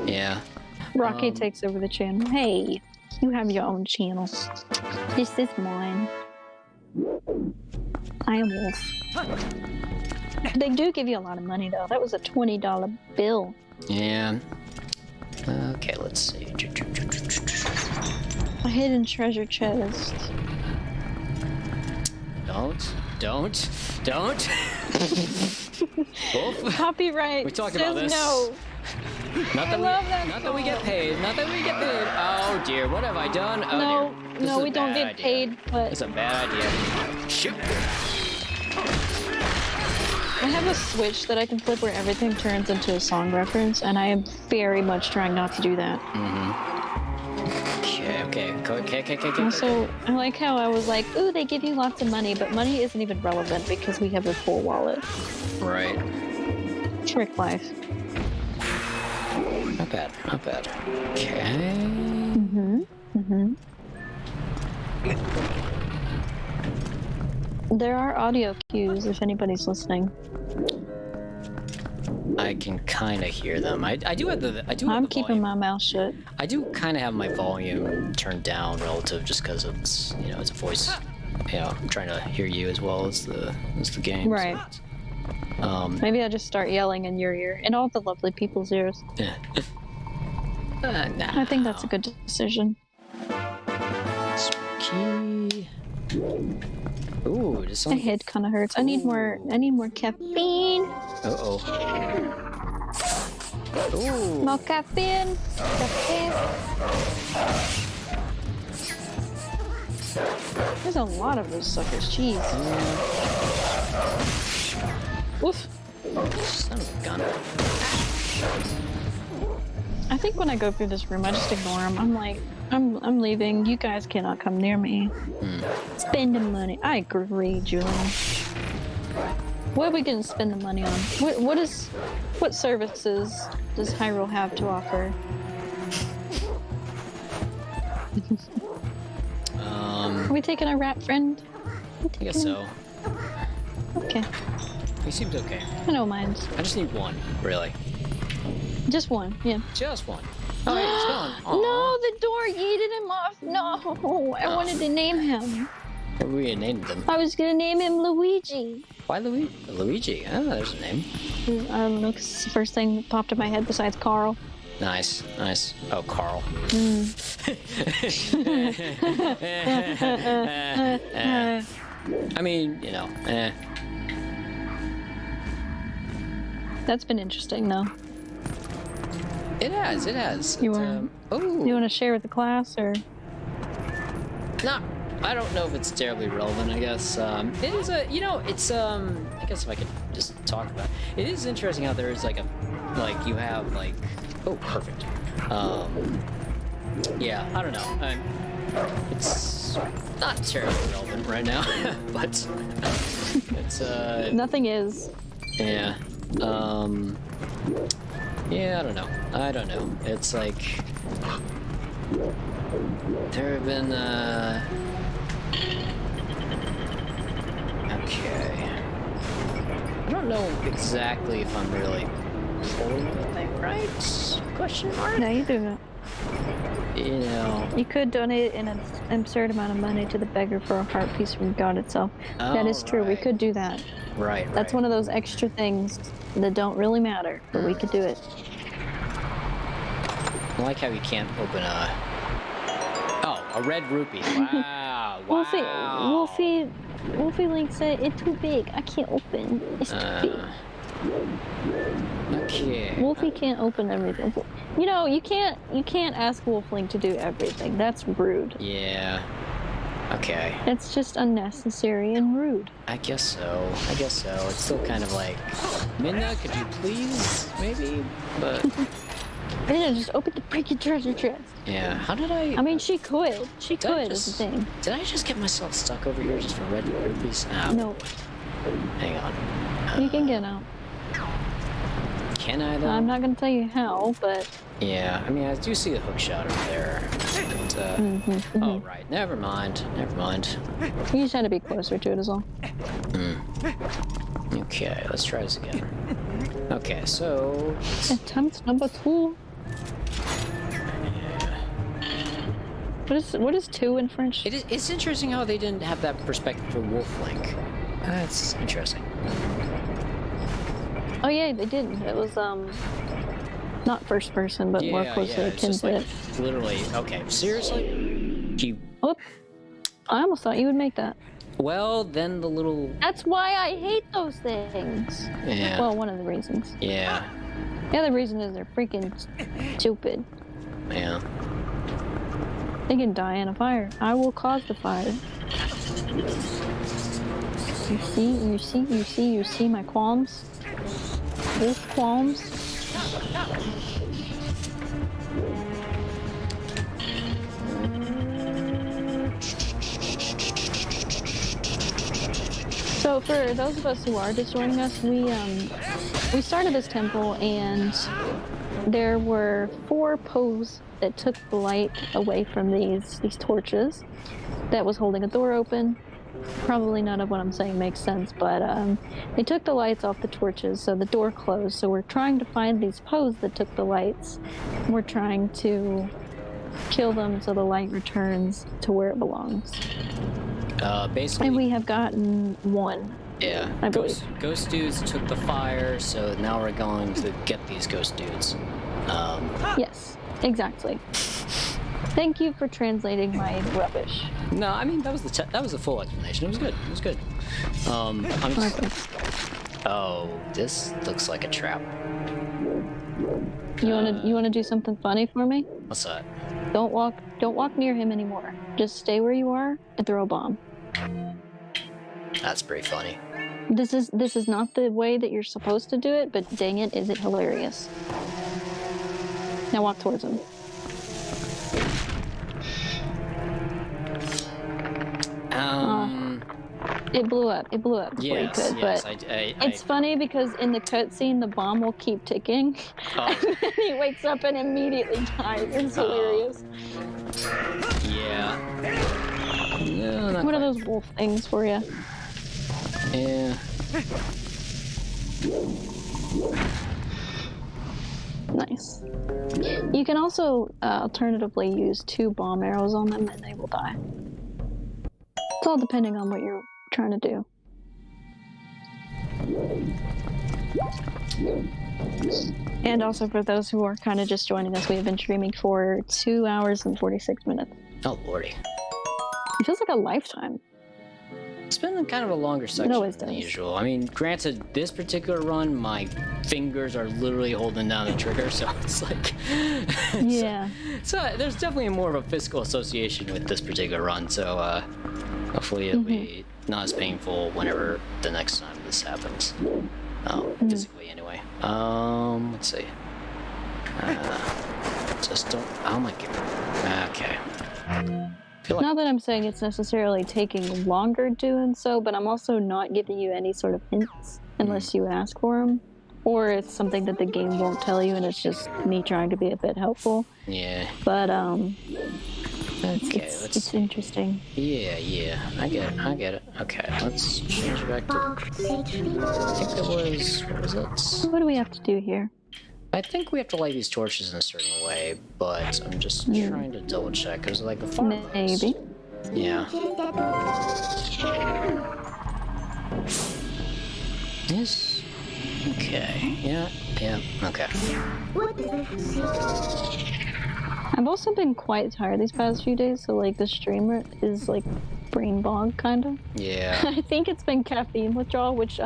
Yeah. Rocky takes over the channel. Hey, you have your own channel. This is mine. I am Wolf. They do give you a lot of money, though. That was a $20 bill. Yeah. Okay, let's see. A hidden treasure chest. Don't. Wolf? Copyright. We talked about this. No. Not that we get paid. Oh dear, what have I done? Oh, dear. No, we don't get paid, but... That's a bad idea. Shoot! I have a switch that I can flip where everything turns into a song reference, and I am very much trying not to do that. Okay. Also, I like how I was like, ooh, they give you lots of money, but money isn't even relevant because we have a full wallet. Right. Trick life. Not bad. Okay. There are audio cues if anybody's listening. I can kind of hear them. I do have the I'm keeping my mouth shut. I do kind of have my volume turned down relative, just because it's it's a voice. I'm trying to hear you as well as the game. Right. Maybe I'll just start yelling in your ear and all the lovely people's ears. Yeah. I think that's a good decision. Spooky. Ooh, this My head kind of hurts. I need more caffeine. Uh-oh. Ooh. More caffeine. There's a lot of those suckers. Jeez. Oof. Son of a gun. I think when I go through this room, I just ignore them. I'm like, I'm leaving. You guys cannot come near me. Spending money. I agree, Julian. What are we gonna spend the money on? What services does Hyrule have to offer? Are we taking a rat friend? I guess so. Okay. He seemed okay. I don't mind. I just need one, really. Just one, yeah. Just one. Oh, hey, it's gone. No, the door yeeted him off. No, I wanted to name him. What were we named him? I was gonna name him Luigi. Why Luigi? Luigi. Oh, there's a name. I don't know, 'cause it's the first thing that popped in my head besides Carl. Nice, nice. Oh, Carl. I mean, That's been interesting, though. It has. You want to share with the class, or? No, I don't know if it's terribly relevant. I guess it is a. It's I guess if I could just talk about it, it is interesting how there is you have oh, perfect. Yeah, I don't know. It's not terribly relevant right now, but it's Nothing is. Yeah. Yeah, I don't know. It's like there have been okay. I don't know exactly if I'm really pulling the thing right? Question mark? No, you do it. You could donate an absurd amount of money to the beggar for a heart piece from God itself. That is true. Right. We could do that. Right. That's one of those extra things that don't really matter, but we could do it. I like how you can't open a red rupee. Wow. Wow. Wolfie Link said it's too big. I can't open. It's too big. Okay. Wolfie can't open everything. You can't ask Wolf Link to do everything. That's rude. Yeah. Okay. It's just unnecessary and rude. I guess so. It's still kind of like, Midna, could you please, maybe? But Midna, just open the freaking treasure chest. yeah, how did I? I mean, she could. She could is the thing. Did I just get myself stuck over here just for red rupees? Ah, No. hang on. You can get out. Can I though? I'm not gonna tell you how, but Yeah, I mean, I do see the hook shot over there. But, oh, right. Never mind. you just had to be closer to it is all. Okay, let's try this again. Okay, so... Attempt number 2. What is 2 in French? It's interesting how they didn't have that perspective for Wolf Link. That's interesting. Oh yeah, they didn't. It was not first person, but more closely akin to it. Literally. Okay, seriously? Oh, I almost thought you would make that. Well, then the little... That's why I hate those things. Yeah. Well, one of the reasons. Yeah. The other reason is they're freaking stupid. Yeah. They can die in a fire. I will cause the fire. You see my qualms? Wolf qualms? So for those of us who are just joining us, we started this temple and there were 4 poes that took the light away from these torches that was holding a door open. probably none of what I'm saying makes sense, but they took the lights off the torches, so the door closed. So we're trying to find these poes that took the lights. We're trying to kill them so the light returns to where it belongs. Basically. And we have gotten one. Yeah. I believe. Ghost dudes took the fire, so now we're going to get these ghost dudes. Yes, exactly. Thank you for translating my rubbish. No, I mean that was the full explanation. It was good. It was good. I'm just. Okay. Oh, this looks like a trap. You wanna do something funny for me? What's that? Don't walk near him anymore. Just stay where you are and throw a bomb. That's pretty funny. This is not the way that you're supposed to do it, but dang it, is it hilarious. Now walk towards him. It blew up. It blew up before you could. Yes, but it's funny because in the cutscene, the bomb will keep ticking. And then he wakes up and immediately dies. It's hilarious. Yeah. No, what are those wolf things for you? Yeah. Nice. You can also alternatively use 2 bomb arrows on them and they will die. It's all depending on what you're trying to do. And also for those who are kind of just joining us, we have been streaming for 2 hours and 46 minutes. Oh lordy. It feels like a lifetime. It's been kind of a longer section always than does. usual. I mean, granted, this particular run, my fingers are literally holding down the trigger, so it's like... Yeah. So there's definitely more of a physical association with this particular run, so hopefully it'll be not as painful whenever the next time this happens. Physically anyway. Let's see. Just don't... Oh my god. Okay. Not that I'm saying it's necessarily taking longer doing so, but I'm also not giving you any sort of hints unless you ask for them. Or it's something that the game won't tell you and it's just me trying to be a bit helpful. Yeah. But, Okay, it's interesting. Yeah, I get it. Okay, let's change back to... I think it was... What was it? What do we have to do here? I think we have to light these torches in a certain way, but I'm just trying to double check, because like the farm... Maybe. Yeah. This... Okay, yeah, okay. I've also been quite tired these past few days, so like the streamer is like brain bog kind of. Yeah. I think it's been caffeine withdrawal, which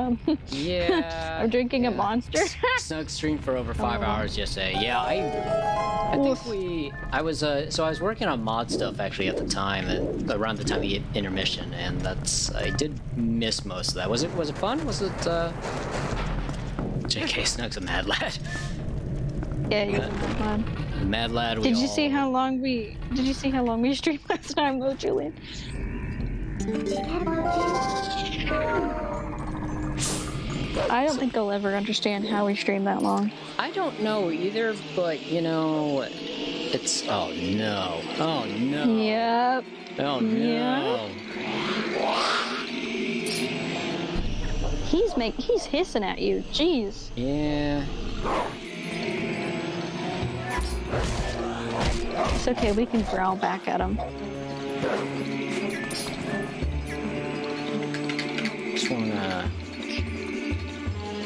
yeah. I'm drinking a monster. Snug streamed for over 5 hours yesterday. Yeah, I think I was working on mod stuff actually at the time, and around the time of the intermission, and I did miss most of that. Was it fun? Was it JK, Snug's a mad lad. Yeah, you're fun. Mad lad. Did you see how long we streamed last time though, Julian? I don't think I'll ever understand how we stream that long. I don't know either, but you know, it's... Oh no. Yep. Oh no. Yep. He's hissing at you. Jeez. Yeah. It's okay, we can growl back at him. Just wanna...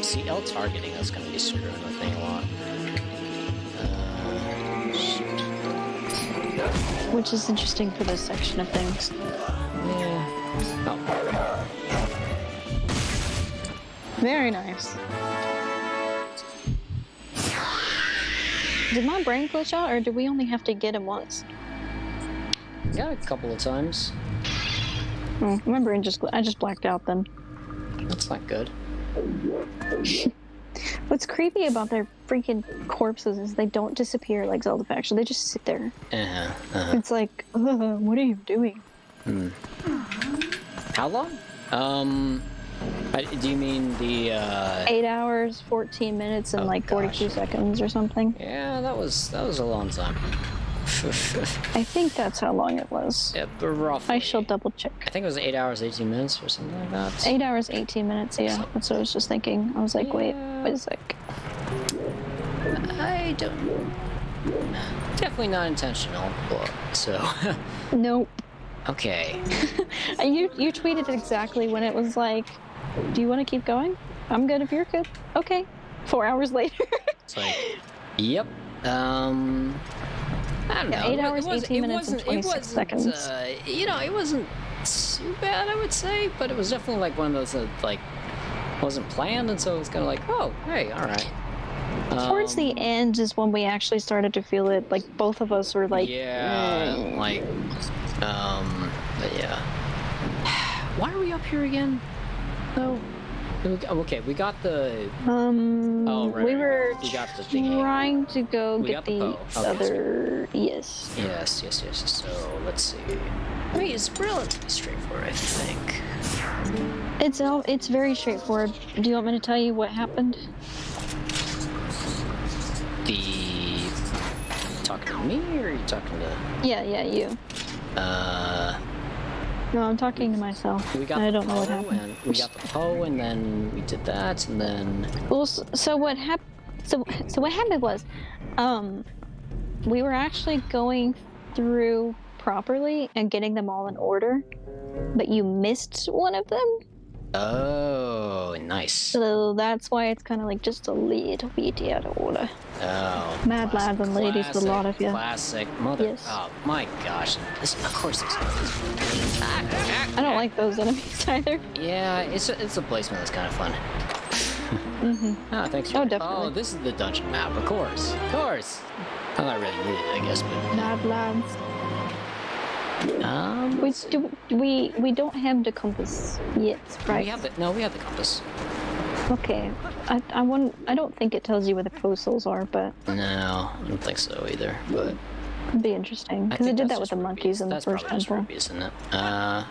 See, L targeting is gonna be screwing with me a lot. Shoot. Which is interesting for this section of things. Yeah. Oh. Very nice. Did my brain glitch out, or did we only have to get him once? Yeah, a couple of times. Remember, I just blacked out then. That's not good. What's creepy about their freaking corpses is they don't disappear like Zelda Faction. They just sit there. It's like, what are you doing? How long? Do you mean the 8 hours, 14 minutes, and like 42 seconds or something? Yeah, that was a long time. I think that's how long it was. Yeah, but roughly. I shall double check. I think it was 8 hours, 18 minutes or something like that. 8 hours, 18 minutes, yeah. That's what I was just thinking. I was like, wait a sec. I don't... Definitely not intentional, but, so... Nope. Okay. You tweeted exactly when it was like, do you want to keep going? I'm good if you're good. Okay. 4 hours later. It's like, yep. I don't know. 8 hours, 18 minutes, and 26 seconds. You know, it wasn't too bad, I would say, but it was definitely like one of those that, like, wasn't planned, and so it was kind of like, oh, hey, all right. Towards the end is when we actually started to feel it. Like, both of us were like, yeah, like, but yeah. Why are we up here again? Oh. Okay, we got the... Oh, right. We were we got the thingy. trying to go get the other... Yes. Yes. So, let's see. I mean, it's relatively straightforward, I think. It's very straightforward. Do you want me to tell you what happened? Talking to me, or are you talking to... Yeah, you. No, I'm talking to myself. We got I don't know what happened. And we got the Poe, and then we did that, and then... Well, so what happened... So what happened was, we were actually going through properly and getting them all in order, but you missed one of them. Oh, nice. So that's why it's kind of like just a little bit out of order. Oh. Mad lads and ladies, a lot of you. Classic mother. Yes. Oh my gosh. Of course there's I don't like those enemies either. Yeah, it's a placement that's kind of fun. Ah, thanks. Oh, definitely. Oh, this is the dungeon map, of course. Of course. I'm not really needed, I guess, but... Mad lads. We don't have the compass yet, right? We have the compass. Okay. I don't think it tells you where the postals are, but No, I don't think so either, but it'd be interesting because it did that with the monkeys in the first temple. Rupees, isn't it?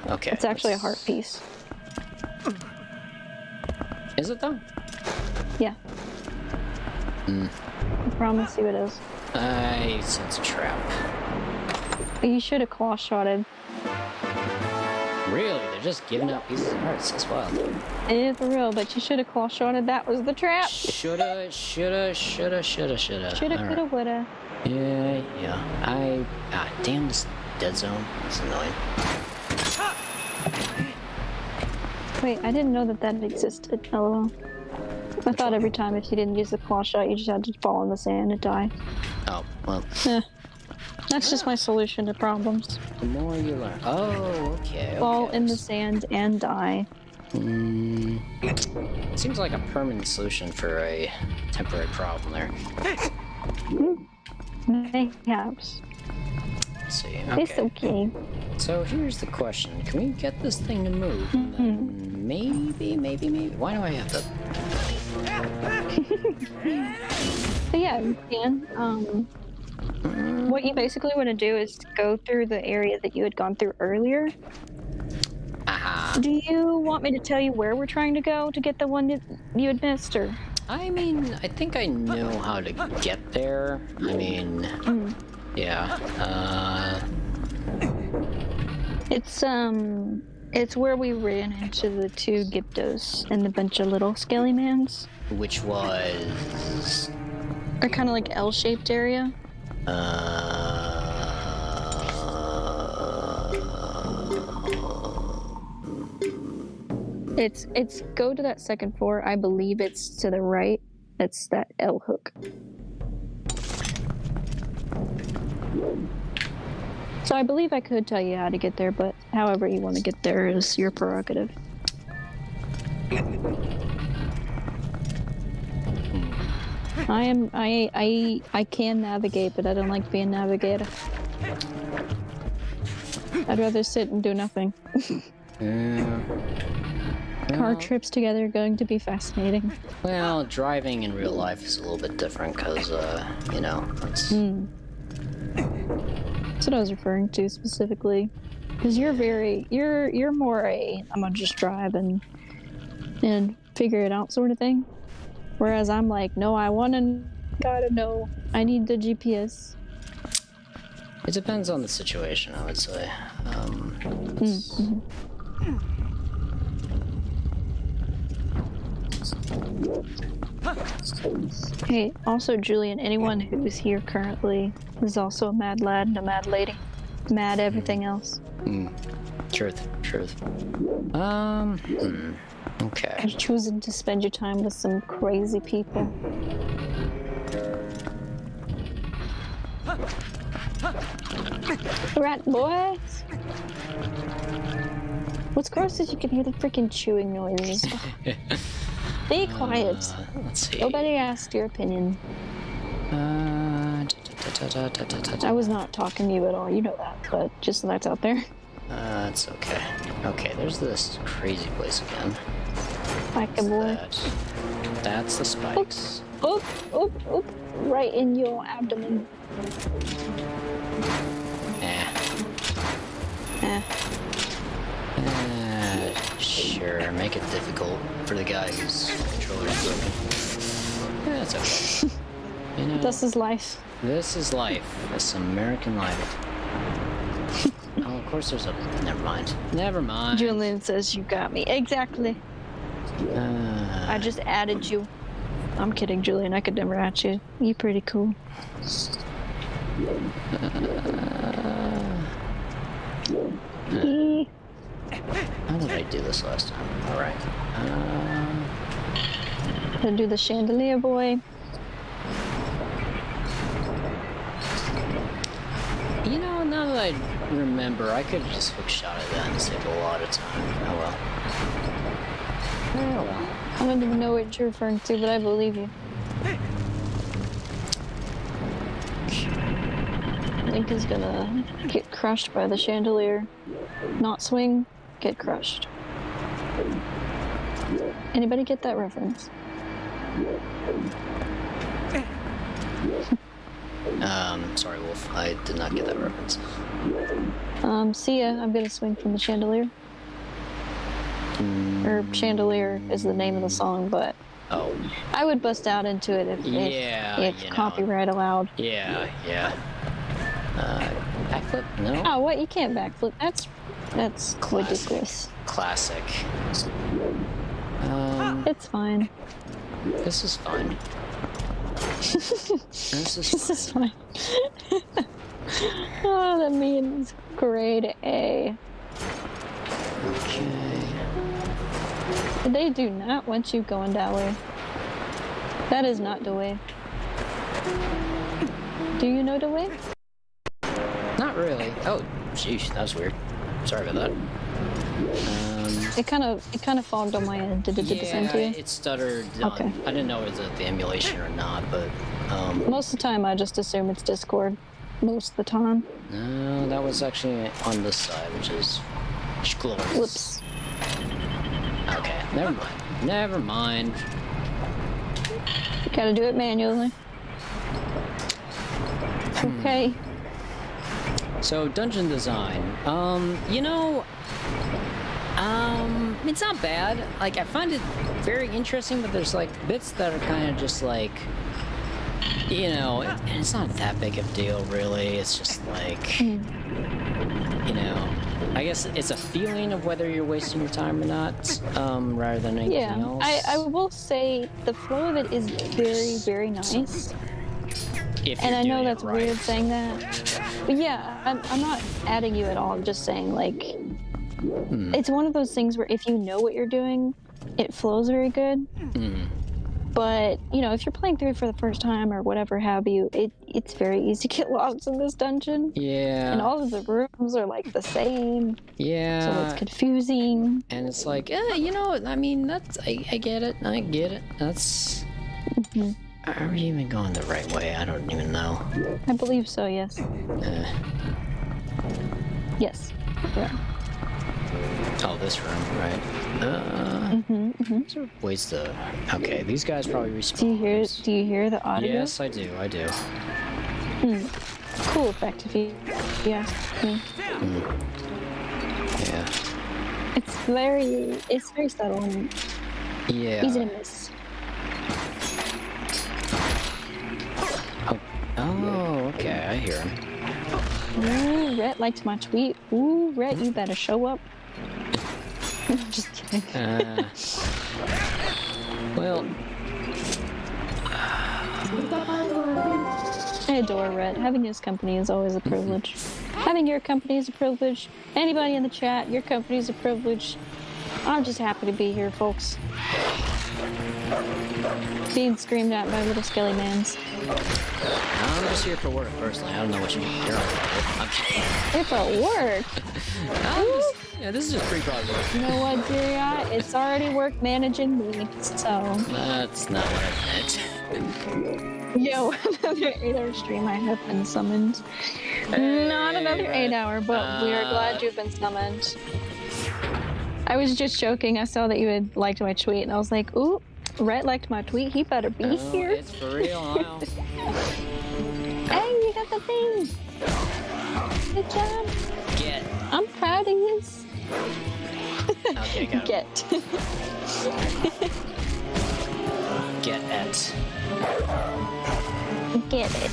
Okay. It's actually a heart piece. Is it though? Yeah. I promise you it is. I sense a trap. You should have claw shotted. Really? They're just giving out pieces of hearts. That's wild. It is for real, but you should have claw shotted. That was the trap. Shoulda. Shoulda, coulda, woulda. Yeah. Damn this dead zone. That's annoying. Wait, I didn't know that existed. LOL. I thought every time if you didn't use the claw shot, you just had to fall in the sand and die. Oh, well. That's just my solution to problems. The more you learn. Oh, okay. Fall in the sand and die. Seems like a permanent solution for a temporary problem there. Mayhaps. Let's see. Okay. It's okay. So here's the question. Can we get this thing to move? And then maybe. Why do I have to... But yeah, you can. What you basically want to do is go through the area that you had gone through earlier. Do you want me to tell you where we're trying to go to get the one that you had missed, or? I mean, I think I know how to get there. I mean, yeah. It's where we ran into the two Gyptos and the bunch of little skelly mans. Which was... A kind of like L-shaped area. It's go to that second floor. I believe it's to the right. It's that L hook. So I believe I could tell you how to get there, but however you want to get there is your prerogative. I can navigate, but I don't like being navigated. I'd rather sit and do nothing. Yeah. Car trips together are going to be fascinating. Well, driving in real life is a little bit different because, you know, it's... That's what I was referring to specifically. Because you're more a, I'm gonna just drive and figure it out sort of thing. Whereas I'm like, no, gotta know. I need the GPS. It depends on the situation, I would say. Hey, also Julian, anyone who's here currently is also a mad lad and a mad lady. Mad everything else. Truth. Okay. You're choosing to spend your time with some crazy people. Rat boys! What's gross is you can hear the freaking chewing noises. Be quiet. Let's see. Nobody asked your opinion. I was not talking to you at all, you know that, but just so that's out there. It's okay. Okay, there's this crazy place again. Like a boy. That's the spikes. Oop, right in your abdomen. Sure, make it difficult for the guy whose controller is broken. Yeah, that's okay. You know, This is life. This is life. This American life. Oh, of course there's a... Never mind. Julian says you got me. Exactly. I just added you. I'm kidding, Julian. I could never add you. You pretty cool. How did I do this last time? Alright. Gonna do the chandelier, boy. You know, now that I remember, I could have just quick shot at that and saved a lot of time. Oh well. I don't even know what you're referring to, but I believe you. Link is gonna get crushed by the chandelier. Not swing, get crushed. Anybody get that reference? Sorry, Wolf. I did not get that reference. See ya. I'm gonna swing from the chandelier. Or Chandelier is the name of the song, but I would bust out into it if copyright allowed. Yeah. Backflip? No. Oh, what? You can't backflip. That's ridiculous. Classic. It's fine. This is fine. This is fine. Oh, that means grade A. Okay. They do not want you going that way. That is not the way. Do you know the way? Not really. Oh, sheesh, that was weird. Sorry about that. It kind of fogged on my end. Did it do the same to you? It stuttered. Okay. I didn't know it was the emulation or not, but most of the time I just assume it's Discord. Most of the time. No, that was actually on this side, which is glorious. Whoops. Okay, never mind. You gotta do it manually. Okay. So, dungeon design. You know, it's not bad. Like, I find it very interesting, but there's, like, bits that are kind of just, like, you know, and it's not that big of a deal, really. It's just, like, you know, I guess it's a feeling of whether you're wasting your time or not, rather than anything else. I will say the flow of it is very, very nice. And I know that's weird saying that. But yeah, I'm not adding you at all. I'm just saying, like, it's one of those things where if you know what you're doing, it flows very good. But, you know, if you're playing through it for the first time or whatever have you, it's very easy to get lost in this dungeon. Yeah. And all of the rooms are, like, the same. Yeah. So it's confusing. And it's like, you know, I mean, that's, I get it. That's... Are we even going the right way? I don't even know. I believe so, yes. Yes. Yeah. Oh, this room, right? Ways to... Okay, these guys probably respawn. Do you hear the audio? Yes, I do. Cool effect if you ask me. Yeah. It's very subtle and easy to miss. Oh, okay, I hear him. Ooh, Rhett liked my tweet. Ooh, Rhett, you better show up. Just kidding. Well, I adore Rhett. Having his company is always a privilege. Having your company is a privilege. Anybody in the chat, your company is a privilege. I'm just happy to be here, folks. Being screamed at by little skelly mans. I'm just here for work, personally. I don't know what you're on. Here for work? Yeah, this is just pre-prod work. You know what, dearie? It's already work managing me, so... That's not what I meant. Yo, another 8-hour stream I have been summoned. Hey, not another 8-hour, but we are glad you've been summoned. I was just joking. I saw that you had liked my tweet, and I was like, ooh, Rhett liked my tweet. He better be here. It's for real now. Hey, you got the thing. Good job. Get. I'm proud of you. Okay, got it. Get. Get it. Get it.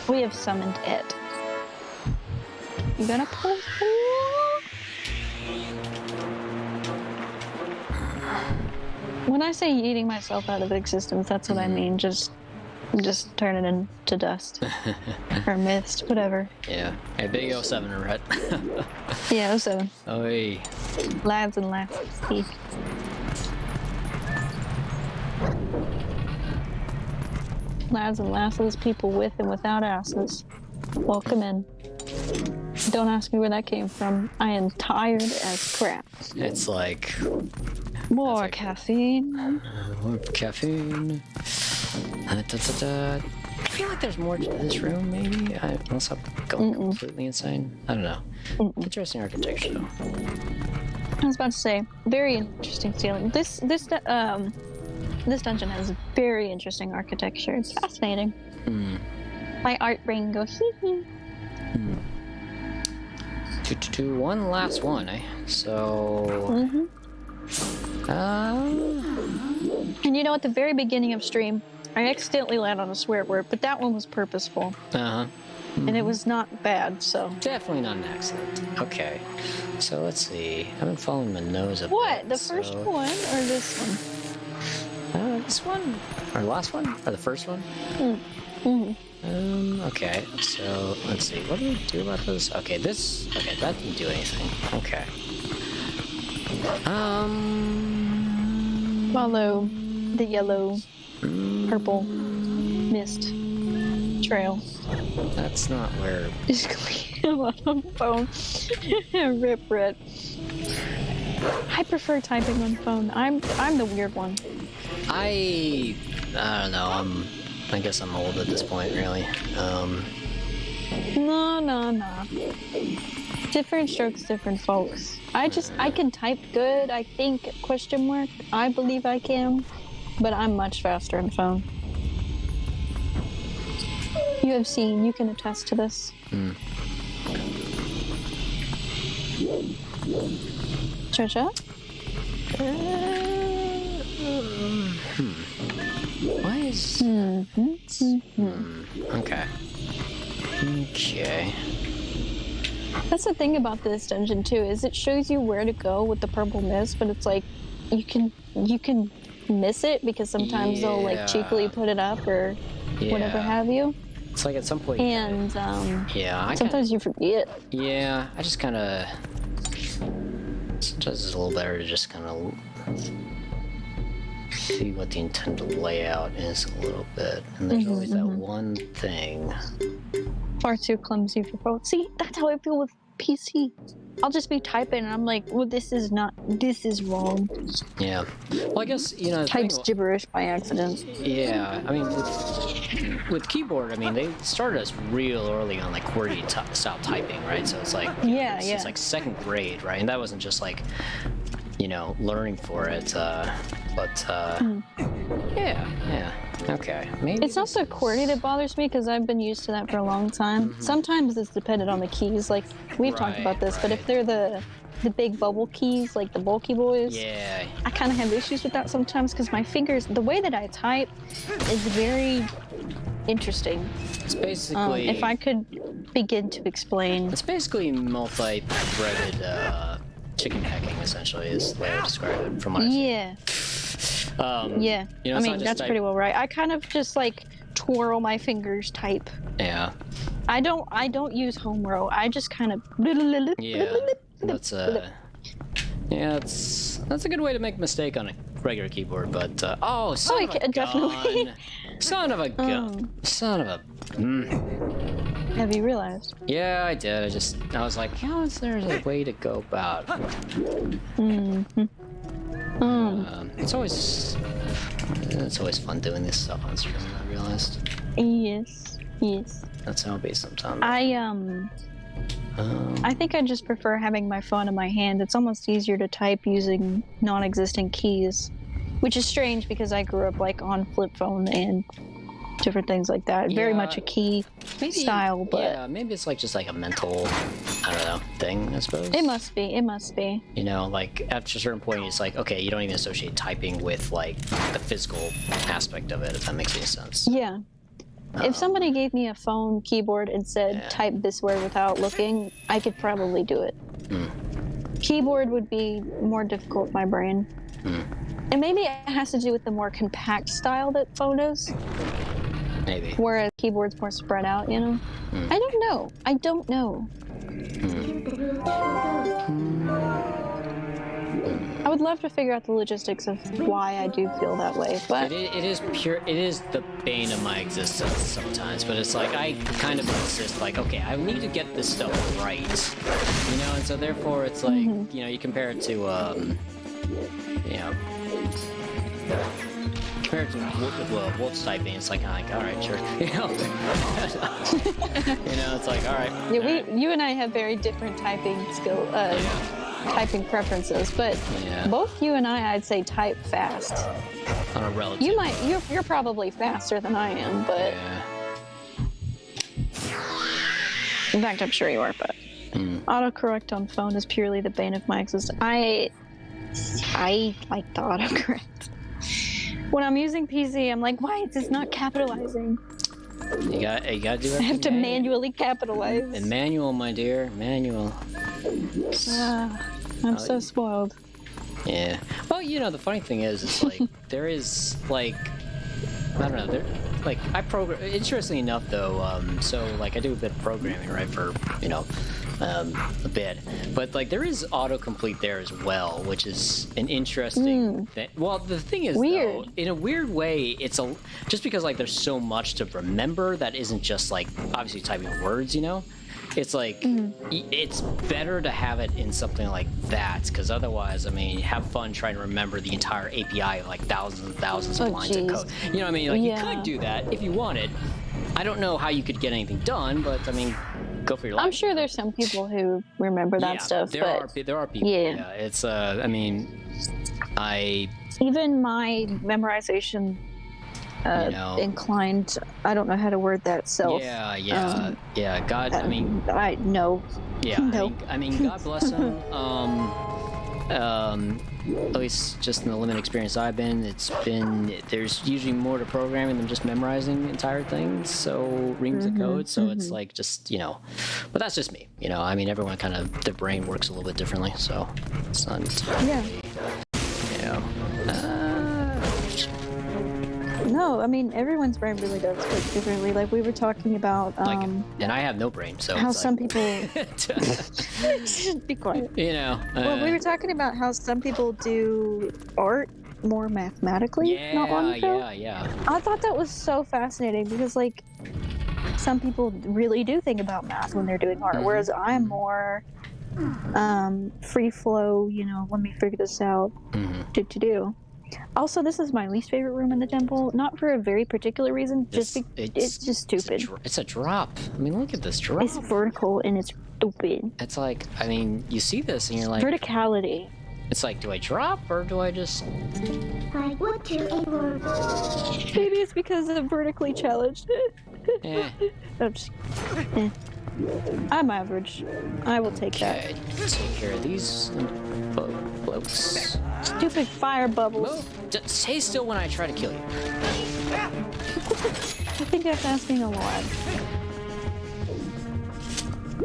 We have summoned it. You gonna pull? When I say eating myself out of existence, that's what I mean. Just turn it into dust. Or mist, whatever. Yeah. Hey, big 07 or Rhett. Yeah, 07. Oi. Lads and lasses. Teeth. Lads and lasses, people with and without asses. Welcome in. Don't ask me where that came from. I am tired as crap. It's like... More caffeine. More caffeine. I feel like there's more to this room, maybe? Unless I'm going completely insane. I don't know. Interesting architecture, though. I was about to say, very interesting ceiling. This dungeon has very interesting architecture. It's fascinating. My art brain goes hee hee. One last one, eh? So... And you know, at the very beginning of stream, I accidentally landed on a swear word, but that one was purposeful. And it was not bad, so... Definitely not an accident. Okay. So let's see. I've been following my nose a bit. What? The first one or this one? This one? Or the last one? Or the first one? Okay. So, let's see. What do we do about this? Okay, this... Okay, that didn't do anything. Okay. Follow the yellow, purple mist trail. That's not where... Just clean on phone. Rip Rip. I prefer typing on phone. I'm the weird one. I don't know. I guess I'm old at this point, really. No. Different strokes, different folks. I can type good, I think, question mark. I believe I can, but I'm much faster on phone. You have seen, you can attest to this. Trisha? Why is... Okay. Okay. That's the thing about this dungeon too, is it shows you where to go with the purple mist, but it's like you can miss it because sometimes they'll like cheekily put it up or whatever have you. It's like at some point. And sometimes you forget. Yeah, I just kind of. Sometimes it's a little better to just kind of see what the intended layout is a little bit, and there's always that one thing. Far too clumsy for both. See, that's how I feel with PC. I'll just be typing and I'm like, well, this is wrong. Yeah. Well, I guess, you know... Types gibberish by accident. Yeah. I mean, with keyboard, I mean, they started us real early on, like, QWERTY style typing, right? So it's like... It's like second grade, right? And that wasn't just, like, you know, learning for it, yeah. Okay. Maybe it's not the QWERTY that bothers me because I've been used to that for a long time. Sometimes it's dependent on the keys. Like we've talked about this, but if they're the big bubble keys, like the bulky boys, I kind of have issues with that sometimes because my fingers, the way that I type, is very interesting. It's basically... if I could begin to explain. It's basically multi-threaded chicken hacking, essentially, is the way I describe it from what I see. Yeah. Yeah. You know, I mean, that's pretty well right. I kind of just like twirl my fingers type. Yeah. I don't use home row. I just kind of. Yeah. That's yeah, that's a good way to make a mistake on a regular keyboard, but oh, son of a definitely. gun. Son of a gun. Son of a. Have you realized? Yeah, I did. I was like, how is there a way to go about? It's always fun doing this stuff on stream. I realized. Yes. That's how it be sometimes. I think I just prefer having my phone in my hand. It's almost easier to type using non-existent keys, which is strange because I grew up like on flip phone and different things like that. Very much a key style, but yeah, maybe it's like just like a mental, I don't know, thing, I suppose. It must be. You know, like at a certain point, it's like, okay, you don't even associate typing with like the physical aspect of it, if that makes any sense. Yeah. If somebody gave me a phone keyboard and said type this word without looking, I could probably do it. Keyboard would be more difficult in my brain. And maybe it has to do with the more compact style that phone is. Maybe. Whereas keyboard's more spread out, you know? I don't know. I would love to figure out the logistics of why I do feel that way, but it is the bane of my existence sometimes, but it's like I kind of insist like, okay, I need to get this stuff right, you know, and so therefore it's like, you know, you compare it to you know, compared to Wolf's typing, it's like, all right, sure, you know, you know, it's like, all right. Yeah, you and I have very different typing skill, typing preferences, but both you and I'd say type fast. On a relative. You're probably faster than I am, but in fact, I'm sure you are. But autocorrect on phone is purely the bane of my existence. I like the autocorrect. When I'm using PC, I'm like, why is this not capitalizing? You gotta do everything. I have to manually capitalize. And manual, my dear, manual. I'm so spoiled. Yeah. Well, you know, the funny thing is like, there is, like, I don't know, like, I program, interestingly enough, though, so, like, I do a bit of programming, right, for, you know, a bit, but, like, there is autocomplete there as well, which is an interesting thing. Well, the thing is, though, in a weird way, it's just because, like, there's so much to remember that isn't just, like, obviously typing words, you know? It's like, it's better to have it in something like that, because otherwise, I mean, have fun trying to remember the entire API of like thousands and thousands of lines of code. You know what I mean? Like, you could do that if you wanted. I don't know how you could get anything done, but I mean, go for your life. I'm sure there's some people who remember that stuff. There are people. Yeah, it's I mean, even my memorization you know, inclined, I don't know how to word that, self. Yeah, God, I mean, no. Yeah, no. I mean, God bless him. At least just in the limited experience I've been, there's usually more to programming than just memorizing entire things, so reams of code, so it's like just, you know, but that's just me, you know, I mean, everyone kind of, their brain works a little bit differently, so it's not entirely, you know, no, I mean, everyone's brain really does work differently. Like, we were talking about... like, and I have no brain, so... How it's some like... people... Be quiet. You know... well, we were talking about how some people do art more mathematically not long ago. Yeah. I thought that was so fascinating because, like, some people really do think about math when they're doing art, whereas I'm more free flow, you know, let me figure this out, do. Also, this is my least favorite room in the temple, not for a very particular reason, it's just stupid. It's a drop. I mean, look at this drop. It's vertical and it's stupid. It's like, I mean, you see this and you're like... Verticality. It's like, do I drop or do I just... I want to emerge. Maybe it's because I'm vertically challenged. I'm average. I will take that. Okay, take care of these blokes. Stupid fire bubbles. Move. Stay still when I try to kill you. I think that's asking a lot.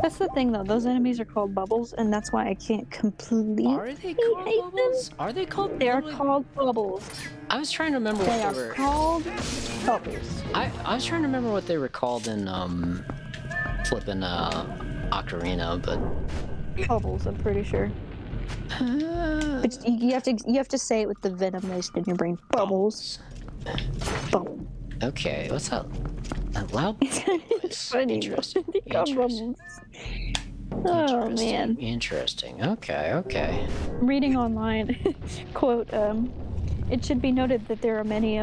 That's the thing, though. Those enemies are called bubbles, and that's why I can't completely Are they called hate bubbles? them. Are they called? They are literally- called bubbles. I was trying to remember what They they are were. called bubbles. I was trying to remember what they were called in flipping Ocarina, but Bubbles, I'm pretty sure. But you have to say it with the venom laced in your brain. Bubbles. Bubble. Okay, what's that? That loud. It's funny. Interesting. They call bubbles. Oh man. Interesting. Okay. Reading online, quote, it should be noted that there are many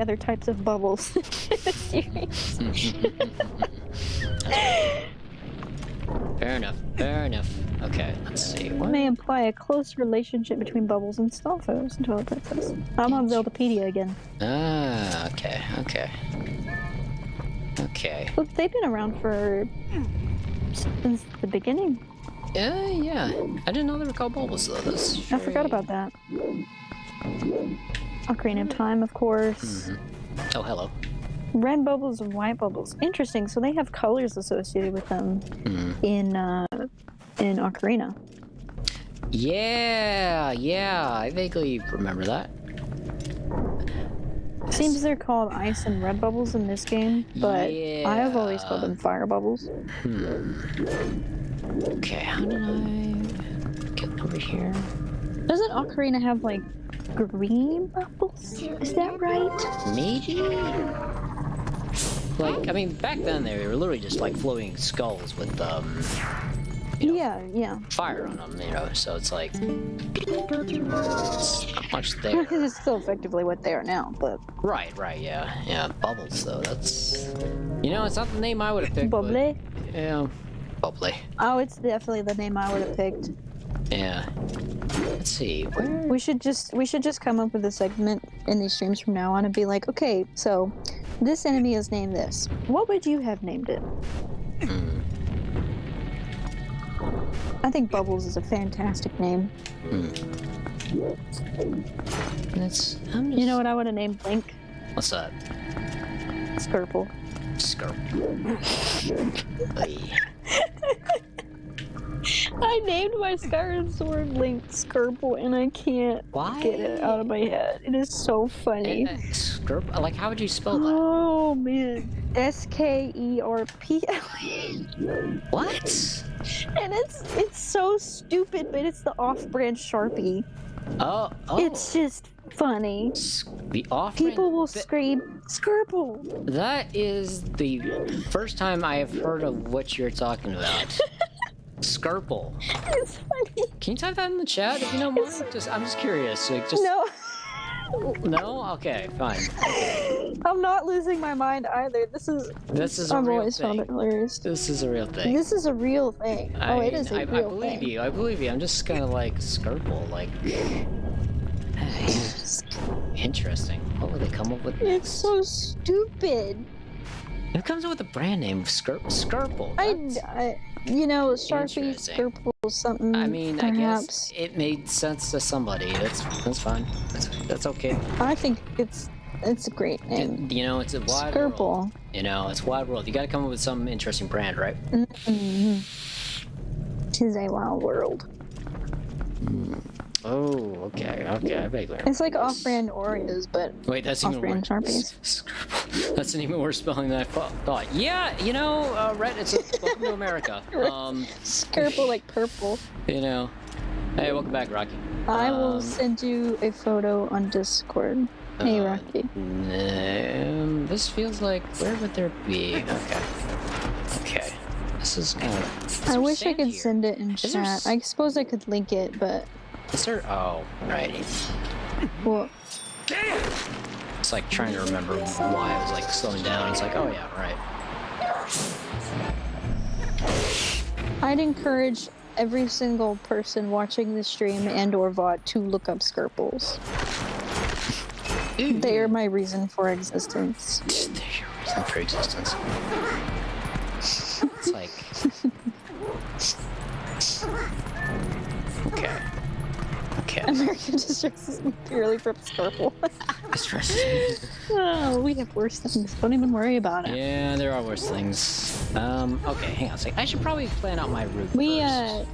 other types of bubbles in the series. Fair enough. Okay, let's see. What? May imply a close relationship between bubbles and Snowphotos and Twilight Princess. I'm on Zeldapedia again. Ah, okay. Well, they've been around since the beginning. Yeah. I didn't know they were called bubbles though. I forgot about that. Ocarina of Time, of course. Oh, hello. Red bubbles and white bubbles. Interesting. So they have colors associated with them in Ocarina. Yeah. I vaguely remember that. Seems they're called ice and red bubbles in this game, but I have always called them fire bubbles. Okay, how did I get over here? Doesn't Ocarina have like green bubbles? Is that right? Maybe? Like, I mean, back then they were literally just like floating skulls with Yeah. fire on them, so it's like it's not much there. It's still effectively what they are now, but Right, yeah. Bubbles though, that's it's not the name I would have picked. but- bubbly. Yeah. Bubbly. Oh, it's definitely the name I would have picked. Yeah. Let's see. Where? We should just come up with a segment in these streams from now on and be like, okay, so this enemy is named this. What would you have named it? I think Bubbles is a fantastic name. You know what I would have named Link? What's that? Skirple. I named my Skyward Sword Link Skirple, and I can't get it out of my head. It is so funny. Skirple? Like, how would you spell that? Oh man, Skerple. What? And it's so stupid, but it's the off-brand Sharpie. Oh. It's just funny. The off. People will scream Skirple. That is the first time I have heard of what you're talking about. Skirple. It's funny. Can you type that in the chat if you know more? I'm just curious. Like, just No. No? Okay, fine. I'm not losing my mind either. This is a I've real always thing. found it hilarious. This is a real thing. This is a real thing. It is a real believe thing. you. I believe you. I'm just kind of like Skirple. Like, interesting. What would they come up with next? It's so stupid. Who comes up with a brand name? Skirple. Sharpie, Interesting. Skirple, something. I mean, perhaps. I guess it made sense to somebody. That's fine. That's okay. I think it's a great name. It's a wide Skirple. world. It's a wide world. You got to come up with some interesting brand, right? Mm-hmm. Tis a wild world. Oh, okay. I vaguely remember It's like this. off-brand Oreos, but Wait, that's even off-brand worse. Sharpies. That's an even worse spelling than I thought. Yeah, Red, it's welcome to America. Skirple like purple. Hey, welcome back, Rocky. I will send you a photo on Discord. Hey, Rocky. This feels like, where would there be? Okay. This is kind of... I wish I could send it in chat. I suppose I could link it, but... Is there... Oh, righty. Well... It's like trying to remember why I was like slowing down. It's like, oh yeah, right. I'd encourage every single person watching the stream and/or VOD to look up Skirples. They are my reason for existence. They're your reason for existence. It's like... Okay. America distresses me purely for the sparkle. Distresses. Oh, we have worse things. Don't even worry about it. Yeah, there are worse things. Okay, hang on a second. I should probably plan out my route We, first.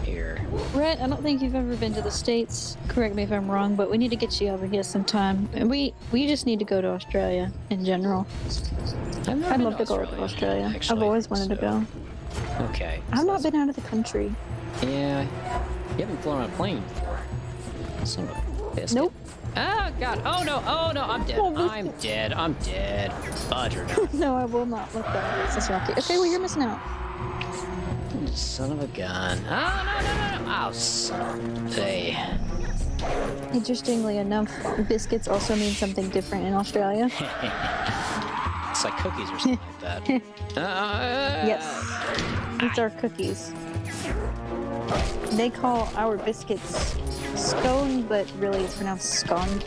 Here. Rhett, I don't think you've ever been to the States. Correct me if I'm wrong, but we need to get you over here sometime. And we just need to go to Australia in general. I'd love to go to Australia. Actually, I've always wanted to go. Okay. I've not been out of the country. Yeah. You haven't flown on a plane before. Son of a biscuit. Nope. Oh, God. Oh, no. Oh, no. I'm dead. I'm dead. I'm dead. Budger. No, I will not let that distract you. Okay, well, you're missing out. Son of a gun. Oh, no. Oh, son of a... Interestingly enough, biscuits also mean something different in Australia. It's like cookies or something like that. Yes. These are cookies. They call our biscuits scone, but really it's pronounced scone.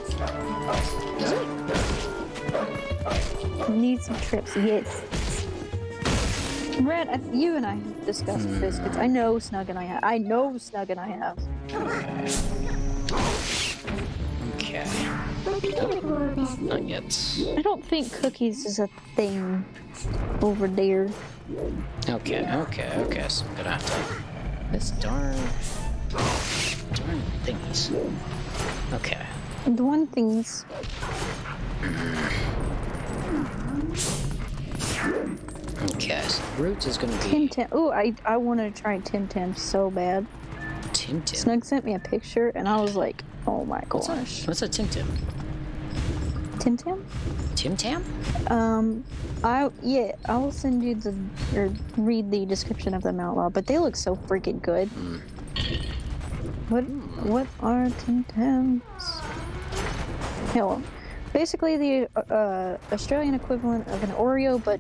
Need some trips, yes. Red, you and I have discussed biscuits. I know Snug and I have. Okay. Not yet. I don't think cookies is a thing over there. Okay. So I'm gonna have to... This darn thingies. Okay. The one thing's... Okay, so the route is gonna be... Tim Tam. Ooh, I wanted to try Tim Tam so bad. Tim Tam? Snug sent me a picture, and I was like, oh my gosh. What's a Tim Tam? Tim Tam? Tim Tam? I will send you or read the description of them out loud, but they look so freaking good. What are Tim Tams? Hell, basically the Australian equivalent of an Oreo, but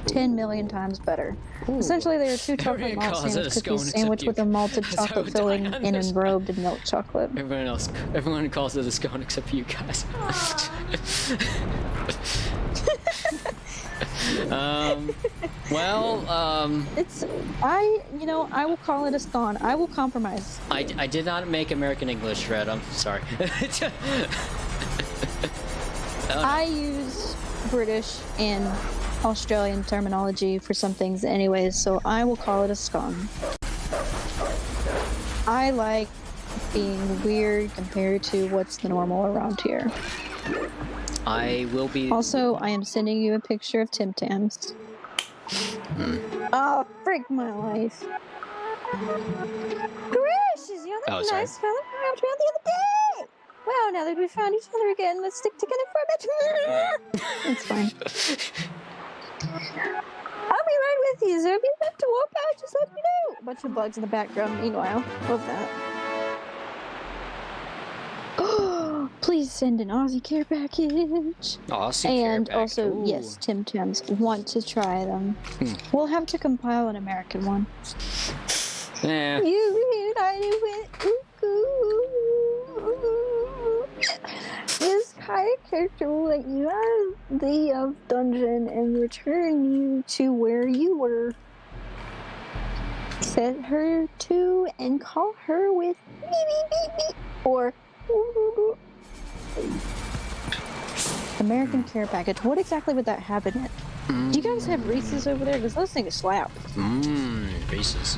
10 million times better. Ooh. Essentially, they are two chocolate malt sandwich cookies sandwiched with a malted chocolate filling and enrobed in milk chocolate. Everyone calls it a scone except for you guys. I will call it a scone. I will compromise. I did not make American English, Red. I'm sorry. I use British and Australian terminology for some things anyways, so I will call it a scone. I like being weird compared to what's the normal around here. I will be... Also, I am sending you a picture of Tim Tams. Oh, freak my life. Gracious, you're that nice fella I found the other day! Wow, now that we found each other again, let's stick together for a bit. It's fine. I'll be right with you, so if you have to walk out, just let me know. A bunch of bugs in the background, meanwhile. Love that. Oh, please send an Aussie care package. Aussie and care also, Ooh. yes, Tim Tams want to try them. We'll have to compile an American one. Yeah. You reunited with this high character will let you out of the dungeon and return you to where you were. Set her to and call her with beep beep beep beep or American Care Package. What exactly would that have in it? Do you guys have Reese's over there? Because those things slap. Reese's.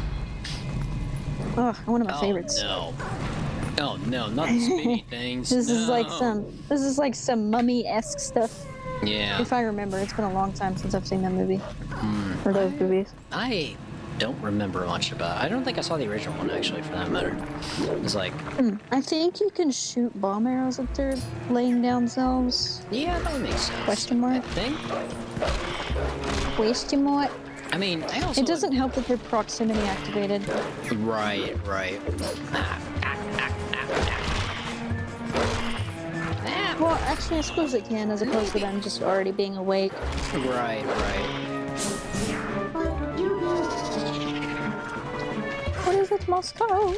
Ugh, one of my favorites. No. Oh no, not the spinny things. This is like some mummy-esque stuff. Yeah. If I remember, it's been a long time since I've seen that movie. Or those movies. I don't remember much about it. I don't think I saw the original one, actually, for that matter. It was like... I think you can shoot bomb arrows if they're laying down selves. Yeah, that would make sense. Question mark? I think. Question mark? I mean, I also... It doesn't help that they're proximity activated. Right. Well, actually, I suppose it can, as opposed to them just already being awake. Right. What is it, Moscow?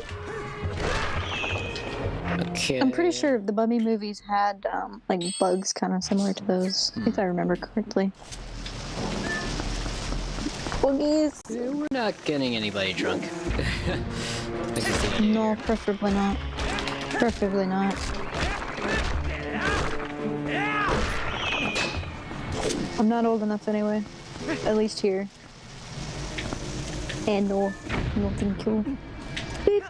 Okay. I'm pretty sure the Mummy movies had, like, bugs kind of similar to those, if I remember correctly. Boogies! We're not getting anybody drunk. No, preferably not. Preferably not. I'm not old enough anyway. At least here. And no, nothing cool. Beep.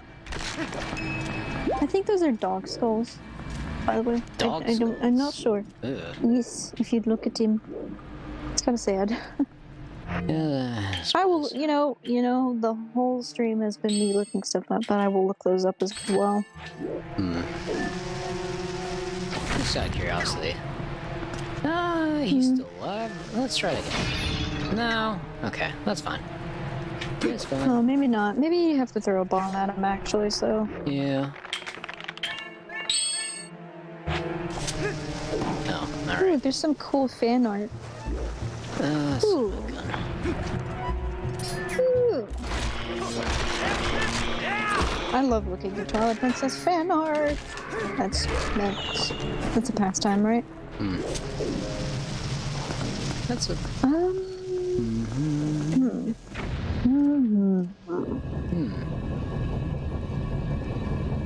I think those are dog skulls. By the way, Dog I'm not sure. Ugh. Yes, if you'd look at him, it's kind of sad. I will, you know, the whole stream has been me looking stuff up, but I will look those up as well. Just out of curiosity. He's still alive. Let's try it again. No. Okay, that's fine. It's fine. Oh, maybe not. Maybe you have to throw a bomb at him, actually, so... Yeah. Oh, alright. Ooh, there's some cool fan art. Ooh. Ooh. I love looking at Twilight Princess fan art. That's a pastime, right? That's a...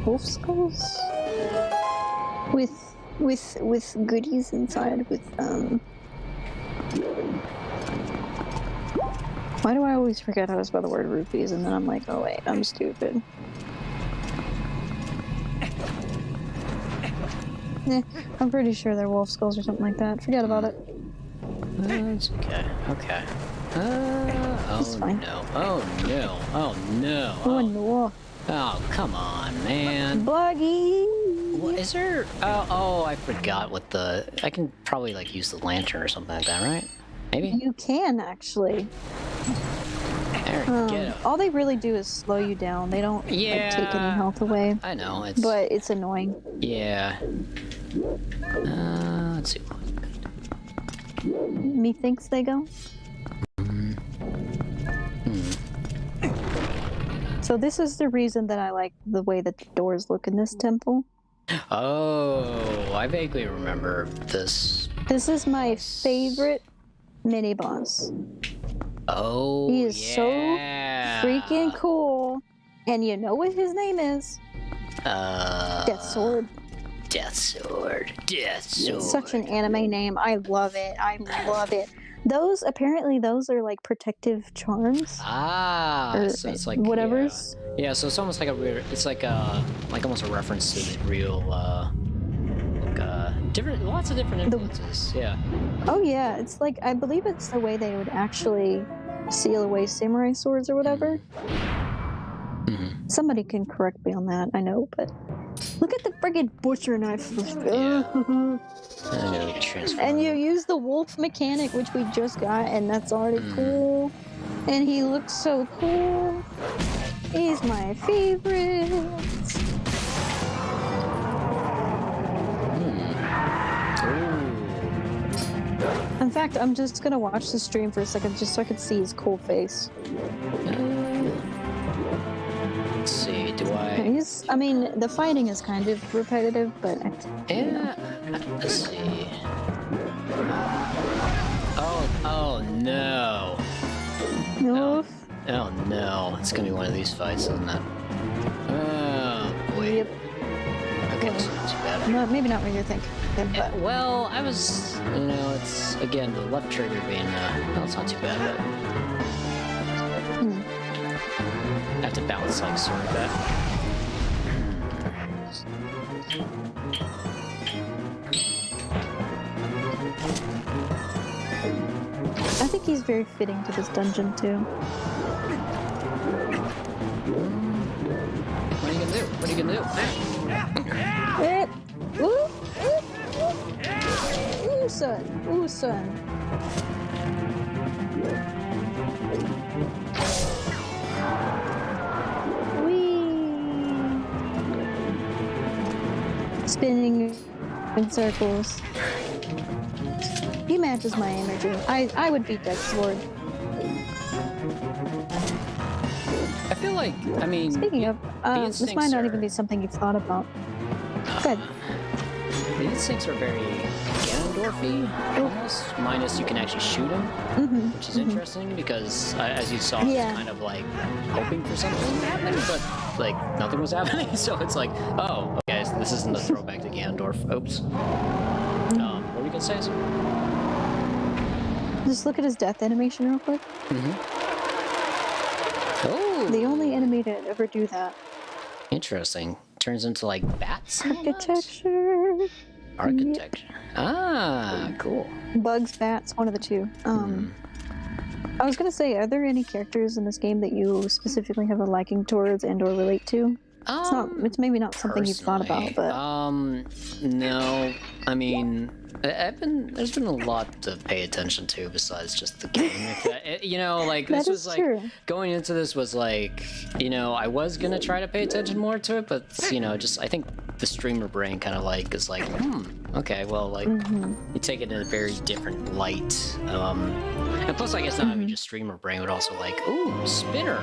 Wolf skulls with goodies inside. With Why do I always forget how to spell the word rupees, and then I'm like, oh wait, I'm stupid. I'm pretty sure they're wolf skulls or something like that. Forget about it. That's okay. Okay. It's fine. No. Oh no. Oh no. Oh no. Oh, come on, man. Buggy! What is there? Oh, I forgot what the... I can probably, like, use the lantern or something like that, right? Maybe? You can, actually. There, get it. All they really do is slow you down. They don't like, take any health away. I know, it's... But it's annoying. Yeah. Let's see. Methinks they go? So this is the reason that I like the way that the doors look in this temple. Oh, I vaguely remember this. This is my favorite mini boss. Oh, he is so freaking cool. And you know what his name is? Death Sword. Death Sword. Death Sword. It's such an anime name. I love it. I love it. Those, apparently those are like protective charms. Ah, so it's like whatever's. Yeah, so it's almost like a weird. It's like almost a reference to the real, different, lots of different influences. Yeah. Oh yeah, it's like I believe it's the way they would actually seal away samurai swords or whatever. Somebody can correct me on that. I know, but look at the friggin' butcher knife. Yeah. I know you can transform. And you use the wolf mechanic, which we just got, and that's already cool. And he looks so cool. He's my favorite. In fact, I'm just gonna watch the stream for a second just so I can see his cool face. Let's see, do I... I mean, the fighting is kind of repetitive, but... let's see... Oh no! No. Oh no, it's gonna be one of these fights, isn't it? Oh boy. Yep. Okay, so not too bad. No, maybe not what you're thinking. But... well, I was... You know, it's, again, the left trigger being... well, it's not too bad, but... I have to balance, like, sort of that. I think he's very fitting to this dungeon, too. What are you gonna do? What are you gonna do? Ooh, son. Ooh, son. Spinning in circles. He matches my energy. I would beat Death Sword. I feel like, I mean... Speaking of, this might not even be something you've thought about. Good. The instincts are very Ganondorf-y, almost. Minus you can actually shoot him, which is interesting because, as you saw, he was kind of like hoping for something to happen, but like nothing was happening. So it's like, oh, okay. guess this isn't a throwback to Ganondorf. Oops. What were you gonna say? Just look at his death animation real quick. Oh! The only enemy to ever do that. Interesting. Turns into like bats? Architecture. Architecture. Yep. Ah, cool. Bugs, bats, one of the two. I was gonna say, are there any characters in this game that you specifically have a liking towards and/or relate to? It's maybe not something you've thought about, but no. I mean, there's been a lot to pay attention to besides just the game. Like this was like true. Going into this was like, I was gonna try to pay attention more to it, but just I think the streamer brain kind of like is like, okay, well, like you take it in a very different light. And plus, I guess not having just streamer brain, but also like, ooh, spinner.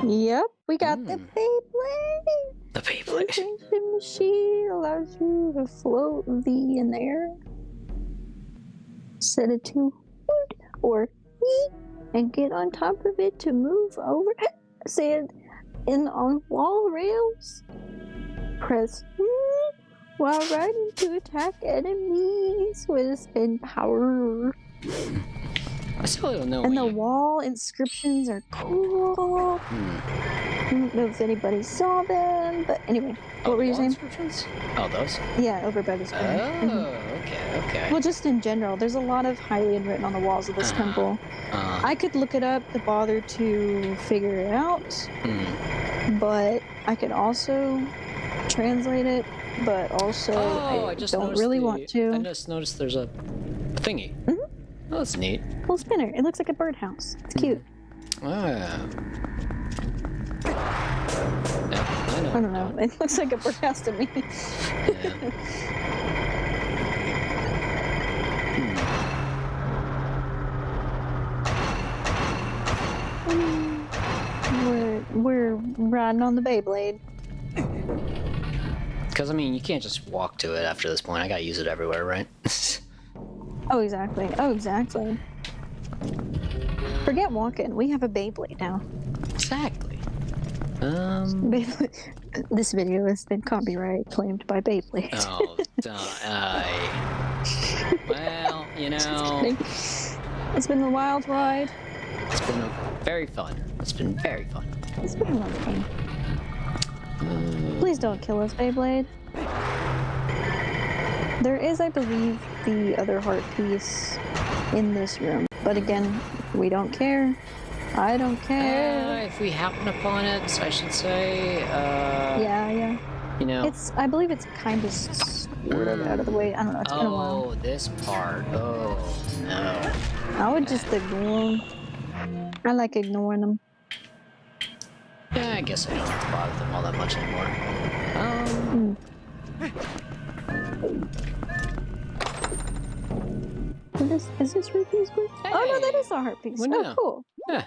Yep, we got the Beyblade. The Beyblade. The machine allows you to float V in the air. Set it to wood or E and get on top of it to move over sand on wall rails. Press while riding to attack enemies with a spin power. I still don't know. And the wall inscriptions are cool. I don't know if anybody saw them, but anyway, what were you saying? Oh, those? Yeah, over by the spinner. Okay. Well, just in general, there's a lot of Hylian written on the walls of this temple. I could look it up to bother to figure it out, but I could also translate it, but also I just don't really want to. I just noticed there's a thingy. Oh, that's neat. Little spinner. It looks like a birdhouse. It's cute. Yeah, I don't know. It looks like a birdhouse to me. We're riding on the Beyblade. Because, I mean, you can't just walk to it after this point. I gotta use it everywhere, right? Oh, exactly. Forget walking. We have a Beyblade now. Exactly. This video has been copyright claimed by Beyblade. Oh, well, It's been a wild ride. It's been very fun. It's been very fun. It's been a lot of fun. Please don't kill us, Beyblade. There is, I believe, the other heart piece in this room. But again, we don't care. I don't care. If we happen upon it, I should say. Yeah. I believe it's kind of sort of out of the way. I don't know. It's been a while. Oh, this part. Oh, no. I would just ignore them. I like ignoring them. Yeah, I guess I don't have to bother them all that much anymore. Is this rupees? Hey. Oh no, that is a heart piece. Well, Oh, no. cool. Yeah.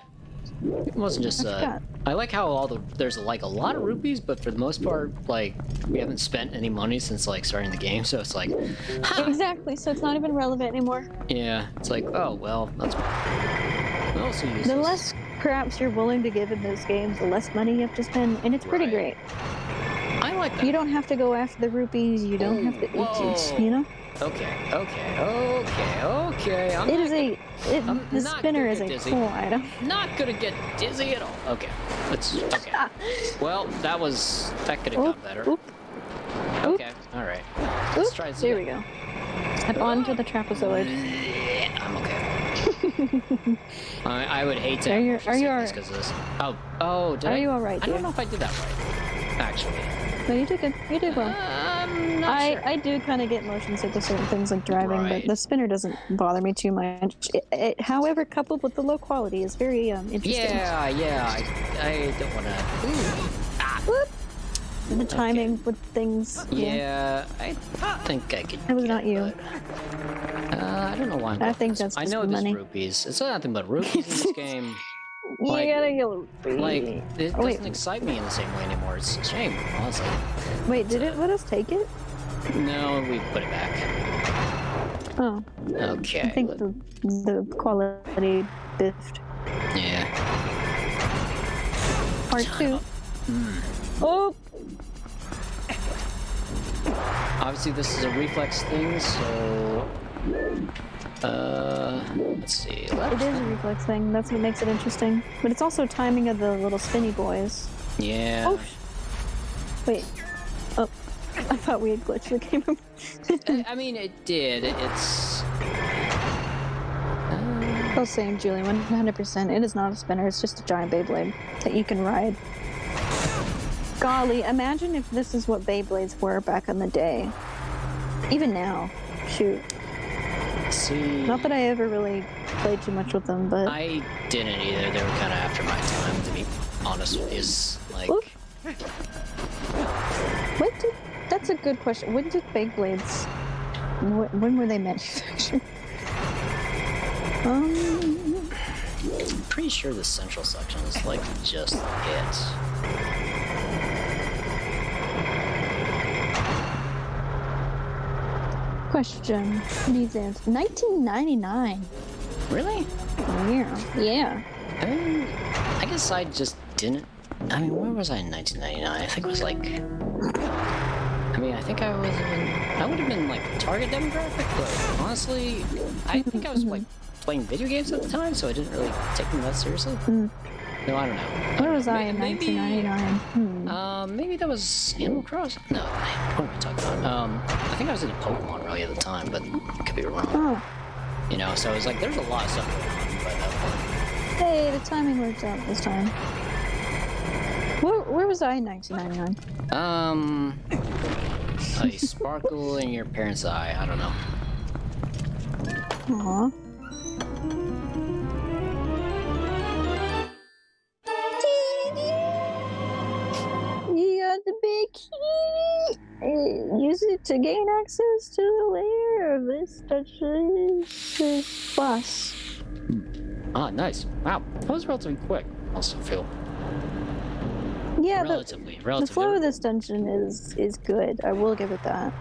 It wasn't just I like how there's like a lot of rupees, but for the most part, like we haven't spent any money since like starting the game, so it's like Exactly, so it's not even relevant anymore. Yeah, it's like, oh well, that's also useless. The less craps you're willing to give in those games, the less money you have to spend, and it's pretty great. I like that. You don't have to go after the rupees, you don't have to eat it, Okay. The spinner is a cool item. Not gonna get dizzy at all. Okay. Well, that could have gone better. Okay, alright. Let's try this There we again. go. Step onto the trapezoid. I'm okay. I would hate to Are you alright? Because of this. Oh, did I? Are you alright, I don't know if I did that right. Actually. No, you did good. You did well. I'm not sure. I do kind of get motion sick with certain things like driving, but the spinner doesn't bother me too much. It, however, coupled with the low quality, is very interesting. Yeah. I don't want to. The timing with things. Yeah, I think I could. It was not you. I don't know why. I think that's just I know money. there's rupees. It's nothing but rupees in this game. You gotta go. Like, it doesn't excite me in the same way anymore. It's a shame, honestly. Wait, did it let us take it? No, we put it back. Oh. Okay. I think the quality biffed. Yeah. Part 2. Oh! Obviously, this is a reflex thing, so... let's see. Left? It is a reflex thing. That's what makes it interesting. But it's also timing of the little spinny boys. Yeah. Oh, wait. Oh, I thought we had glitched the game. I mean, it did. It's... Oh, same, Julie. 100%. It is not a spinner. It's just a giant Beyblade that you can ride. Golly, imagine if this is what Beyblades were back in the day. Even now. Shoot. See... Not that I ever really played too much with them, but... I didn't either. They were kind of after my time, to be honest with you. Like... Oop. That's a good question. When did Beyblades... When were they manufactured? I'm pretty sure the central section is like just it. Question. Needs answer. 1999. Really? Yeah. I guess I just didn't. I mean, where was I in 1999? I think it was like. I mean, I think I was in. I would have been like target demographic, but honestly, I think I was like playing video games at the time, so I didn't really take them that seriously. No, I don't know. Where was I in 1999? Maybe that was Animal Crossing? No, what am I talking about? I think I was in Pokemon really at the time, but I could be wrong. Oh. You know, so it's like there's a lot of stuff going on by that point. Hey, the timing worked out this time. Where was I in 1999? A sparkle in your parents' eye. I don't know. Aww. You got the big key. Use it to gain access to the layer of this boss. Ah, nice. Wow, that was relatively quick. I also feel. Yeah, relatively. The flow of this dungeon is good. I will give it that.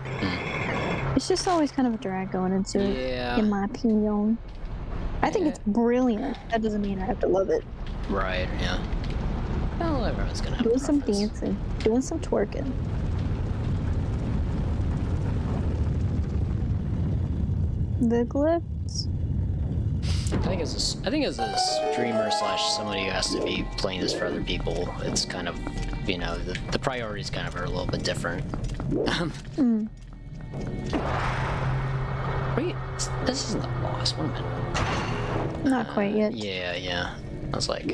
It's just always kind of a drag going into it, in my opinion. I think it's brilliant. That doesn't mean I have to love it. Right, yeah. Well, everyone's gonna have doing some preference. dancing, doing some twerking. The glyphs. I think as a streamer slash somebody who has to be playing this for other people, it's kind of, you know, the priorities kind of are a little bit different. Wait, this isn't the boss. Wait a minute. Not quite yet. Yeah. I was like,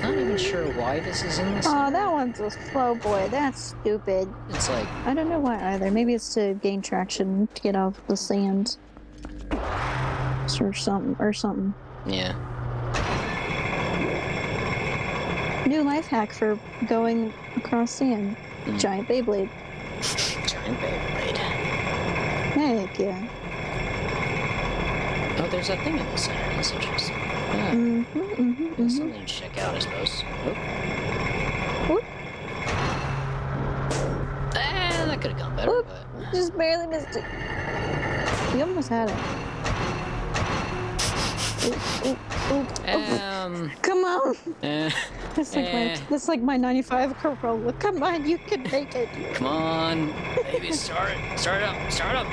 not even sure why this is in this. Oh, that one's a slow boy. That's stupid. It's like, I don't know why either. Maybe it's to gain traction to get off the sand. Or something. Yeah. New life hack for going across sand. Giant Beyblade. Giant Beyblade. Heck yeah. Oh, there's a thing in the center. That's interesting. Yeah. Something to check out, I suppose. Oop. That could have gone better, Oop. but... Just barely missed it. We almost had it. Oop. Come on. That's like my 95 Corolla. Come on, you can make it. Come on, baby, start up.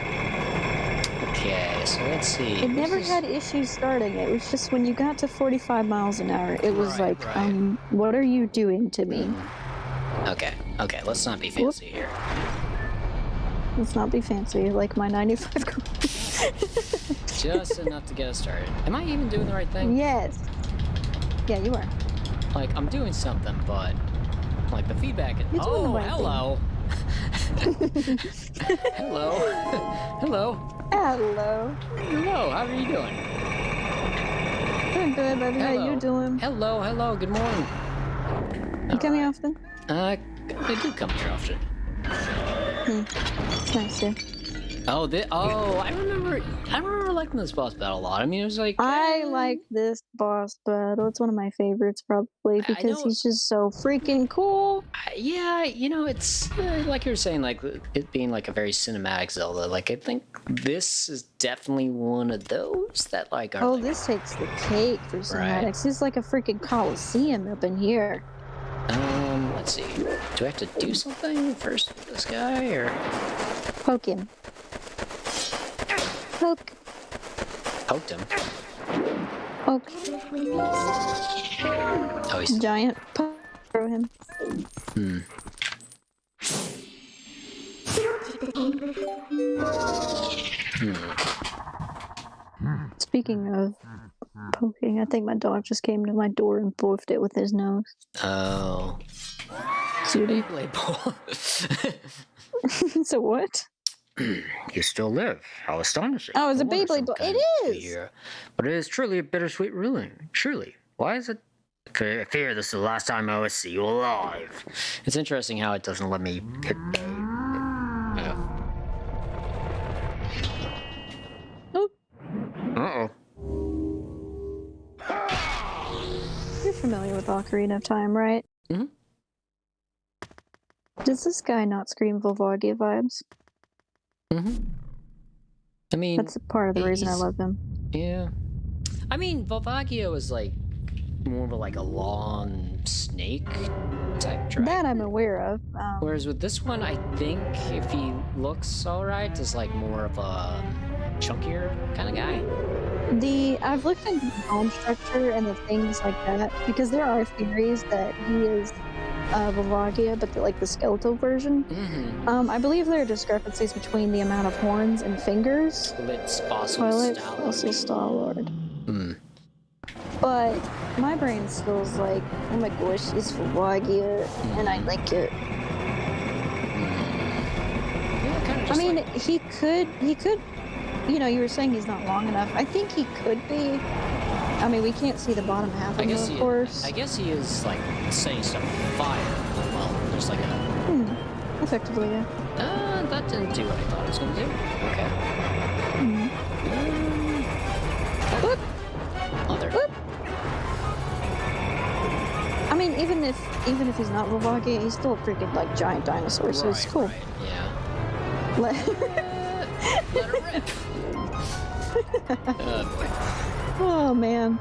Okay, so let's see. It never had issues starting. It was just when you got to 45 miles an hour, it was right. What are you doing to me? Okay, let's not be fancy here. Let's not be fancy, like my 95 Corolla. Just enough to get us started. Am I even doing the right thing? Yes. Yeah, you are. Like, I'm doing something, but... Like, the feedback is... You're doing the right hello! Hello. Hello. Hello, how are you doing? Doing good, baby. How you doing? Hello, good morning. You come here often? I do come here often. It's nice here. Oh, I remember liking this boss battle a lot. I mean, it was like... I like this boss battle. It's one of my favorites, probably, because he's just so freaking cool. Yeah, you know, it's like you were saying, like, it being like a very cinematic Zelda. Like, I think this is definitely one of those that, like, are... Oh, this takes the cake for cinematics. Right. It's like a freaking coliseum up in here. Let's see. Do I have to do something first with this guy, or...? Poke him. Poke. Poked him? Poke. Oh, he's... Giant poke. Throw him. Speaking of poking, I think my dog just came to my door and boofed it with his nose. Oh. Cutie. Beyblade ball. So what? You still live. How astonishing. Oh, it's a I wonder Beyblade ball. some It kind of is! Yeah, but it is truly a bittersweet ruling. Truly. Why is it? I fear this is the last time I will see you alive. It's interesting how it Doesn't let me hit the... Oh, Uh-oh. you're familiar with Ocarina of Time, right? Mhm. Does this guy not scream Volvagia vibes? I mean... That's part of the reason I he's- love him. Yeah. I mean, Volvagia was like more of a long snake type dragon. That I'm aware of. Whereas with this one, I think if he looks alright, is like more of a chunkier kind of guy. I've looked into the bone structure and the things like that because there are theories that he is Volvagia, but the skeletal version. I believe there are discrepancies between the amount of horns and fingers. Twilight fossil Twilight Star-Lord. fossil Star-Lord. But my brain still is like, oh my gosh, it's Volvagia, and I like it. Yeah, kind of I mean, he could, you know, you were saying he's not long enough. I think he could be. I mean, we can't see the bottom half of him, of course. I guess he is like setting stuff on fire. Well, there's like a... Effectively, yeah. That didn't do what I thought it was gonna do. Okay. Whoop. Mother. Whoop. I mean, even if he's not Volvagia, he's still a freaking giant dinosaur, so it's cool. Right, yeah. Let Let her rip. Oh boy. Oh man.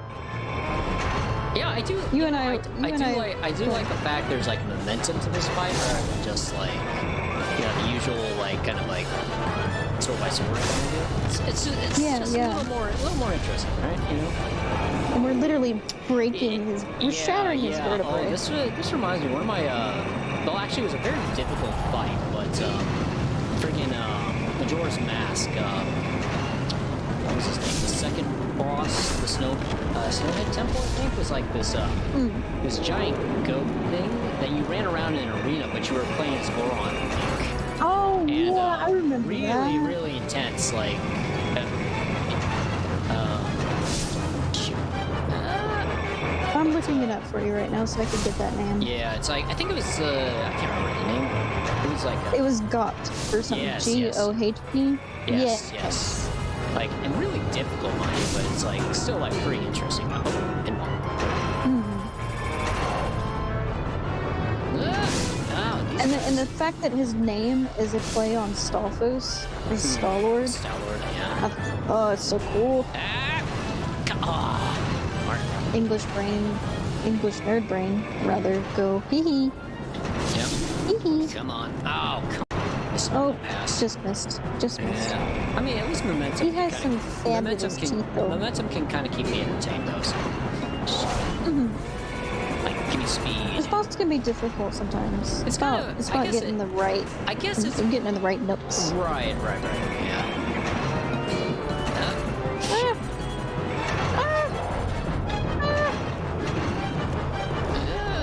Yeah, I do. You and I I- do you and I- like the fact there's momentum to this fight rather than just the usual sword by sword kind of deal. It's just a little more interesting, right? You know. And we're literally breaking we're shattering his Oh, vertebrae. this reminds me. One of my well, actually, it was a very difficult fight, but freaking Majora's Mask. What was his name? The second boss, the Snowhead Temple, I think, was like this giant goat thing that you ran around in an arena, but you were playing as Goron, I think. Oh And, yeah, I remember really, that. really intense. I'm looking it up for you right now so I can get that name. Yeah, it's I think it was I can't remember the name. It was It was Got or something. Yes, G-O-H-P. yes, Yeah. yes. And really difficult, mind you, but it's still pretty interesting. Oh, pinball. And the fact that his name is a play on Stalfos, is Star-Lord. Star-Lord, yeah. Oh, it's so cool. Martin. English nerd brain, rather, go hee hee. Yep. Hee hee. Come on. Oh, come on. This Oh, pass. just missed. Yeah. I mean, at least momentum. He has some fabulous teeth, though. Momentum can kind of keep me entertained, though. So. Give me speed. This boss can be difficult sometimes. It's about getting the right. I guess it's getting in the right notes. Right. Yeah.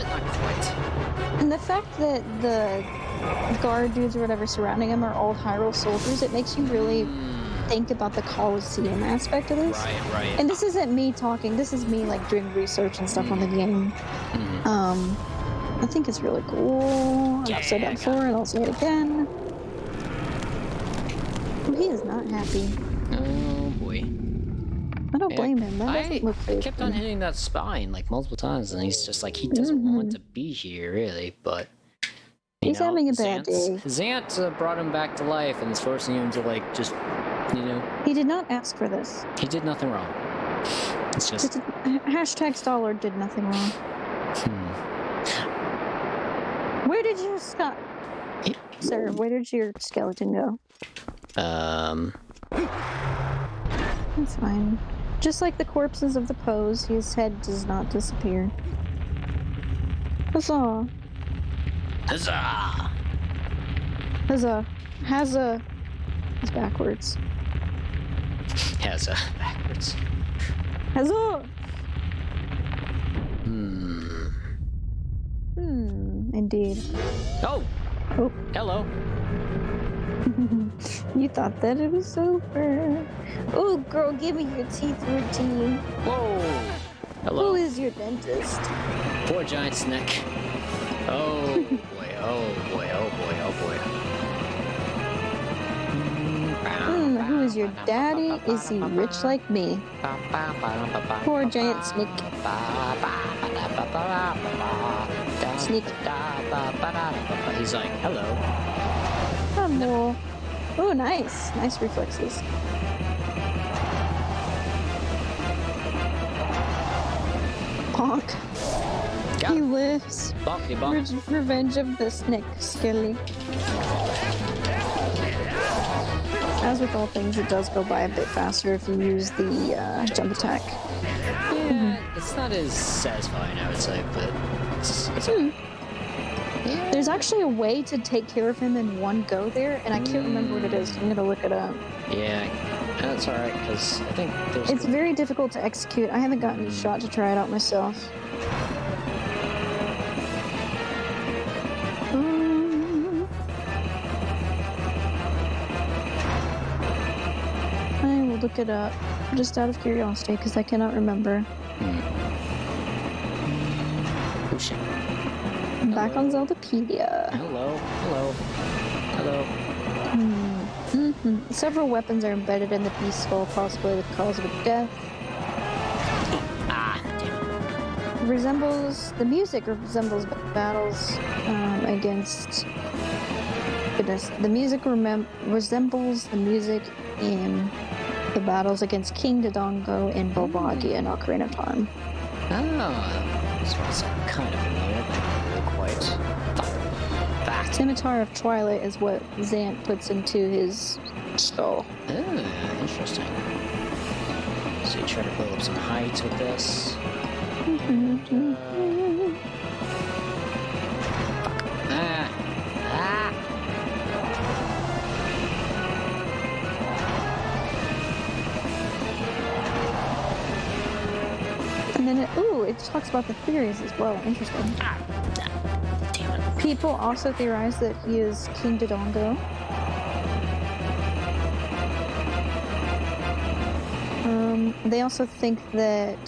Not quite. And the fact that the guard dudes or whatever surrounding him are all Hyrule soldiers, it makes you really think about the Colosseum aspect of this. Right. And this isn't me talking. This is me doing research and stuff on the game. I think it's really cool. And I've said that before, and I'll say it again. Oh, he is not happy. Oh boy. I don't blame him. That doesn't look fair. I kept on hitting that spine multiple times, and he's just he doesn't want to be here, really. But he's having a bad day. His aunt brought him back to life, and is forcing him to just, He did not ask for this. He did nothing wrong. It's just Hashtag Star-Lord did nothing wrong. Where did your Sir, where did your skeleton go? That's fine. Just like the corpses of the Poes, his head does not disappear. Huzzah! Huzzah! Huzzah! Hazza! It's backwards. Hazza, backwards. Huzzah! Indeed. Oh! Oh. Hello. You thought that it was over. Oh, girl, give me your teeth routine. Whoa! Hello. Who is your dentist? Poor giant snake. Oh boy, oh boy, oh boy, oh boy. Who is your daddy? Is he rich like me? Poor giant snake. Snake. He's like, hello. Hello. Oh, nice. Nice reflexes. Bonk. Got He him. lives. Bonkety bonk. Revenge of the snake, Skelly. As with all things, it does go by a bit faster if you use the jump attack. Yeah, it's not as satisfying, I would say, but it's yeah. There's actually a way to take care of him in one go there, and I can't remember what it is. I'm gonna look it up. Yeah, that's alright, because I think there's... It's very difficult to execute. I haven't gotten a shot to try it out myself. I will look it up, just out of curiosity, because I cannot remember. Oh shit. I'm back on Zeldapedia. Hello, hello, hello. Several weapons are embedded in the beast skull, possibly the cause of death. Ah, damn. The music resembles battles against... Goodness, the music resembles the music in the battles against King Dodongo in Bulbagi and Ocarina of Time. Oh, this one's kind of familiar, but not really quite. Fact. Scimitar of Twilight is what Zant puts into his skull. Oh, interesting. So you try to build up some heights with this. And then it talks about the theories as well. Interesting. Damn it. People also theorize that he is King Dodongo. They also think that,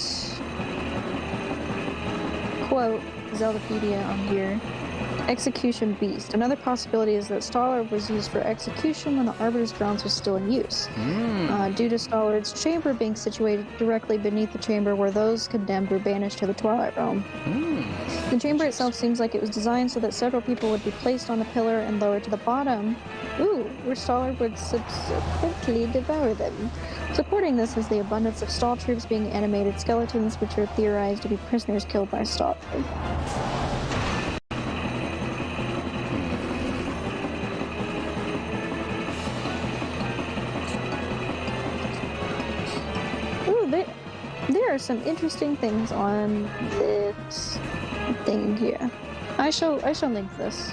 quote, Zeldapedia on here, execution beast. Another possibility is that Stallard was used for execution when the Arbiter's grounds was still in use. Due to Stallard's chamber being situated directly beneath the chamber where those condemned were banished to the Twilight Realm. The chamber itself seems like it was designed so that several people would be placed on a pillar and lowered to the bottom, where Stallard would subsequently devour them. Supporting this is the abundance of Stall troops being animated skeletons, which are theorized to be prisoners killed by Stallard. There are some interesting things on this thing here. I shall link this.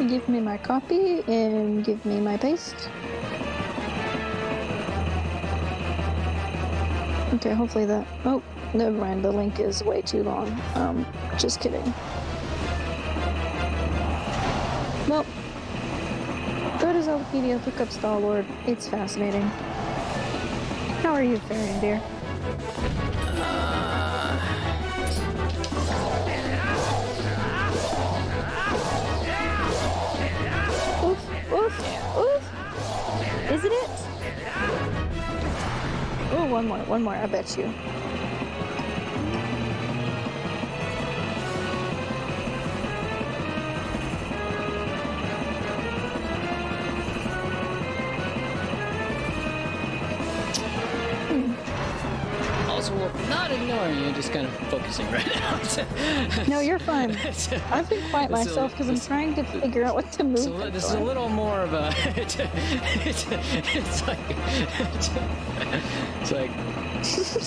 Give me my copy and give me my paste. Okay, hopefully that... Oh, never mind. The link is way too long. Just kidding. Well, go to Zeldapedia, look up Stallord. It's fascinating. How are you faring, dear? Oof. Isn't it? Oh, one more, I bet you. Also Wolf, not ignoring you, just kind of focusing right now. No, you're fine. I've been quiet myself because I'm trying to figure out what to move. So this is a little more of a. It's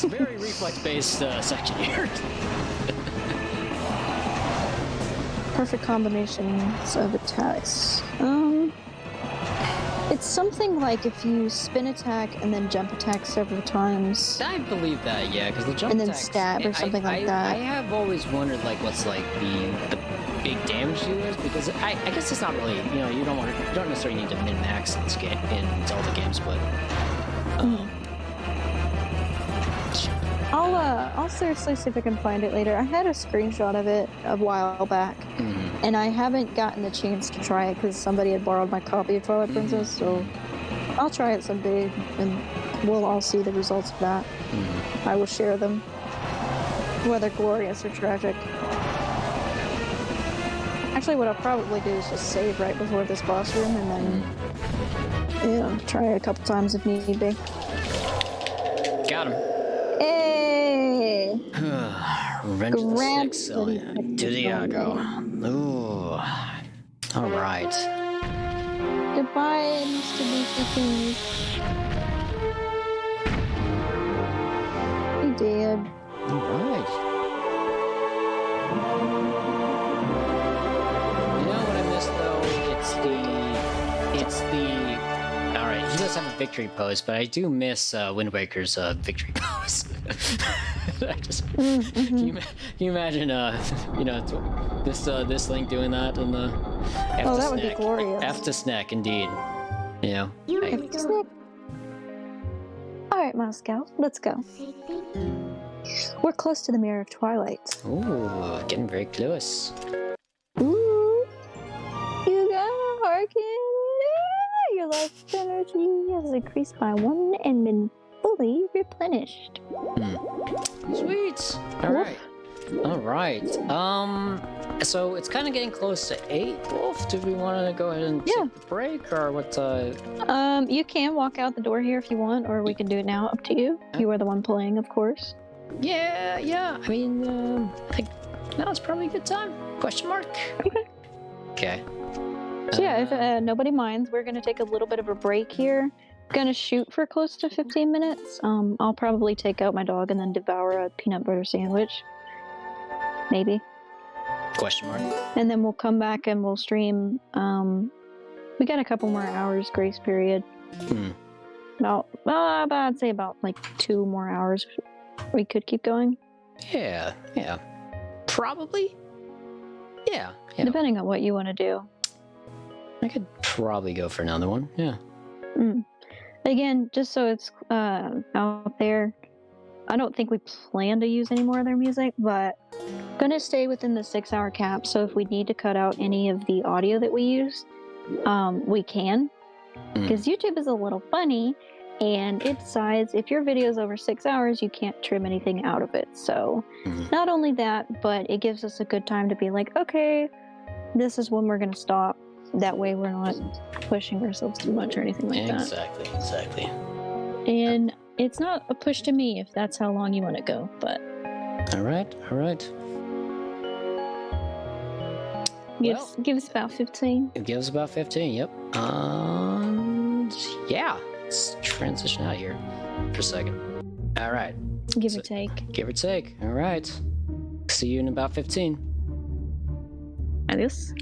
a very reflex-based section here. Perfect combinations of attacks. It's something like if you spin attack and then jump attack several times. I believe that, yeah, because the jump and then attacks, stab or something like that. I have always wondered like what's like the big damage do is, because I guess it's not really, you know, you don't necessarily need to min max in this game in Zelda games, but I'll seriously see if I can find it later. I had a screenshot of it a while back, and I haven't gotten the chance to try it because somebody had borrowed my copy of Twilight Princess, so I'll try it someday, and we'll all see the results of that. I will share them, whether glorious or tragic. Actually, what I'll probably do is just save right before this boss room, and then try it a couple times if need be. Got him. Hey! Revenge of the Six, to Diago. Ooh. Alright. Goodbye, Mr. Beefy. He did. Alright. You know what I missed though? It's the alright, he does have a victory pose, but I do miss Wind Waker's victory pose. I just can you imagine this Link doing that in the that would be glorious. F to snack indeed. You know. Alright, Moscow, let's go. We're close to the Mirror of Twilight. Ooh, getting very close. Ooh, you got a Harkin. Your life energy has increased by 1 and been fully replenished. Sweet. All right. So it's kind of getting close to 8, Wolf. Do we want to go ahead and take a break, or what? You can walk out the door here if you want, or we can do it now. Up to you. You are the one playing, of course. Yeah. I mean, now it's probably a good time. Question mark. Okay. So yeah, if nobody minds, we're gonna take a little bit of a break here. Gonna shoot for close to 15 minutes. I'll probably take out my dog and then devour a peanut butter sandwich. Maybe. Question mark. And then we'll come back and we'll stream. We got a couple more hours grace period. I'd say about like 2 more hours. We could keep going. Yeah. Probably. Yeah. Depending on what you want to do. I could probably go for another one. Yeah. Again, just so it's out there, I don't think we plan to use any more of their music, but gonna stay within the 6-hour cap. So if we need to cut out any of the audio that we use, we can, because YouTube is a little funny, and it decides if your video is over 6 hours, you can't trim anything out of it. So not only that, but it gives us a good time to be like, okay, this is when we're gonna stop. That way we're not pushing ourselves too much or anything like that. Exactly. And it's not a push to me if that's how long you want to go, but... All right. Give us about 15. It gives about 15, yep. Yeah. Let's transition out here for a second. All right. Give or take. Give or take. All right. See you in about 15. Adios.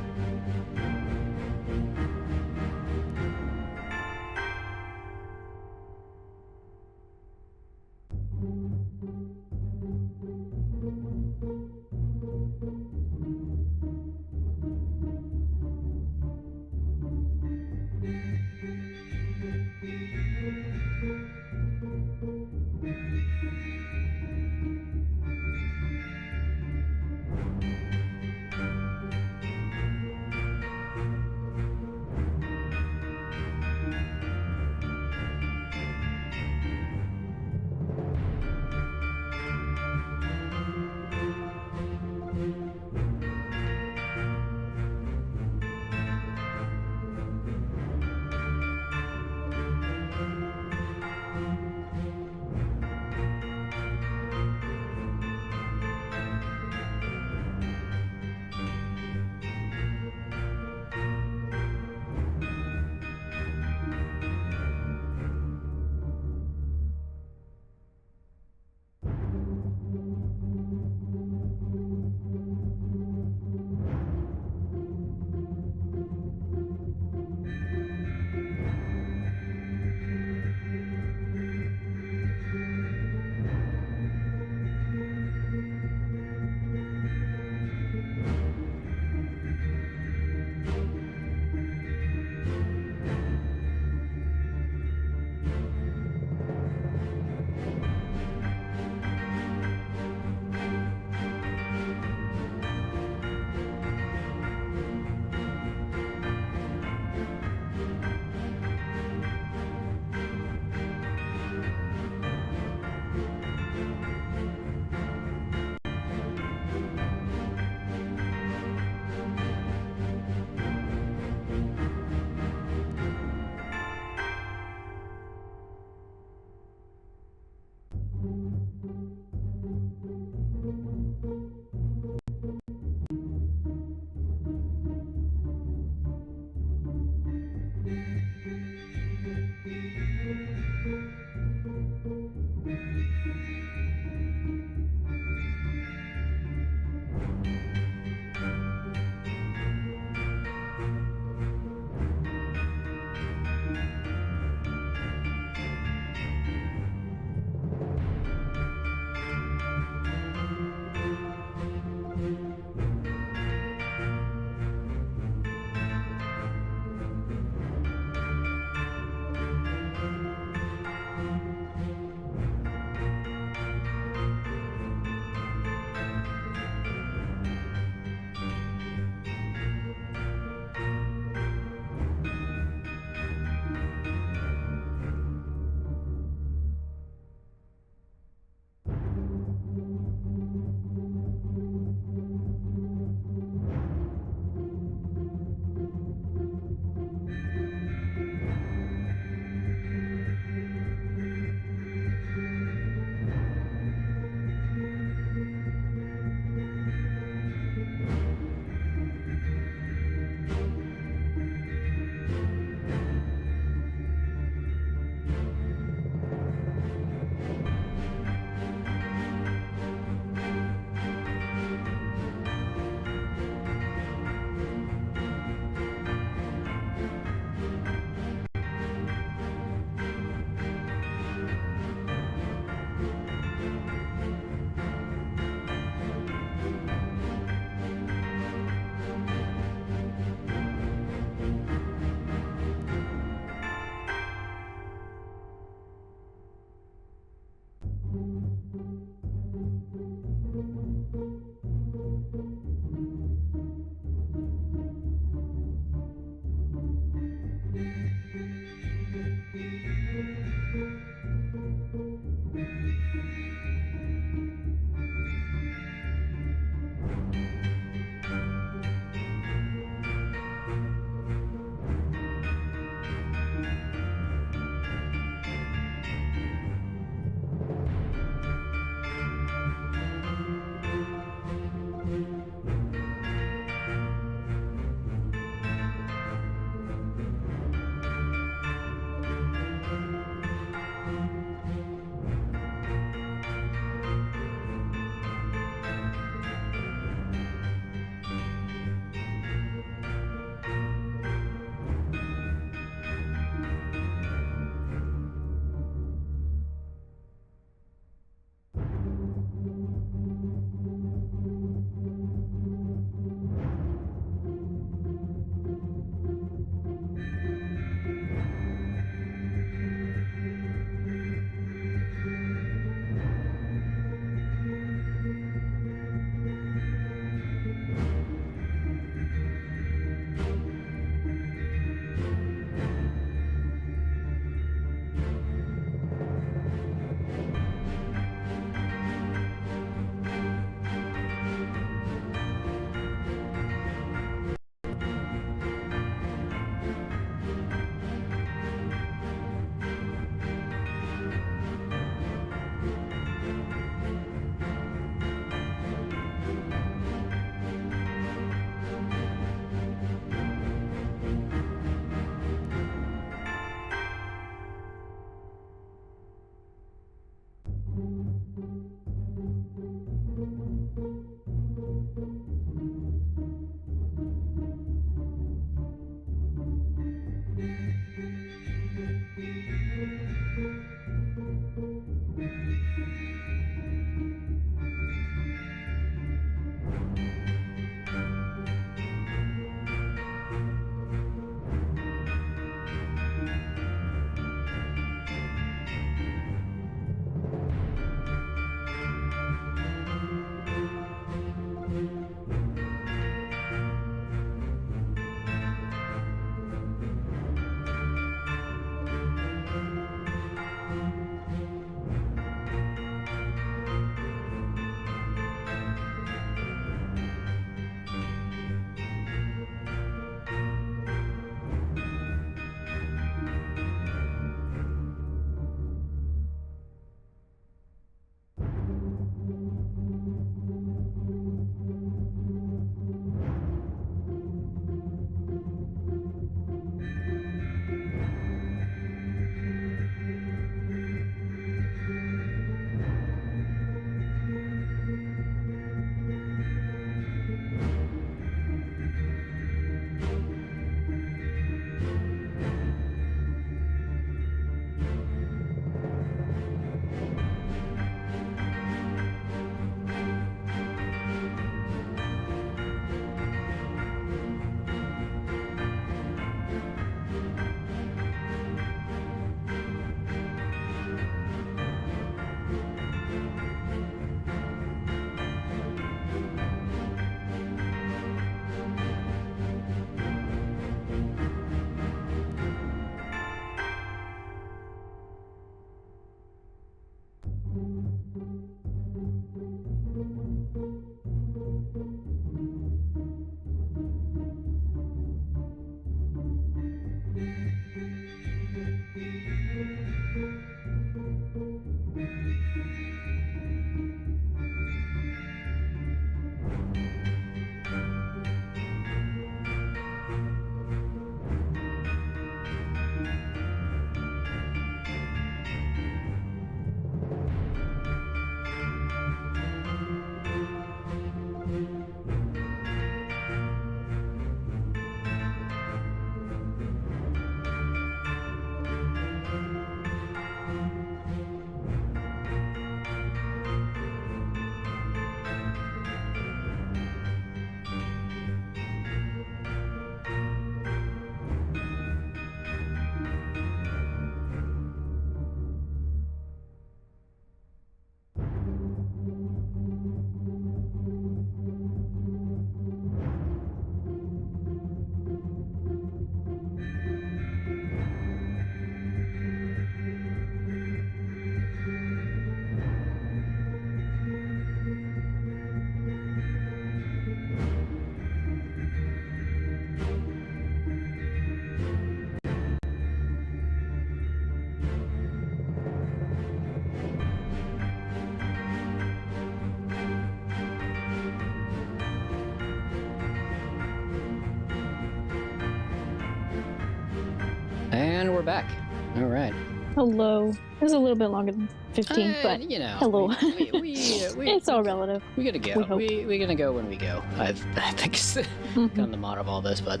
And we're back. All right. Hello. It was a little bit longer than 15, but you know, hello. We It's all relative. We gotta go. We're gonna go when we go. I think it's kind of the motto of all this, but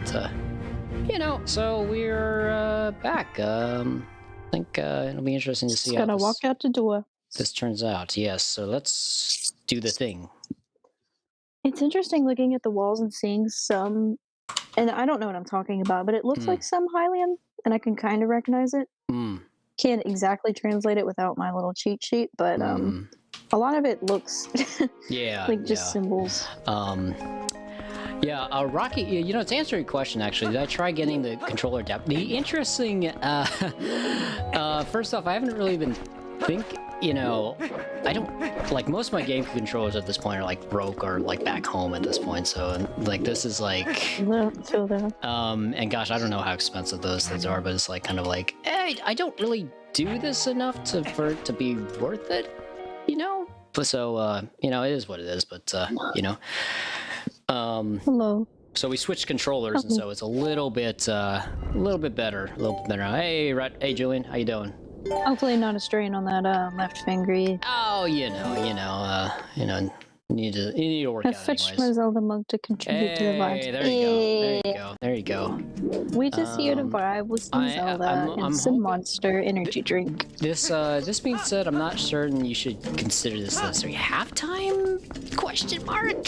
you know, so we're back. I think it'll be interesting to see Just gotta walk out the door. This turns out. Yes. So let's do the thing. It's interesting looking at the walls and seeing some, and I don't know what I'm talking about, but it looks like some Hylian, and I can kind of recognize it. Can't exactly translate it without my little cheat sheet, but a lot of it looks like just symbols. Yeah, Rocky, you know, to answer your question, actually, did I try getting the controller depth? The interesting, first off, I haven't really been you know, I don't, like, most of my game controllers at this point are, like, broke or, like, back home at this point, so, like, this is, like, and gosh, I don't know how expensive those things are, but it's, like, kind of like, hey, I don't really do this enough for it to be worth it, you know? But so, you know, it is what it is, but, you know. Hello. So we switched controllers, and so it's a little bit better, Hey, Julian, how you doing? Hopefully not a strain on that left finger. Oh, you know, You need to work I out fetched my anyways. Zelda mug to contribute to the vibes. Hey, there you go. There you go. We just here to vibe with some Zelda and some hoping Monster energy drink. This being said, I'm not certain you should consider this necessary halftime? Question mark.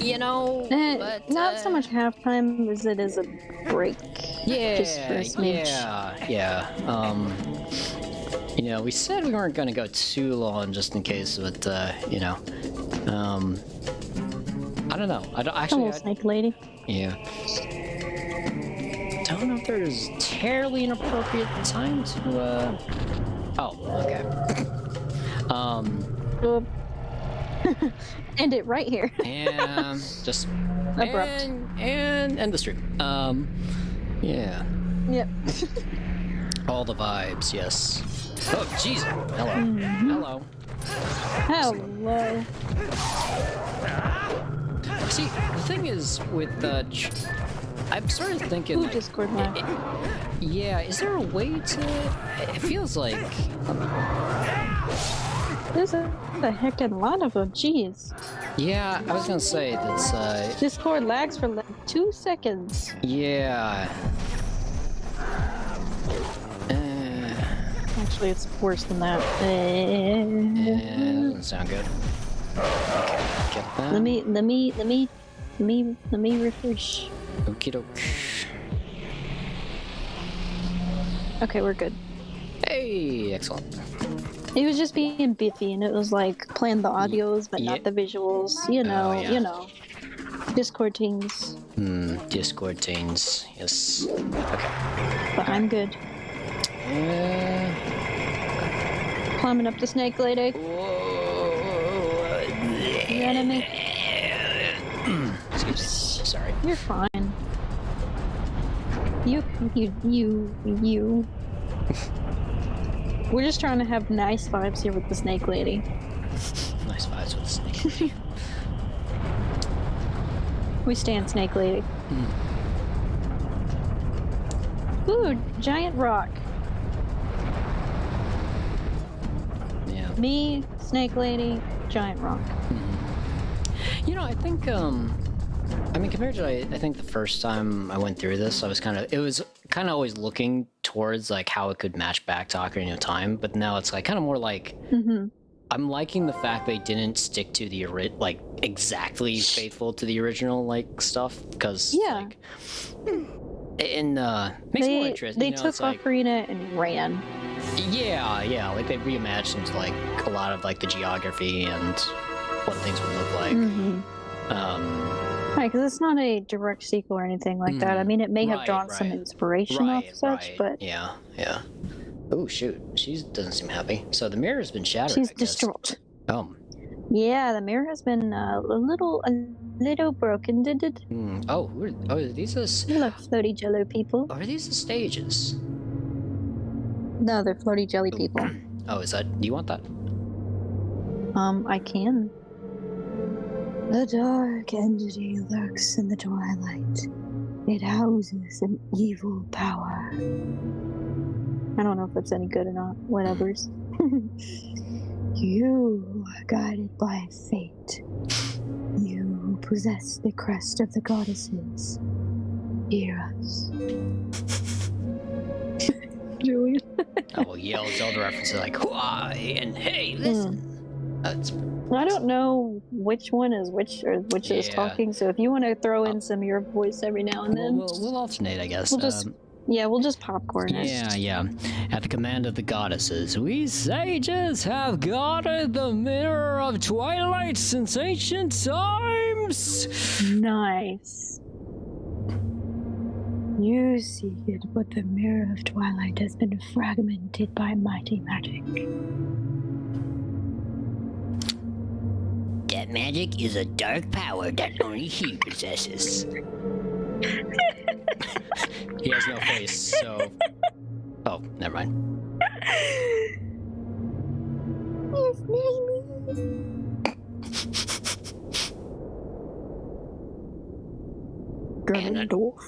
You know, but not so much halftime as it is a break. Yeah, just for a smidge. yeah. You know, we said we weren't gonna go too long just in case, but you know, I don't know. I don't actually. Snake lady. Yeah. Don't know if there's terribly inappropriate time to. Oh, okay. End it right here. And just Abrupt. and end the stream. Yeah. Yep. All the vibes, yes. Oh, jeez. Hello. Hello. Hello. See, the thing is with I'm sort of thinking. Ooh, like, Discord live. yeah, is there a way to? It feels like. There's a heckin' lot of them. Jeez. Yeah, I was gonna say that's. Discord lags for like 2 seconds. Yeah. Actually, it's worse than that. Doesn't sound good. Okay, get that. Let me refresh. Okie doke. Okay, we're good. Hey, excellent. It was just being biffy, and it was like playing the audios, but not the visuals. You know, yeah. you know. Discord teams. Discord teens. Yes. Okay. But I'm good. Climbing up the snake lady. You enemy. Excuse me. Sorry. You're fine. You. We're just trying to have nice vibes here with the snake lady. Nice vibes with the snake lady. We stand snake lady. Ooh, giant rock. Yeah. Me, snake lady, giant rock. You know, I think, I mean, compared to, I think the first time I went through this, it was kind of always looking towards, like, how it could match back to Ocarina of Time, but now it's, like, kind of more like, I'm liking the fact they didn't stick to the, exactly faithful to the original, like, stuff, because, like, and, makes it more interesting. They you know, took Ocarina and ran. Yeah, like, they reimagined, like, a lot of, like, the geography and what things would look like. Right, because it's not a direct sequel or anything like that. I mean, it may have drawn some inspiration off such, but... Yeah. Oh, shoot. She doesn't seem happy. So the mirror's been shattered, She's I guess. distraught. Oh. Yeah, the mirror has been a little broken. Oh, are these the... Hello, floaty jello people. Are these the stages? No, they're floaty jelly people. Oh, is that... Do you want that? I can. The dark entity lurks in the twilight. It houses an evil power. I don't know if that's any good or not. Whatever's. You are guided by fate. You possess the crest of the goddesses. Hear us. Julian. Oh, yell Zelda references like, why? And hey, listen. I don't know which one is which or which is talking, so if you want to throw in some of your voice every now and then. We'll alternate, I guess. We'll just popcorn it. Yeah. At the command of the goddesses, we sages have guarded the mirror of Twilight since ancient times. Nice. You seek it, but the mirror of Twilight has been fragmented by mighty magic. That magic is a dark power that only he possesses. He has no face, so... Oh, never mind. Ganondorf.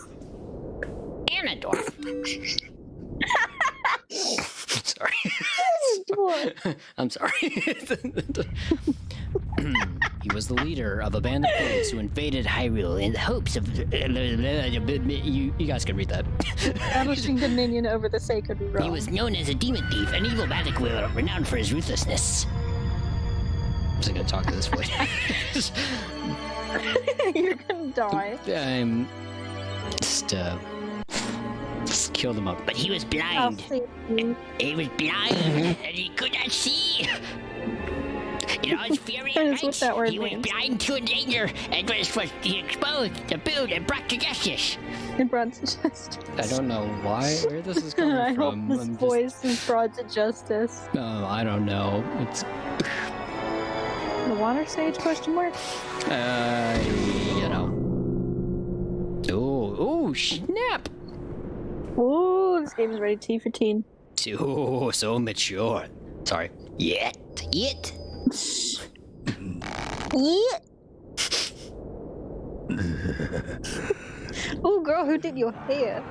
Sorry. I'm sorry. He was the leader of a band of pirates who invaded Hyrule in the hopes of... You guys can read that. Establishing dominion over the sacred realm. He was known as a demon thief, an evil magic wielder renowned for his ruthlessness. I'm just gonna talk to this voice. You're gonna die. I'm... Just killed him up. But he was I'll blind. save you. He was blind, and he could not see. In all his fury and That is what that word he was means. blind to a danger, and was exposed to boot and brought to justice. It brought to justice. I don't know where this is coming I hope from. this I'm voice is brought to justice. I don't know. It's... The water sage, question mark? You know. Oh, snap! Ooh, this game is rated T for teen. Oh, so mature. Sorry. Yet. Yeah. Oh, girl, who did your hair?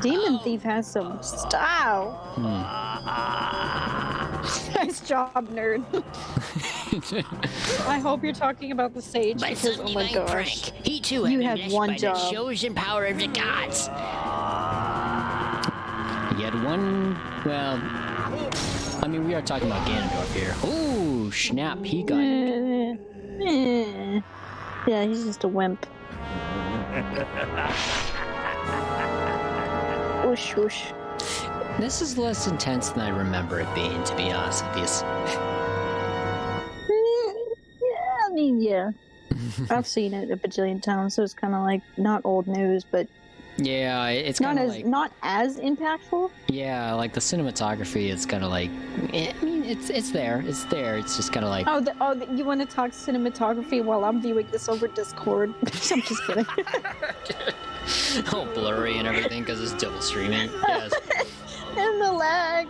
Demon Thief has some style. Nice job, nerd. I hope you're talking about the sage By because, some oh my divine gosh. prank, he too You had had been one blessed by job. the chosen power of the gods. He had one... Well... I mean, we are talking about Ganondorf here. Oh, snap. He got... Yeah, he's just a wimp. Whoosh, whoosh. This is less intense than I remember it being, to be honest with you. Yeah, I mean, yeah. I've seen it a bajillion times, so it's kind of like not old news, but Yeah, it's not kind of as like... not as impactful. Yeah, like the cinematography, it's kind of like... I mean, it's there. It's there. It's just kind of like... You want to talk cinematography while I'm viewing this over Discord? I'm just kidding. all blurry and everything because it's double streaming. Yes. And the lag.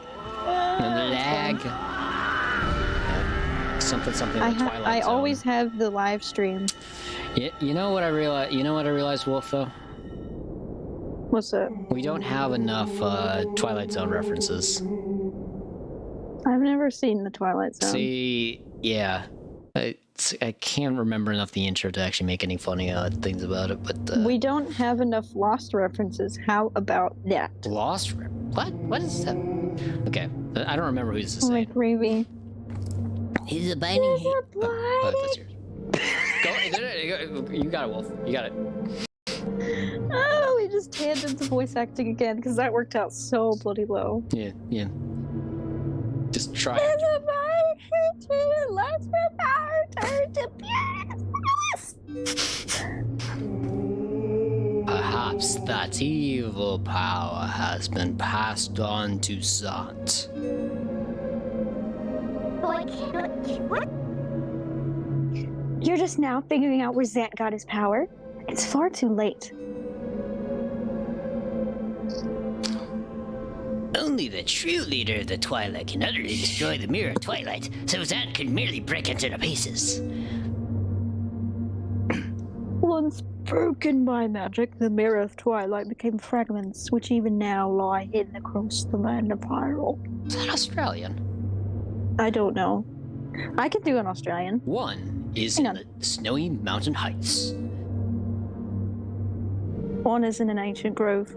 And the lag. Something like Twilight I Zone. always have the live stream. You know what I realized? You know what I realized, Wolf? Though What's up? we don't have enough Twilight Zone references. I've never seen the Twilight Zone. See, yeah, I can't remember enough the intro to actually make any funny things about it. But We don't have enough Lost references. How about that? Lost. What? What is that? Okay, I don't remember who this is Oh my saying. gravy. He's a binding hand. That's yours. Go, you got it, Wolf. You got it. Oh, we just tangent to voice acting again because that worked out so bloody low. Yeah. Just try. Perhaps that evil power has been passed on to Zant. What? You're just now figuring out where Zant got his power? It's far too late. Only the true leader of the Twilight can utterly destroy the Mirror of Twilight, so Zant could merely break it into pieces. Once broken by magic, the Mirror of Twilight became fragments, which even now lie hidden across the land of Hyrule. Is that Australian? I don't know. I can do an Australian. One is Hang in on. the snowy mountain heights. One is in an ancient grove.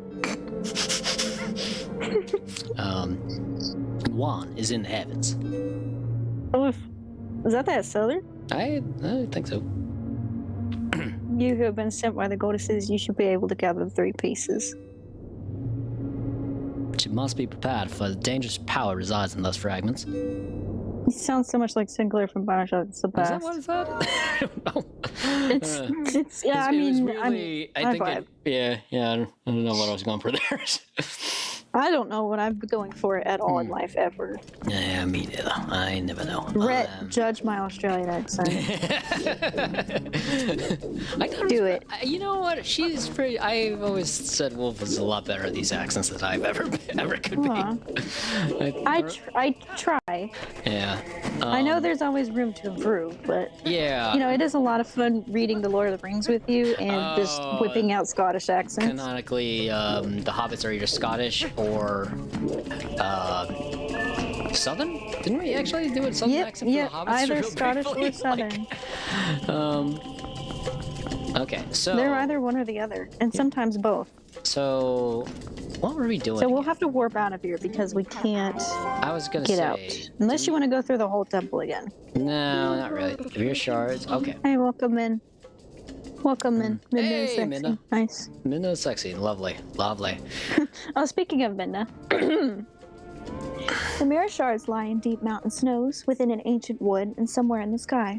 One is in the heavens. Oof. Is that Southern? I think so. You who have been sent by the goddesses, you should be able to gather the 3 pieces. But you must be prepared for the dangerous power resides in those fragments. You sound so much like Sinclair from Bioshock. It's the Is best. that what is that? I don't know. It's yeah. I It was mean, weirdly, I high think five. I don't know what I was going for there. I don't know what I'm going for at all in life ever. Yeah, me neither. I never know. Rhett, judge my Australian accent. Do it. You know what? She's pretty. I've always said Wolf is a lot better at these accents than I've ever could be. Aw. I try. Yeah. I know there's always room to improve, but Yeah. you know, it is a lot of fun reading The Lord of the Rings with you and just Oh. whipping out Scottish accents. Canonically, the hobbits are either Scottish or Southern? Didn't we actually do it Southern accent for the Hobbits? Either real Scottish briefly? or Southern. Okay, so... They're either one or the other, and sometimes both. So, what were we doing? So we'll have to warp out of here because we can't I was gonna get say... out. Unless you want to go through the whole temple again. No, not really. Rear shards. Okay. Hey, welcome in. Welcome in. Midna is Hey, sexy. Midna. Nice. Midna is sexy. Lovely. Lovely. Oh, speaking of Midna. The mirror shards lie in deep mountain snows within an ancient wood and somewhere in the sky.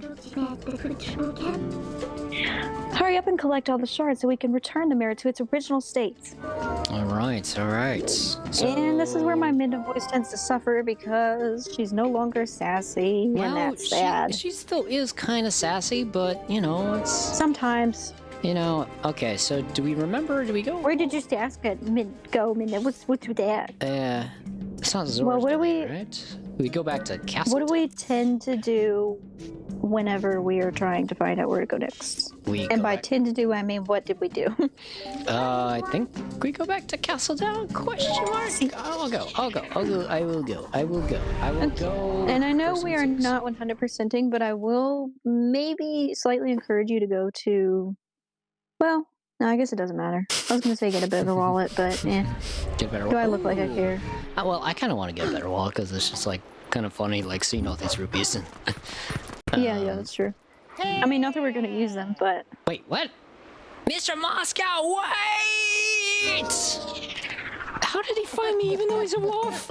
Hurry up and collect all the shards so we can return the mirror to its original state. Alright, alright. So... And this is where my Midna voice tends to suffer because she's no longer sassy, and that's sad. She still is kind of sassy, but, you know, it's... Sometimes. You know, okay, so do we remember, do we go? Where did you ask at Midna? What's with that? It's not Zora's Well, what do domain, we- right? We go back to Castle. What do we tend to do whenever we are trying to find out where to go next? And by tend to do, I mean, what did we do? I think we go back to Castle Down? Question mark? I'll go. I will go. And I know person we are six. not 100%ing, but I will maybe slightly encourage you to go to, well, no, I guess it doesn't matter. I was going to say get a better wallet, but Get a better do I wallet. look like I care? Well, I kind of want to get a better wallet because it's just like kind of funny, like seeing all these rupees. And, Yeah, that's true. I mean, not that we're going to use them, but... Wait, what? Mr. Moscow, wait! How did he find me even though he's a wolf?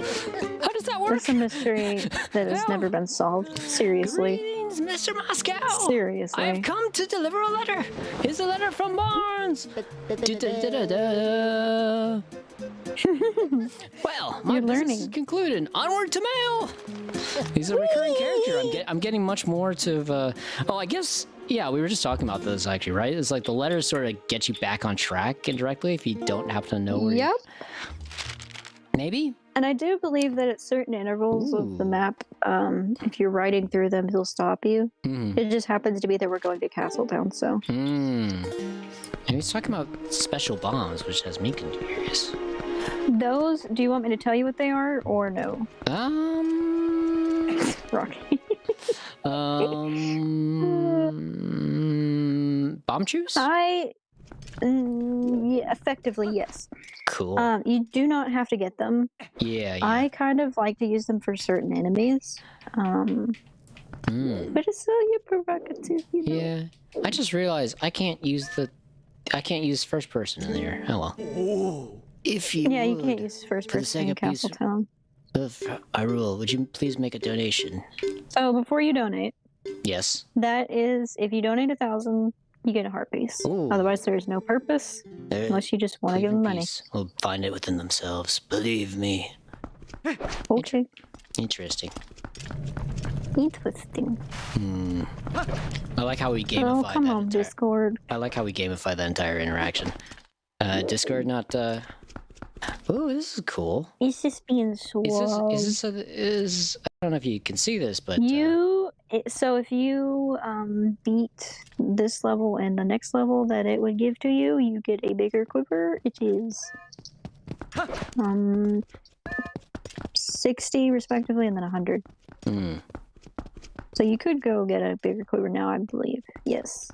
How does that work? It's a mystery that has never been solved. Seriously. Greetings, Mr. Moscow. Seriously. I have come to deliver a letter. Here's a letter from Barnes. Da-da-da-da-da. Well, my You're business learning. is concluded. Onward to mail. He's a recurring character. I'm getting much more to. Oh, I guess. Yeah, we were just talking about this actually, right? It's like the letters sort of get you back on track indirectly if you don't happen to know where. Yep. Maybe. And I do believe that at certain intervals of the map, if you're riding through them, he'll stop you. It just happens to be that we're going to Castletown, so. And he's talking about special bombs, which has me curious. Those, do you want me to tell you what they are, or no? Rocky. Bomb juice? Yeah, effectively, yes. Cool. You do not have to get them. Yeah. I kind of like to use them for certain enemies. But it's so provocative, you know? Yeah. I just realized I can't use first person in there. Oh well. If you Yeah, you would, can't use first for the person in second piece Castletown. of Hyrule, would you please make a donation? So before you donate, Yes. that is, if you donate 1,000, you get a heart piece. Ooh. Otherwise, there's no purpose There- unless you just want to give them money. Peace will find it within themselves. Believe me. Okay. Interesting. Interesting. I like how we gamify Oh, come that on, entire. Discord. I like how we gamify that entire interaction. Discord not. Oh, this is cool. It's just being slow. Is I don't know if you can see this, but So if you beat this level and the next level that it would give to you, you get a bigger quiver. It is 60 respectively, and then 100. So you could go get a bigger quiver now, I believe. Yes.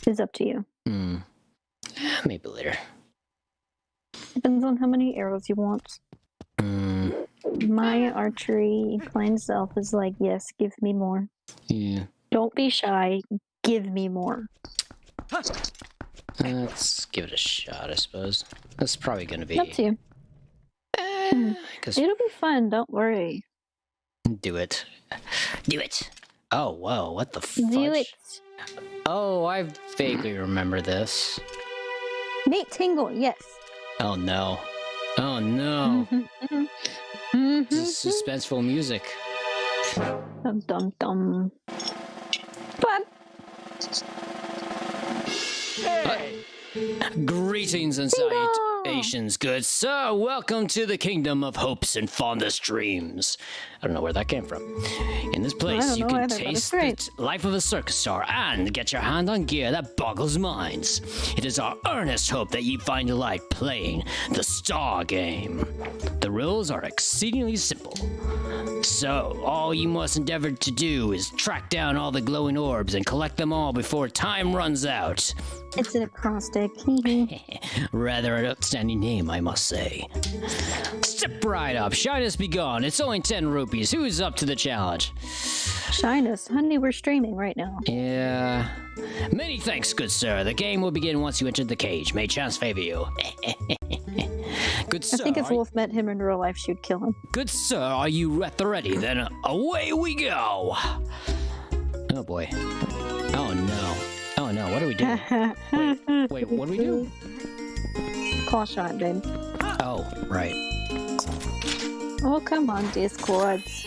It's up to you. Maybe later. Depends on how many arrows you want. My archery inclined self is like, yes, give me more. Yeah. Don't be shy. Give me more. Let's give it a shot, I suppose. That's probably going to be. Up to you. 'Cause It'll be fun. Don't worry. do it. Do it. Oh, whoa. What the fudge? Do it. Oh, I vaguely remember this. Nate Tingle, yes. Oh, no. Oh, no. This is suspenseful music. Dum dum dum. But Greetings and Salutations, good sir. Welcome to the kingdom of hopes and fondest dreams. I don't know where that came from. In this place, you can taste the life of a circus star and get your hand on gear that boggles minds. It is our earnest hope that you find delight playing the star game. The rules are exceedingly simple. So, all you must endeavor to do is track down all the glowing orbs and collect them all before time runs out. It's an acrostic. Rather an outstanding name, I must say. Step right up, shyness be gone. It's only 10 rupees. Who's up to the challenge? Shyness, honey, we're streaming right now. Yeah. Many thanks, good sir. The game will begin once you enter the cage. May chance favor you. Good sir. I think if Wolf met him in real life, she'd kill him. Good sir, are you at the ready? Then away we go. Oh boy. Oh no. Oh no, what are we doing? Wait, what do we do? Claw shot, babe. Oh, right. Oh, come on, Discords.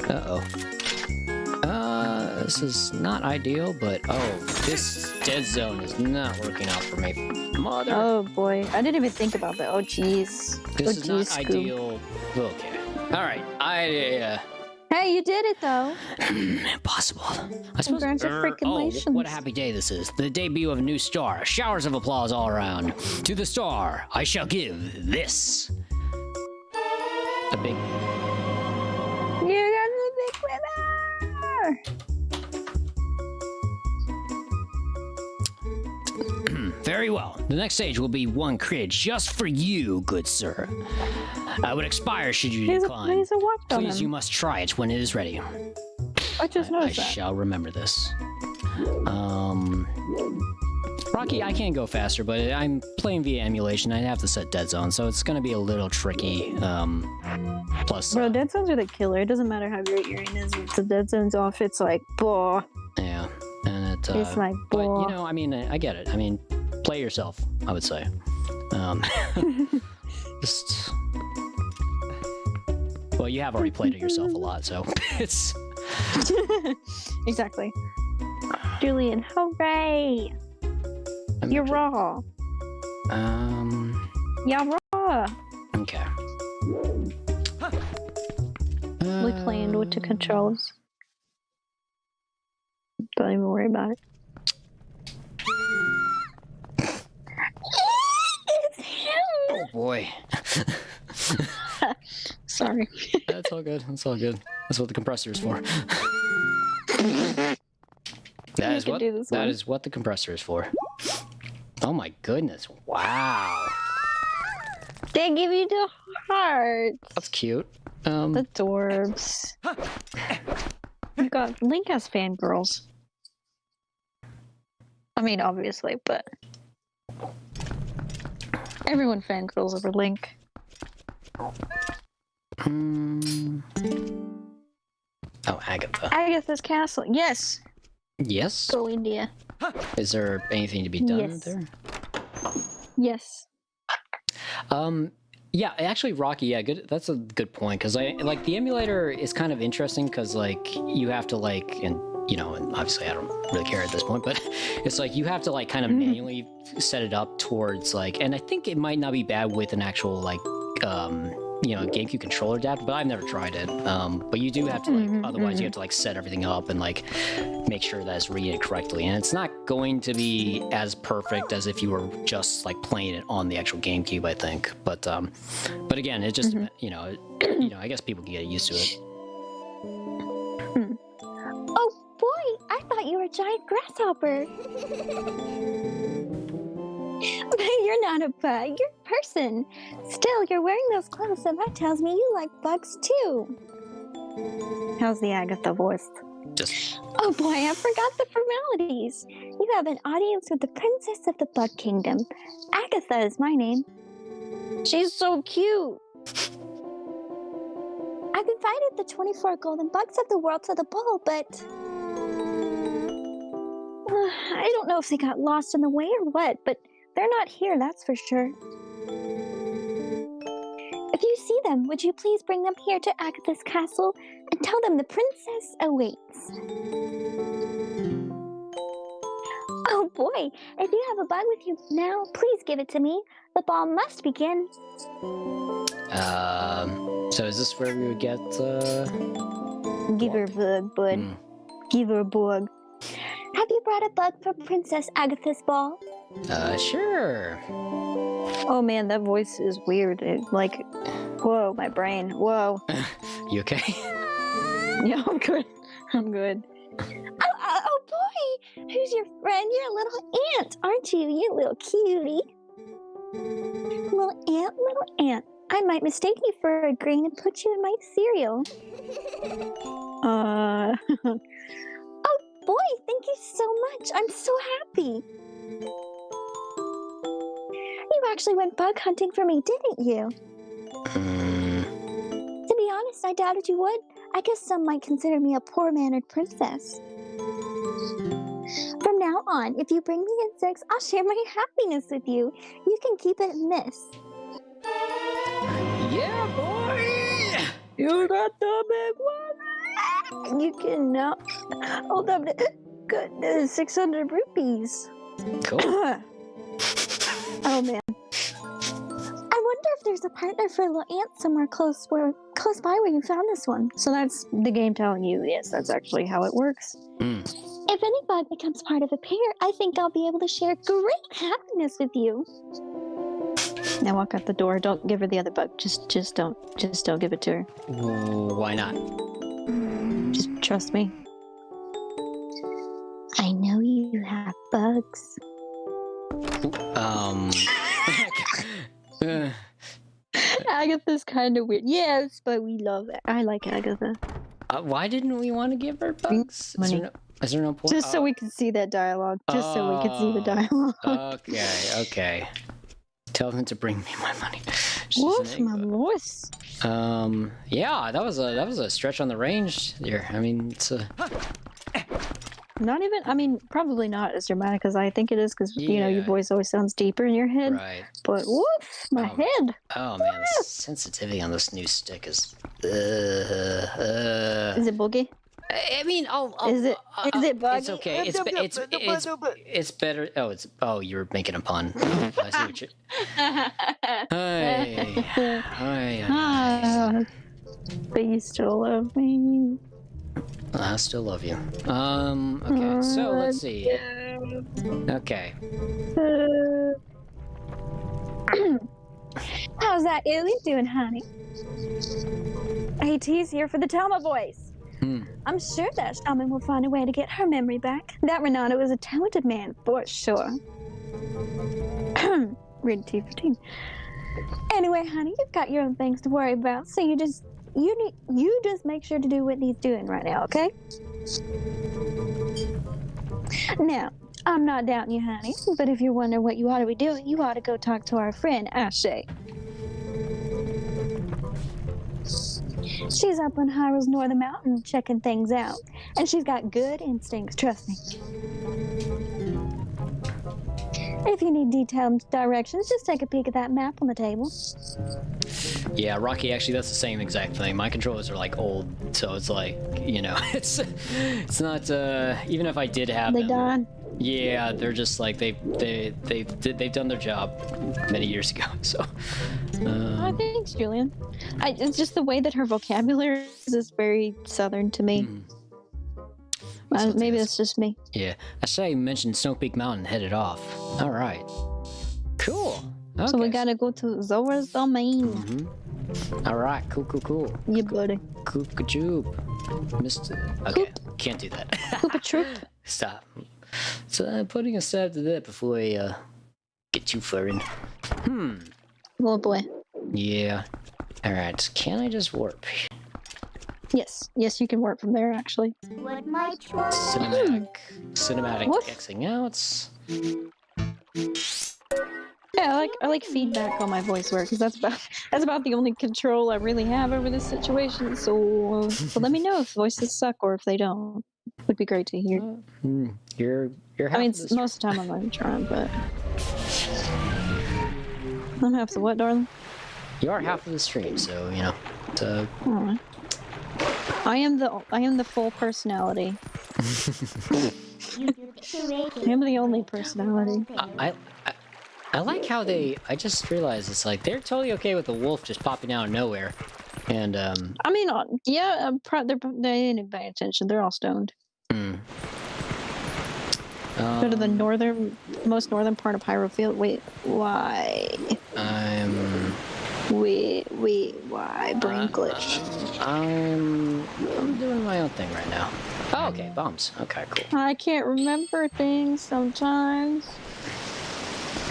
Uh-oh. This is not ideal, but this dead zone is not working out for me. Mother. Oh boy, I didn't even think about that. Oh jeez. This is not ideal. Okay. Alright, Hey, you did it though. Impossible. I suppose. Congratulations. What a happy day this is. The debut of a new star. Showers of applause all around. To the star, I shall give this. A big. You got the big winner! Very well. The next stage will be one created just for you, good sir. I would expire should you decline. Please, you must try it when it is ready. I just noticed that. I shall remember this. Rocky, I can go faster, but I'm playing via emulation. I have to set dead zone, so it's going to be a little tricky. Plus, bro, dead zones are the killer. It doesn't matter how great your aim is. If the dead zone's off, it's like, boah. Yeah, and it's like, boah. But you know, I mean, I get it. I mean, play yourself, I would say. Just. Well, you have already played it yourself a lot, so it's. Exactly. Julian, hooray! You're raw. Yeah, raw. Okay. We playing with the controls. Don't even worry about it. Oh boy. Sorry. That's all good. That's all good. That's what the compressor is for. That is what the compressor is for. Oh my goodness. Wow. They give you the hearts. That's cute. The Dorbs. You got Link has fangirls. I mean, obviously, but everyone fangirls over Link. Oh, Agatha. Agatha's castle. Yes. Yes. Go India. Is there anything to be done there? Yes. Yeah, actually, Rocky. Yeah, good. That's a good point because I like the emulator is kind of interesting because like you have to like and obviously I don't really care at this point, but it's like you have to like kind of manually set it up towards like, and I think it might not be bad with an actual like GameCube controller adapter, but I've never tried it. But you do have to like, otherwise you have to like set everything up and like make sure that it's reading it correctly. And it's not going to be as perfect as if you were just like playing it on the actual GameCube, I think. But again, it just I guess people can get used to it. Oh boy, I thought you were a giant grasshopper. But you're not a bug, you're a person. Still, you're wearing those clothes, so that tells me you like bugs too. How's the Agatha voice? Oh boy, I forgot the formalities. You have an audience with the Princess of the Bug Kingdom. Agatha is my name. She's so cute. I've invited the 24 golden bugs of the world to the ball, but I don't know if they got lost in the way or what, but they're not here, that's for sure. If you see them, would you please bring them here to Agatha's castle and tell them the princess awaits? boy, if you have a bug with you now, please give it to me. The ball must begin. So is this where we would get, Give her a bug, bud. Give her a bug. Have you brought a bug for Princess Agatha's ball? Sure. Oh man, that voice is weird. Whoa, my brain. Whoa. You okay? Yeah, I'm good. I'm good. Oh boy! Who's your friend? You're a little ant, aren't you? You little cutie. Little ant. I might mistake you for a grain and put you in my cereal. Oh boy, thank you so much. I'm so happy. You actually went bug hunting for me, didn't you? To be honest, I doubted you would. I guess some might consider me a poor-mannered princess. From now on, if you bring me insects, I'll share my happiness with you. You can keep it, miss. Yeah, boy! You got the big one. You can now hold up to 600 rupees. Cool. Oh man. I wonder if there's a partner for a little ant somewhere close by where you found this one. So that's the game telling you, yes, that's actually how it works. If any bug becomes part of a pair, I think I'll be able to share great happiness with you. Now walk out the door. Don't give her the other bug. Just don't give it to her. Why not? Just trust me. I know you have bugs. Agatha's kind of weird. Yes, but we love it. I like Agatha. Why didn't we want to give her bugs? Is there no point? Just so we can see that dialogue. Just so we can see the dialogue. Okay. Tell them to bring me my money. Woof, my voice. Yeah, that was a stretch on the range there. I mean, it's a... Not even, I mean, probably not as dramatic as I think it is, because, you know, your voice always sounds deeper in your head. Right. But woof, my head. Oh, man, the sensitivity on this new stick is... Is it boogie? I mean, is it buggy? It's okay. It's better. Oh, you're making a pun. I see what you're... Hi. But you still love me. I still love you. Okay, so let's see. Okay. How's that Illy doing, honey? AT's here for the Telma voice. I'm sure that shaman will find a way to get her memory back. That Renato is a talented man, for sure. Read T15. Anyway, honey, you've got your own things to worry about, so you just make sure to do what he's doing right now, okay? Now, I'm not doubting you, honey, but if you're wondering what you ought to be doing, you ought to go talk to our friend, Ashe. She's up on Hyrule's northern mountain checking things out, and she's got good instincts, trust me. If you need detailed directions, just take a peek at that map on the table. Yeah, Rocky, actually, that's the same exact thing. My controllers are, like, old, so it's like, you know, it's not, even if I did have them... They died? Yeah, they're just, like, they've done their job many years ago, so... thanks, Julian. It's just the way that her vocabulary is very southern to me. Maybe that's just me. Yeah, I saw you mentioned Snowpeak Mountain headed off. All right. Cool. Okay. So we gotta go to Zora's domain. All right. Cool. Yeah, buddy. Koop-a-joop. Mr. Okay, can't do that. Koop-a-troop. Stop. So I'm putting a stop to that before I get too far in. Oh boy. Yeah. All right. Can I just warp? Yes, you can work from there, actually. What my choice? Cinematic Xing outs. Yeah, I like feedback on my voice work, because that's about the only control I really have over this situation. So let me know if voices suck or if they don't. Would be great to hear. You're. I mean, most of the time I'm going to try, but I'm half the what, darling? You are half of the stream, so you know. I am the full personality. I'm the only personality. I like how I just realized it's like they're totally okay with the wolf just popping out of nowhere, and I mean, yeah, they didn't pay attention. They're all stoned. Go to the most northern part of Hyrule. Wait, why? Why? Brain glitch. I'm doing my own thing right now. Oh, okay, bombs. Okay, cool. I can't remember things sometimes.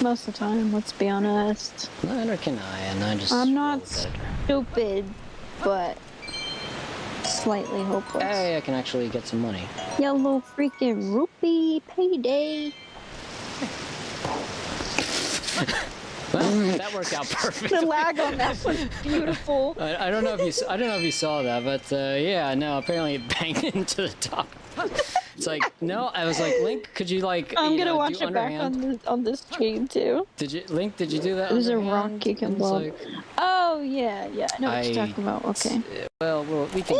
Most of the time, let's be honest. Neither can I, and I just. I'm not stupid, but slightly hopeless. Hey, I can actually get some money. Yellow freaking rupee payday. Well, that worked out perfect. The lag on that was beautiful. I don't know if you saw that, but yeah, no. Apparently, it banged into the top. It's like no. I was like, Link, could you like? I'm gonna watch do it back on this stream too. Did you, Link? Did you do that? There's a rock you can blow. Like, oh yeah. I know what you're talking about. Okay. Well, we can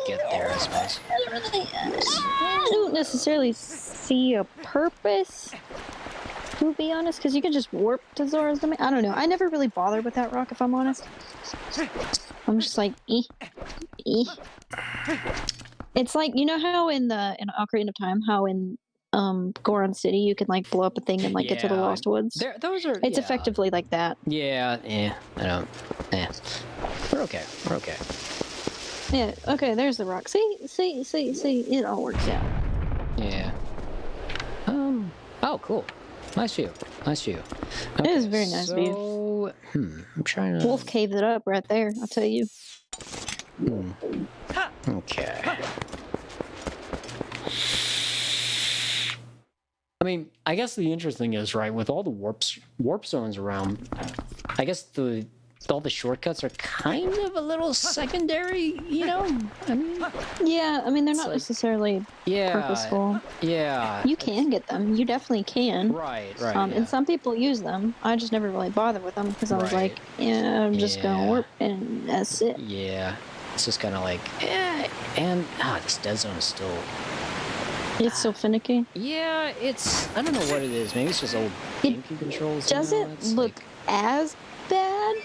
get there, I suppose. I don't necessarily see a purpose, to be honest, because you can just warp to Zora's Domain. I don't know. I never really bothered with that rock, if I'm honest. I'm just like, It's like, you know how in Ocarina of Time, how in Goron City you can like blow up a thing and like get to the Lost Woods? It's effectively like that. Yeah, I don't. We're okay. Yeah, okay, there's the rock. See, it all works out. Yeah. Oh, cool. Nice view. Okay, it is a very nice view. I'm trying to. Wolf caved it up right there, I'll tell you. Okay. I mean, I guess the interesting is, right, with all the warp zones around, I guess all the shortcuts are kind of a little secondary, you know? I mean, yeah, I mean, they're not like, necessarily purposeful. Yeah. You can get them. You definitely can. Right. And some people use them. I just never really bothered with them because I was like, yeah, I'm just going to warp and that's it. Yeah. It's just kind of like, and this dead zone is still... It's so finicky. Yeah, I don't know what it is. Maybe it's just old GameCube controls. It doesn't look as bad.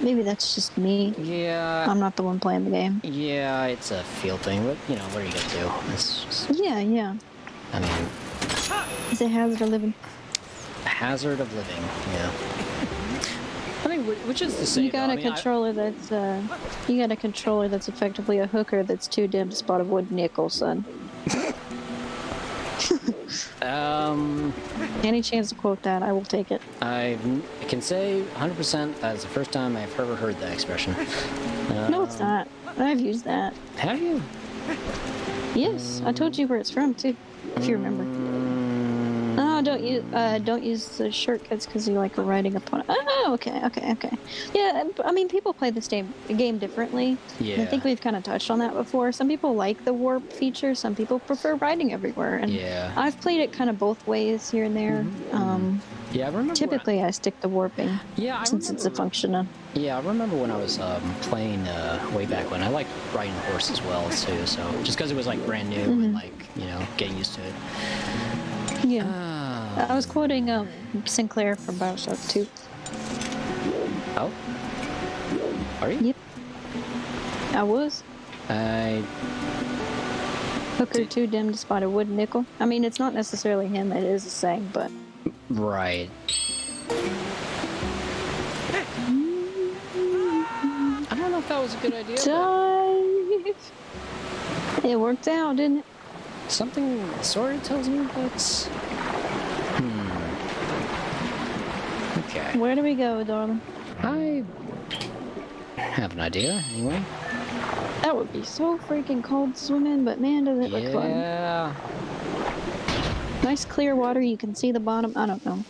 Maybe that's just me. Yeah. I'm not the one playing the game. Yeah, it's a feel thing, but, you know, what are you gonna do? It's just... Yeah. I mean... It's a hazard of living. Hazard of living, yeah. I mean, which is the same. You got a controller that's effectively a hooker that's too dim to spot a wood nickel, son. Any chance to quote that, I will take it. I can say 100% that is the first time I've ever heard that expression. No, it's not. I've used that. Have you? Yes, I told you where it's from too, if you remember. Oh, don't use the shortcuts because you like riding upon. Oh, okay. Yeah, I mean, people play this game differently. Yeah. I think we've kind of touched on that before. Some people like the warp feature. Some people prefer riding everywhere. And yeah. I've played it kind of both ways here and there. Yeah, I remember. Typically, I stick to warping. Yeah, since it's a function. Yeah, I remember when I was playing way back when. I liked riding a horse as well too. So just because it was like brand new and like getting used to it. Yeah. I was quoting Sinclair from Bioshock 2. Oh? Are you? Yep. I was. Hooker too dim to spot a wood nickel. I mean, it's not necessarily him, it is a saying, but... Right. I don't know if that was a good idea. Dive! It worked out, didn't it? Something sort of tells me that's... Okay. Where do we go, darling? I have an idea, anyway. That would be so freaking cold swimming, but man, does it look fun. Yeah. Nice clear water, you can see the bottom. I don't know.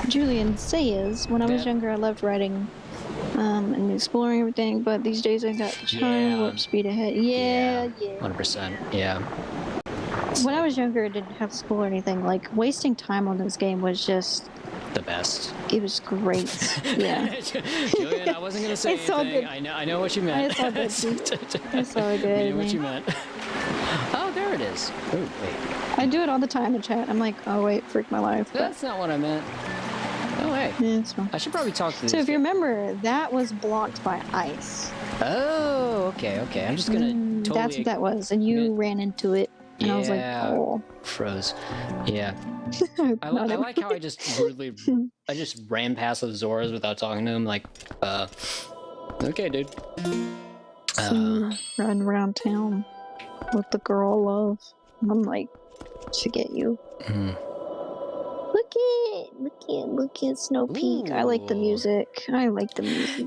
Julian says, when I was younger, I loved riding and exploring everything, but these days I got time warp speed ahead. Yeah. 100%, yeah. When I was younger, I didn't have school or anything. Like, wasting time on this game was just the best. It was great. Yeah. Julian, I wasn't gonna say It's all anything. good. I know what you meant. It's all good. It's all good. I know what man. you meant. Oh, there it is. Oh, wait. I do it all the time in chat. I'm like, oh wait, freak my life. But That's not what I meant. Oh, hey. yeah, it's fine. I should probably talk to these So if you guys. remember, that was blocked by ice. Oh, okay. I'm just gonna totally... That's what that was, and you ran into it, and I was like, Yeah. oh. Froze. Yeah. I Not like how I just I just ran past those Zoras without talking to them. Like, okay, dude. Run around town with the girl I love. I'm like, forget you. Look at Snowpeak. I like the Ooh. music.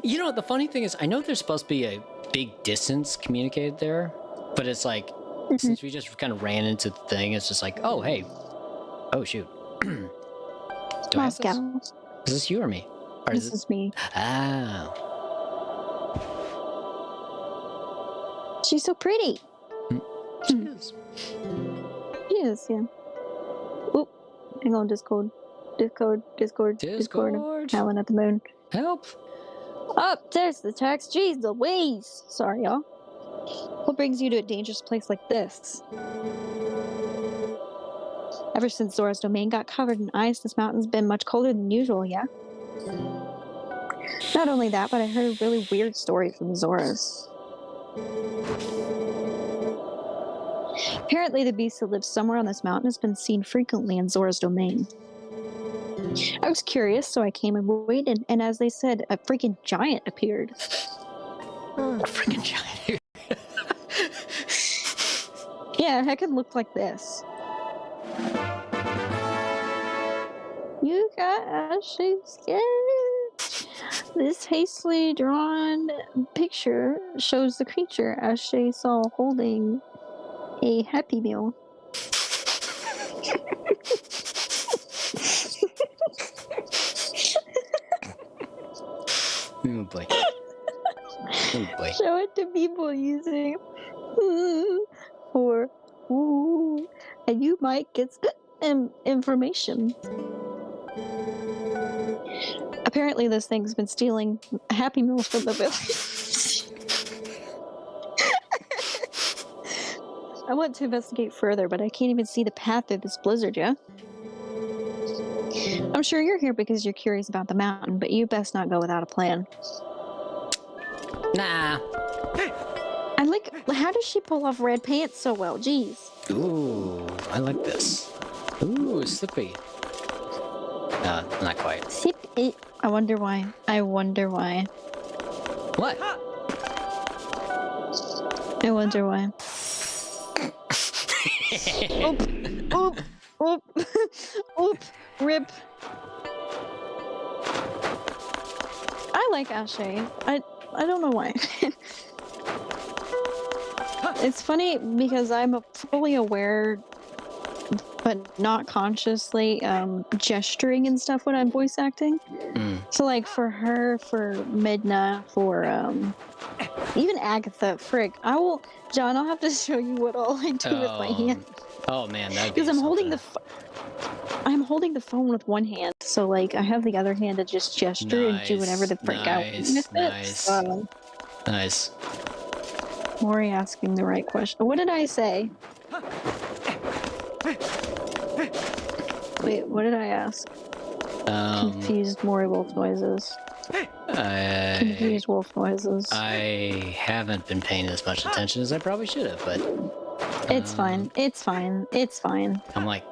You know, the funny thing is, I know there's supposed to be a big distance communicated there, but it's like, since we just kind of ran into the thing, it's just like, oh, hey. Oh, shoot. Do I have this? Moscow. Is this you or me? Or This is me. Oh. She's so pretty. She is. She is, yeah. Oop. Hang on, Discord. I'm howling at the moon. Help. Oh, there's the text. Jeez Louise. Sorry, y'all. What brings you to a dangerous place like this? Ever since Zora's domain got covered in ice, this mountain's been much colder than usual, yeah? Not only that, but I heard a really weird story from Zora's. Apparently, the beast that lives somewhere on this mountain has been seen frequently in Zora's domain. I was curious, so I came and waited, and as they said, a freaking giant appeared. A freaking giant. Yeah, heck, it looked like this. You guys, this hastily drawn picture shows the creature as she saw holding a Happy Meal. Oh boy. Oh boy. Show it to people using or and you might get information. Apparently, this thing's been stealing Happy Meals from the village. I want to investigate further, but I can't even see the path of this blizzard, yeah? I'm sure you're here because you're curious about the mountain, but you best not go without a plan. Nah. I like, how does she pull off red pants so well? Jeez. Ooh, I like this. Ooh, slippy. Not quite. Sip it. I wonder why. What? I wonder why. Oop, rip. I like Ashe. I don't know why. It's funny because I'm fully aware, but not consciously, gesturing and stuff when I'm voice acting. So like for her, for Midna, for even Agatha, frick, John, I'll have to show you what all I do with my hand. Oh man, that'd be Because I'm holding something. I'm holding the phone with one hand, so like I have the other hand to just gesture and do whatever the frick I want with it. So, Nice. Maury asking the right question. What did I say? Wait, what did I ask? Confused Maury wolf noises. Confused wolf noises. I haven't been paying as much attention as I probably should have, but It's fine. It's fine. It's fine. I'm like,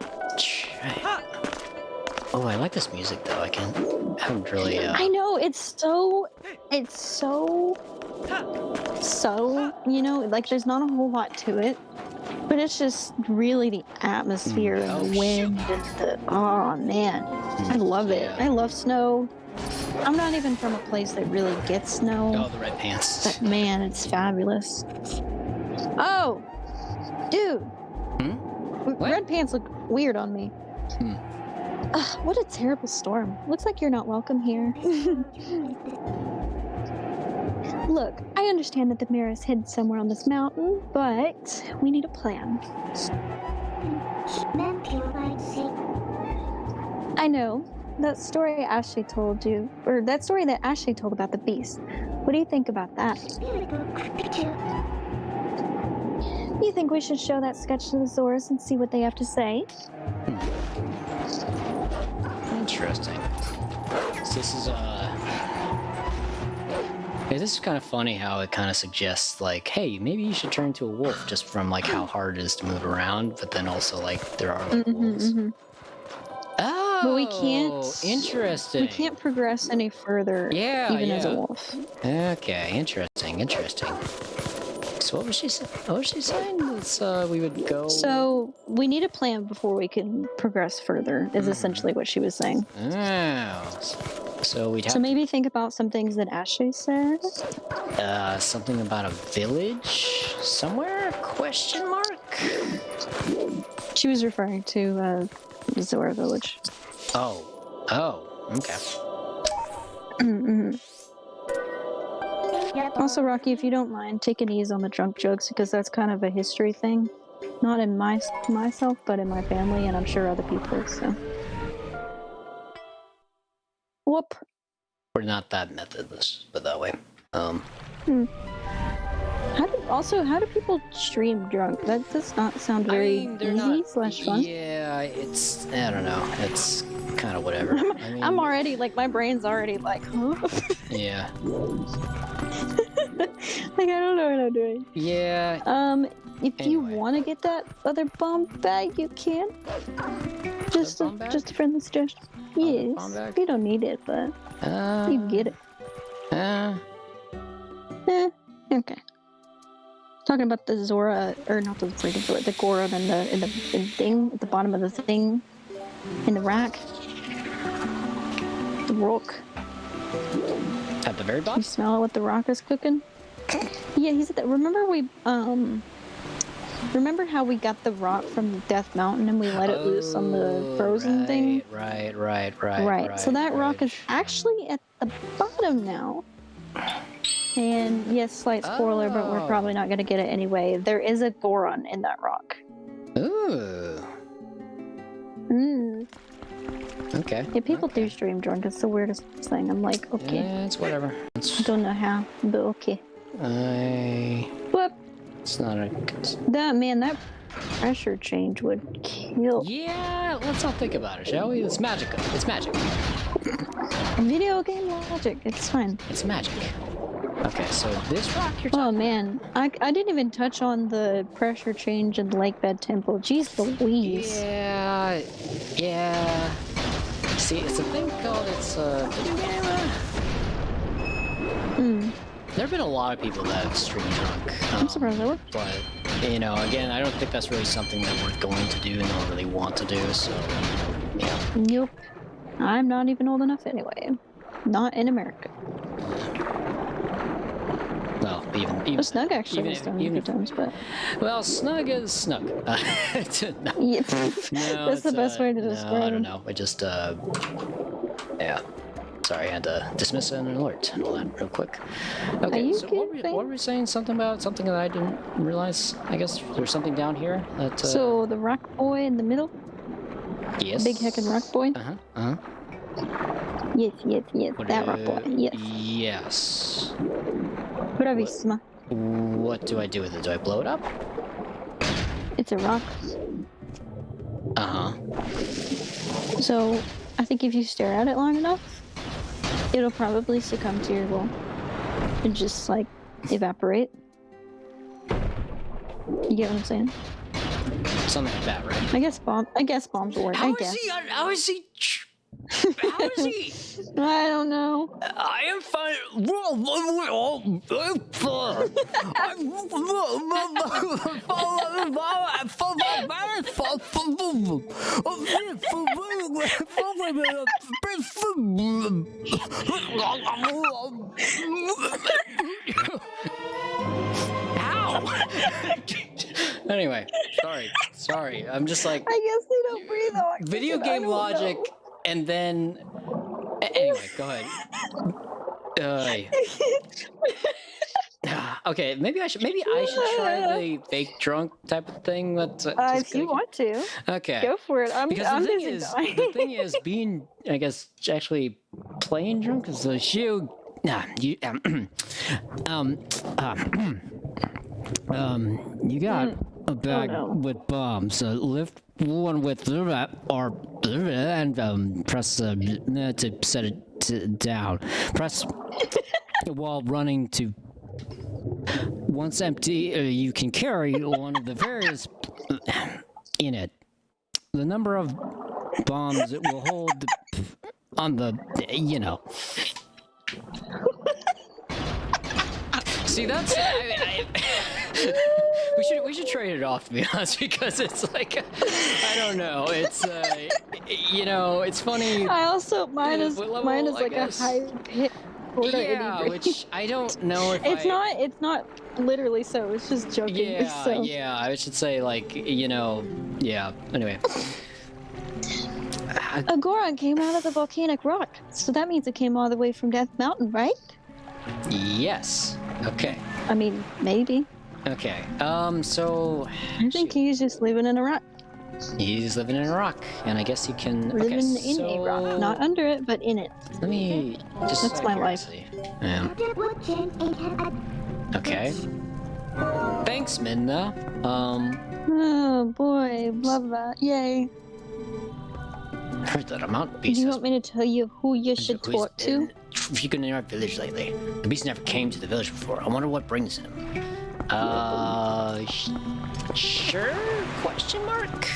oh, I like this music though. I haven't really. I know it's so subtle, you know, like there's not a whole lot to it, but it's just really the atmosphere and the wind and the, oh man, I love it. I love snow. I'm not even from a place that really gets snow. Oh, the red pants. But man, it's fabulous. Oh, dude. What? Red pants look weird on me. Ugh, what a terrible storm. Looks like you're not welcome here. Look, I understand that the mirror is hidden somewhere on this mountain, but we need a plan. I know, that story Ashley told you, or that story that Ashley told about the beast. What do you think about that? You think we should show that sketch to the Zoras and see what they have to say? Interesting. So this is yeah, this is kind of funny how it kind of suggests like, hey, maybe you should turn into a wolf just from like how hard it is to move around, but then also like there are like wolves. Oh, but we can't. Interesting. We can't progress any further. Yeah, even as a yeah. wolf. Okay, interesting. So what was she saying? What was she saying? It's, we would go. So we need a plan before we can progress further. Is essentially what she was saying. Oh. So we'd have So maybe think about some things that Ashley said. something about a village somewhere? Question mark? She was referring to the Zora village. Oh, okay. Also, Rocky, if you don't mind, take an ease on the drunk jokes because that's kind of a history thing. Not in myself, but in my family, and I'm sure other people. So, whoop. We're not that method. Let's put it that way. How do people stream drunk? That does not sound very easy slash fun. Yeah, it's, I don't know. It's kind of whatever. I'm already like, my brain's already like, huh? Yeah. Like, I don't know what I'm doing. Yeah. If you want to get that other bomb bag, you can. Just a friendly suggestion. Yes. You don't need it, but you can get it. Okay. Talking about the Zora, or not the freaking Zora, the Goron in the thing at the bottom of the thing, in the rack. The rock. At the very You bottom? smell what the rock is cooking? Yeah, he's at that. Remember how we got the rock from the Death Mountain and we let it loose on the frozen thing? Right. So that rock is actually at the bottom now. And yes, slight spoiler, but we're probably not going to get it anyway. There is a Goron in that rock. Ooh. Okay. Yeah, people do stream drunk. It's the weirdest thing. I'm like, okay. Yeah, it's whatever. I don't know how, but okay. Whoop. It's not a... That pressure change would kill. Yeah, let's not think about it, shall we? It's magical. It's magic. Video game logic. It's fine. It's magic. Okay, so this rock you're Oh man, I didn't even touch on the pressure change in the Lake Bed Temple. Jeez Louise. Yeah. See, it's a thing called, it's a video game. There have been a lot of people that have streamed drunk. I'm surprised I would. But, you know, again, I don't think that's really something that we're going to do and don't really want to do, so, yeah. Nope. I'm not even old enough anyway. Not in America. Well, even Snug actually has done a few times, but... Well, Snug is Snug. No, yeah. no, that's the best way to describe it. I don't know. It just, yeah. Sorry, I had to dismiss an alert and all that real quick. Okay, so what were we saying? Something that I didn't realize? I guess there's something down here that... So, the rock boy in the middle? Yes. Big heckin' rock boy? Yes. That rock boy, yes. Yes. Bravissima. What do I do with it? Do I blow it up? It's a rock. So, I think if you stare at it long enough, it'll probably succumb to your will and just, like, evaporate. You get what I'm saying? Something like that, right? I guess bombs will work. How is he? I don't know. I am fine. How? Anyway, sorry. I'm just like... I guess they don't breathe on. Video game logic, and then... Anyway, go ahead. Okay, maybe I should try the fake drunk type of thing. But If you want to, okay, go for it. I'm busy dying. the thing is, being, I guess, actually playing drunk is a shoe. You you got a bag with bombs. Lift one with the or and press to set it down. Press while running to. Once empty, you can carry one of the various in it. The number of bombs it will hold on the, See, that's we should trade it off, to be honest, because it's like I don't know. It's it's funny. I also mine is like a high hit. Yeah, which I don't know if it's not literally so. It's just joking. Yeah. I should say yeah. Anyway. A Goron came out of the volcanic rock, so that means it came all the way from Death Mountain, right? Yes. Okay. I mean, maybe. Okay. So. I think he's just living in a rock. He's living in a rock, and I guess he can. Living in a rock, not under it, but in it. Let me just. That's my life. Yeah. Okay. Thanks, Midna. Oh boy, love that! Yay. I heard that a mountain beast. Do you want me to tell you who you should talk to? If you've been in our village lately, the beast never came to the village before. I wonder what brings him. Sure? Question mark?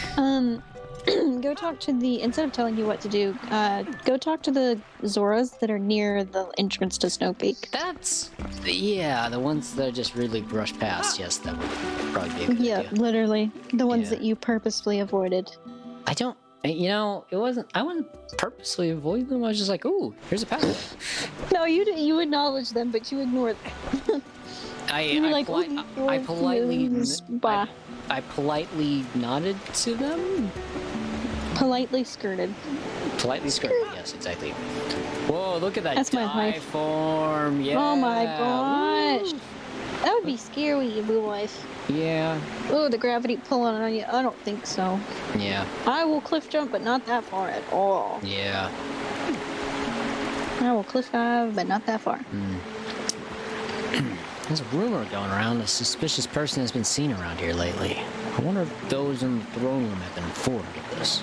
Go talk to instead of telling you what to do, go talk to the Zoras that are near the entrance to Snowpeak. That's, the ones that are just really brushed past. Yes, that would probably be a good idea. Literally. The ones that you purposefully avoided. I wasn't purposely avoiding them. I was just like, ooh, here's a pathway. No, you acknowledge them, but you ignore them. I politely nodded to them. Politely skirted. Politely skirted. Yes, exactly. Whoa! Look at that. That's my life. Form. Yeah. Oh my gosh. Woo. That would be scary in real life. Yeah. Oh, the gravity pulling on you. I don't think so. Yeah. I will cliff jump, but not that far at all. Yeah. I will cliff dive, but not that far. There's a rumor going around a suspicious person has been seen around here lately. I wonder if those in the throne room have been informed of this.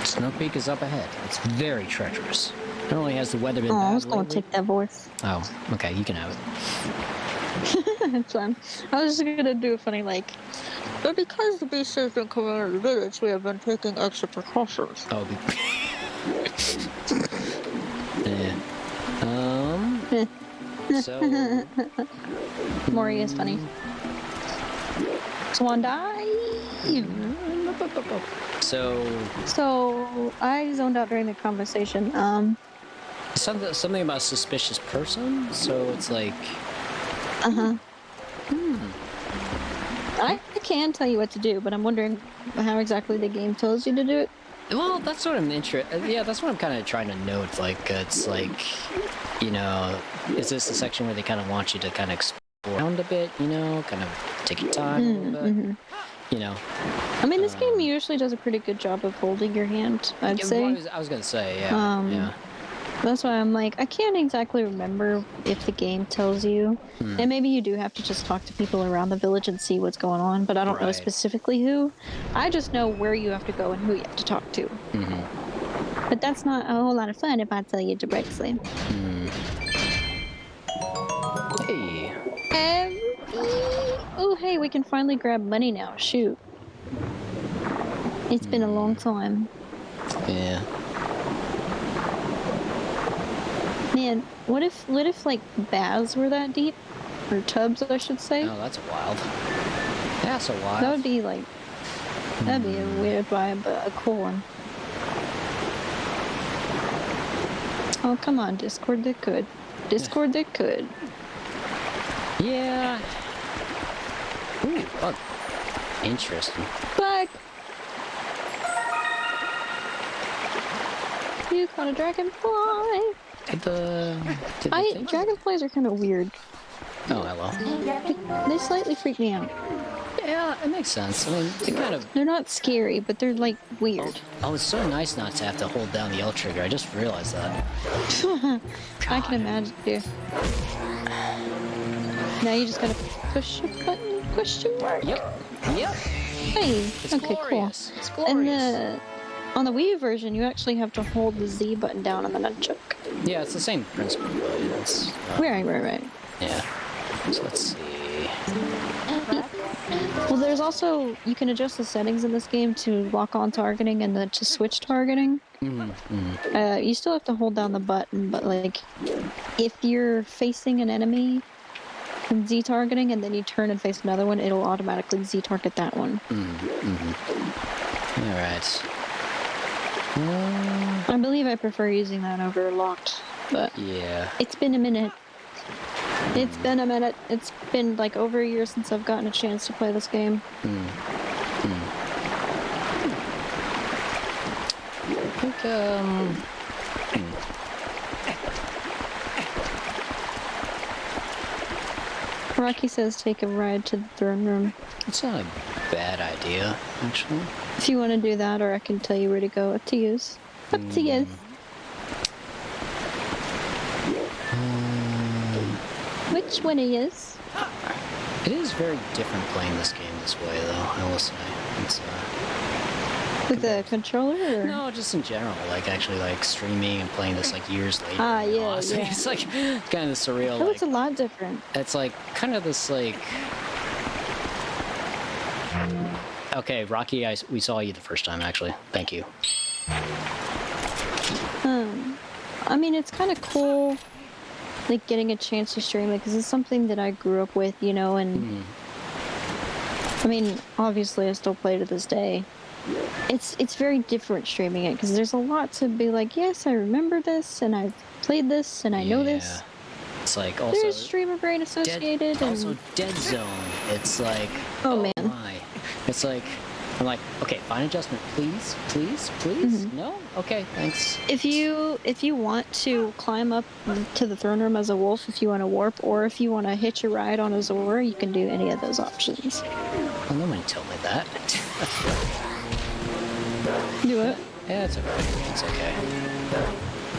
Snowpeak is up ahead. It's very treacherous. Not only has the weather been bad I was going lately... to take that voice. Oh, okay, you can have it. It's fine. I was just going to do a funny, but because the beast has been coming out of the village, we have been taking extra precautions. Oh, yeah. So... Maury is funny. Swan dive! So I zoned out during the conversation. Something about suspicious person. So it's like. I can tell you what to do, but I'm wondering how exactly the game tells you to do it. Well, that's what I'm interested. Yeah, that's what I'm kind of trying to note. It's like, is this a section where they kind of want you to kind of explore around a bit? Kind of take your time a little bit. I mean, this game usually does a pretty good job of holding your hand, I'd say. I was gonna say, yeah. That's why I'm like, I can't exactly remember if the game tells you. And maybe you do have to just talk to people around the village and see what's going on, but I don't know specifically who. I just know where you have to go and who you have to talk to. But that's not a whole lot of fun if I tell you directly. Hey. Oh, hey, we can finally grab money now. Shoot. It's been a long time. Yeah. Man, what if baths were that deep? Or tubs, I should say. Oh, that's wild. That's a wild. That would be that'd be a weird vibe, but a cool one. Oh, come on, Discord, they could. Discord, they could. Yeah. Ooh, oh. Interesting. Black! You caught a dragonfly! Did the thing- Dragonflies are kind of weird. Oh, hello. They slightly freak me out. Yeah, it makes sense. I mean, they kind of... They're not scary, but they're like weird. Oh, it's so nice not to have to hold down the L trigger. I just realized that. I can imagine too. Now you just gotta push a button, question mark. Yep. Yep. Hey, It's okay, glorious. cool. It's And glorious. on the Wii U version, you actually have to hold the Z button down on the nunchuck. Yeah, it's the same principle, but it's... Right. Yeah. So let's see... Well, there's also, you can adjust the settings in this game to lock on targeting and then to switch targeting. You still have to hold down the button, but like, if you're facing an enemy in Z targeting and then you turn and face another one, it'll automatically Z target that one. Alright. I believe I prefer using that over locked, but Yeah. it's been a minute. It's been like over a year since I've gotten a chance to play this game. I think, Rocky says take a ride to the throne room. it's not a bad idea, actually. If you want to do that, or I can tell you where to go. Up to you. Up to you. Which one is? It is very different playing this game this way, though, I will say. It's, With the controller? Or? no, just in general, like, actually, like, streaming and playing this, like, years later. Ah, you know, yeah, honestly. yeah. It's, like, kind of surreal, That like... looks a lot different. It's like kind of this like. Okay, Rocky, we saw you the first time actually. Thank you. I mean, it's kind of cool, like getting a chance to stream it because it's something that I grew up with, you know. And I mean, obviously, I still play to this day. It's very different streaming it because there's a lot to be like. Yes, I remember this, and I've played this, and I know this. It's like also There's streamer brain associated, and also Dead Zone. It's like oh man, my. It's like I'm like, okay, fine adjustment, please. No, okay, thanks. If you want to climb up to the throne room as a wolf, if you want to warp, or if you want to hitch a ride on a Zora, you can do any of those options. Well, nobody told me that. Do it. Yeah, it's okay. It's okay.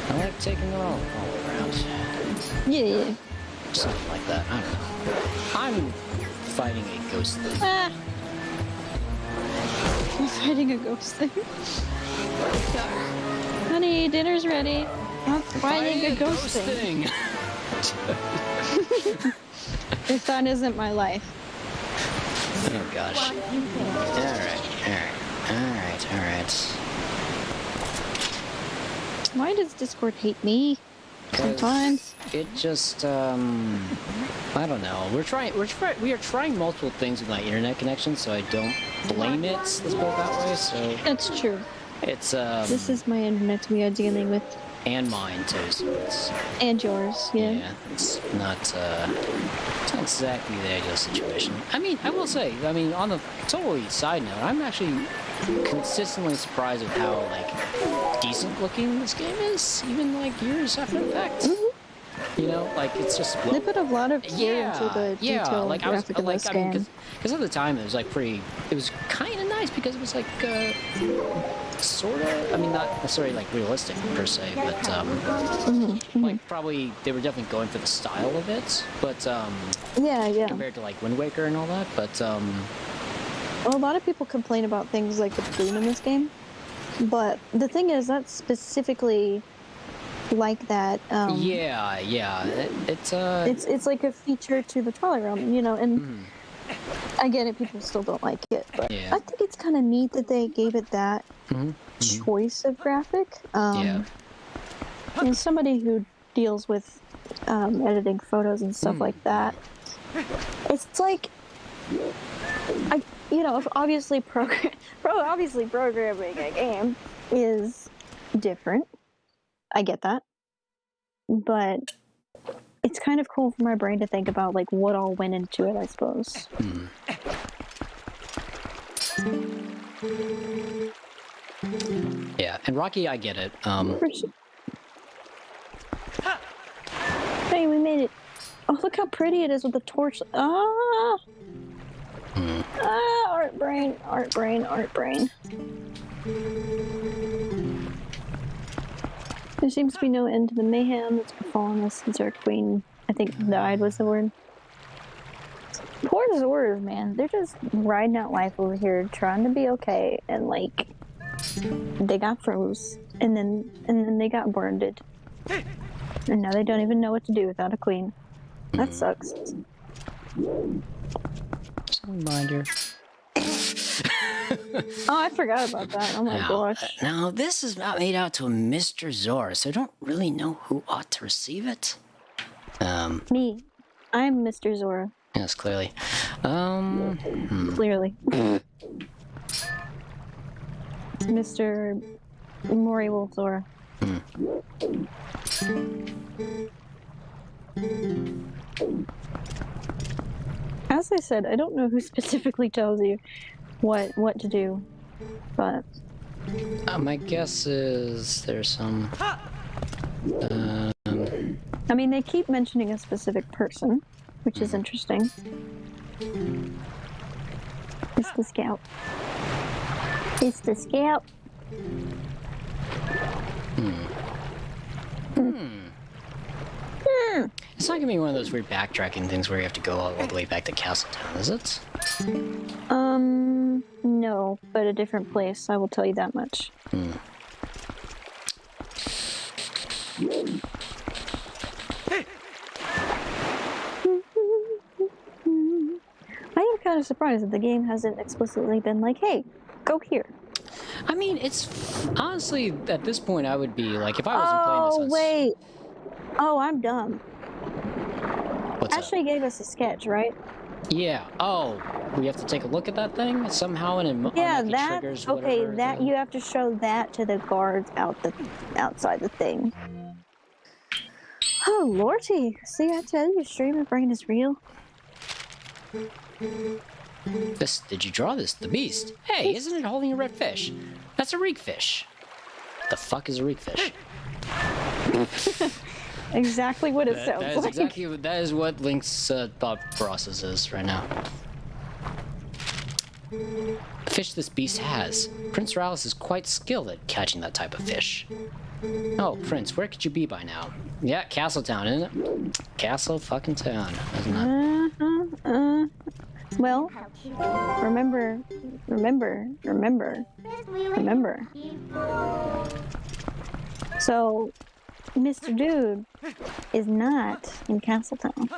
I like taking them all around. Yeah. Something like that. I don't know. I'm fighting a ghost thing. Ah. I'm fighting a ghost thing. Honey, dinner's ready. I'm fighting a ghost thing. If that isn't my life. Oh gosh. Alright. Why does Discord hate me? Sometimes. It just I don't know. We are trying multiple things with my internet connection, so I don't blame it. Let's put it that way. So That's true. it's This is my internet we are dealing with. and mine too. So it's And yours, yeah. it's not exactly the ideal situation. I mean, I will say, on the totally side note, I'm actually consistently surprised with how like decent looking this game is, even like years after the fact. You know, like it's just They put a lot of care into the detail like graphic in this game. because at the time it was like it was kind of nice because it was like sort of, not necessarily like realistic per se, but like probably they were definitely going for the style of it, but yeah. compared to like Wind Waker and all that, but Well, a lot of people complain about things like the bloom in this game, but the thing is that's specifically like that. It's like a feature to the Twilight Realm, you know, and I get it, people still don't like it, but I think it's kind of neat that they gave it that choice of graphic. And somebody who deals with editing photos and stuff like that, it's like, obviously programming a game is different. I get that. But it's kind of cool for my brain to think about like what all went into it, I suppose. Yeah, and Rocky, I get it. Hey, we made it. Oh, look how pretty it is with the torch. Ah! Ah, art brain, art brain, art brain. There seems to be no end to the mayhem that's befallen us since our queen, I think, died was the word. Poor Zors, man. They're just riding out life over here, trying to be okay, and like, they got froze, and then they got burned. And now they don't even know what to do without a queen. That sucks. Just a reminder. Oh, I forgot about that. Oh my gosh. Now, this is not made out to a Mr. Zor, so I don't really know who ought to receive it. Me. I'm Mr. Zora. Yes, clearly. Clearly. Mr. Mori Wolf Zora. As I said, I don't know who specifically tells you what to do, but My guess is there's some. I mean, they keep mentioning a specific person, which is interesting. It's the scout. It's the scout. It's not gonna be one of those weird backtracking things where you have to go all the way back to Castletown, is it? No, but a different place, I will tell you that much. I am kind of surprised that the game hasn't explicitly been like, hey, go here. I mean, it's honestly at this point I would be like, if I wasn't playing this. Oh, wait. Oh, I'm dumb. What's Ashley gave us a sketch, right? Yeah. Oh, we have to take a look at that thing somehow, and it Yeah, that that. triggers Okay, whatever that you have to show that to the guards outside the thing. Oh lordy! See, I tell you, streaming brain is real. Did you draw this? The beast. Hey, isn't it holding a red fish? That's a reek fish. The fuck is a reek fish? Exactly what it sounds That is like. exactly that is what Link's thought process is right now. The fish this beast has. Prince Ralis is quite skilled at catching that type of fish. Oh, Prince, where could you be by now? Yeah, Castletown, isn't it? Castle fucking town, isn't it? Well, remember. So, Mr. Dude is not in Castletown.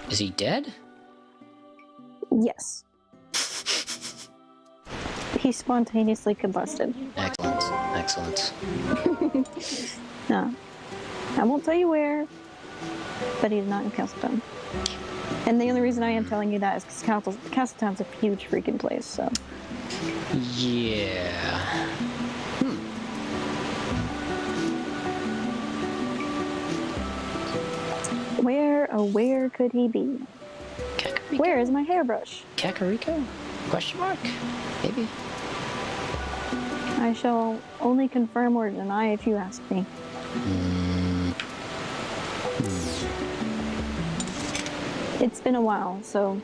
Is he dead? Yes. He spontaneously combusted. Excellent. No. I won't tell you where, but he's not in Castletown. And the only reason I am telling you that is because Castletown's a huge freaking place, so. Yeah. Where could he be? Kakariko? Where is my hairbrush? Kakariko? Question mark? Maybe. I shall only confirm or deny if you ask me. It's been a while, so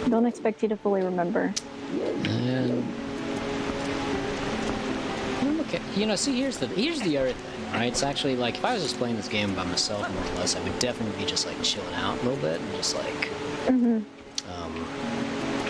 don't expect you to fully remember. Okay, you know, see, here's the other thing, right? It's actually like if I was just playing this game by myself more or less, I would definitely be just like chilling out a little bit and just like.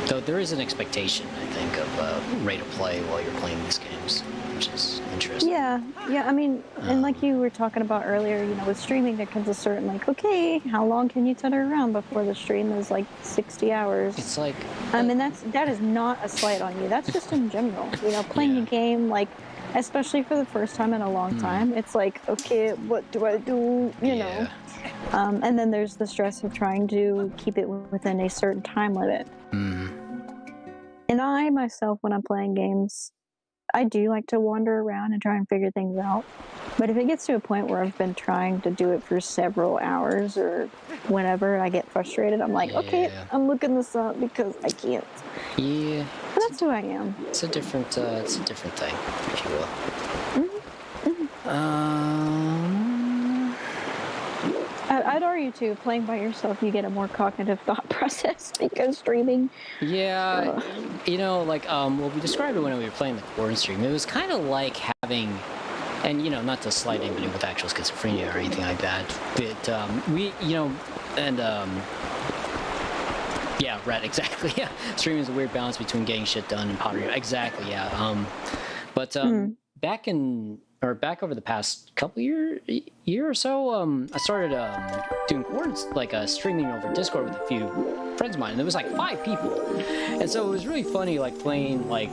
Though there is an expectation, I think, of rate of play while you're playing these games, which is interesting. Yeah. I mean, and like you were talking about earlier, you know, with streaming, there comes a certain like, okay, how long can you tutter around before the stream is like 60 hours? It's like. I mean, that is not a slight on you. That's just in general. You know, playing a game like. Especially for the first time in a long time, it's like, okay, what do I do? You know, and then there's the stress of trying to keep it within a certain time limit. And I myself, when I'm playing games, I do like to wander around and try and figure things out. But if it gets to a point where I've been trying to do it for several hours or whenever I get frustrated, I'm like, okay, I'm looking this up because I can't. Yeah. But that's who I am. It's a different thing, if you will. I'd argue too. Playing by yourself, you get a more cognitive thought process because streaming. Yeah, you know, like well, we described it when we were playing the Corn stream. It was kind of like having, and you know, not to slight anybody with actual schizophrenia or anything like that, but we, you know, and yeah, right, exactly. Yeah, streaming is a weird balance between getting shit done and pottery. Exactly, yeah. But back over the past couple year or so, I started doing chords, like streaming over Discord with a few friends of mine, and there was like 5 people, and so it was really funny, like playing like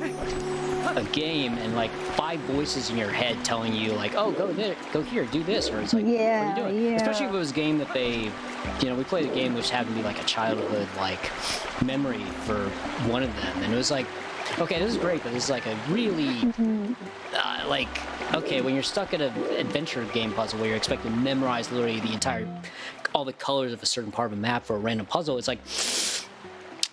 a game and like 5 voices in your head telling you like, oh, go there, go here, do this, or it's like, what are you doing? Yeah. Especially if it was a game that they, you know, we played a game which happened to be like a childhood like memory for one of them, and it was like, okay, this is great, but this is like a really like, okay, when you're stuck at an adventure game puzzle where you're expected to memorize literally all the colors of a certain part of a map for a random puzzle, it's like,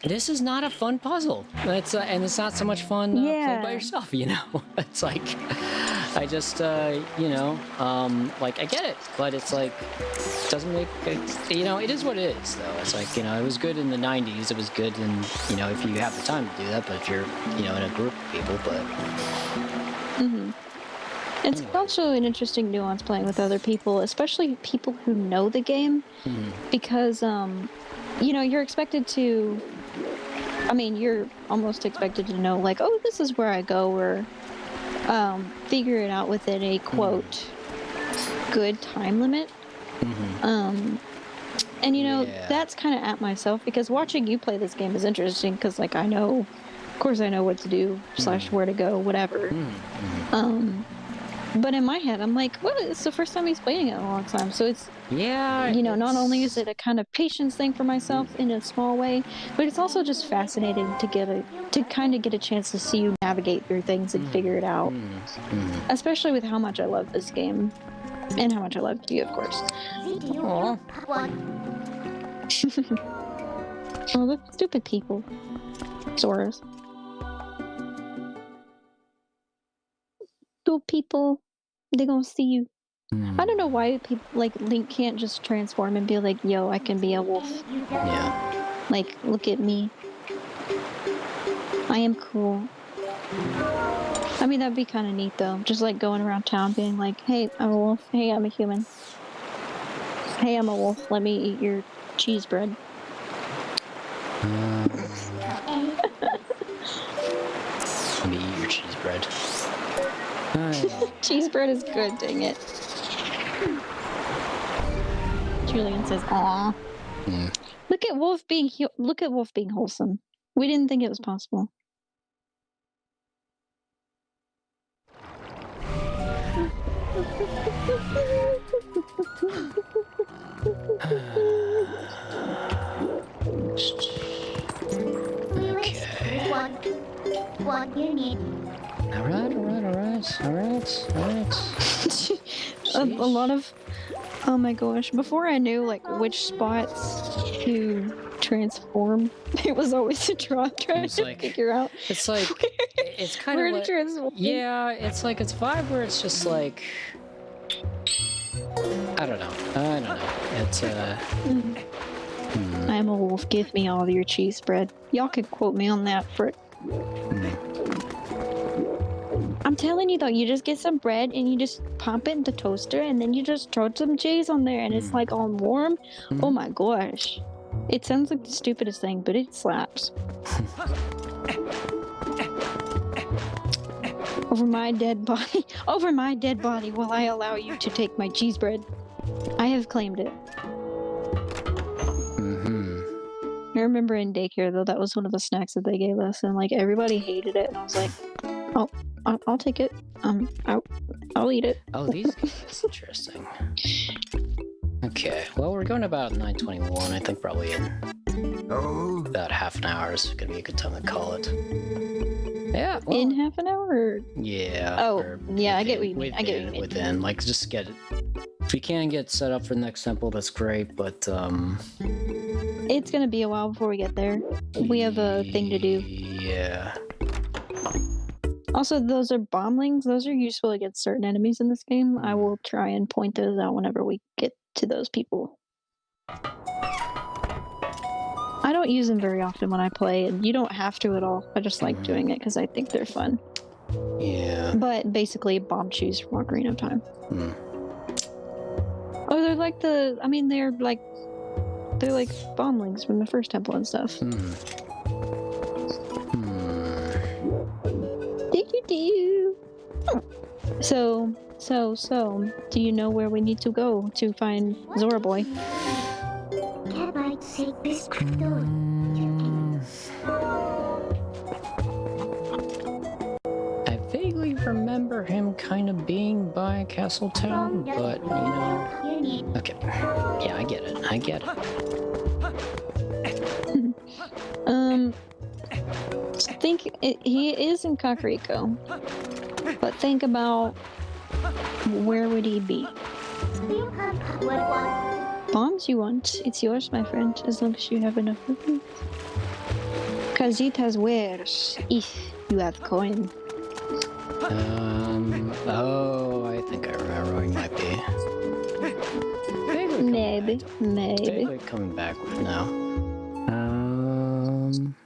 this is not a fun puzzle. It's and it's not so much fun playing by yourself, you know. It's like, I just you know, like I get it, but it's like, doesn't make you know, it is what it is though. It's like, you know, it was good in the 90s, it was good, and you know, if you have the time to do that, but if you're, you know, in a group of people, but It's also an interesting nuance playing with other people, especially people who know the game, because you know, you're expected to, I mean, you're almost expected to know, like, oh, this is where I go, or figure it out within a quote good time limit. And you know, that's kind of at myself, because watching you play this game is interesting, because like I know, of course I know what to do / where to go, whatever. But in my head, I'm like, well, it's the first time he's playing it in a long time. So it's, you know, not only is it a kind of patience thing for myself in a small way, but it's also just fascinating to kind of get a chance to see you navigate through things and figure it out. Especially with how much I love this game. And how much I love you, of course. Aww. Oh, the stupid people. Soras. Stupid people. They gonna see you. I don't know why people like Link can't just transform and be like, yo, I can be a wolf. Yeah. Like, look at me. I am cool. I mean, that'd be kind of neat though. Just like going around town being like, hey, I'm a wolf. Hey, I'm a human. Hey, I'm a wolf. Let me eat your cheese bread. Let me eat your cheese bread. Cheese bread is good, dang it. Julian says, "Aw." Look at Wolf being wholesome. We didn't think it was possible. Okay. What you need? All right. A lot of, oh my gosh, before I knew like which spots to transform, it was always a draw trying to figure out. It's like, it's kind where of to like, transform. yeah, it's like, it's a vibe where it's just like, I don't know. It's I am a wolf, give me all your cheese bread. Y'all could quote me on that for I'm telling you though, you just get some bread and you just pop it in the toaster and then you just throw some cheese on there and it's like all warm. Oh my gosh. It sounds like the stupidest thing, but it slaps. Over my dead body will I allow you to take my cheese bread. I have claimed it. I remember in daycare though, that was one of the snacks that they gave us and like everybody hated it and I was like, oh, I'll take it. I'll eat it. Oh, these guys. That's interesting. Okay, well, we're going about 9:21. I think probably in about half an hour is going to be a good time to call it. Yeah. Well, in half an hour? Or... Yeah. Oh, yeah, I get what you mean. Within, like, just get it. If we can get set up for the next temple, that's great, but, it's going to be a while before we get there. We have a thing to do. Yeah. Also, those are bomblings. Those are useful against certain enemies in this game. I will try and point those out whenever we get to those people. I don't use them very often when I play, and you don't have to at all. I just like doing it because I think they're fun. Yeah. But basically, bomb shoes from Ocarina of Time. Oh, they're like they're like bomblings from the first temple and stuff. So, do you know where we need to go to find Zora Boy? I vaguely remember him kind of being by Castle Town, but you know. Okay. Yeah, I get it. He is in Kakariko, but think about where would he be? Bombs you want? It's yours, my friend, as long as you have enough of it. Casitas wares, if you have coin. Oh, I think I remember where he might be. Maybe. Vaguely coming back now.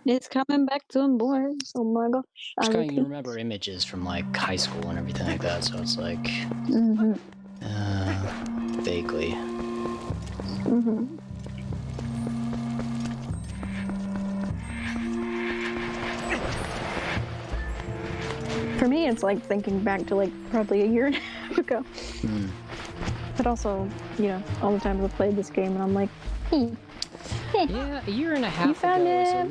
It's coming back to him, boys. Oh my gosh. Just kind of you remember images from like high school and everything like that, so it's like vaguely. For me, it's like thinking back to like probably a year and a half ago. But also, you know, all the times I've played this game, and I'm like, yeah, a year and a half ago is a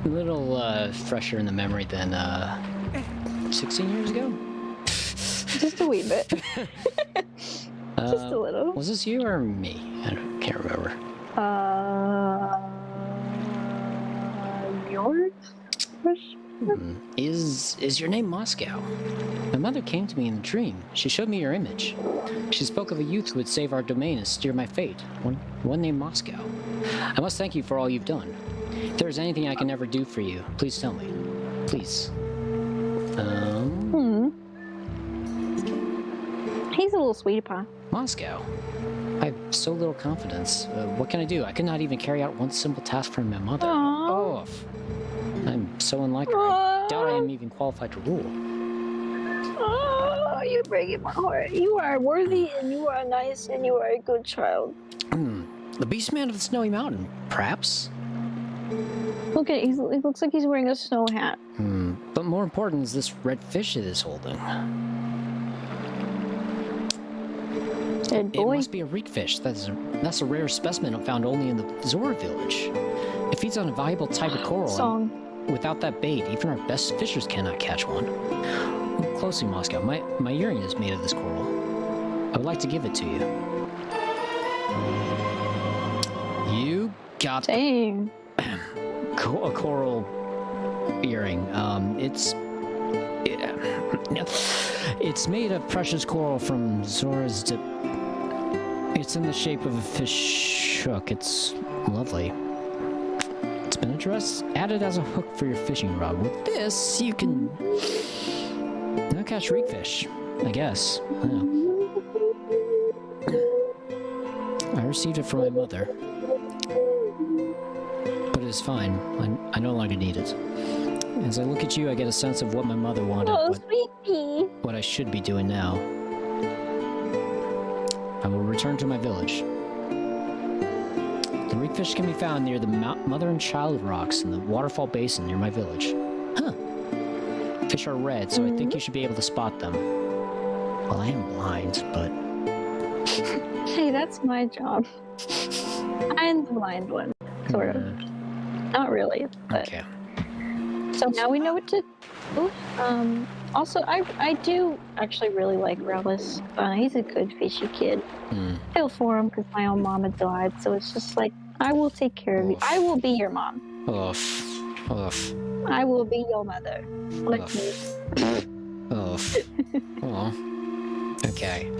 little fresher in the memory than 16 years ago. Just a wee bit. Just a little. Was this you or me? I can't remember. Yours? Is your name Moscow? My mother came to me in a dream. She showed me your image. She spoke of a youth who would save our domain and steer my fate. One named Moscow. I must thank you for all you've done. If there's anything I can ever do for you, please tell me. Please. He's a little sweetie pie. Moscow. I have so little confidence. What can I do? I could not even carry out one simple task for my mother. Oh, I'm so unlike her. I doubt I am even qualified to rule. Oh, you're breaking my heart. You are worthy, and you are nice, and you are a good child. The Beast Man of the Snowy Mountain, perhaps? Look at it looks like he's wearing a snow hat. But more important is this red fish it is holding. Dead boy. It must be a reek fish. That's a rare specimen found only in the Zora village. It feeds on a valuable type of coral. Without that bait, even our best fishers cannot catch one. Look closely, Moscow. My earring is made of this coral. I would like to give it to you. You got a coral earring. It's made of precious coral from Zora's dip. It's in the shape of a fish hook. It's lovely. It's been added as a hook for your fishing rod. With this, you can now catch reek fish, I guess. I received it from my mother, but it's fine. I no longer need it. As I look at you, I get a sense of what my mother wanted, what I should be doing now. I will return to my village. The reek fish can be found near the Mother and Child rocks in the waterfall basin near my village. Fish are red, so I think you should be able to spot them. Well, I am blind, but... Hey, that's my job. I'm the blind one, sort of. Not really, but... Okay. So now we know what to do. Also, I do actually really like Relish. He's a good fishy kid. I feel for him because my own mom had died, so it's just like, I will take care of you. I will be your mom. I will be your mother. Like me. Okay.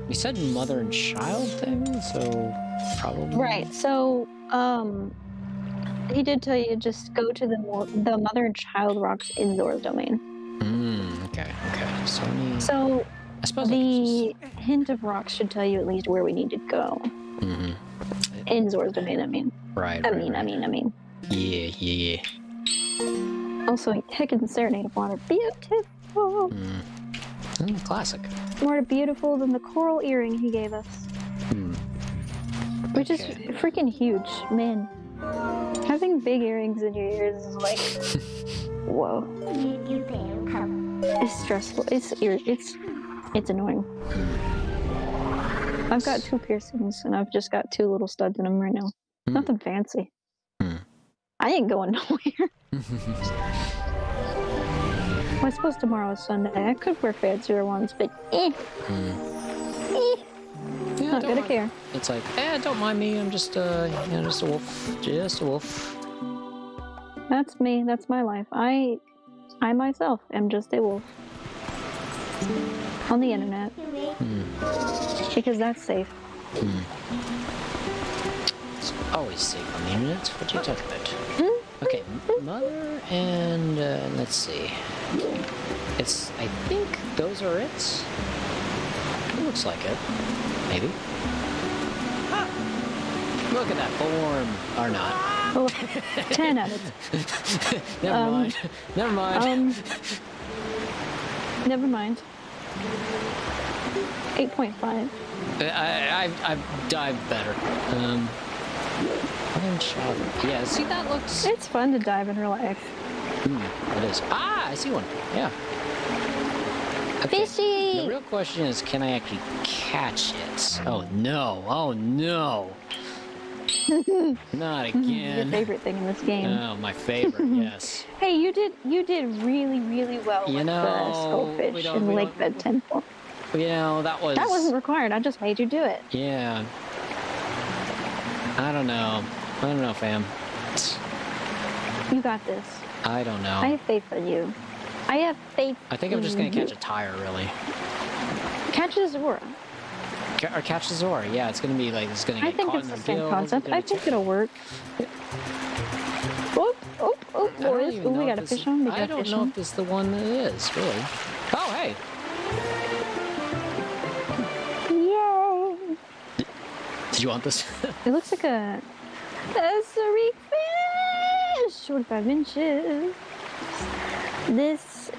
You said mother and child thing, so probably... Right, so, he did tell you to just go to the Mother and Child rocks in Zora's domain. Okay. So, I suppose I could The hint of rocks should tell you at least where we need to go. In Zora's domain, I mean. Right, I right, mean. Yeah. Also, Heckin's Serenade of Water. Beautiful! Classic. More beautiful than the coral earring he gave us. Which is freaking huge. Man, having big earrings in your ears is like... whoa. You better come. It's stressful. It's annoying. I've got 2 piercings, and I've just got 2 little studs in them right now. Nothing fancy. I ain't going nowhere. Well, I suppose tomorrow is Sunday. I could wear fancier ones, but Yeah, not gonna care. It's like, don't mind me. I'm just just a wolf. Just a wolf. That's me. That's my life. I myself am just a wolf. On the internet. Because that's safe. It's always safe on the internet. What are you talking about? Okay, mother and let's see. I think those are it. It looks like it. Maybe. Look at that form. Or not. Oh, 10 out of 10. Never mind. Never mind. Never mind. 8.5. I've dived better. Yeah, see, that looks... It's fun to dive in real life. It is. Ah, I see one. Yeah. Okay. Fishy! The real question is, can I actually catch it? Oh, no. Oh, no. Not again. Your favorite thing in this game. Oh, my favorite, yes. Hey, you did really, really well with the skullfish in Lake Bed Temple. You know, that wasn't required. I just made you do it. Yeah. I don't know, fam. You got this. I don't know. I have faith in you. I think I'm just gonna catch a tire, really. Catch a Zora. Or catch the Zora. Yeah, it's gonna be like it's gonna get caught in the same concept. I think it'll work. Oh, boys. Oh, we got a fish on. I don't know if this is the one that is, really. Oh, hey. Yay! Did you want this? It looks like a reef fish, 45 inches. This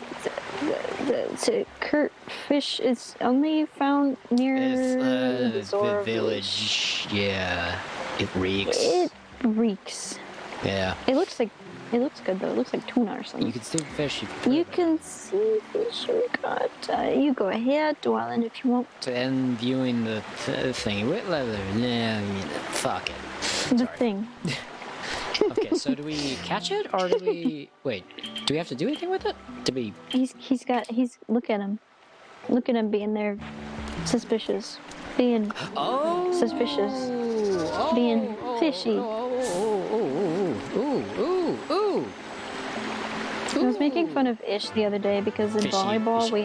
Kurt fish is only found near the Zora village. Yeah, it reeks. It reeks. Yeah. It looks good though. It looks like tuna or something. You can see fish. You can see fish. We got. You go ahead, Dwellin, if you want. And viewing the thing. Fuck it. The thing. Okay, so do we catch it or do we wait? Do we have to do anything with it? Look at him. Look at him being there, suspicious, being suspicious, being fishy. I was making fun of Ish the other day because in volleyball we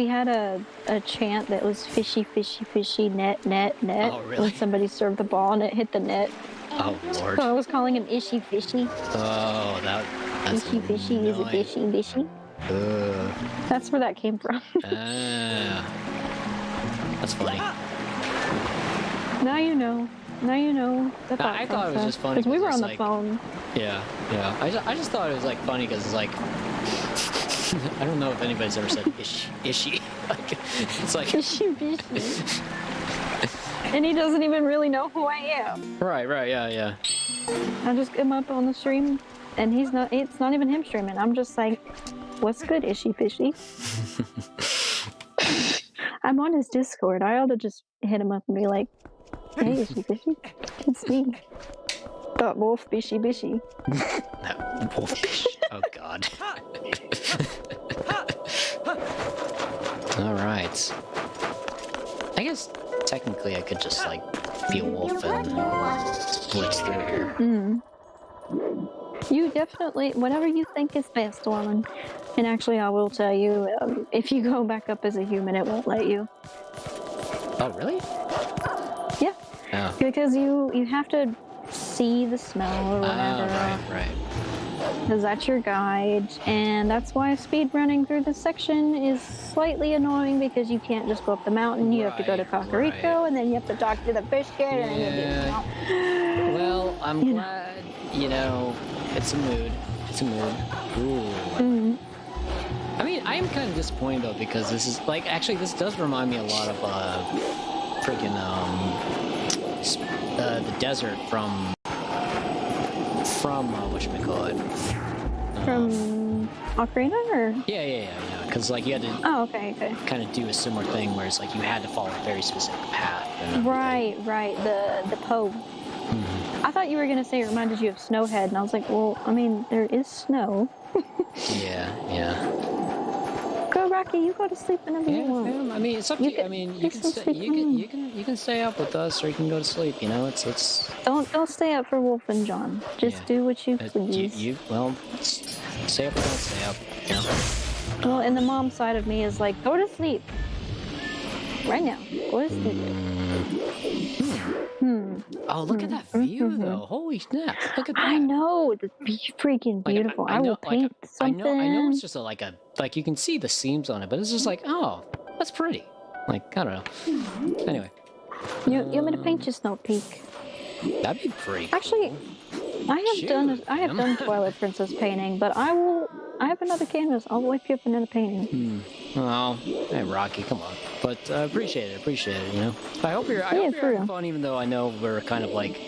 had a chant that was fishy, fishy, fishy, net, net, net. Oh, really? When somebody served the ball and it hit the net. Oh, Lord. So I was calling him Ishy Fishy. Oh, that's Ishy Fishy is a fishy fishy. That's where that came from. That's funny. Now you know. I thought it was just funny because we were on the like, phone. Yeah. I just thought it was like funny because it's like I don't know if anybody's ever said ishy. Like, it's like Ishy Fishy. And he doesn't even really know who I am. Right, yeah. I just get him up on the stream, and it's not even him streaming. I'm just like, what's good, Ishy Fishy? I'm on his Discord. I ought to just hit him up and be like, hey, Ishy Fishy, it's me. That wolf bishy bishy. That wolf bish. Oh, God. All right. I guess technically I could just like be a wolf and blitz through here. You definitely, whatever you think is best, Dwellin. And actually, I will tell you, if you go back up as a human, it won't let you. Oh, really? Yeah. Oh. Because you have to see the smell or whatever. Right. because that's your guide, and that's why speed running through this section is slightly annoying because you can't just go up the mountain. You have to go to Kakariko, and then you have to talk to the fish kid, and then you do. Well, I'm glad. You know, it's a mood. It's a mood. Ooh. I mean, I am kind of disappointed though because this is like actually this does remind me a lot of freaking the desert from whatchamacallit? From Ocarina, or? Yeah. Because like you had to. Oh, okay. Kind of do a similar thing where it's like you had to follow a very specific path. And Right. The Poe. I thought you were gonna say it reminded you of Snowhead, and I was like, well, I mean, there is snow. Yeah. Go, Rocky. You go to sleep whenever you want. I mean, it's up to you. I mean, you can stay up with us, or you can go to sleep. You know, it's. Don't stay up for Wolf and John. Just do what you please. Stay up or don't stay up. You know. Well, and the mom side of me is like, go to sleep. Right now. Go to sleep. Oh, look at that view, though. Holy snap. Look at that. I know. It's freaking beautiful. I will paint something. I know it's just like you can see the seams on it, but it's just like, oh, that's pretty. Like, I don't know. Anyway. You want me to paint you Snowpeak? That'd be pretty Actually, cool. I have done Twilight Princess painting, but I have another canvas. I'll wipe you up another painting. Well, hey, Rocky, come on. But appreciate it, you know? I hope you're having fun, even though I know we're kind of like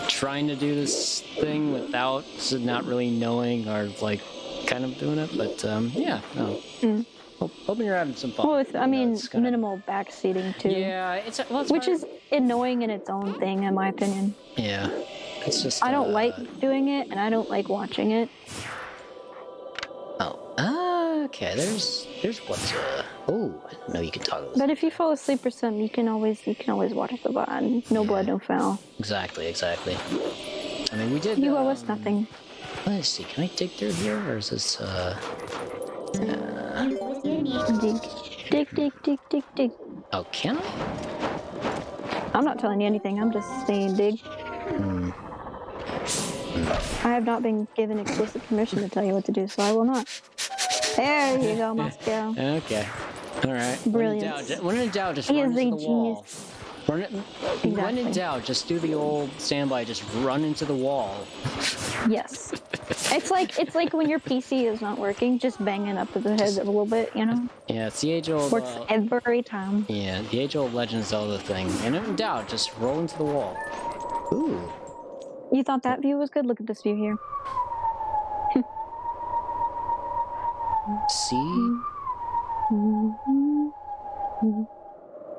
trying to do this thing without not really knowing or like kind of doing it. But yeah, no. Hoping you're having some fun. Well, minimal backseating too. Yeah, which is annoying in its own thing, in my opinion. Yeah, it's just. I don't like doing it, and I don't like watching it. Okay, there's what's oh, no, you can toggle this. But if you fall asleep or something, you can always watch the bottom. No blood, no foul. Exactly. I mean, we did. You owe us nothing. Let's see. Can I dig through here, or is this Dig. Oh, can I? I'm not telling you anything. I'm just saying dig. I have not been given explicit permission to tell you what to do, so I will not. There you go, Moscow. Okay. All right. Brilliant. When in doubt, just run into the wall. When in doubt, just do the old standby. Just run into the wall. Yes. It's like when your PC is not working, just bang it up to the head a little bit, you know? Yeah, it's the age-old... Works every time. Yeah, the age-old Legend of Zelda thing. And in doubt, just roll into the wall. Ooh. You thought that view was good? Look at this view here. See?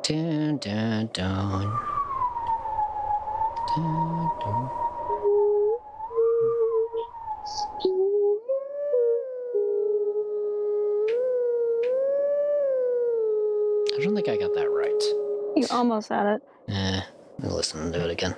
Dun, dun, dun. Dun, dun. I don't think I got that right. You almost had it. I'll listen to it again.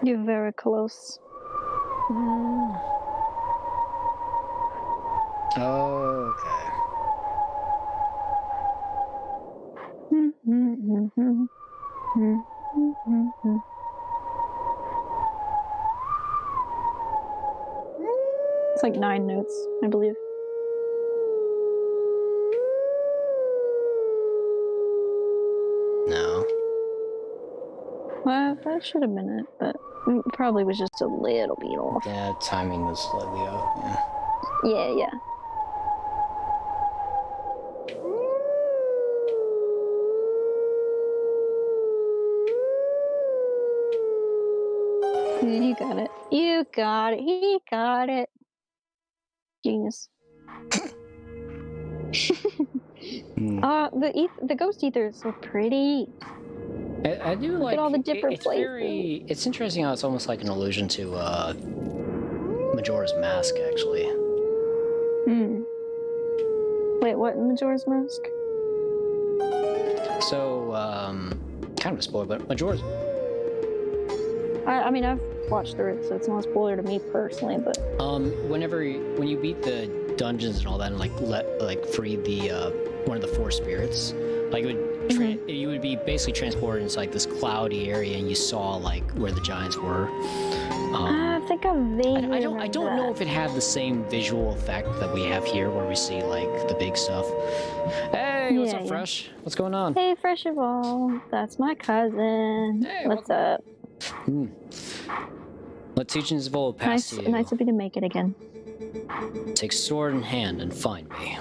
You're very close. Okay. It's like 9 notes, I believe. No. Well, that should have been it, but it probably was just a little bit off. Yeah, timing was slightly off, yeah. Yeah. You got it. You got it. He got it. Genius. The ghost ether is so pretty. I do Look like at all the different it's places. It's interesting how it's almost like an allusion to Majora's Mask, actually. Wait, what? Majora's Mask? So, kind of a spoiler, but Majora's... I mean, I've watched through it, so it's not a spoiler to me personally. But when you beat the dungeons and all that, and like free the one of the four spirits, like you would be basically transported into like this cloudy area, and you saw like where the giants were. I think I vaguely I don't know if it had the same visual effect that we have here, where we see like the big stuff. Hey, what's up, Fresh? What's going on? Hey, Fresh of all, that's my cousin. Hey, what's up? Let teachings of old pass to you. Nice of you to make it again. Take sword in hand and find me.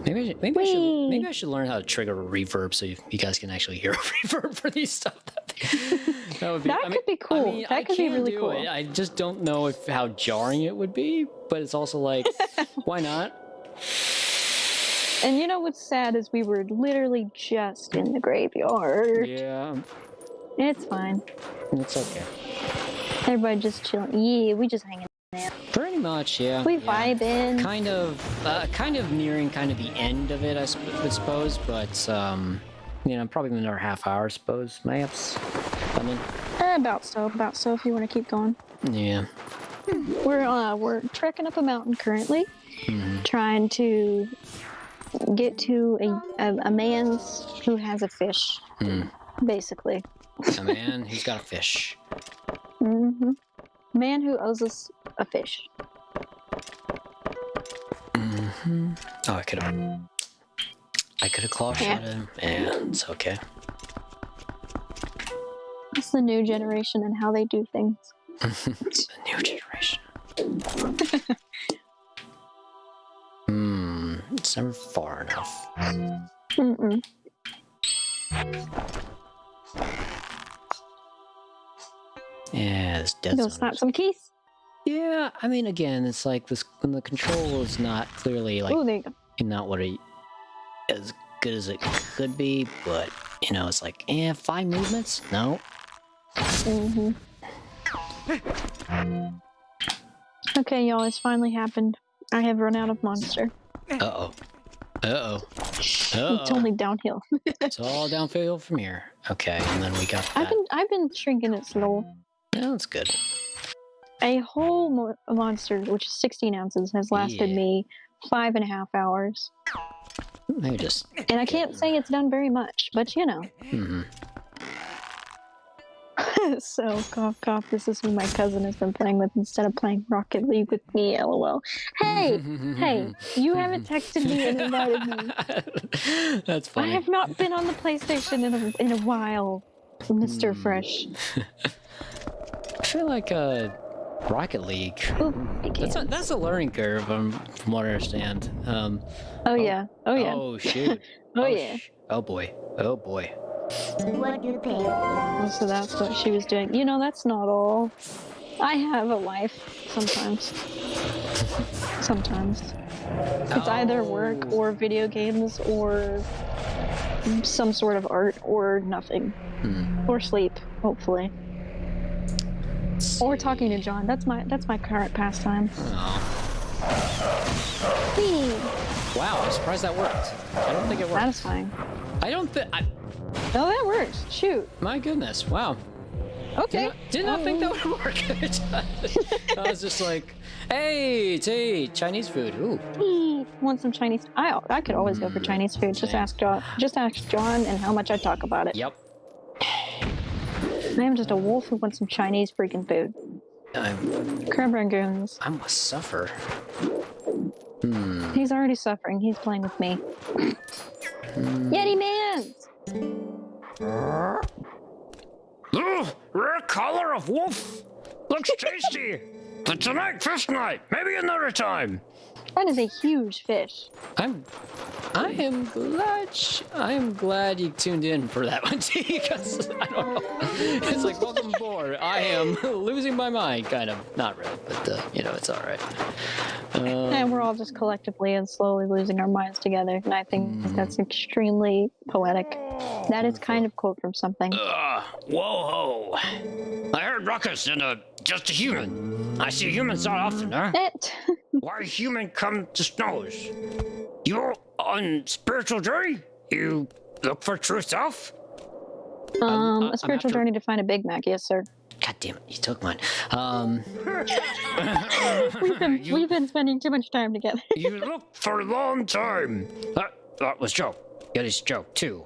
Maybe I should learn how to trigger a reverb so you guys can actually hear a reverb for these stuff. That could be cool. That could be really cool. I just don't know how jarring it would be, but it's also like, why not? And you know what's sad is we were literally just in the graveyard. Yeah. It's fine. It's okay. Everybody just chilling. Yeah, we just hanging out. Pretty much, yeah. We vibing. Kind of nearing kind of the end of it, I suppose, but probably another half hour, I suppose, maps. I mean, about so. If you want to keep going. Yeah. We're trekking up a mountain currently, trying to get to a man's who has a fish, basically. A man who's got a fish. Man who owes us a fish. Oh, I could have claw shot him. Yeah, it's okay. It's the new generation and how they do things. It's the new generation. It's never far enough. Yeah, this dead zone. Go snap some keys. Yeah, I mean, again, it's like this when the control is not clearly like not what as good as it could be, but it's like 5 movements. No. Okay, y'all, it's finally happened. I have run out of monster. Uh-oh. It's only downhill. It's all downhill from here. Okay, and then we got that. I've been shrinking it slow. Yeah, that's good. A whole monster, which is 16 ounces, has lasted me 5.5 hours. Maybe just. And I can't say it's done very much, but So, cough, this is who my cousin has been playing with instead of playing Rocket League with me, lol. Hey, you haven't texted me and invited me. That's funny. I have not been on the PlayStation in a while, Mr. Fresh. I feel like Rocket League. That's a learning curve, from what I understand. Oh yeah. Oh shoot. Oh boy. What do you think? So that's what she was doing. That's not all. I have a life sometimes. It's either work or video games or some sort of art or nothing. Or sleep, hopefully. Or talking to John. That's my current pastime. Wow, I'm surprised that worked. I don't think it worked. Satisfying. I don't think. Oh, that works. Shoot. My goodness. Wow. Okay. Did not think that would work. I was just like, hey, Chinese food. Ooh. Want some Chinese? I could always go for Chinese food. Just ask John. And how much I talk about it. Yep. I am just a wolf who wants some Chinese freaking food. Crab rangoons. I must suffer. He's already suffering. He's playing with me. Yeti Mans! Rare color of wolf. Looks tasty. But tonight, fish night. Maybe another time. That is a huge fish. I am glad you tuned in for that one, T, because I don't know. It's like, welcome aboard. I am losing my mind, kind of. Not really, but it's all right. And we're all just collectively and slowly losing our minds together, and I think that's extremely poetic. That is kind of quote from something. Whoa-ho. I heard ruckus in just a human. I see humans not often, huh? Why human come to snows? You're on spiritual journey? You look for true self? A spiritual journey to find a Big Mac, yes, sir. God damn it, you took mine. We've been spending too much time together. You looked for a long time. That was Joe. Yeti's joke too.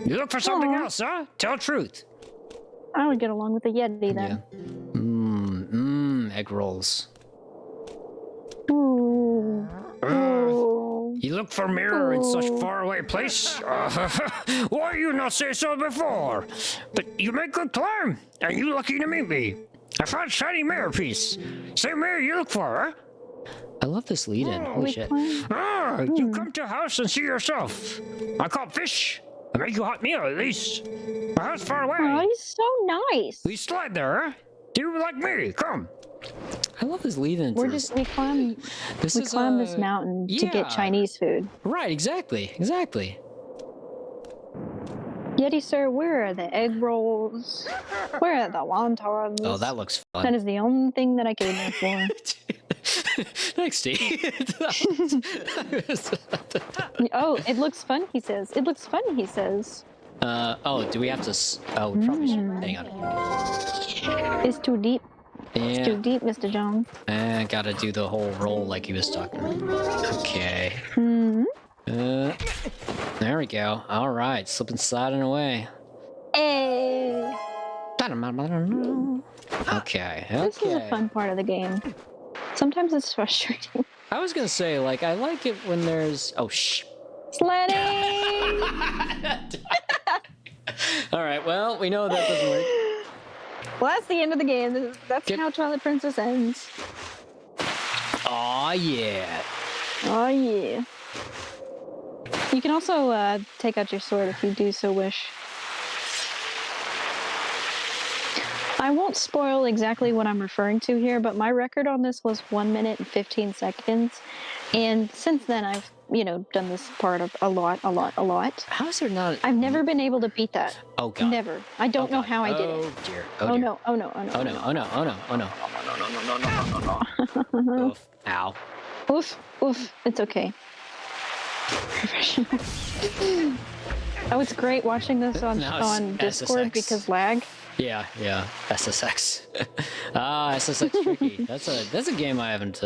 You look for something else, huh? Tell truth. I would get along with a Yeti then. Egg rolls. Ooh. Ooh. You look for mirror in such faraway place? Why you not say so before? But you make good climb, and you lucky to meet me. I found shiny mirror piece. Same mirror you look for, huh? I love this lead-in. Holy shit. You come to house and see yourself. I caught fish. I make you a hot meal at least. My house far away. Oh, he's so nice. We slide there, huh? Do like me. Come. I love this lead-in. We climb this mountain to get Chinese food. Right, exactly. Yeti, sir, where are the egg rolls? Where are the wontons? Oh, that looks fun. That is the only thing that I came here for. Thanks, Steve. Oh, it looks fun, he says. It looks fun, he says. Do we have to... Oh, we probably should... Hang on. It's too deep. Yeah. It's too deep, Mr. Jones. Gotta do the whole roll like he was talking. Okay. There we go. All right, slipping, sliding away. Hey. Okay. This is a fun part of the game. Sometimes it's frustrating. I was gonna say, like, I like it when there's... Oh, shh. Sledding! All right, well, we know that doesn't work. Well, that's the end of the game. That's how Twilight Princess ends. Aw, yeah. Oh, yeah. You can also take out your sword if you do so wish. I won't spoil exactly what I'm referring to here, but my record on this was 1 minute and 15 seconds. And since then, I've, done this part of a lot. How is there not... I've never been able to beat that. Oh, God. Never. I don't know how I did it. Oh, dear. Oh, no. Oh, no. Oof. Ow. Oof. It's okay. Professional. Oh, it's great watching this on Discord SSX. Because lag. Yeah, SSX. SSX tricky. That's a game I haven't.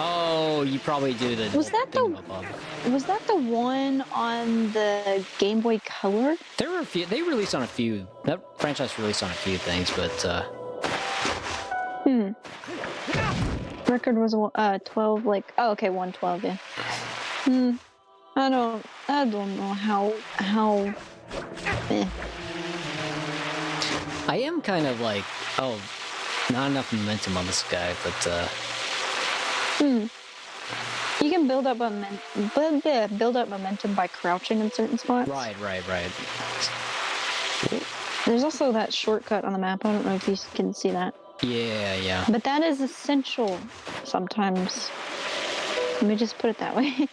Oh, you probably do the. Was that the one on the Game Boy Color? There were a few. They released on a few. That franchise released on a few things, but. Record was 12. Like, oh, okay, 112. Yeah. I don't know how. I am kind of like, not enough momentum on this guy, but You can build up momentum by crouching in certain spots. Right. There's also that shortcut on the map. I don't know if you can see that. Yeah. But that is essential sometimes. Let me just put it that way.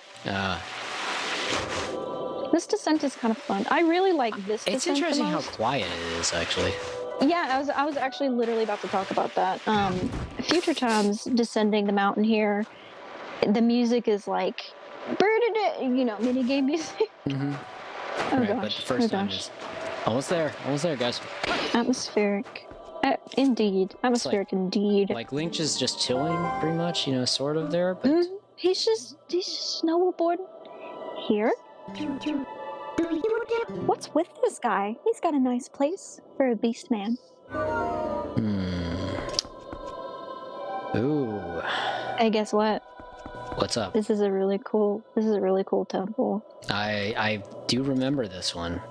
This descent is kind of fun. I really like this descent. It's interesting how quiet it is, actually. Yeah, I was actually literally about to talk about that. Future times descending the mountain here, the music is like, minigame music. Mm-hmm. Oh right, gosh. But the first time is almost there, guys. Atmospheric. Indeed. Atmospheric, indeed. Like Lynch is just chilling, pretty much, sort of there, but he's just snowboarding here. What's with this guy? He's got a nice place for a beast man. Ooh. Hey, guess what? What's up? This is a really cool temple. I do remember this one.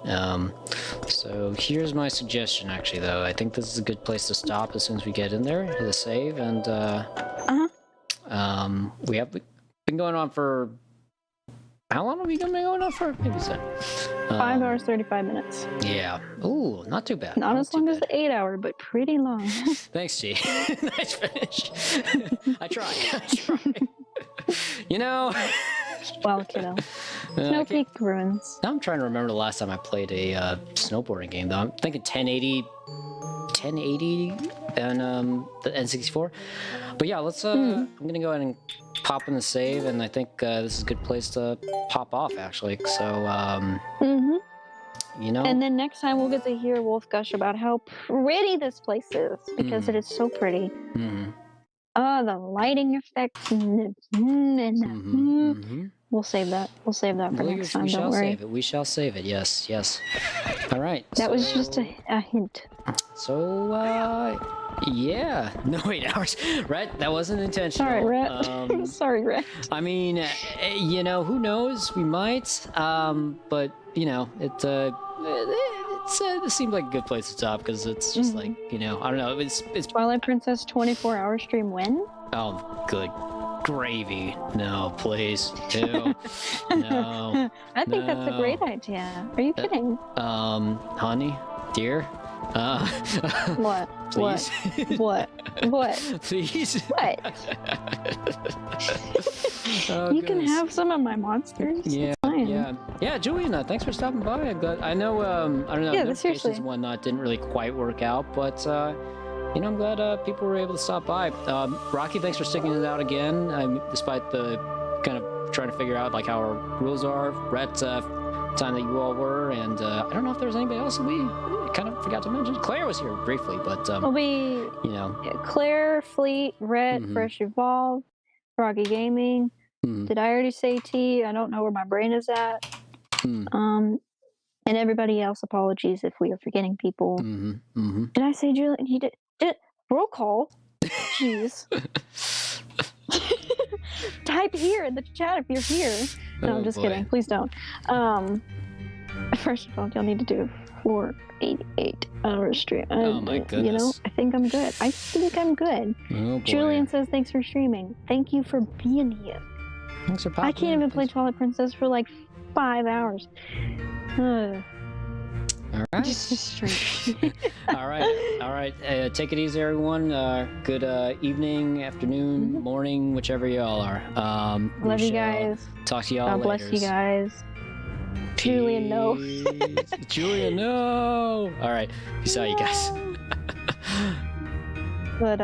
So here's my suggestion, actually, though. I think this is a good place to stop as soon as we get in there, hit a save, and we have been going on for. How long have we been going on for? Maybe so. 5 hours, 35 minutes. Yeah. Ooh, not too bad. Not as long as the 8 hour, but pretty long. Thanks, G. Nice finish. I tried. Well, kiddo. Snowpeak ruins. Now I'm trying to remember the last time I played a snowboarding game, though. I'm thinking 1080 and the N64. But yeah, let's. I'm gonna go ahead and pop in the save, and I think this is a good place to pop off, actually. So you know. And then next time we'll get to hear Wolf gush about how pretty this place is, because it is so pretty. Oh, the lighting effects We'll save that. We'll save that for next time. Don't worry. Save it. We shall save it. Yes, yes. All right. That was just a hint. So, yeah. No, 8 hours. Rhett, that wasn't intentional. Sorry, Rhett. Sorry, Rhett. I mean, you know, who knows? We might. But, you know, it seemed like a good place to stop because it's just like, you know, I don't know. It's Twilight Princess 24-hour stream when? Oh, good gravy. No, please. Ew. No. I think that's a great idea. Are you kidding? Honey, dear. What? Please. What? What? Please. What? Oh, you can have some of my monsters. Yeah. It's fine. Yeah, Juliana, thanks for stopping by. I know, I don't know, Yeah, notifications and whatnot didn't really quite work out, but, you know, I'm glad people were able to stop by. Rocky, thanks for sticking it out again, despite the kind of trying to figure out, like, how our rules are. Rhett, time that you all were, and I don't know if there was anybody else that we kind of forgot to mention. Claire was here briefly, but, you know. Claire, Fleet, Rhett, Fresh Evolve, Rocky Gaming. Did I already say T? I don't know where my brain is at. And everybody else, apologies if we are forgetting people. Did I say Julian? He did. Roll call. Jeez. Type here in the chat if you're here. No, I'm just kidding. Please don't. First of all, y'all need to do 488-hour stream. Oh my goodness. You know, I think I'm good. Oh, Julian says thanks for streaming. Thank you for being here. Thanks for popping I can't even play Twilight Princess for like 5 hours. All right. Just stream. All right. Take it easy, everyone. Good evening, afternoon, morning, whichever y'all are. Love you guys. Talk to y'all God bless later. you guys. Julian, no. Julian, no. All right. Peace out, you guys. But